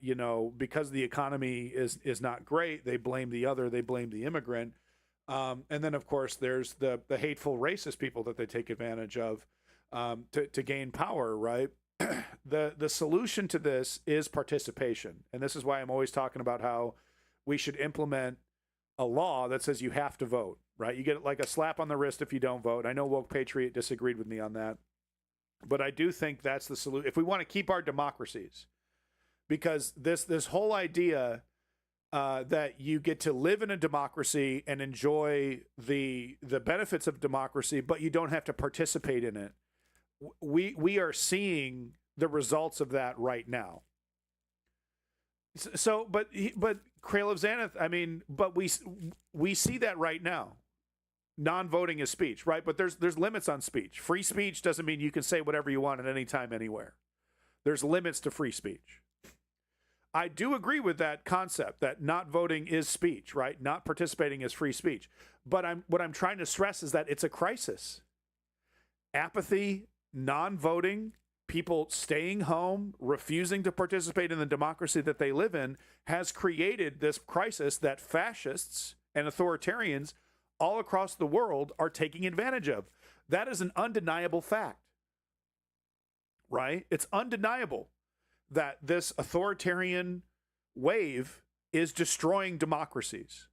because the economy is not great, they blame the other, they blame the immigrant. And then, of course, there's the hateful racist people that they take advantage of to gain power, right? The solution to this is participation. And this is why I'm always talking about how we should implement a law that says you have to vote, right? You get like a slap on the wrist if you don't vote. I know Woke Patriot disagreed with me on that. But I do think that's the solution if we want to keep our democracies, because this whole idea that you get to live in a democracy and enjoy the benefits of democracy, but you don't have to participate in it. We are seeing the results of that right now. So, but Kralov Xanath, but we see that right now. Non-voting is speech, right? But there's limits on speech. Free speech doesn't mean you can say whatever you want at any time, anywhere. There's limits to free speech. I do agree with that concept that not voting is speech, right? Not participating is free speech. But what I'm trying to stress is that it's a crisis. Apathy, non-voting, people staying home, refusing to participate in the democracy that they live in has created this crisis that fascists and authoritarians all across the world are taking advantage of. That is an undeniable fact, right? It's undeniable that this authoritarian wave is destroying democracies,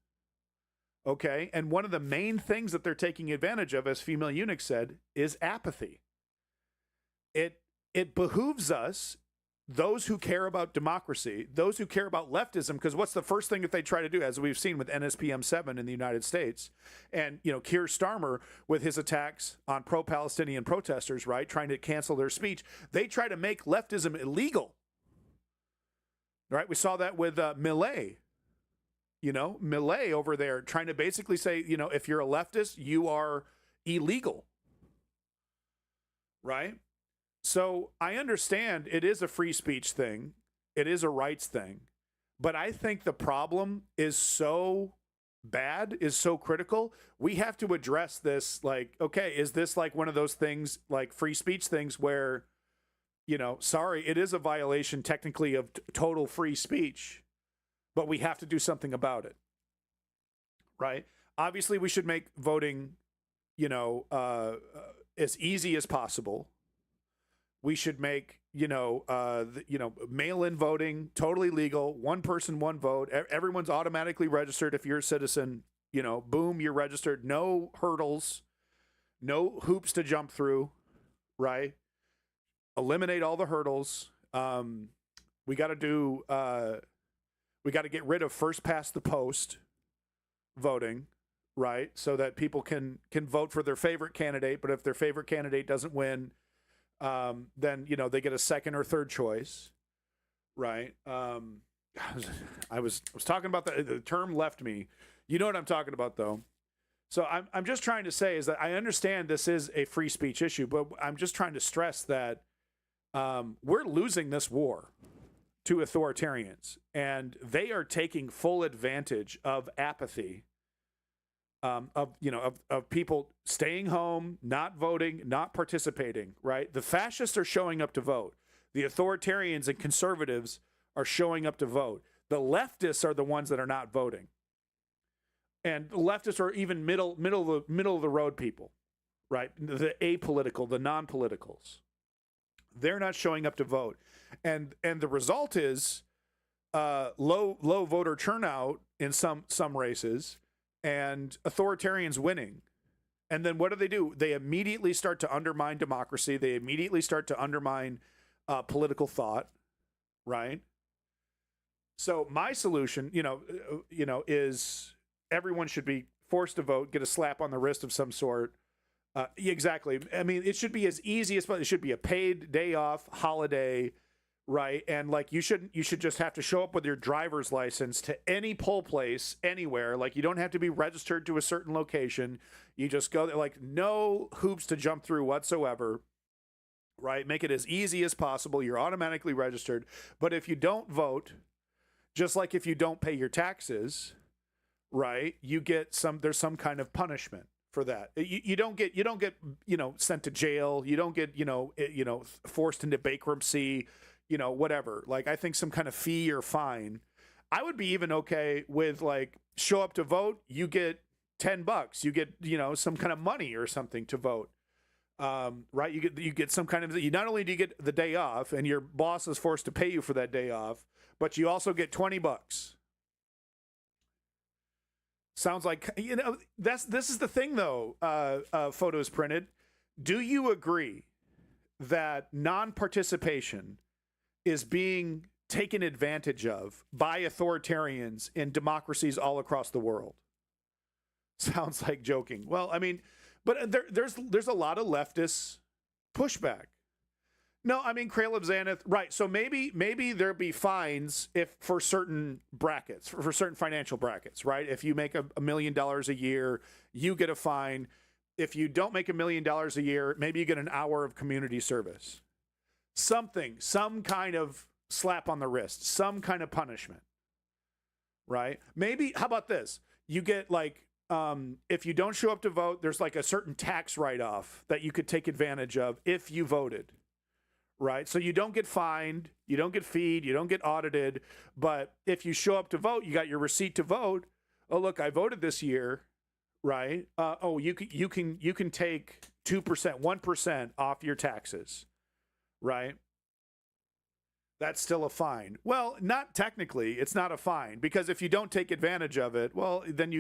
okay? And one of the main things that they're taking advantage of, as Female Eunuch said, is apathy. It behooves us, those who care about democracy, those who care about leftism, because what's the first thing that they try to do, as we've seen with NSPM 7 in the United States, and Keir Starmer with his attacks on pro-Palestinian protesters, right, trying to cancel their speech, they try to make leftism illegal, right? We saw that with Milei, Milei over there trying to basically say, if you're a leftist, you are illegal, right? So I understand it is a free speech thing. It is a rights thing. But I think the problem is so bad, is so critical. We have to address this like, okay, is this like one of those things, like free speech things where, sorry, it is a violation technically of total free speech, but we have to do something about it, right? Obviously, we should make voting, as easy as possible. We should make, mail-in voting totally legal. One person, one vote. Everyone's automatically registered. If you're a citizen, boom, you're registered. No hurdles, no hoops to jump through, right? Eliminate all the hurdles. We got to do, We got to get rid of first past the post voting, right? So that people can vote for their favorite candidate, but if their favorite candidate doesn't win, then, you know, they get a second or third choice, right? I was talking about the term left me. You know what I'm talking about, though. So I'm just trying to say is that I understand this is a free speech issue, but I'm just trying to stress that we're losing this war to authoritarians, and they are taking full advantage of apathy, of people staying home, not voting, not participating, right? The fascists are showing up to vote. The authoritarians and conservatives are showing up to vote. The leftists are the ones that are not voting. And the leftists are even middle of the road people, right? The apolitical, the non-politicals. They're not showing up to vote. And the result is low voter turnout in some races and authoritarians winning. And then what do? They immediately start to undermine democracy. They immediately start to undermine political thought, right? So my solution, is everyone should be forced to vote, get a slap on the wrist of some sort. Exactly. I mean, it should be as easy as possible. It should be a paid day off, holiday, right? And like you should just have to show up with your driver's license to any poll place anywhere. Like you don't have to be registered to a certain location. You just go there, like no hoops to jump through whatsoever, right? Make it as easy as possible. You're automatically registered. But if you don't vote, just like if you don't pay your taxes, right, there's some kind of punishment for that. You don't get sent to jail. You don't get forced into bankruptcy, whatever. Like I think some kind of fee or fine. I would be even okay with like show up to vote. You get $10. You get some kind of money or something to vote. Right? You get some kind of. You not only do you get the day off, and your boss is forced to pay you for that day off, but you also get $20. Sounds like, this is the thing, though, Photos Printed. Do you agree that non-participation is being taken advantage of by authoritarians in democracies all across the world? Sounds like joking. Well, I mean, but there's a lot of leftist pushback. No, I mean, Caleb Xanath, right. So maybe there'd be fines for certain brackets, for certain financial brackets, right? If you make $1 million a year, you get a fine. If you don't make $1 million a year, maybe you get an hour of community service. Some kind of slap on the wrist, some kind of punishment, right? Maybe, how about this? You get like, if you don't show up to vote, there's like a certain tax write-off that you could take advantage of if you voted. Right. So you don't get fined, you don't get feed, you don't get audited. But if you show up to vote, you got your receipt to vote. Oh, look, I voted this year. Right. You can take 2%, 1% off your taxes. Right. That's still a fine. Well, not technically. It's not a fine, because if you don't take advantage of it, well, then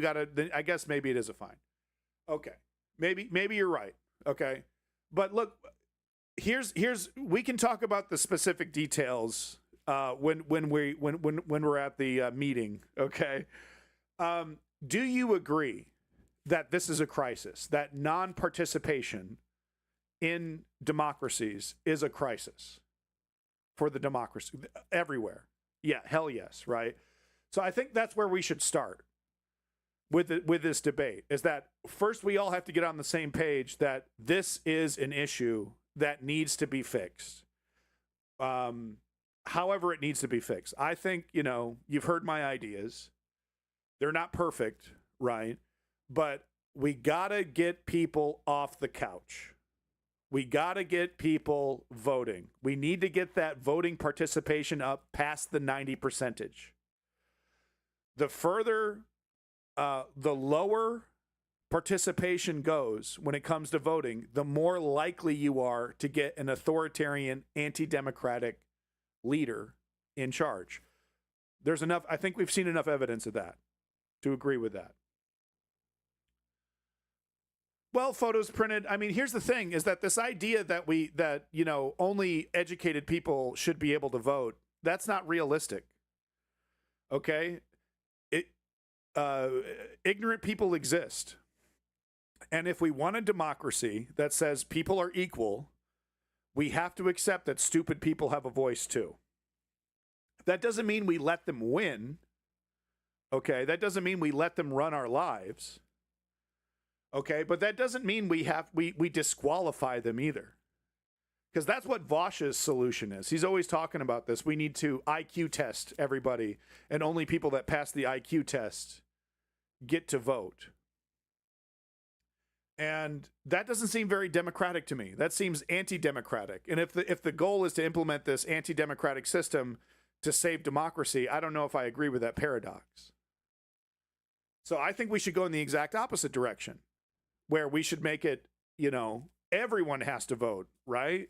I guess maybe it is a fine. Okay. Maybe you're right. Okay. But look, here's we can talk about the specific details when we're at the meeting. Okay. Do you agree that this is a crisis, that non-participation in democracies is a crisis for the democracy everywhere? Yeah, hell yes, right? So I think that's where we should start with this debate, is that first we all have to get on the same page that this is an issue that needs to be fixed. However it needs to be fixed. I think, you've heard my ideas. They're not perfect, right? But we gotta get people off the couch. We gotta get people voting. We need to get that voting participation up past the 90%. The further, the lower participation goes when it comes to voting, the more likely you are to get an authoritarian, anti-democratic leader in charge. I think we've seen enough evidence of that to agree with that. Well, Photos Printed, I mean, here's the thing, is that this idea that only educated people should be able to vote, that's not realistic. Okay? Ignorant people exist. And if we want a democracy that says people are equal, we have to accept that stupid people have a voice too. That doesn't mean we let them win. Okay? That doesn't mean we let them run our lives. Okay? But that doesn't mean we disqualify them either. Because that's what Vosh's solution is. He's always talking about this. We need to IQ test everybody, and only people that pass the IQ test get to vote. And that doesn't seem very democratic to me. That seems anti-democratic. And if the goal is to implement this anti-democratic system to save democracy, I don't know if I agree with that paradox. So I think we should go in the exact opposite direction, where we should make it, everyone has to vote, right?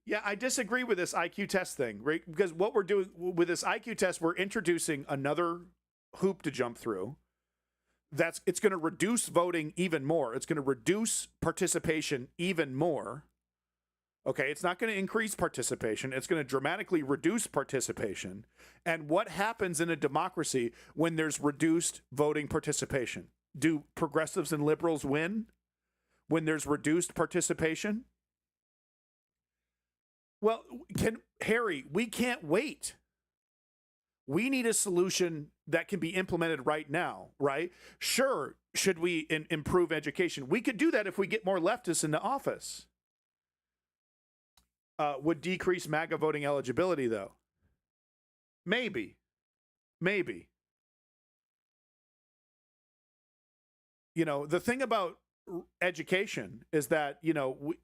Yeah, I disagree with this IQ test thing, right? Because what we're doing with this IQ test, we're introducing another hoop to jump through. It's going to reduce voting even more. It's going to reduce participation even more. Okay, it's not going to increase participation. It's going to dramatically reduce participation. And what happens in a democracy when there's reduced voting participation? Do progressives and liberals win when there's reduced participation? Well, Harry, we can't wait. We need a solution that can be implemented right now, right? Sure, should we improve education? We could do that if we get more leftists into office. Would decrease MAGA voting eligibility, though? Maybe. The thing about education is that,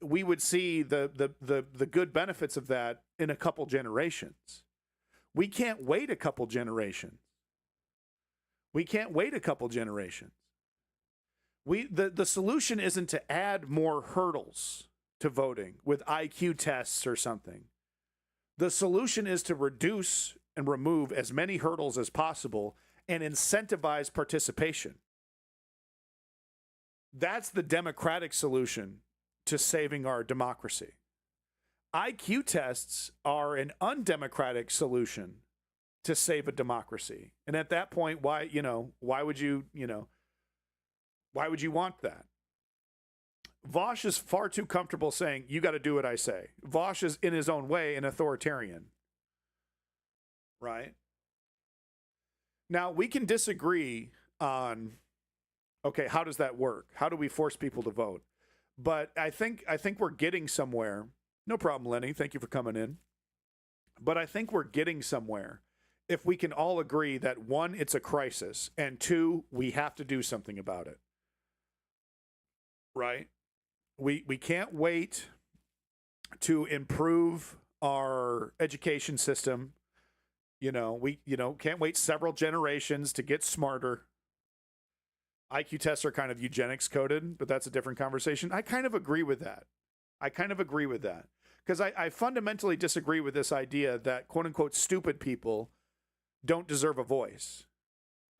we would see the good benefits of that in a couple generations. We can't wait a couple generations. The solution isn't to add more hurdles to voting with IQ tests or something. The solution is to reduce and remove as many hurdles as possible and incentivize participation. That's the democratic solution to saving our democracy. IQ tests are an undemocratic solution to save a democracy. And at that point, why would you want that? Vosh is far too comfortable saying, you got to do what I say. Vosh is, in his own way, an authoritarian. Right? Now, we can disagree on, okay, how does that work? How do we force people to vote? But I think we're getting somewhere. No problem, Lenny. Thank you for coming in. But I think we're getting somewhere if we can all agree that, one, it's a crisis, and two, we have to do something about it. Right? We can't wait to improve our education system. We can't wait several generations to get smarter. IQ tests are kind of eugenics coded, but that's a different conversation. I kind of agree with that. Because I fundamentally disagree with this idea that quote unquote stupid people don't deserve a voice.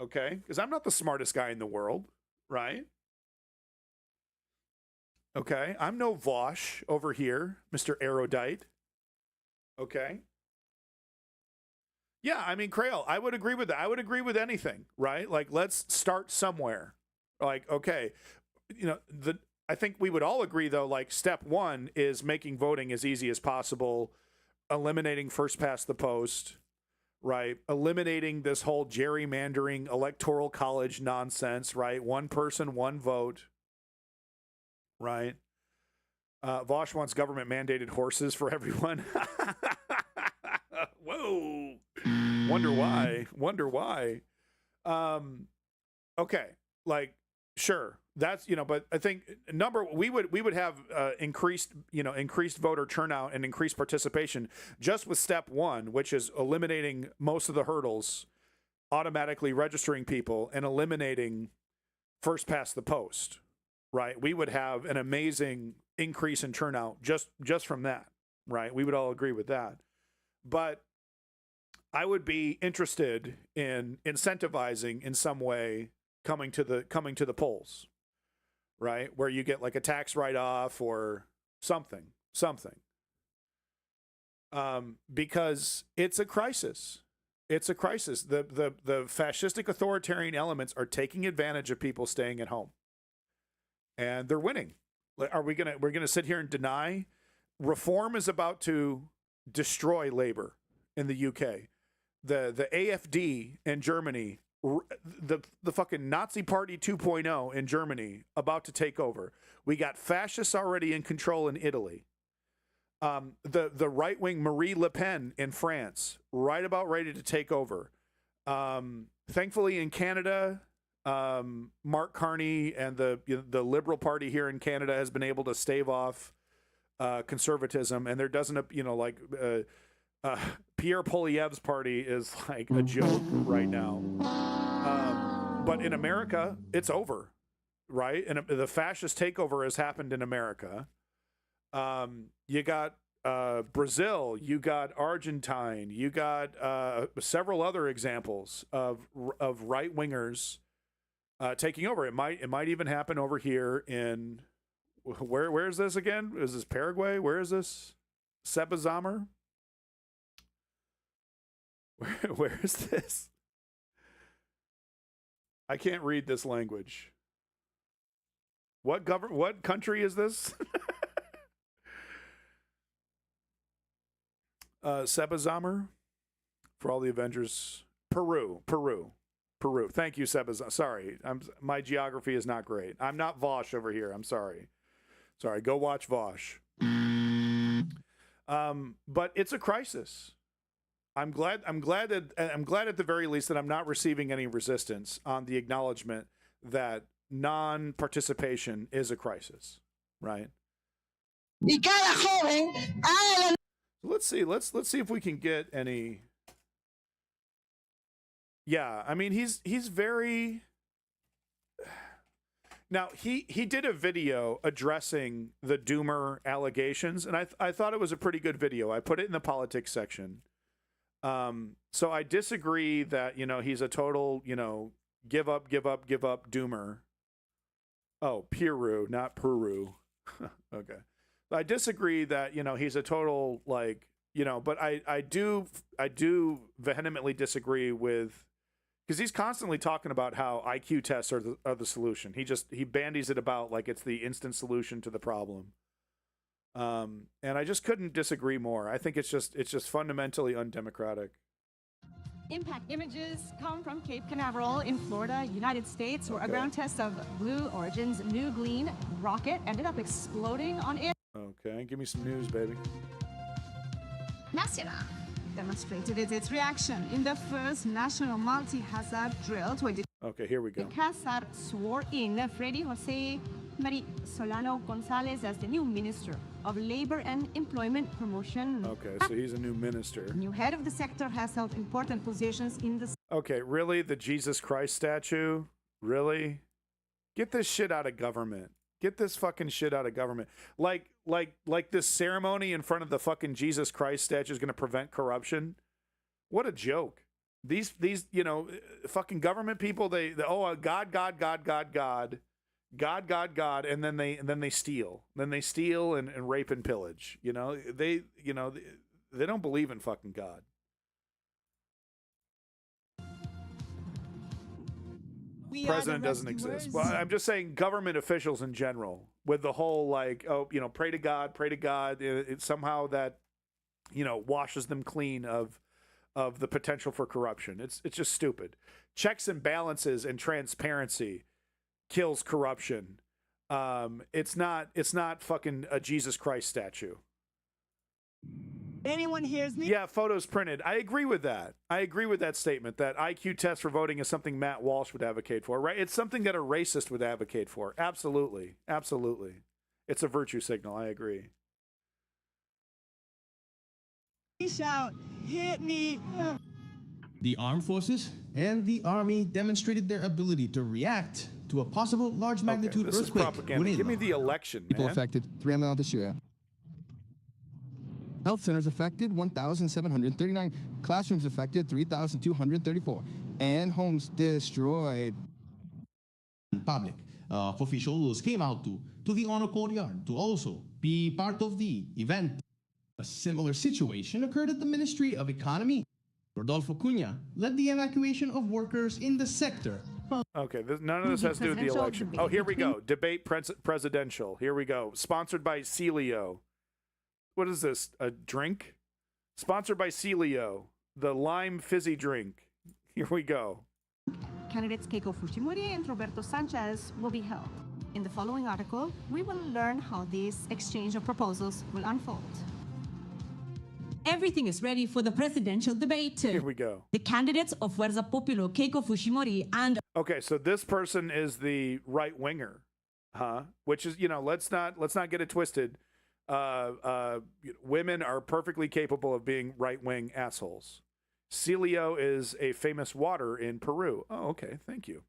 Okay? Because I'm not the smartest guy in the world, right? Okay? I'm no Vosh over here, Mr. Erudite. Okay? Yeah, I mean, Crail, I would agree with that. I would agree with anything, right? Like, let's start somewhere. Like, okay, I think we would all agree, though, like, step one is making voting as easy as possible, eliminating first past the post, right? Eliminating this whole gerrymandering electoral college nonsense, right? One person, one vote, right? Vosh wants government mandated horses for everyone. Whoa. Wonder why. Okay. Like, sure. That's, but I think we would have increased voter turnout and increased participation just with step one, which is eliminating most of the hurdles, automatically registering people, and eliminating first past the post, right? We would have an amazing increase in turnout just from that, right? We would all agree with that. But I would be interested in incentivizing in some way coming to the polls, right? Where you get like a tax write-off or something. Because it's a crisis. It's a crisis. The fascistic authoritarian elements are taking advantage of people staying at home, and they're winning. We're gonna sit here and deny reform is about to destroy labor in the UK? The AfD in Germany, the fucking Nazi Party 2.0 in Germany about to take over. We got fascists already in control in Italy. The right-wing Marie Le Pen in France, right about ready to take over. Thankfully in Canada, Mark Carney and the Liberal Party here in Canada has been able to stave off conservatism, and there doesn't, Pierre Poilievre's party is like a joke right now. But in America, it's over, right? And the fascist takeover has happened in America. You got Brazil, you got Argentine, you got several other examples of right wingers taking over. It might even happen over here in where is this again? Is this Paraguay? Where is this? Sebazamar? Where is this? I can't read this language. What country is this? Sebazamar for all the Avengers. Peru. Thank you, Sebazamar. Sorry, my geography is not great. I'm not Vosh over here. I'm sorry. Go watch Vosh. But it's a crisis. I'm glad at the very least that I'm not receiving any resistance on the acknowledgement that non-participation is a crisis, right? Let's see if we can get any. Yeah, I mean he's very. Now he did a video addressing the Doomer allegations, and I thought it was a pretty good video. I put it in the politics section. So I disagree that he's a total give up Doomer. Oh, Peru, not Peru. Okay. I disagree that he's a total but I do vehemently disagree with, because he's constantly talking about how IQ tests are the solution. He bandies it about like it's the instant solution to the problem. And I just couldn't disagree more. I think it's just fundamentally undemocratic. Impact images come from Cape Canaveral in Florida, United States, where a ground test of Blue Origin's New Glean rocket ended up exploding on air. Okay, give me some news, baby. NASA demonstrated its reaction in the first national multi-hazard drill to identify. Okay, here we go. CASAR swore in Freddy Jose Marie Solano Gonzalez as the new Minister of Labor and Employment Promotion. Okay, so he's a new minister. The new head of the sector has held important positions in the... Okay, really? The Jesus Christ statue? Really? Get this shit out of government. Get this fucking shit out of government. Like this ceremony in front of the fucking Jesus Christ statue is going to prevent corruption? What a joke. These fucking government people, they God, and then they steal. Then they steal and rape and pillage. They don't believe in fucking God. President doesn't exist. Well, I'm just saying government officials in general, with the whole pray to God. It's somehow that washes them clean of the potential for corruption. It's just stupid. Checks and balances and transparency kills corruption. It's not fucking a Jesus Christ statue. Anyone hears me? Yeah, photos printed. I agree with that. I agree with that statement that IQ tests for voting is something Matt Walsh would advocate for, right? It's something that a racist would advocate for. Absolutely. It's a virtue signal. I agree. Shout, hit me. The armed forces and the army demonstrated their ability to react to a possible large magnitude this earthquake. Is propaganda. Give me the election, People man. affected, 3 million this year. Health centers affected, 1,739. Classrooms affected, 3,234. And homes destroyed. Public officials came out to the honor courtyard to also be part of the event. A similar situation occurred at the Ministry of Economy. Rodolfo Cunha led the evacuation of workers in the sector. Okay, none of this has to do with the election. Oh, here we go. Debate presidential. Here we go. Sponsored by Celio. What is this? A drink? Sponsored by Celio, the lime fizzy drink. Here we go. Candidates Keiko Fujimori and Roberto Sanchez will be held. In the following article, we will learn how this exchange of proposals will unfold. Everything is ready for the presidential debate. Here we go. The candidates of Fuerza Popular, Keiko Fujimori, and... Okay, so this person is the right winger, huh? Which is, let's not get it twisted. Women are perfectly capable of being right wing assholes. Celio is a famous water in Peru. Oh, okay, thank you.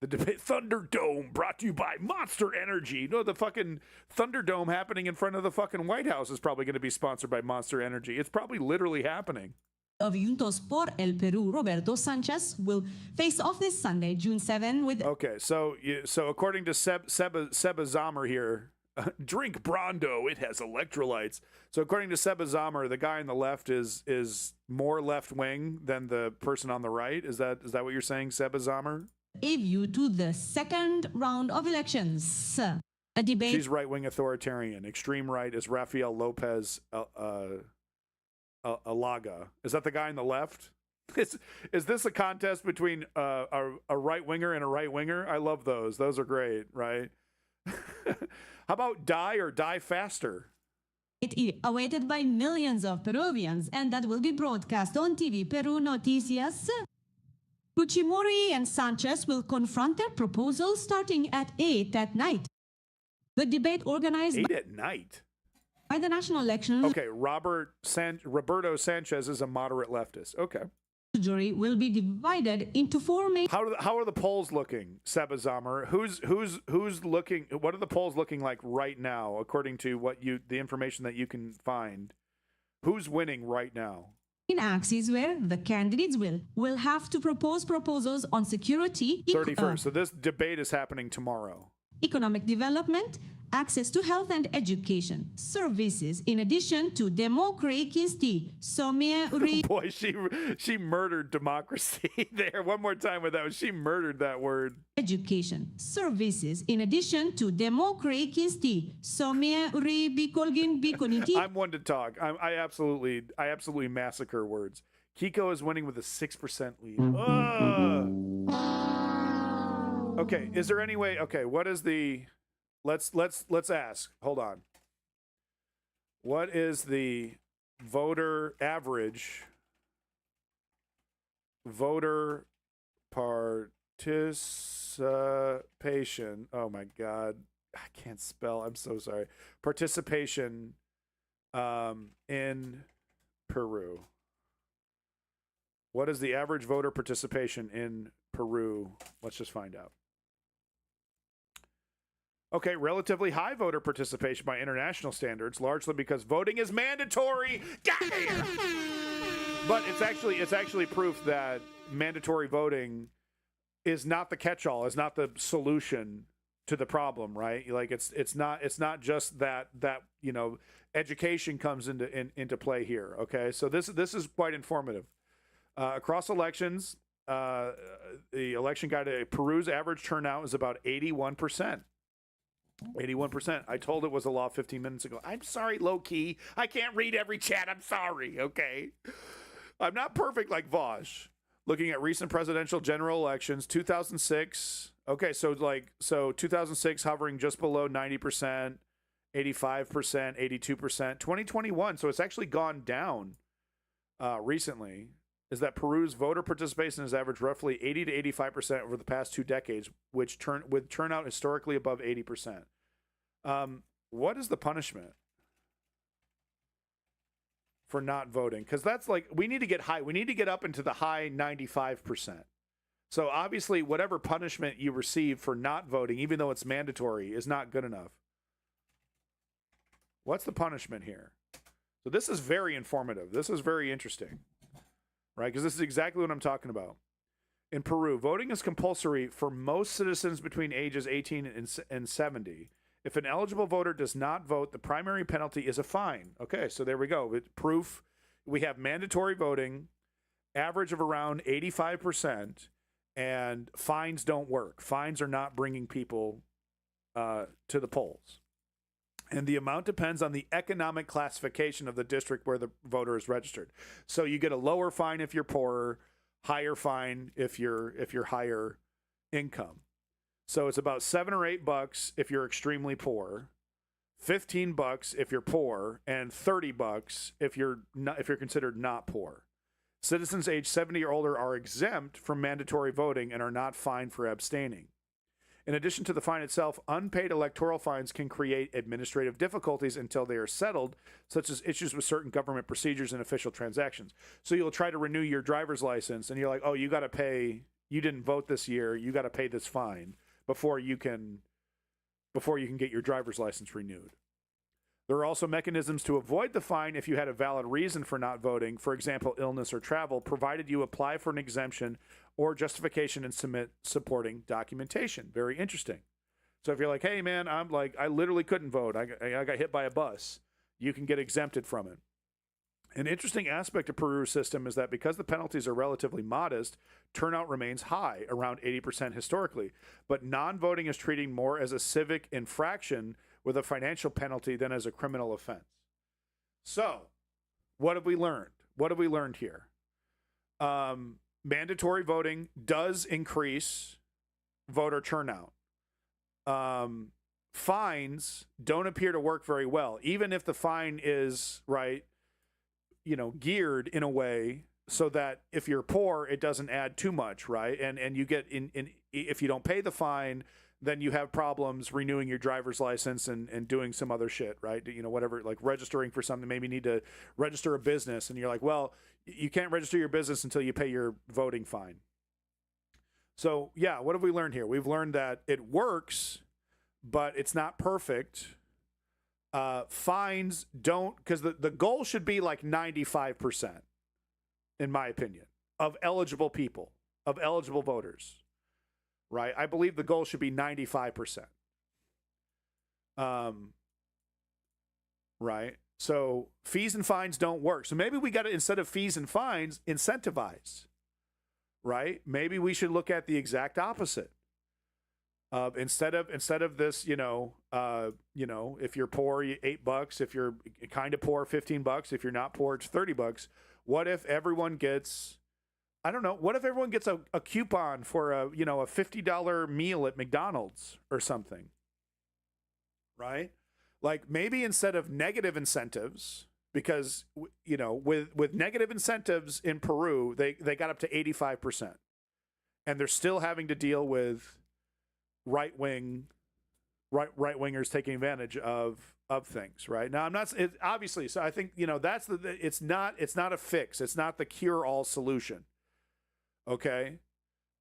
The debate Thunderdome brought to you by Monster Energy. No, the fucking Thunderdome happening in front of the fucking White House is probably going to be sponsored by Monster Energy. It's probably literally happening. Of Juntos por el Perú, Roberto Sanchez will face off this Sunday, June 7, with... Okay, so according to Seba Zamer here, drink Brondo, it has electrolytes. So according to Seba Zamer, the guy on the left is more left-wing than the person on the right. Is that what you're saying, Seba Zamer? A view to the second round of elections. A debate. She's right-wing authoritarian. Extreme right is Rafael Lopez Alaga. Is that the guy on the left? Is this a contest between a right-winger and a right-winger? I love those. Those are great, right? How about die or die faster? It is awaited by millions of Peruvians, and that will be broadcast on TV Peru Noticias. Fujimori and Sanchez will confront their proposals starting at 8 at night. The debate organized 8 at night by the National Election. Okay, Roberto Sanchez is a moderate leftist. Okay. The jury will be divided into 4 main. How are the polls looking, Seba Zamer? Who's looking? What are the polls looking like right now, according to the information that you can find? Who's winning right now? In axes where the candidates will have to propose proposals on security. 31st. So this debate is happening tomorrow. Economic development, access to health and education, services, in addition to democracy. Boy, she murdered democracy there. One more time with that one. She murdered that word. Education, services, in addition to democracy. I'm one to talk. I absolutely massacre words. Kiko is winning with a 6% lead. Okay, is there any way? Okay, what is the? Let's ask. Hold on. What is the average voter participation? Oh my God, I can't spell. I'm so sorry. Participation in Peru. What is the average voter participation in Peru? Let's just find out. Okay, relatively high voter participation by international standards, largely because voting is mandatory. Damn! But it's actually proof that mandatory voting is not the catch-all, is not the solution to the problem, right? Like it's not just that education comes into play here. Okay, so this is quite informative. Across elections, the election guide, Peru's average turnout is about 81%. 81%. I told it was a law 15 minutes ago. I'm sorry, low key. I can't read every chat. I'm sorry. Okay. I'm not perfect like Vosh. Looking at recent presidential general elections, 2006. Okay, so 2006 hovering just below 90%, 85%, 82%. 2021, so it's actually gone down recently. Is that Peru's voter participation has averaged roughly 80 to 85% over the past 2 decades, with turnout historically above 80%. What is the punishment for not voting? Because that's we need to get high. We need to get up into the high 95%. So obviously, whatever punishment you receive for not voting, even though it's mandatory, is not good enough. What's the punishment here? So this is very informative. This is very interesting. Right, because this is exactly what I'm talking about. In Peru, voting is compulsory for most citizens between ages 18 and 70. If an eligible voter does not vote, the primary penalty is a fine. Okay, so there we go. With proof, we have mandatory voting. average of around 85%, and fines don't work. Fines are not bringing people to the polls. And the amount depends on the economic classification of the district where the voter is registered. So you get a lower fine if you're poorer, higher fine if you're higher income. So it's about $7 or $8 if you're extremely poor, $15 if you're poor, and $30 if you're considered not poor. Citizens aged 70 or older are exempt from mandatory voting and are not fined for abstaining. In addition to the fine itself, unpaid electoral fines can create administrative difficulties until they are settled, such as issues with certain government procedures and official transactions. So you'll try to renew your driver's license, and you're like, oh, you got to pay, you didn't vote this year, you got to pay this fine before you can get your driver's license renewed. There are also mechanisms to avoid the fine if you had a valid reason for not voting, for example, illness or travel, provided you apply for an exemption or justification and submit supporting documentation. Very interesting. So if you're like, hey, man, I literally couldn't vote. I got hit by a bus. You can get exempted from it. An interesting aspect of Peru's system is that because the penalties are relatively modest, turnout remains high, around 80% historically. But non-voting is treated more as a civic infraction with a financial penalty than as a criminal offense. So, what have we learned? What have we learned here? Mandatory voting does increase voter turnout. Fines don't appear to work very well, even if the fine is geared in a way so that if you're poor, it doesn't add too much, right? And you get if you don't pay the fine, then you have problems renewing your driver's license and doing some other shit, right? Whatever, like registering for something, maybe you need to register a business, and you're like, well, you can't register your business until you pay your voting fine. So, yeah, what have we learned here? We've learned that it works, but it's not perfect. Fines don't, because the goal should be like 95%, in my opinion, of eligible people, of eligible voters. Right? I believe the goal should be 95%. Right? So fees and fines don't work. So maybe we got to, instead of fees and fines, incentivize. Right? Maybe we should look at the exact opposite. Instead of this, if you're poor, $8. If you're kind of poor, $15. If you're not poor, it's $30. What if everyone gets, I don't know, what if everyone gets a coupon for a $50 meal at McDonald's or something? Right? Like maybe instead of negative incentives, because with negative incentives in Peru, they got up to 85%. And they're still having to deal with right-wingers taking advantage of things, right? Now, obviously, so I think, that's it's not a fix. It's not the cure-all solution. Okay.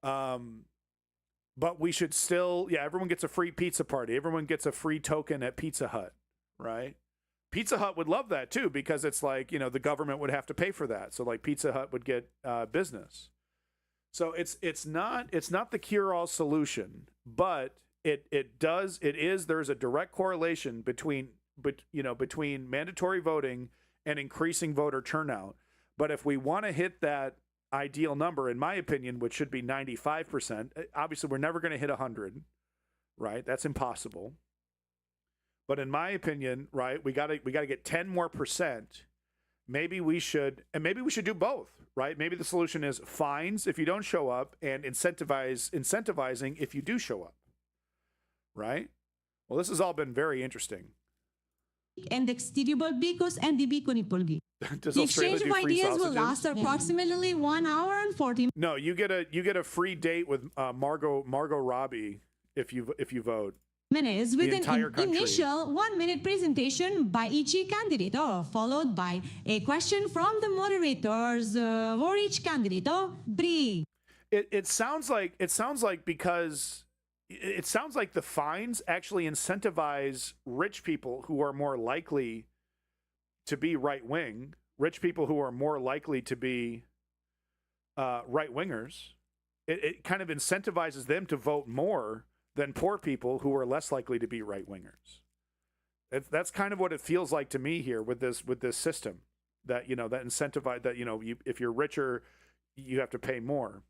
But we should still, everyone gets a free pizza party. Everyone gets a free token at Pizza Hut, right? Pizza Hut would love that too, because it's like, the government would have to pay for that. So like Pizza Hut would get business. So it's not the cure-all solution, but there's a direct correlation between mandatory voting and increasing voter turnout. But if we want to hit that ideal number, in my opinion, which should be 95%, obviously we're never going to hit 100, right? That's impossible. But in my opinion, right, we got to get 10 more percent. Maybe we should do both, right? Maybe the solution is fines if you don't show up and incentivizing if you do show up, right? Well, this has all been very interesting. And exterior bicos and the beacon polgi. The exchange of ideas will last approximately 1 hour and 40 minutes. No, you get a free date with Margot Robbie if you vote. Minutes with an initial 1-minute presentation by each candidate, followed by a question from the moderators for each candidate. It sounds like the fines actually incentivize rich people who are more likely to be right-wing, rich people who are more likely to be right-wingers. It kind of incentivizes them to vote more than poor people who are less likely to be right-wingers. That's kind of what it feels like to me here with this system, that that incentivize that if you're richer, you have to pay more.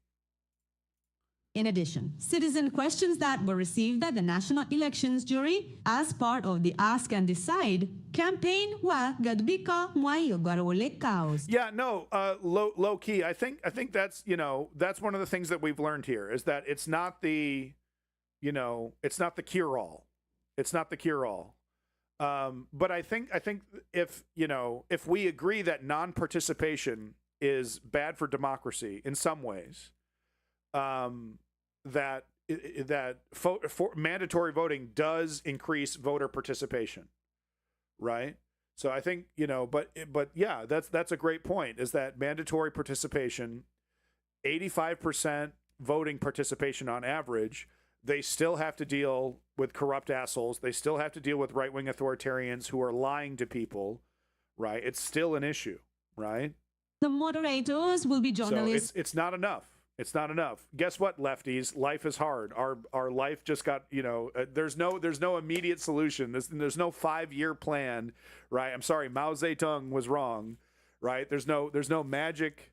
In addition, citizen questions that were received by the National Elections Jury as part of the Ask and Decide campaign were gadbika mwayo garole chaos. Yeah, no, low key. I think that's, that's one of the things that we've learned here is that it's not the, it's not the cure-all. It's not the cure-all. But I think if we agree that non-participation is bad for democracy in some ways, that mandatory voting does increase voter participation, right? So I think, but yeah, that's a great point, is that mandatory participation, 85% voting participation on average, they still have to deal with corrupt assholes. They still have to deal with right-wing authoritarians who are lying to people, right? It's still an issue, right? The moderators will be journalists. So it's not enough. It's not enough. Guess what, lefties? Life is hard. Our life just got, there's no immediate solution. There's no 5-year plan, right? I'm sorry, Mao Zedong was wrong, right? There's no magic,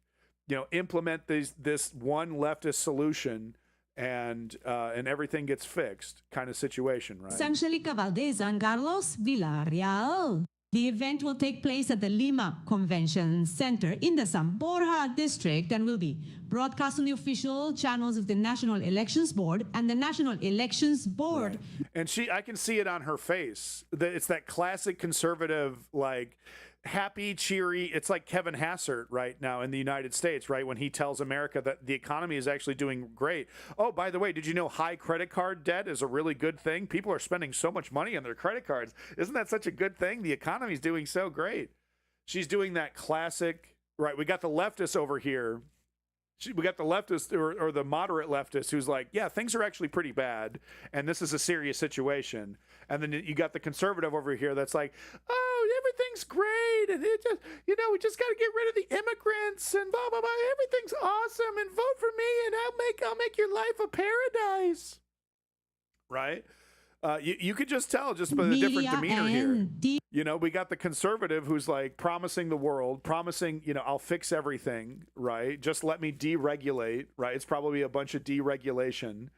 implement this one leftist solution and everything gets fixed kind of situation, right? Angelica Valdez and Carlos Villarreal. The event will take place at the Lima Convention Center in the San Borja district and will be broadcast on the official channels of the National Elections Board and the National Elections Board. Right. And I can see it on her face. It's that classic conservative, like, happy, cheery. It's like Kevin Hassert right now in the United States, right? When he tells America that the economy is actually doing great. Oh, by the way, did you know high credit card debt is a really good thing? People are spending so much money on their credit cards. Isn't that such a good thing? The economy is doing so great. She's doing that classic, right? We got the leftist over here. We got the leftist or the moderate leftist who's like, yeah, things are actually pretty bad, and this is a serious situation. And then you got the conservative over here that's like, oh, everything's great, and it just, we just got to get rid of the immigrants and blah blah blah. Everything's awesome, and vote for me, and I'll make your life a paradise. Right? You could just tell just by the different demeanor here. We got the conservative who's like promising the world, promising, I'll fix everything, right? Just let me deregulate, right? It's probably a bunch of deregulation,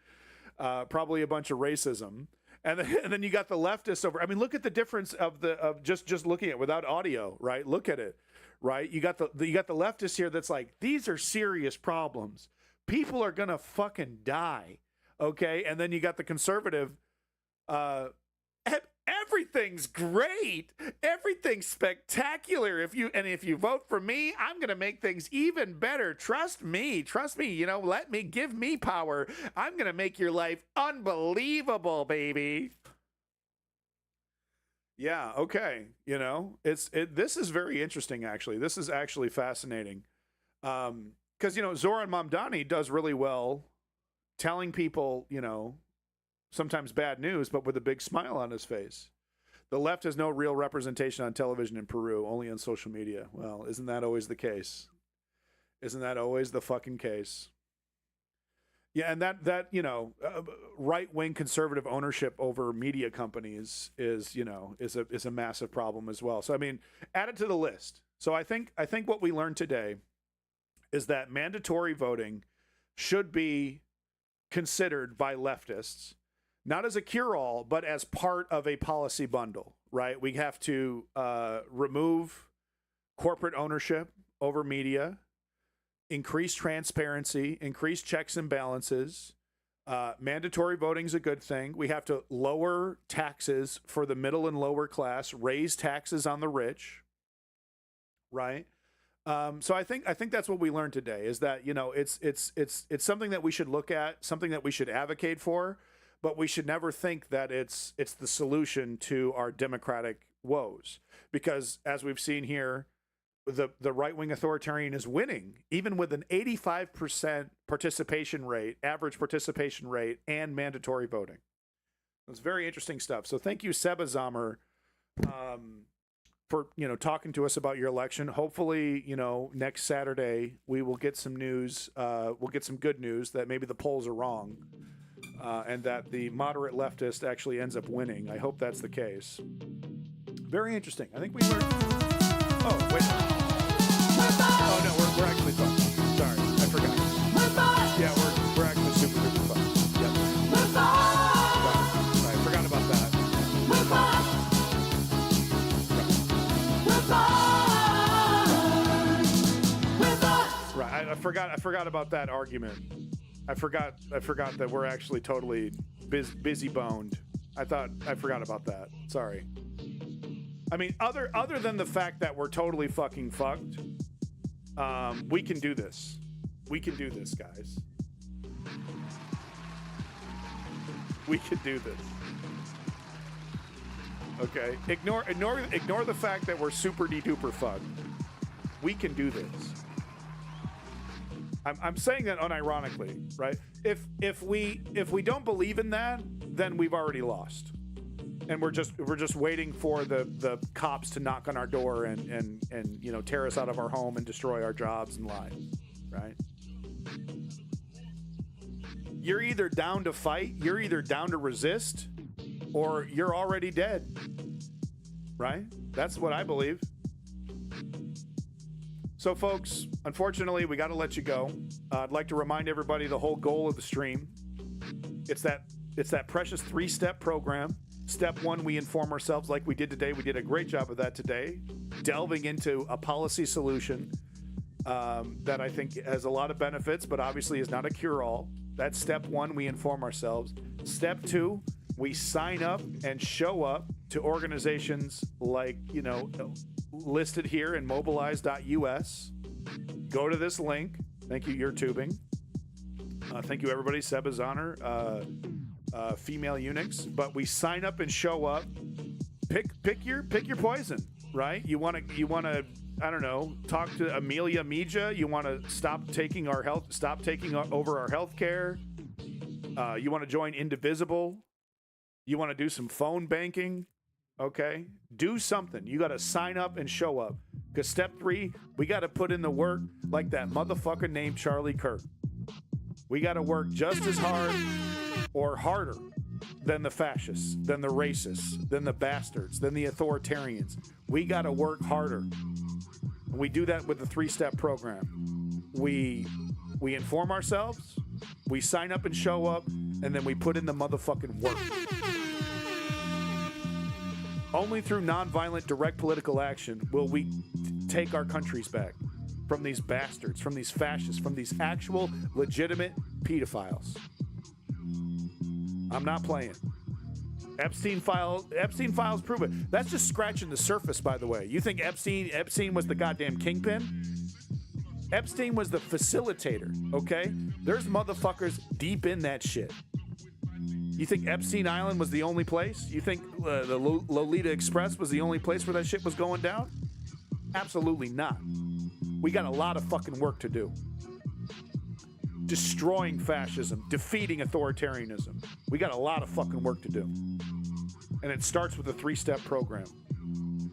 probably a bunch of racism. And then you got the leftists over. I mean, look at the difference of just looking at it without audio, right? Look at it, right? You got the leftists here that's like, these are serious problems. People are going to fucking die, okay? And then you got the conservative, everything's great, everything's spectacular. If you vote for me, I'm gonna make things even better. Trust me. Give me power. I'm gonna make your life unbelievable, baby. Yeah, okay. This is very interesting, actually. This is actually fascinating, because Zoran Mamdani does really well telling people, sometimes bad news, but with a big smile on his face. The left has no real representation on television in Peru, only on social media. Well, isn't that always the case? Isn't that always the fucking case? Yeah, and that right-wing conservative ownership over media companies is a massive problem as well. So I mean, add it to the list. So I think what we learned today is that mandatory voting should be considered by leftists not as a cure-all, but as part of a policy bundle, right? We have to remove corporate ownership over media, increase transparency, increase checks and balances. Mandatory voting is a good thing. We have to lower taxes for the middle and lower class, raise taxes on the rich, right? So I think that's what we learned today, is that it's something that we should look at, something that we should advocate for. But we should never think that it's the solution to our democratic woes, because as we've seen here, the right-wing authoritarian is winning, even with an 85% participation rate, average participation rate, and mandatory voting. It's very interesting stuff. So thank you, Seba Zamer, for talking to us about your election. Hopefully, next Saturday we will get some news. We'll get some good news that maybe the polls are wrong. And that the moderate leftist actually ends up winning. I hope that's the case. Very interesting. I think we learned. Oh, wait. Oh, no, we're actually talking. Sorry, I forgot about that argument. I forgot that we're actually totally busy boned. I forgot about that. Sorry. I mean, other than the fact that we're totally fucking fucked, we can do this. We can do this, guys. We can do this. Okay. Ignore the fact that we're super de-duper fucked. We can do this. I'm saying that unironically, right? If we don't believe in that, then we've already lost, and we're just waiting for the cops to knock on our door and you know, tear us out of our home and destroy our jobs and lives, right? You're either down to fight, you're either down to resist, or you're already dead, right? That's what I believe. So, folks, unfortunately, we got to let you go. I'd like to remind everybody the whole goal of the stream. It's that precious 3-step program. Step 1, we inform ourselves like we did today. We did a great job of that today, delving into a policy solution that I think has a lot of benefits, but obviously is not a cure-all. That's step 1, we inform ourselves. Step 2, we sign up and show up to organizations like, you know, listed here in mobilize.us. Go to this link. Thank you, YouTubing. Thank you, everybody. Seba's honor, female eunuchs. But we sign up and show up. Pick your poison, right? You want to I don't know, talk to Amelia Mija. You want to stop taking over our health care. You want to join Indivisible. You want to do some phone banking. Okay, do something. You got to sign up and show up. Because step 3, we got to put in the work like that motherfucker named Charlie Kirk. We got to work just as hard or harder than the fascists, than the racists, than the bastards, than the authoritarians. We got to work harder. And we do that with the 3-step program. We inform ourselves, we sign up and show up, and then we put in the motherfucking work. Only through nonviolent, direct political action will we take our countries back from these bastards, from these fascists, from these actual, legitimate pedophiles. I'm not playing. Epstein files prove it. That's just scratching the surface, by the way. You think Epstein was the goddamn kingpin? Epstein was the facilitator, okay? There's motherfuckers deep in that shit. You think Epstein Island was the only place? You think the Lolita Express was the only place where that shit was going down? Absolutely not. We got a lot of fucking work to do. Destroying fascism, defeating authoritarianism. We got a lot of fucking work to do. And it starts with a 3-step program.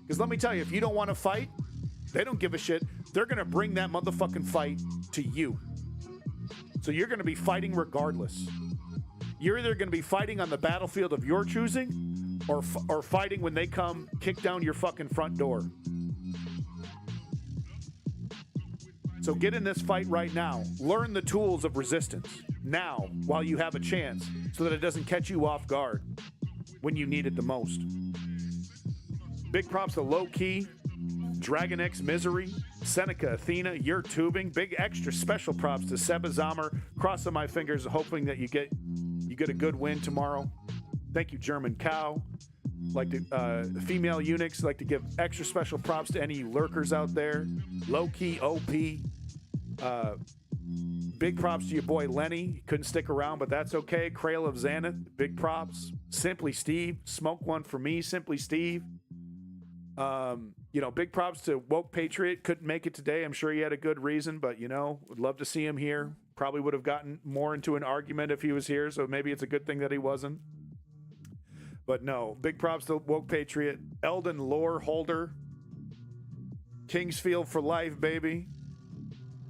Because let me tell you, if you don't want to fight, they don't give a shit. They're going to bring that motherfucking fight to you. So you're going to be fighting regardless. You're either going to be fighting on the battlefield of your choosing or fighting when they come kick down your fucking front door. So get in this fight right now. Learn the tools of resistance now while you have a chance so that it doesn't catch you off guard when you need it the most. Big props to Low Key, Dragon X Misery, Seneca Athena, You're Tubing. Big extra special props to Seba Zomer. Crossing my fingers, hoping that you get a good win tomorrow. Thank you, German Cow. Like to female eunuchs, like to give extra special props to any lurkers out there. Low Key OP. Big props to your boy Lenny. He couldn't stick around, but that's okay. Crail of Xanath, big props. Simply Steve, smoke one for me, Simply Steve. Big props to Woke Patriot. Couldn't make it today. I'm sure he had a good reason, but would love to see him here. Probably would have gotten more into an argument if he was here, so maybe it's a good thing that he wasn't. But no, big props to Woke Patriot. Eldon Lore Holder. Kingsfield for life, baby.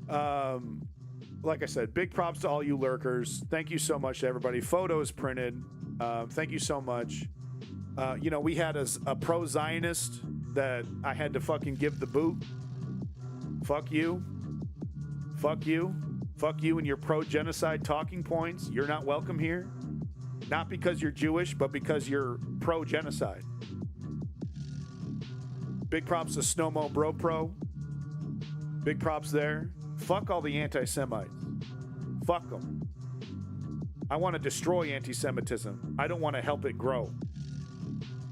Like I said, big props to all you lurkers. Thank you so much to everybody. Photos printed. Thank you so much. We had a pro-Zionist that I had to fucking give the boot. Fuck you. Fuck you. Fuck you and your pro-genocide talking points. You're not welcome here. Not because you're Jewish, but because you're pro-genocide. Big props to Snowmo Bro Pro. Big props there. Fuck all the anti-Semites. Fuck them. I want to destroy anti-Semitism. I don't want to help it grow.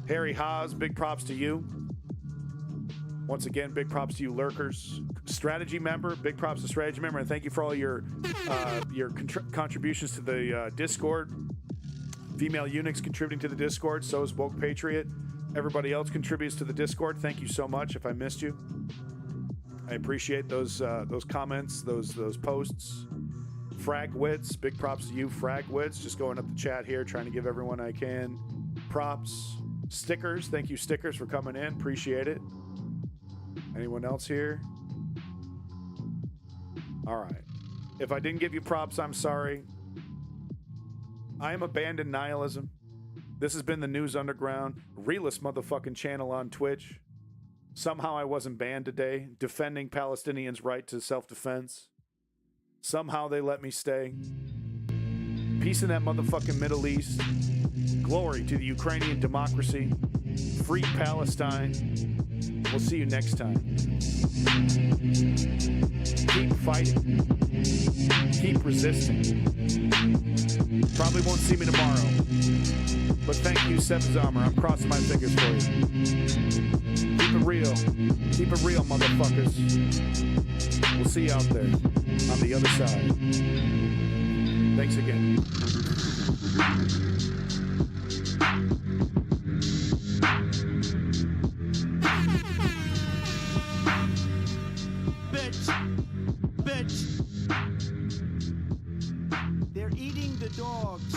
Harry Haas, big props to you. Once again, big props to you, lurkers. Strategy member, big props to strategy member, and thank you for all your contributions to the Discord. Female eunuchs contributing to the Discord. So is Woke Patriot. Everybody else contributes to the Discord. Thank you so much. If I missed you, I appreciate those comments, those posts. Fragwits, big props to you, Fragwits. Just going up the chat here, trying to give everyone I can props. Stickers, thank you, Stickers, for coming in. Appreciate it. Anyone else here? All right. If I didn't give you props, I'm sorry. I am abandoned nihilism. This has been the News Underground, realest motherfucking channel on Twitch. Somehow I wasn't banned today, defending Palestinians' right to self-defense. Somehow they let me stay. Peace in that motherfucking Middle East. Glory to the Ukrainian democracy. Free Palestine. We'll see you next time. Keep fighting. Keep resisting. Probably won't see me tomorrow. But thank you, Seth Zarmer. I'm crossing my fingers for you. Keep it real. Keep it real, motherfuckers. We'll see you out there on the other side. Thanks again. Bitch. They're eating the dogs.